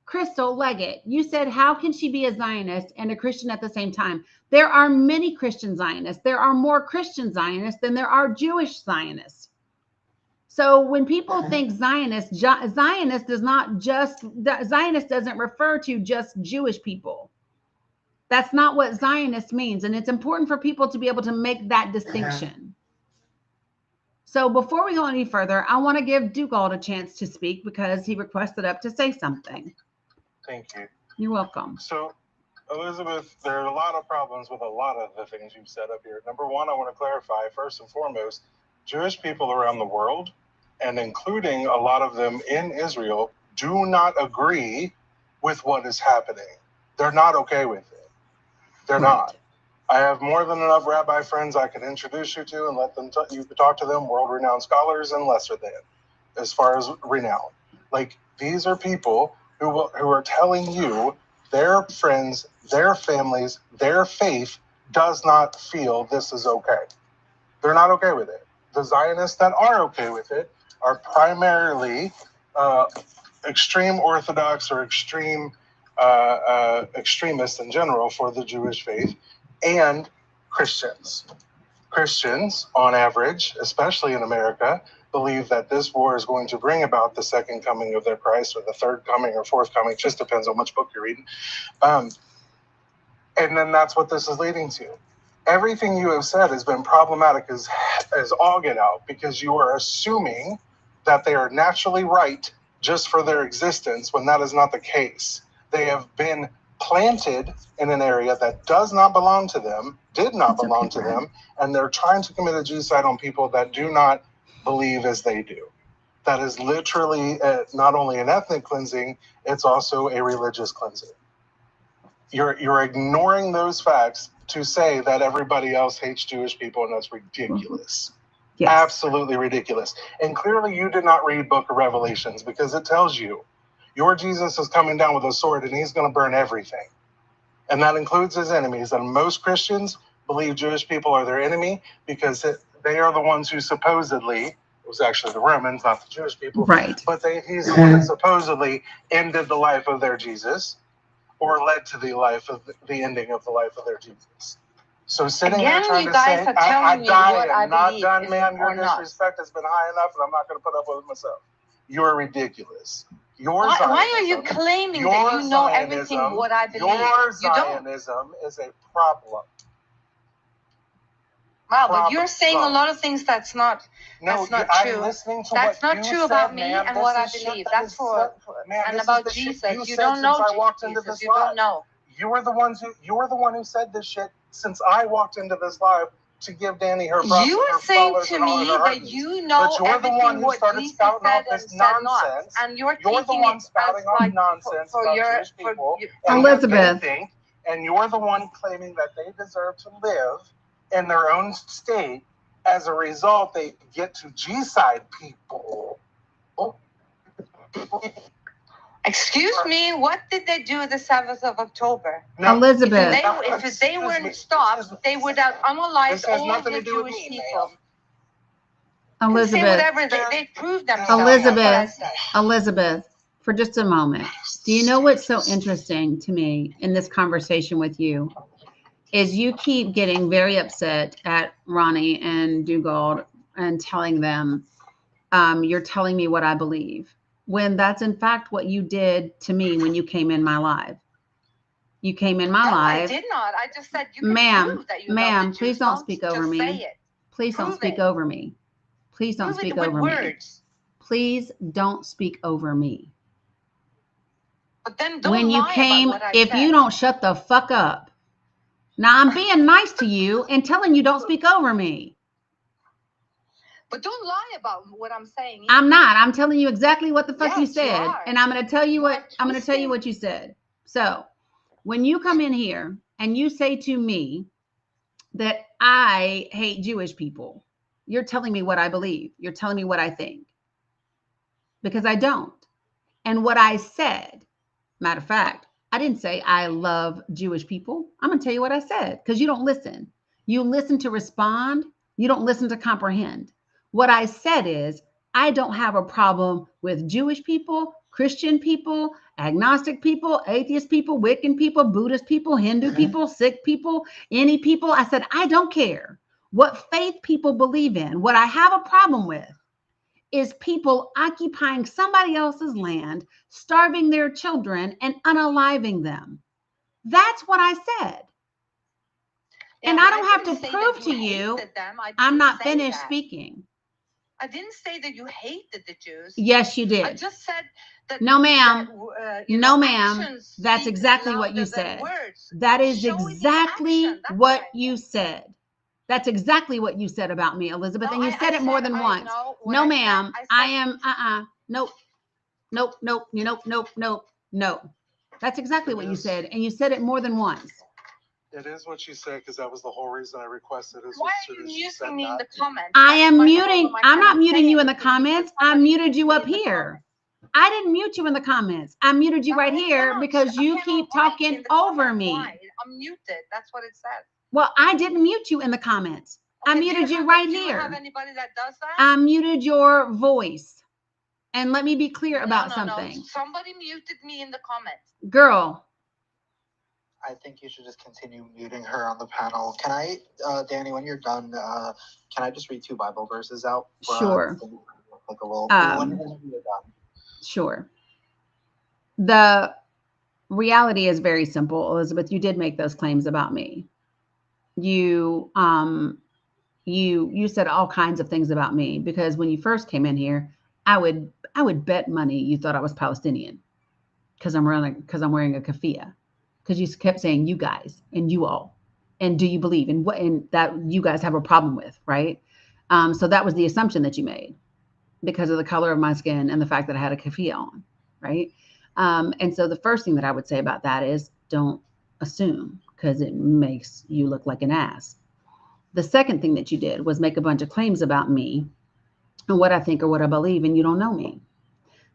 Crystal Leggett, you said, how can she be a Zionist and a Christian at the same time? There are many Christian Zionists. There are more Christian Zionists than there are Jewish Zionists. So when people think Zionist doesn't refer to just Jewish people. That's not what Zionist means. And it's important for people to be able to make that distinction. So before we go any further, I want to give Dougal a chance to speak because he requested up to say something. Thank you. You're welcome. So, Elizabeth, there are a lot of problems with a lot of the things you've said up here. Number one, I want to clarify, first and foremost, Jewish people around the world, and including a lot of them in Israel, do not agree with what is happening. They're not okay with it. They're not. I have more than enough rabbi friends I can introduce you to and let them you could talk to them, world-renowned scholars and lesser than, as far as renown. Like, these are people who are telling you their friends, their families, their faith does not feel this is okay. They're not okay with it. The Zionists that are okay with it are primarily extreme Orthodox or extreme extremists in general for the Jewish faith, and Christians. Christians, on average, especially in America, believe that this war is going to bring about the second coming of their Christ, or the third coming or fourth coming, just depends on which book you're reading. And then that's what this is leading to. Everything you have said has been problematic as all get out, because you are assuming that they are naturally right just for their existence, when that is not the case. They have been planted in an area that does not belong to them, did not belong to them, and they're trying to commit a genocide on people that do not believe as they do. That is literally not only an ethnic cleansing, it's also a religious cleansing. You're ignoring those facts to say that everybody else hates Jewish people, and that's ridiculous. Yes. Absolutely ridiculous. And clearly you did not read Book of Revelations, because it tells you your Jesus is coming down with a sword and he's going to burn everything. And that includes his enemies. And most Christians believe Jewish people are their enemy because they are the ones who supposedly, it was actually the Romans, not the Jewish people, right? But he's the one that supposedly ended the life of their Jesus, or led to the ending of the life of their Jesus. So sitting here trying to say, I'm not done, man. Your disrespect has been high enough, and I'm not going to put up with it myself. You're ridiculous. Why are you claiming that you know everything what I believe? Your Zionism is a problem. Wow, but you're saying a lot of things that's not true. That's not true about me and what I believe. That's and about Jesus. You don't know Jesus. You don't know. You were the one who said this shit since I walked into this live to give Dani her props. You were saying to me that you know everything what Jesus said and said not, and you're taking it as like for your Elizabeth. And you're the one claiming that they deserve to live in their own state. As a result, they get to G-side people. Excuse me, what did they do the 7th of October? No, Elizabeth. If they weren't stopped, they would have unalized all of the Jewish people. Elizabeth. Say whatever, they proved themselves. Elizabeth, for just a moment. Do you know what's so interesting to me in this conversation with you? Is you keep getting very upset at Ronnie and Dougal and telling them, you're telling me what I believe, when that's in fact what you did to me when you came in my live. You came in my live. I did not. I just said you can prove that you love the Jews. Please don't speak over me. Please don't speak over me. Please don't speak over me. Please don't speak over me. But then don't when you lie came, about what I if said. you don't shut the fuck up. Now I'm being nice to you and telling you don't speak over me. But don't lie about what I'm saying. I'm not. I'm telling you exactly what the fuck Yes, you you said. are. And I'm going to tell you You what are I'm going to tell you what you said. So when you come in here and you say to me that I hate Jewish people, you're telling me what I believe. You're telling me what I think. Because I don't. And what I said, matter of fact, I didn't say I love Jewish people. I'm going to tell you what I said because you don't listen. You listen to respond. You don't listen to comprehend. What I said is I don't have a problem with Jewish people, Christian people, agnostic people, atheist people, Wiccan people, Buddhist people, Hindu people, Sikh people, any people. I said, I don't care what faith people believe in. What I have a problem with is people occupying somebody else's land, starving their children, and unaliving them. That's what I said. Yeah, and but I don't have didn't to say prove that to you, hated them. I I'm didn't not say finished that. speaking. I didn't say that you hated the Jews. Yes, you did. I just said that. No, ma'am. No, ma'am. actions That's speak exactly what you louder than said. words. That is Show it in exactly action. That's what you said. That's exactly what you said about me, Elizabeth. No, And you I said it more said than I once. know what No, I ma'am. said. I am, nope, nope, nope, nope, nope, nope, no. That's exactly what you said. And you said it more than once. It is what you said, because that was the whole reason I requested it. Why are you muting me in the comments? I am That's my muting. problem. I I'm not cannot muting say you in the anything because comments. I somebody muted you me up in the here. I didn't mute you in the comments. I muted you right here because you keep talking over me. Why? I'm muted. That's what it says. Well, I didn't mute you in the comments. I muted you right Do you have here. anybody that does that? I muted your voice. And let me be clear about No. something. Somebody muted me in the comments. Girl. I think you should just continue muting her on the panel. Can I, Dani, when you're done, can I just read 2 Bible verses out? For, Sure. Applicable. When you're done. Sure. The reality is very simple, Elizabeth. You did make those claims about me. You said all kinds of things about me because when you first came in here, I would bet money you thought I was Palestinian because I'm wearing a keffiyeh, because you kept saying you guys and you all, and do you believe in what, and that you guys have a problem with, right? So that was the assumption that you made because of the color of my skin and the fact that I had a keffiyeh on, right? And so the first thing that I would say about that is don't assume, because it makes you look like an ass. The second thing that you did was make a bunch of claims about me and what I think or what I believe, and you don't know me.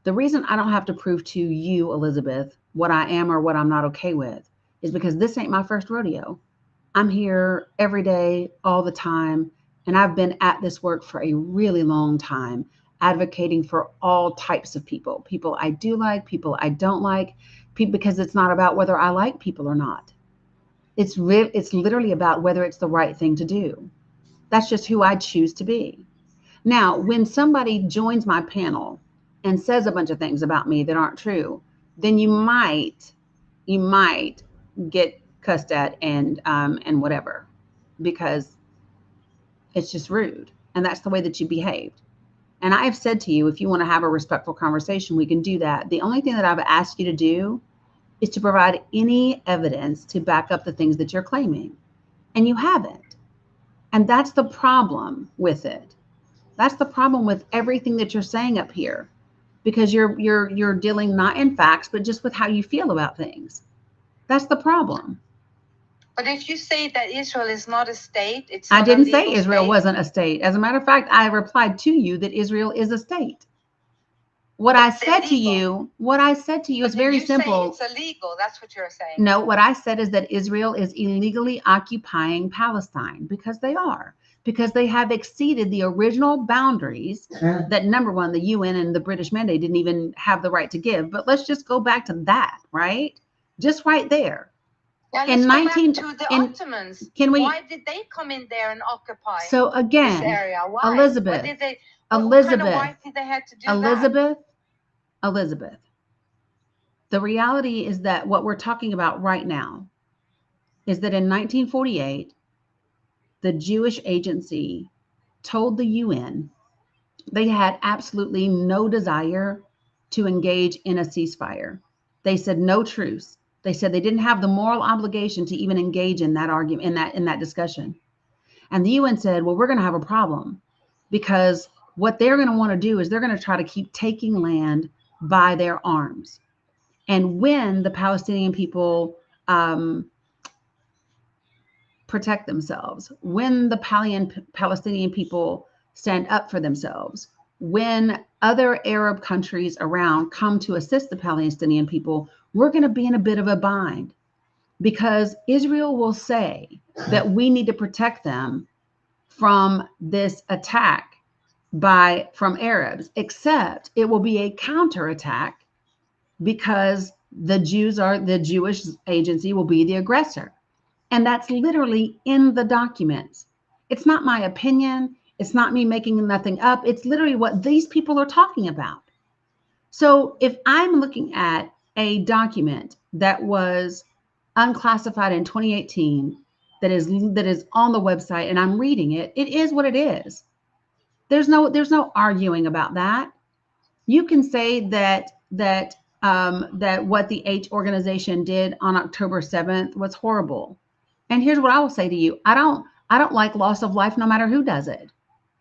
The reason I don't have to prove to you, Elizabeth, what I am or what I'm not okay with is because this ain't my first rodeo. I'm here every day, all the time, and I've been at this work for a really long time, advocating for all types of people. People I do like, people I don't like, because it's not about whether I like people or not. It's literally about whether it's the right thing to do. That's just who I choose to be. Now, when somebody joins my panel and says a bunch of things about me that aren't true, then you might get cussed at and whatever, because it's just rude. And that's the way that you behaved. And I have said to you, if you want to have a respectful conversation, we can do that. The only thing that I've asked you to do is to provide any evidence to back up the things that you're claiming. And you haven't. And that's the problem with it. That's the problem with everything that you're saying up here, because you're dealing not in facts, but just with how you feel about things. That's the problem. But if you say that Israel is not a state, it's I not didn't a say legal Israel state. wasn't a state. As a matter of fact, I replied to you that Israel is a state. What I said to you is very simple. Say it's illegal. That's what you're saying. No, what I said is that Israel is illegally occupying Palestine, because they are, because they have exceeded the original boundaries that, number one, the UN and the British Mandate didn't even have the right to give. But let's just go back to that, right? Just right there. Yeah, let's go back to the Ottomans. Why did they come in there and occupy this area? Why? Elizabeth, what kind of right did they have to do Elizabeth, the reality is that what we're talking about right now is that in 1948, the Jewish Agency told the UN they had absolutely no desire to engage in a ceasefire. They said no truce. They said they didn't have the moral obligation to even engage in that argument, in that discussion. And the UN said, well, we're going to have a problem, because what they're going to want to do is they're going to try to keep taking land by their arms. And when the Palestinian people protect themselves, when the Palestinian people stand up for themselves, when other Arab countries around come to assist the Palestinian people, we're going to be in a bit of a bind, because Israel will say that we need to protect them from this attack from Arabs, except it will be a counterattack, because the Jewish agency will be the aggressor. And that's literally in the documents. It's not my opinion. It's not me making nothing up. It's literally what these people are talking about. So if I'm looking at a document that was unclassified in 2018, that is on the website, and I'm reading it, it is what it is. There's no arguing about that. You can say that what the H organization did on October 7th was horrible. And here's what I will say to you. I don't like loss of life no matter who does it.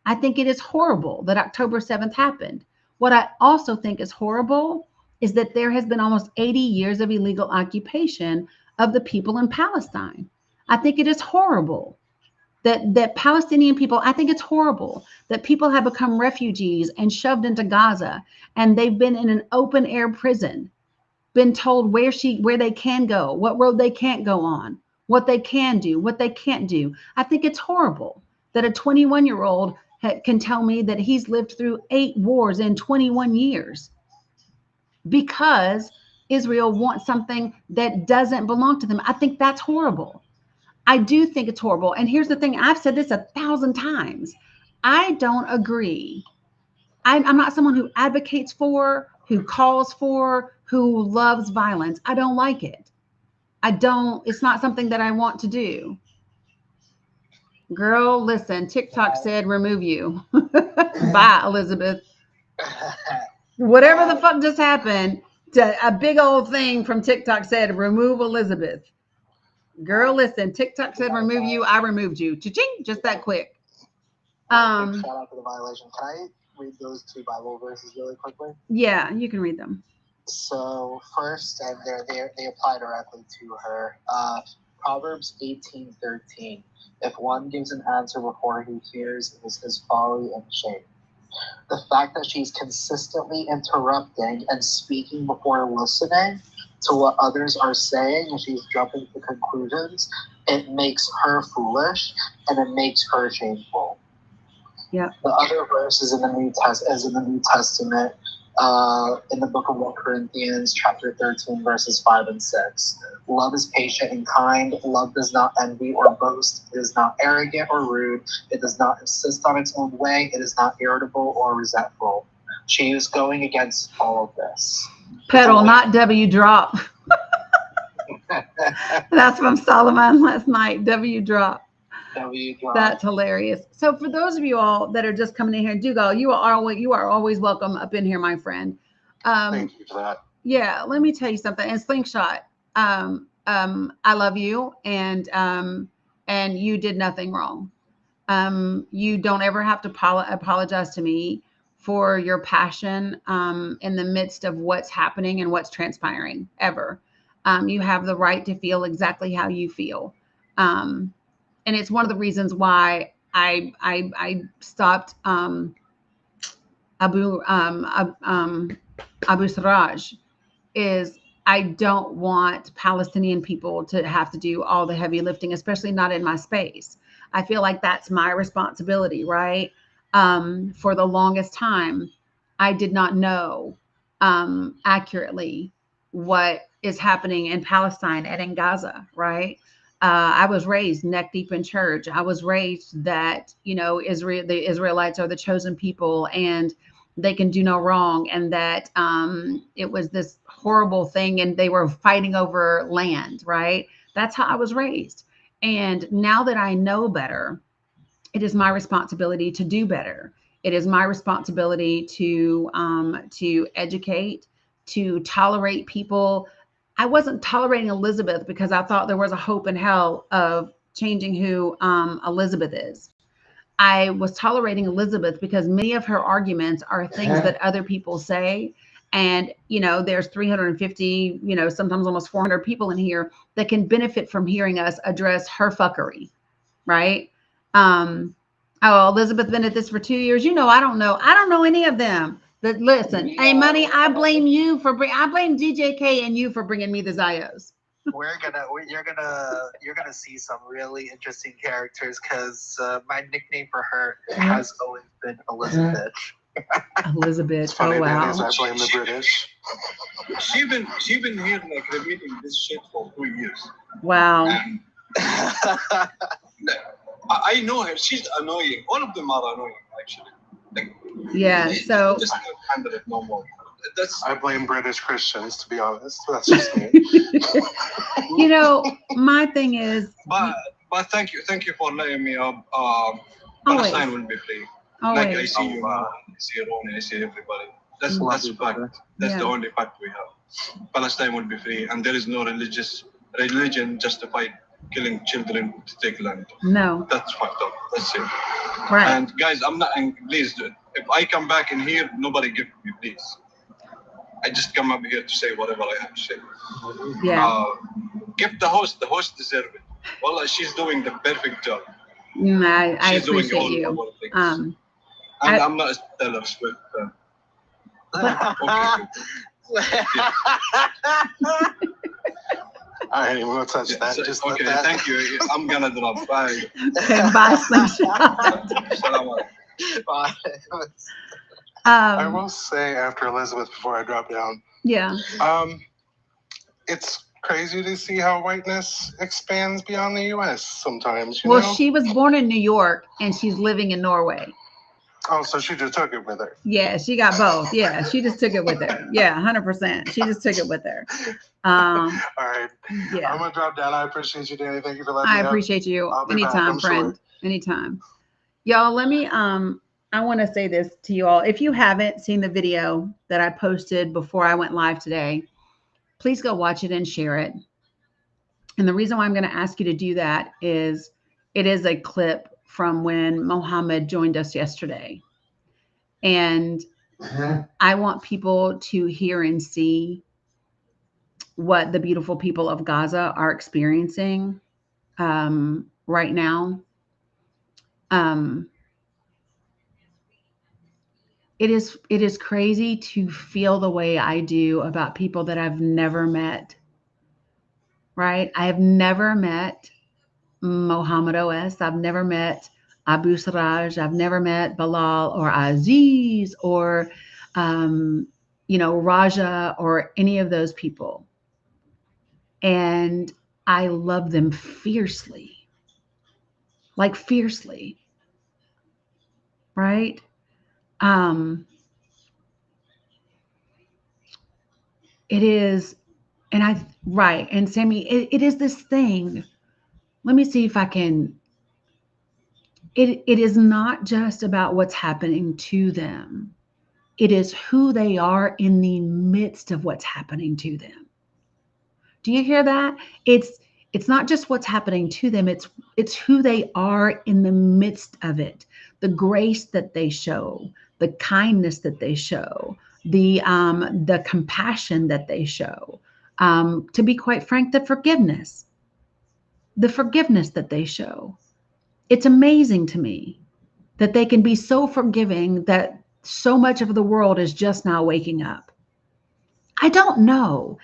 I think it is horrible that October 7th happened. What I also think is horrible is that there has been almost 80 years of illegal occupation of the people in Palestine. I think it is horrible that Palestinian people, I think it's horrible that people have become refugees and shoved into Gaza, and they've been in an open air prison, been told where they can go, what road they can't go on, what they can do, what they can't do. I think it's horrible that a 21-year-old can tell me that he's lived through 8 wars in 21 years because Israel wants something that doesn't belong to them. I think that's horrible. I do think it's horrible. And here's the thing. I've said this 1,000 times. I don't agree. I'm not someone who advocates for, who calls for, who loves violence. I don't like it. It's not something that I want to do. Girl, listen, TikTok said remove you. Bye, Elizabeth. Whatever the fuck just happened, a big old thing from TikTok said remove Elizabeth. Girl, listen, TikTok said remove you. I removed you. Cha-ching, just that quick. Shout out to the violation. Can I read those 2 Bible verses really quickly? Yeah, you can read them. So first, and they apply directly to her. Proverbs 18:13. If one gives an answer before he hears, it is his folly and shame. The fact that she's consistently interrupting and speaking before listening to what others are saying, and she's jumping to conclusions, it makes her foolish and it makes her shameful. Yeah. The other verse is in the New Testament, in the book of 1 Corinthians, chapter 13, verses 5 and 6. Love is patient and kind. Love does not envy or boast. It is not arrogant or rude. It does not insist on its own way. It is not irritable or resentful. She is going against all of this. Pedal, not W drop. That's from Solomon last night. W drop. That's hilarious. So for those of you all that are just coming in here, Dougal, you are always welcome up in here, my friend. Thank you for that. Yeah, let me tell you something. And Slingshot, I love you, and you did nothing wrong. You don't ever have to apologize to me for your passion in the midst of what's happening and what's transpiring, ever. You have the right to feel exactly how you feel. And it's one of the reasons why I stopped Abu Siraj, is I don't want Palestinian people to have to do all the heavy lifting, especially not in my space. I feel like that's my responsibility, right? For the longest time, I did not know accurately what is happening in Palestine and in Gaza, right? I was raised neck deep in church. I was raised that, the Israelites are the chosen people and they can do no wrong. And that it was this horrible thing and they were fighting over land, right? That's how I was raised. And now that I know better, it is my responsibility to do better. It is my responsibility to educate, to tolerate people I wasn't tolerating Elizabeth because I thought there was a hope in hell of changing who Elizabeth is. I was tolerating Elizabeth because many of her arguments are things that other people say. And, you know, there's 350, you know, sometimes almost 400 people in here that can benefit from hearing us address her fuckery, right? Oh, Elizabeth been at this for 2 years. You know, I don't know any of them. But listen, hey, Money, I blame DJK and you for bringing me the Zios. You're gonna see some really interesting characters because my nickname for her has always been Elizabeth. Elizabeth. Funny, Oh wow. I blame the British. She been here like repeating this shit for 2 years. Wow. I know her. She's annoying. All of them are annoying, actually. Like, yeah. So just can't handle it no more. I blame British Christians, to be honest. That's just me. You know, my thing is. But thank you for letting me up. Palestine will be free. Always. Like I see you, I see Ronnie, I see everybody. That's a fact. That's the only fact we have. Palestine will be free, and there is no religion justified killing children to take land. No. That's fucked up. That's it. Right. And guys, I'm not. Please, if I come back in here, nobody give me, please. I just come up here to say whatever I have to say. Yeah. Give the host. The host deserves it. Well, she's doing the perfect job. I She's doing appreciate all you. our things. I'm not a Taylor Swift fan. I ain't even gonna touch that. Just okay, that. Thank you. I'm gonna drop. Bye. Okay, bye, Slingshot. Bye. I will say after Elizabeth before I drop down. Yeah. It's crazy to see how whiteness expands beyond the U.S. sometimes. You Well, know? she was born in New York and she's living in Norway. Oh, so she just took it with her. Yeah, she got both. Yeah, she just took it with her. Yeah, 100%. She just took it with her. All right. Yeah. I'm gonna drop down. I appreciate you, Dani. Thank you for letting me I up. appreciate you. I'll be Anytime, back, friend. sure. Anytime. Y'all, let me I want to say this to you all. If you haven't seen the video that I posted before I went live today, please go watch it and share it. And the reason why I'm going to ask you to do that is it is a clip from when Mohammed joined us yesterday. And I want people to hear and see what the beautiful people of Gaza are experiencing right now. It is crazy to feel the way I do about people that I've never met. Right? I have never met Mohammed OS. I've never met Abu Siraj. I've never met Bilal or Aziz or, Raja or any of those people. And I love them fiercely, like fiercely. Right? It is, and Sammy, it is this thing. Let me see if I can. It is not just about what's happening to them. It is who they are in the midst of what's happening to them. Do you hear that? It's not just what's happening to them. It's who they are in the midst of it. The grace that they show, the kindness that they show, the compassion that they show. To be quite frank, the forgiveness that they show. It's amazing to me that they can be so forgiving that so much of the world is just now waking up. I don't know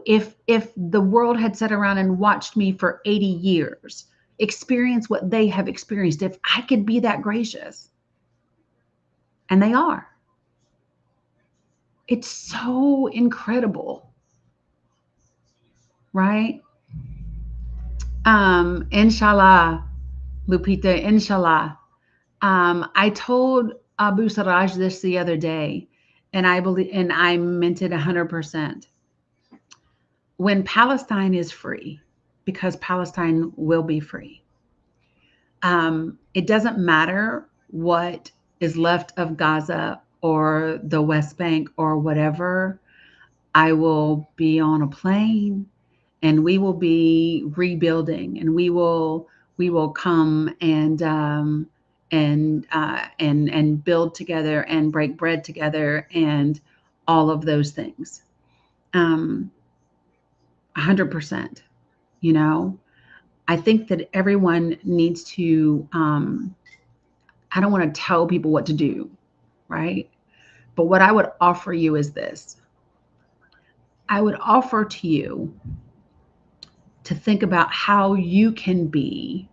if the world had sat around and watched me for 80 years experience what they have experienced, if I could be that gracious. And they are. It's so incredible. Right? Inshallah, Lupita, inshallah. I told Abu Siraj this the other day, and I believe, and I meant it 100%. When Palestine is free, because Palestine will be free, it doesn't matter what is left of Gaza or the West Bank or whatever. I will be on a plane and we will be rebuilding, and we will come and build together and break bread together and all of those things. 100%. You know, I think that everyone needs to, I don't want to tell people what to do, right? But what I would offer you is this. I would offer to you to think about how you can be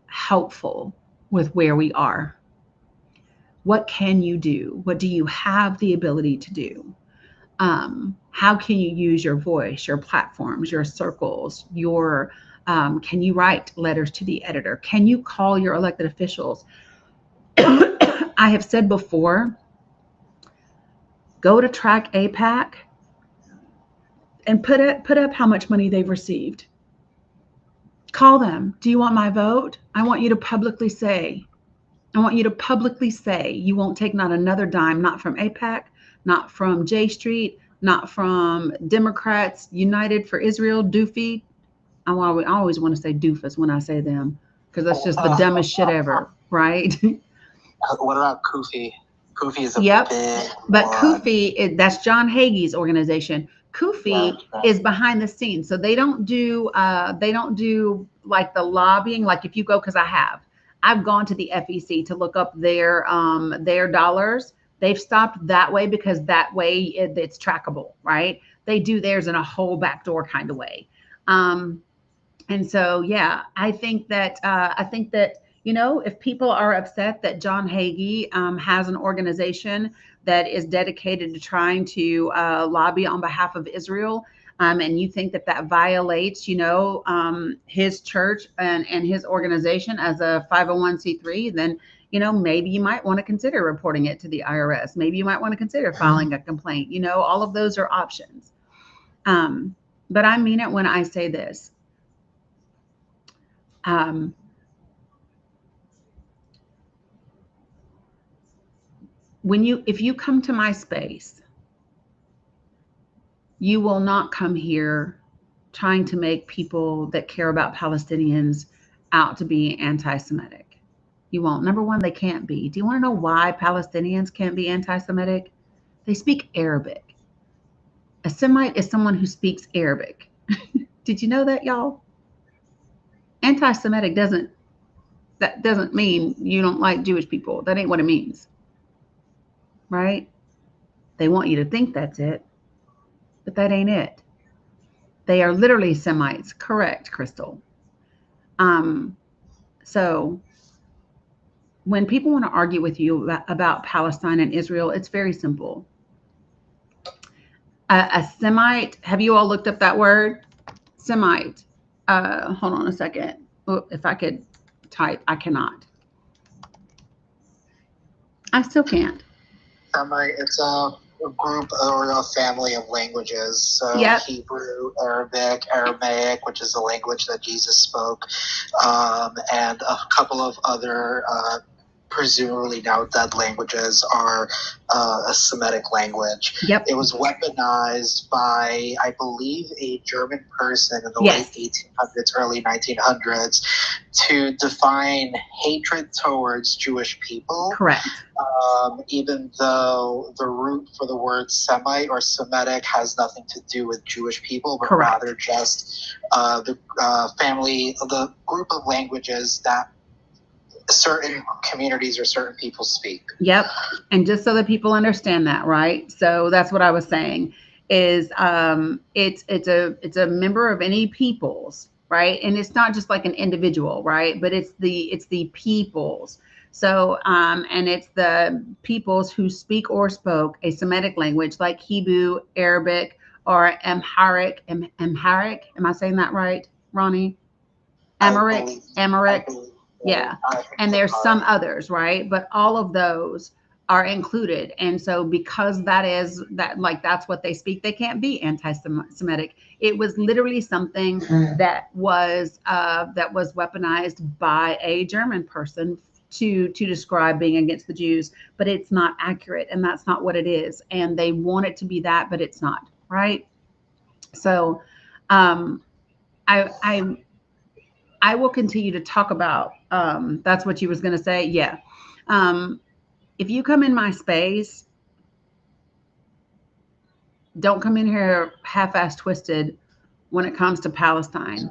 helpful with where we are. What can you do? What do you have the ability to do? How can you use your voice, your platforms, your circles, your can you write letters to the editor? Can you call your elected officials? I have said before, go to Track APAC and put up how much money they've received. Call them. Do you want my vote? I want you to publicly say, you won't take not another dime, not from APAC, not from J Street, not from Democrats United for Israel, Doofy. I always want to say doofus when I say them, because that's just the dumbest shit ever, right? What about Kufi? Kufi is a big but one. Kufi, that's John Hagee's organization. Kufi is behind the scenes, so they don't do like the lobbying. Like if you go, because I've gone to the FEC to look up their dollars. They've stopped that way because that way it's trackable, right? They do theirs in a whole backdoor kind of way. And so, yeah, I think that if people are upset that John Hagee has an organization that is dedicated to trying to lobby on behalf of Israel, and you think that violates, his church and his organization as a 501c3, then, maybe you might want to consider reporting it to the IRS. Maybe you might want to consider filing a complaint. All of those are options. But I mean it when I say this. If you come to my space, you will not come here trying to make people that care about Palestinians out to be anti-Semitic. You won't. Number one, they can't be. Do you want to know why Palestinians can't be anti-Semitic? They speak Arabic. A Semite is someone who speaks Arabic. Did you know that, y'all? Anti-Semitic doesn't mean you don't like Jewish people. That ain't what it means. Right? They want you to think that's it, but that ain't it. They are literally Semites. Correct, Crystal. So when people want to argue with you about Palestine and Israel, it's very simple. A Semite, have you all looked up that word? Semite. Hold on a second. Oh, if I could type, I cannot. I still can't. Semite, it's a group or a family of languages. So Hebrew, Arabic, Aramaic, which is the language that Jesus spoke, and a couple of other presumably now dead languages are a Semitic language. It was weaponized by, I believe, a German person in the late 1800s, early 1900s to define hatred towards Jewish people. Correct. Even though the root for the word Semite or Semitic has nothing to do with Jewish people, but rather just the group of languages that certain communities or certain people speak. Yep. And just so that people understand that, right? So that's what I was saying is it's a member of any peoples, right? And it's not just like an individual, right? But it's the peoples. So and it's the peoples who speak or spoke a Semitic language like Hebrew, Arabic, or Amharic. Amharic. Am I saying that right, Ronnie? Amharic. Yeah. And there's some others, right? But all of those are included. And so because that's what they speak, they can't be anti-Semitic. It was literally something that was weaponized by a German person to describe being against the Jews, but it's not accurate, and that's not what it is. And they want it to be that, but it's not, right? So I will continue to talk about that's what you was going to say. Yeah. If you come in my space, don't come in here half-ass twisted when it comes to Palestine.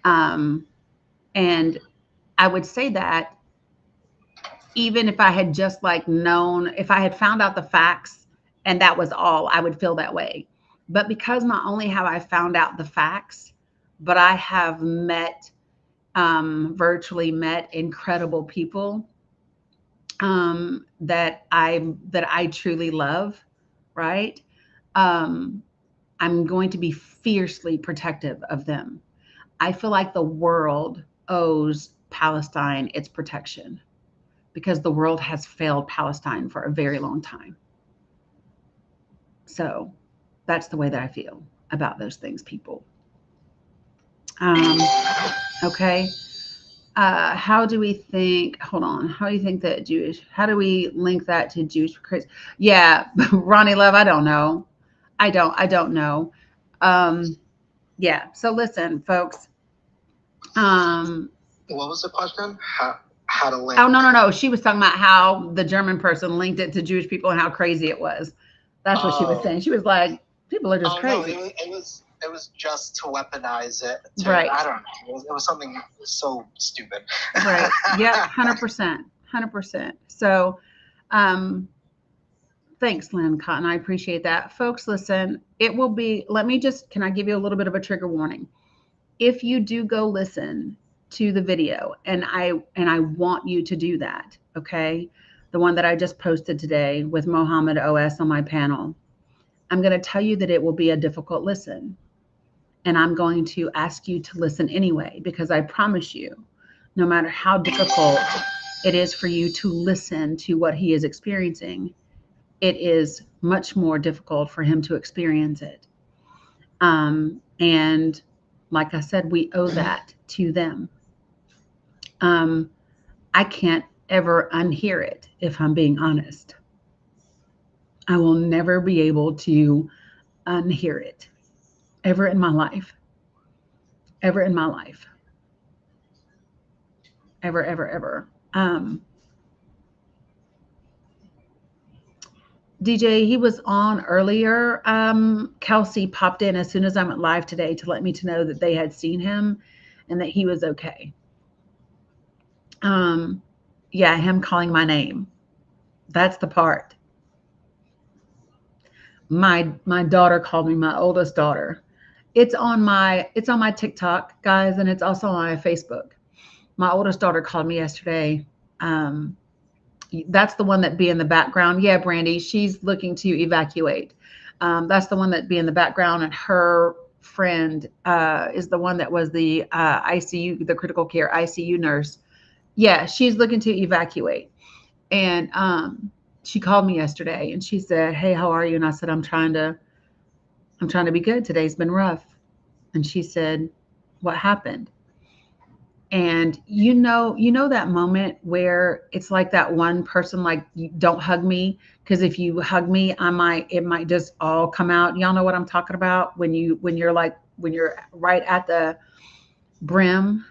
And I would say that even if I had just like known, if I had found out the facts and that was all, I would feel that way. But because not only have I found out the facts, but I have met, virtually met incredible people that I truly love, right? I'm going to be fiercely protective of them. I feel like the world owes Palestine its protection because the world has failed Palestine for a very long time. So that's the way that I feel about those things, people. Okay. How do we think, hold on, how do you think that how do we link that to Jewish Christ? Yeah, Ronnie Love, I don't know. I don't know. Yeah, so listen, folks. What was the question? How to link? Oh, no. She was talking about how the German person linked it to Jewish people and how crazy it was. That's what she was saying. She was like, people are just crazy. No, it was just to weaponize it. Right. I don't know. It was something so stupid. Right. Yeah, 100%. 100%. So, thanks, Lynn Cotton. I appreciate that. Folks, listen, it will be, can I give you a little bit of a trigger warning? If you do go listen to the video, and I want you to do that, okay? The one that I just posted today with Mohammed OS on my panel, I'm going to tell you that it will be a difficult listen. And I'm going to ask you to listen anyway, because I promise you, no matter how difficult it is for you to listen to what he is experiencing, it is much more difficult for him to experience it. And like I said, we owe that to them. I can't ever unhear it, if I'm being honest. I will never be able to unhear it ever in my life. Ever in my life. Ever. DJ, he was on earlier. Kelsey popped in as soon as I went live today to let me to know that they had seen him and that he was okay. Yeah, him calling my name. That's the part. My daughter called me, my oldest daughter. It's on my TikTok, guys, and it's also on my Facebook. My oldest daughter called me yesterday. That's the one that be in the background. Yeah, Brandy, she's looking to evacuate. That's the one that be in the background, and her friend is the one that was the ICU, the critical care ICU nurse. Yeah, she's looking to evacuate. And she called me yesterday and she said, "Hey, how are you?" And I said, I'm trying to be good. Today's been rough. And she said, "What happened?" And you know that moment where it's like that one person, like, don't hug me, because if you hug me, it might just all come out. Y'all know what I'm talking about when you're right at the brim.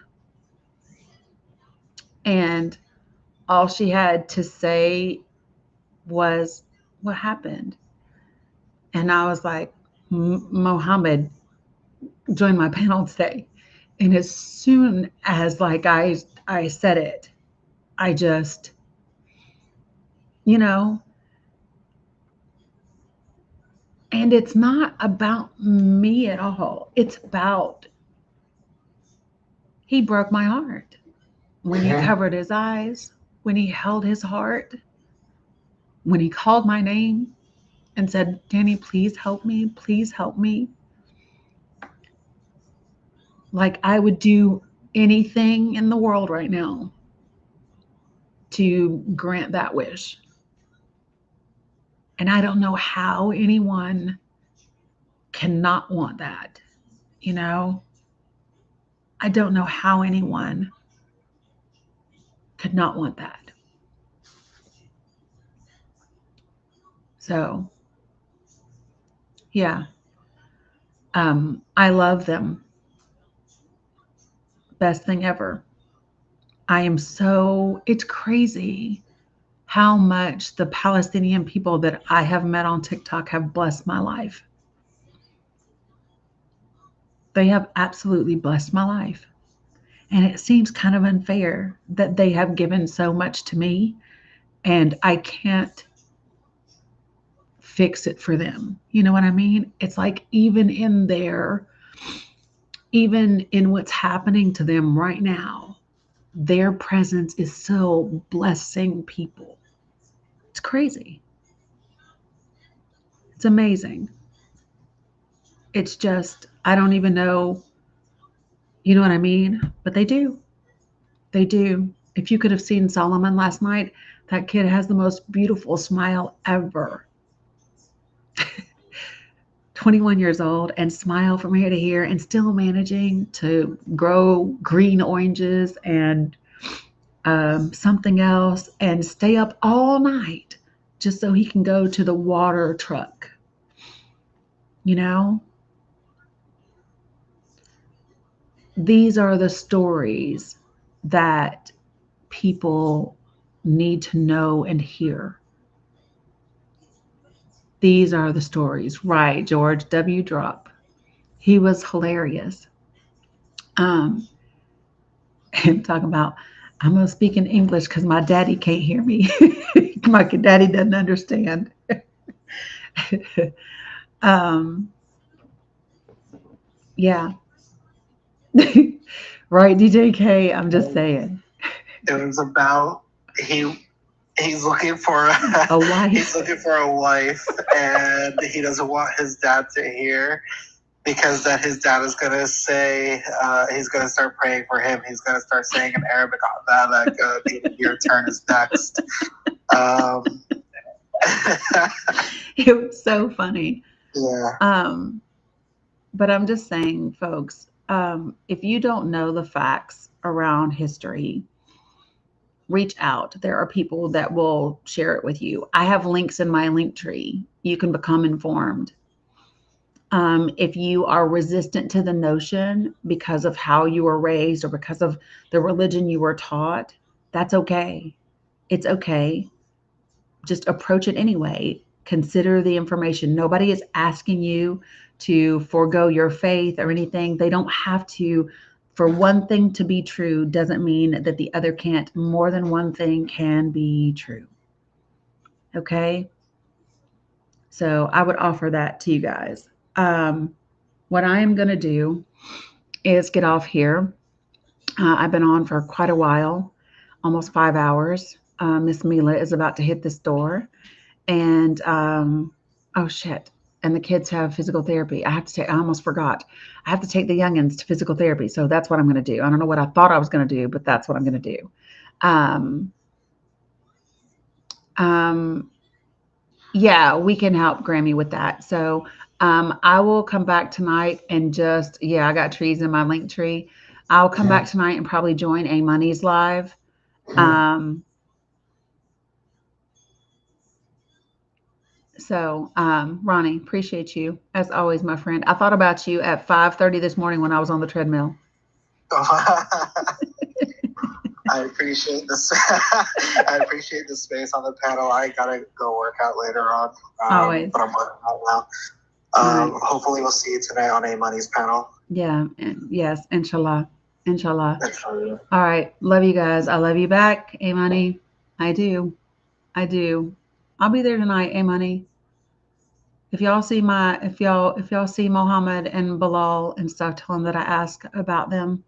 And all she had to say was, "What happened?" And I was like, Mohammed joined my panel today. And as soon as like I said it, I just, and it's not about me at all. It's about, he broke my heart when he covered his eyes, when he held his heart, when he called my name and said, "Dani, please help me. Please help me." Like, I would do anything in the world right now to grant that wish. And I don't know how anyone cannot want that. I don't know how anyone could not want that. So, yeah. I love them. Best thing ever. It's crazy how much the Palestinian people that I have met on TikTok have blessed my life. They have absolutely blessed my life. And it seems kind of unfair that they have given so much to me and I can't fix it for them. You know what I mean? It's like even in what's happening to them right now, their presence is so blessing people. It's crazy. It's amazing. It's just, I don't even know, you know what I mean? But they do. They do. If you could have seen Solomon last night, that kid has the most beautiful smile ever. 21 years old and smile from ear to ear and still managing to grow green oranges and something else and stay up all night just so he can go to the water truck. You know, these are the stories that people need to know and hear. These are the stories. Right, George W. Drop. He was hilarious. And talking about, I'm going to speak in English because my daddy can't hear me. My daddy doesn't understand. Yeah. Right, DJ K, I'm just saying. It was about he's looking for a wife. He's looking for a wife, and he doesn't want his dad to hear because then his dad is gonna say he's gonna start praying for him. He's gonna start saying in Arabic that your turn is next. It was so funny. Yeah. But I'm just saying, folks, if you don't know the facts around history, reach out. There are people that will share it with you. I have links in my link tree. You can become informed. If you are resistant to the notion because of how you were raised or because of the religion you were taught, that's okay. It's okay. Just approach it anyway. Consider the information. Nobody is asking you to forego your faith or anything. They don't have to. For one thing to be true doesn't mean that the other can't. More than one thing can be true. Okay? So I would offer that to you guys. What I am going to do is get off here. I've been on for quite a while, almost 5 hours. Miss Mila is about to hit this door. And oh shit. And the kids have physical therapy. I almost forgot. I have to take the youngins to physical therapy. So that's what I'm going to do. I don't know what I thought I was going to do, but that's what I'm going to do. Yeah, we can help Grammy with that. So I will come back tonight and just, yeah, I got trees in my link tree. I'll come back tonight and probably join A Money's live. So, Ronnie, appreciate you as always, my friend. I thought about you at 5:30 this morning when I was on the treadmill. I appreciate this. I appreciate the space on the panel. I gotta go work out later on. Always. But I'm working out now. Hopefully we'll see you tonight on A Money's panel. Yeah. Yes. Inshallah. Inshallah. All right. Love you guys. I love you back. A Money. I do. I'll be there tonight. A Money. If y'all see Mohammed and Bilal and stuff, tell them that I asked about them.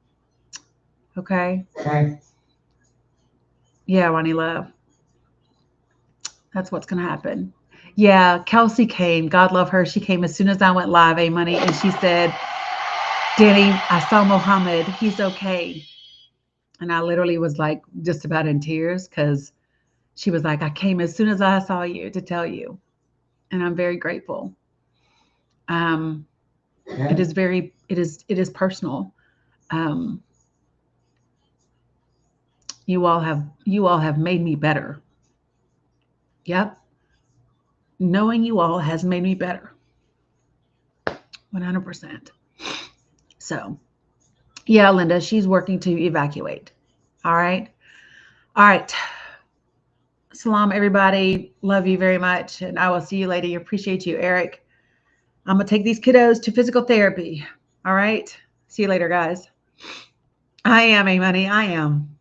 Okay. Yeah, Ronnie Love. That's what's gonna happen. Yeah, Kelsey came. God love her. She came as soon as I went live, A Money, and she said, Dani, I saw Mohammed. He's okay. And I literally was like just about in tears because she was like, I came as soon as I saw you to tell you. And I'm very grateful. It is personal. You all have made me better. Yep. knowing you all has made me better. 100%. So, yeah, Linda, she's working to evacuate. All right. All right. Salam, everybody. Love you very much. And I will see you later. Appreciate you, Eric. I'm going to take these kiddos to physical therapy. All right. See you later, guys. I am, A Money. I am.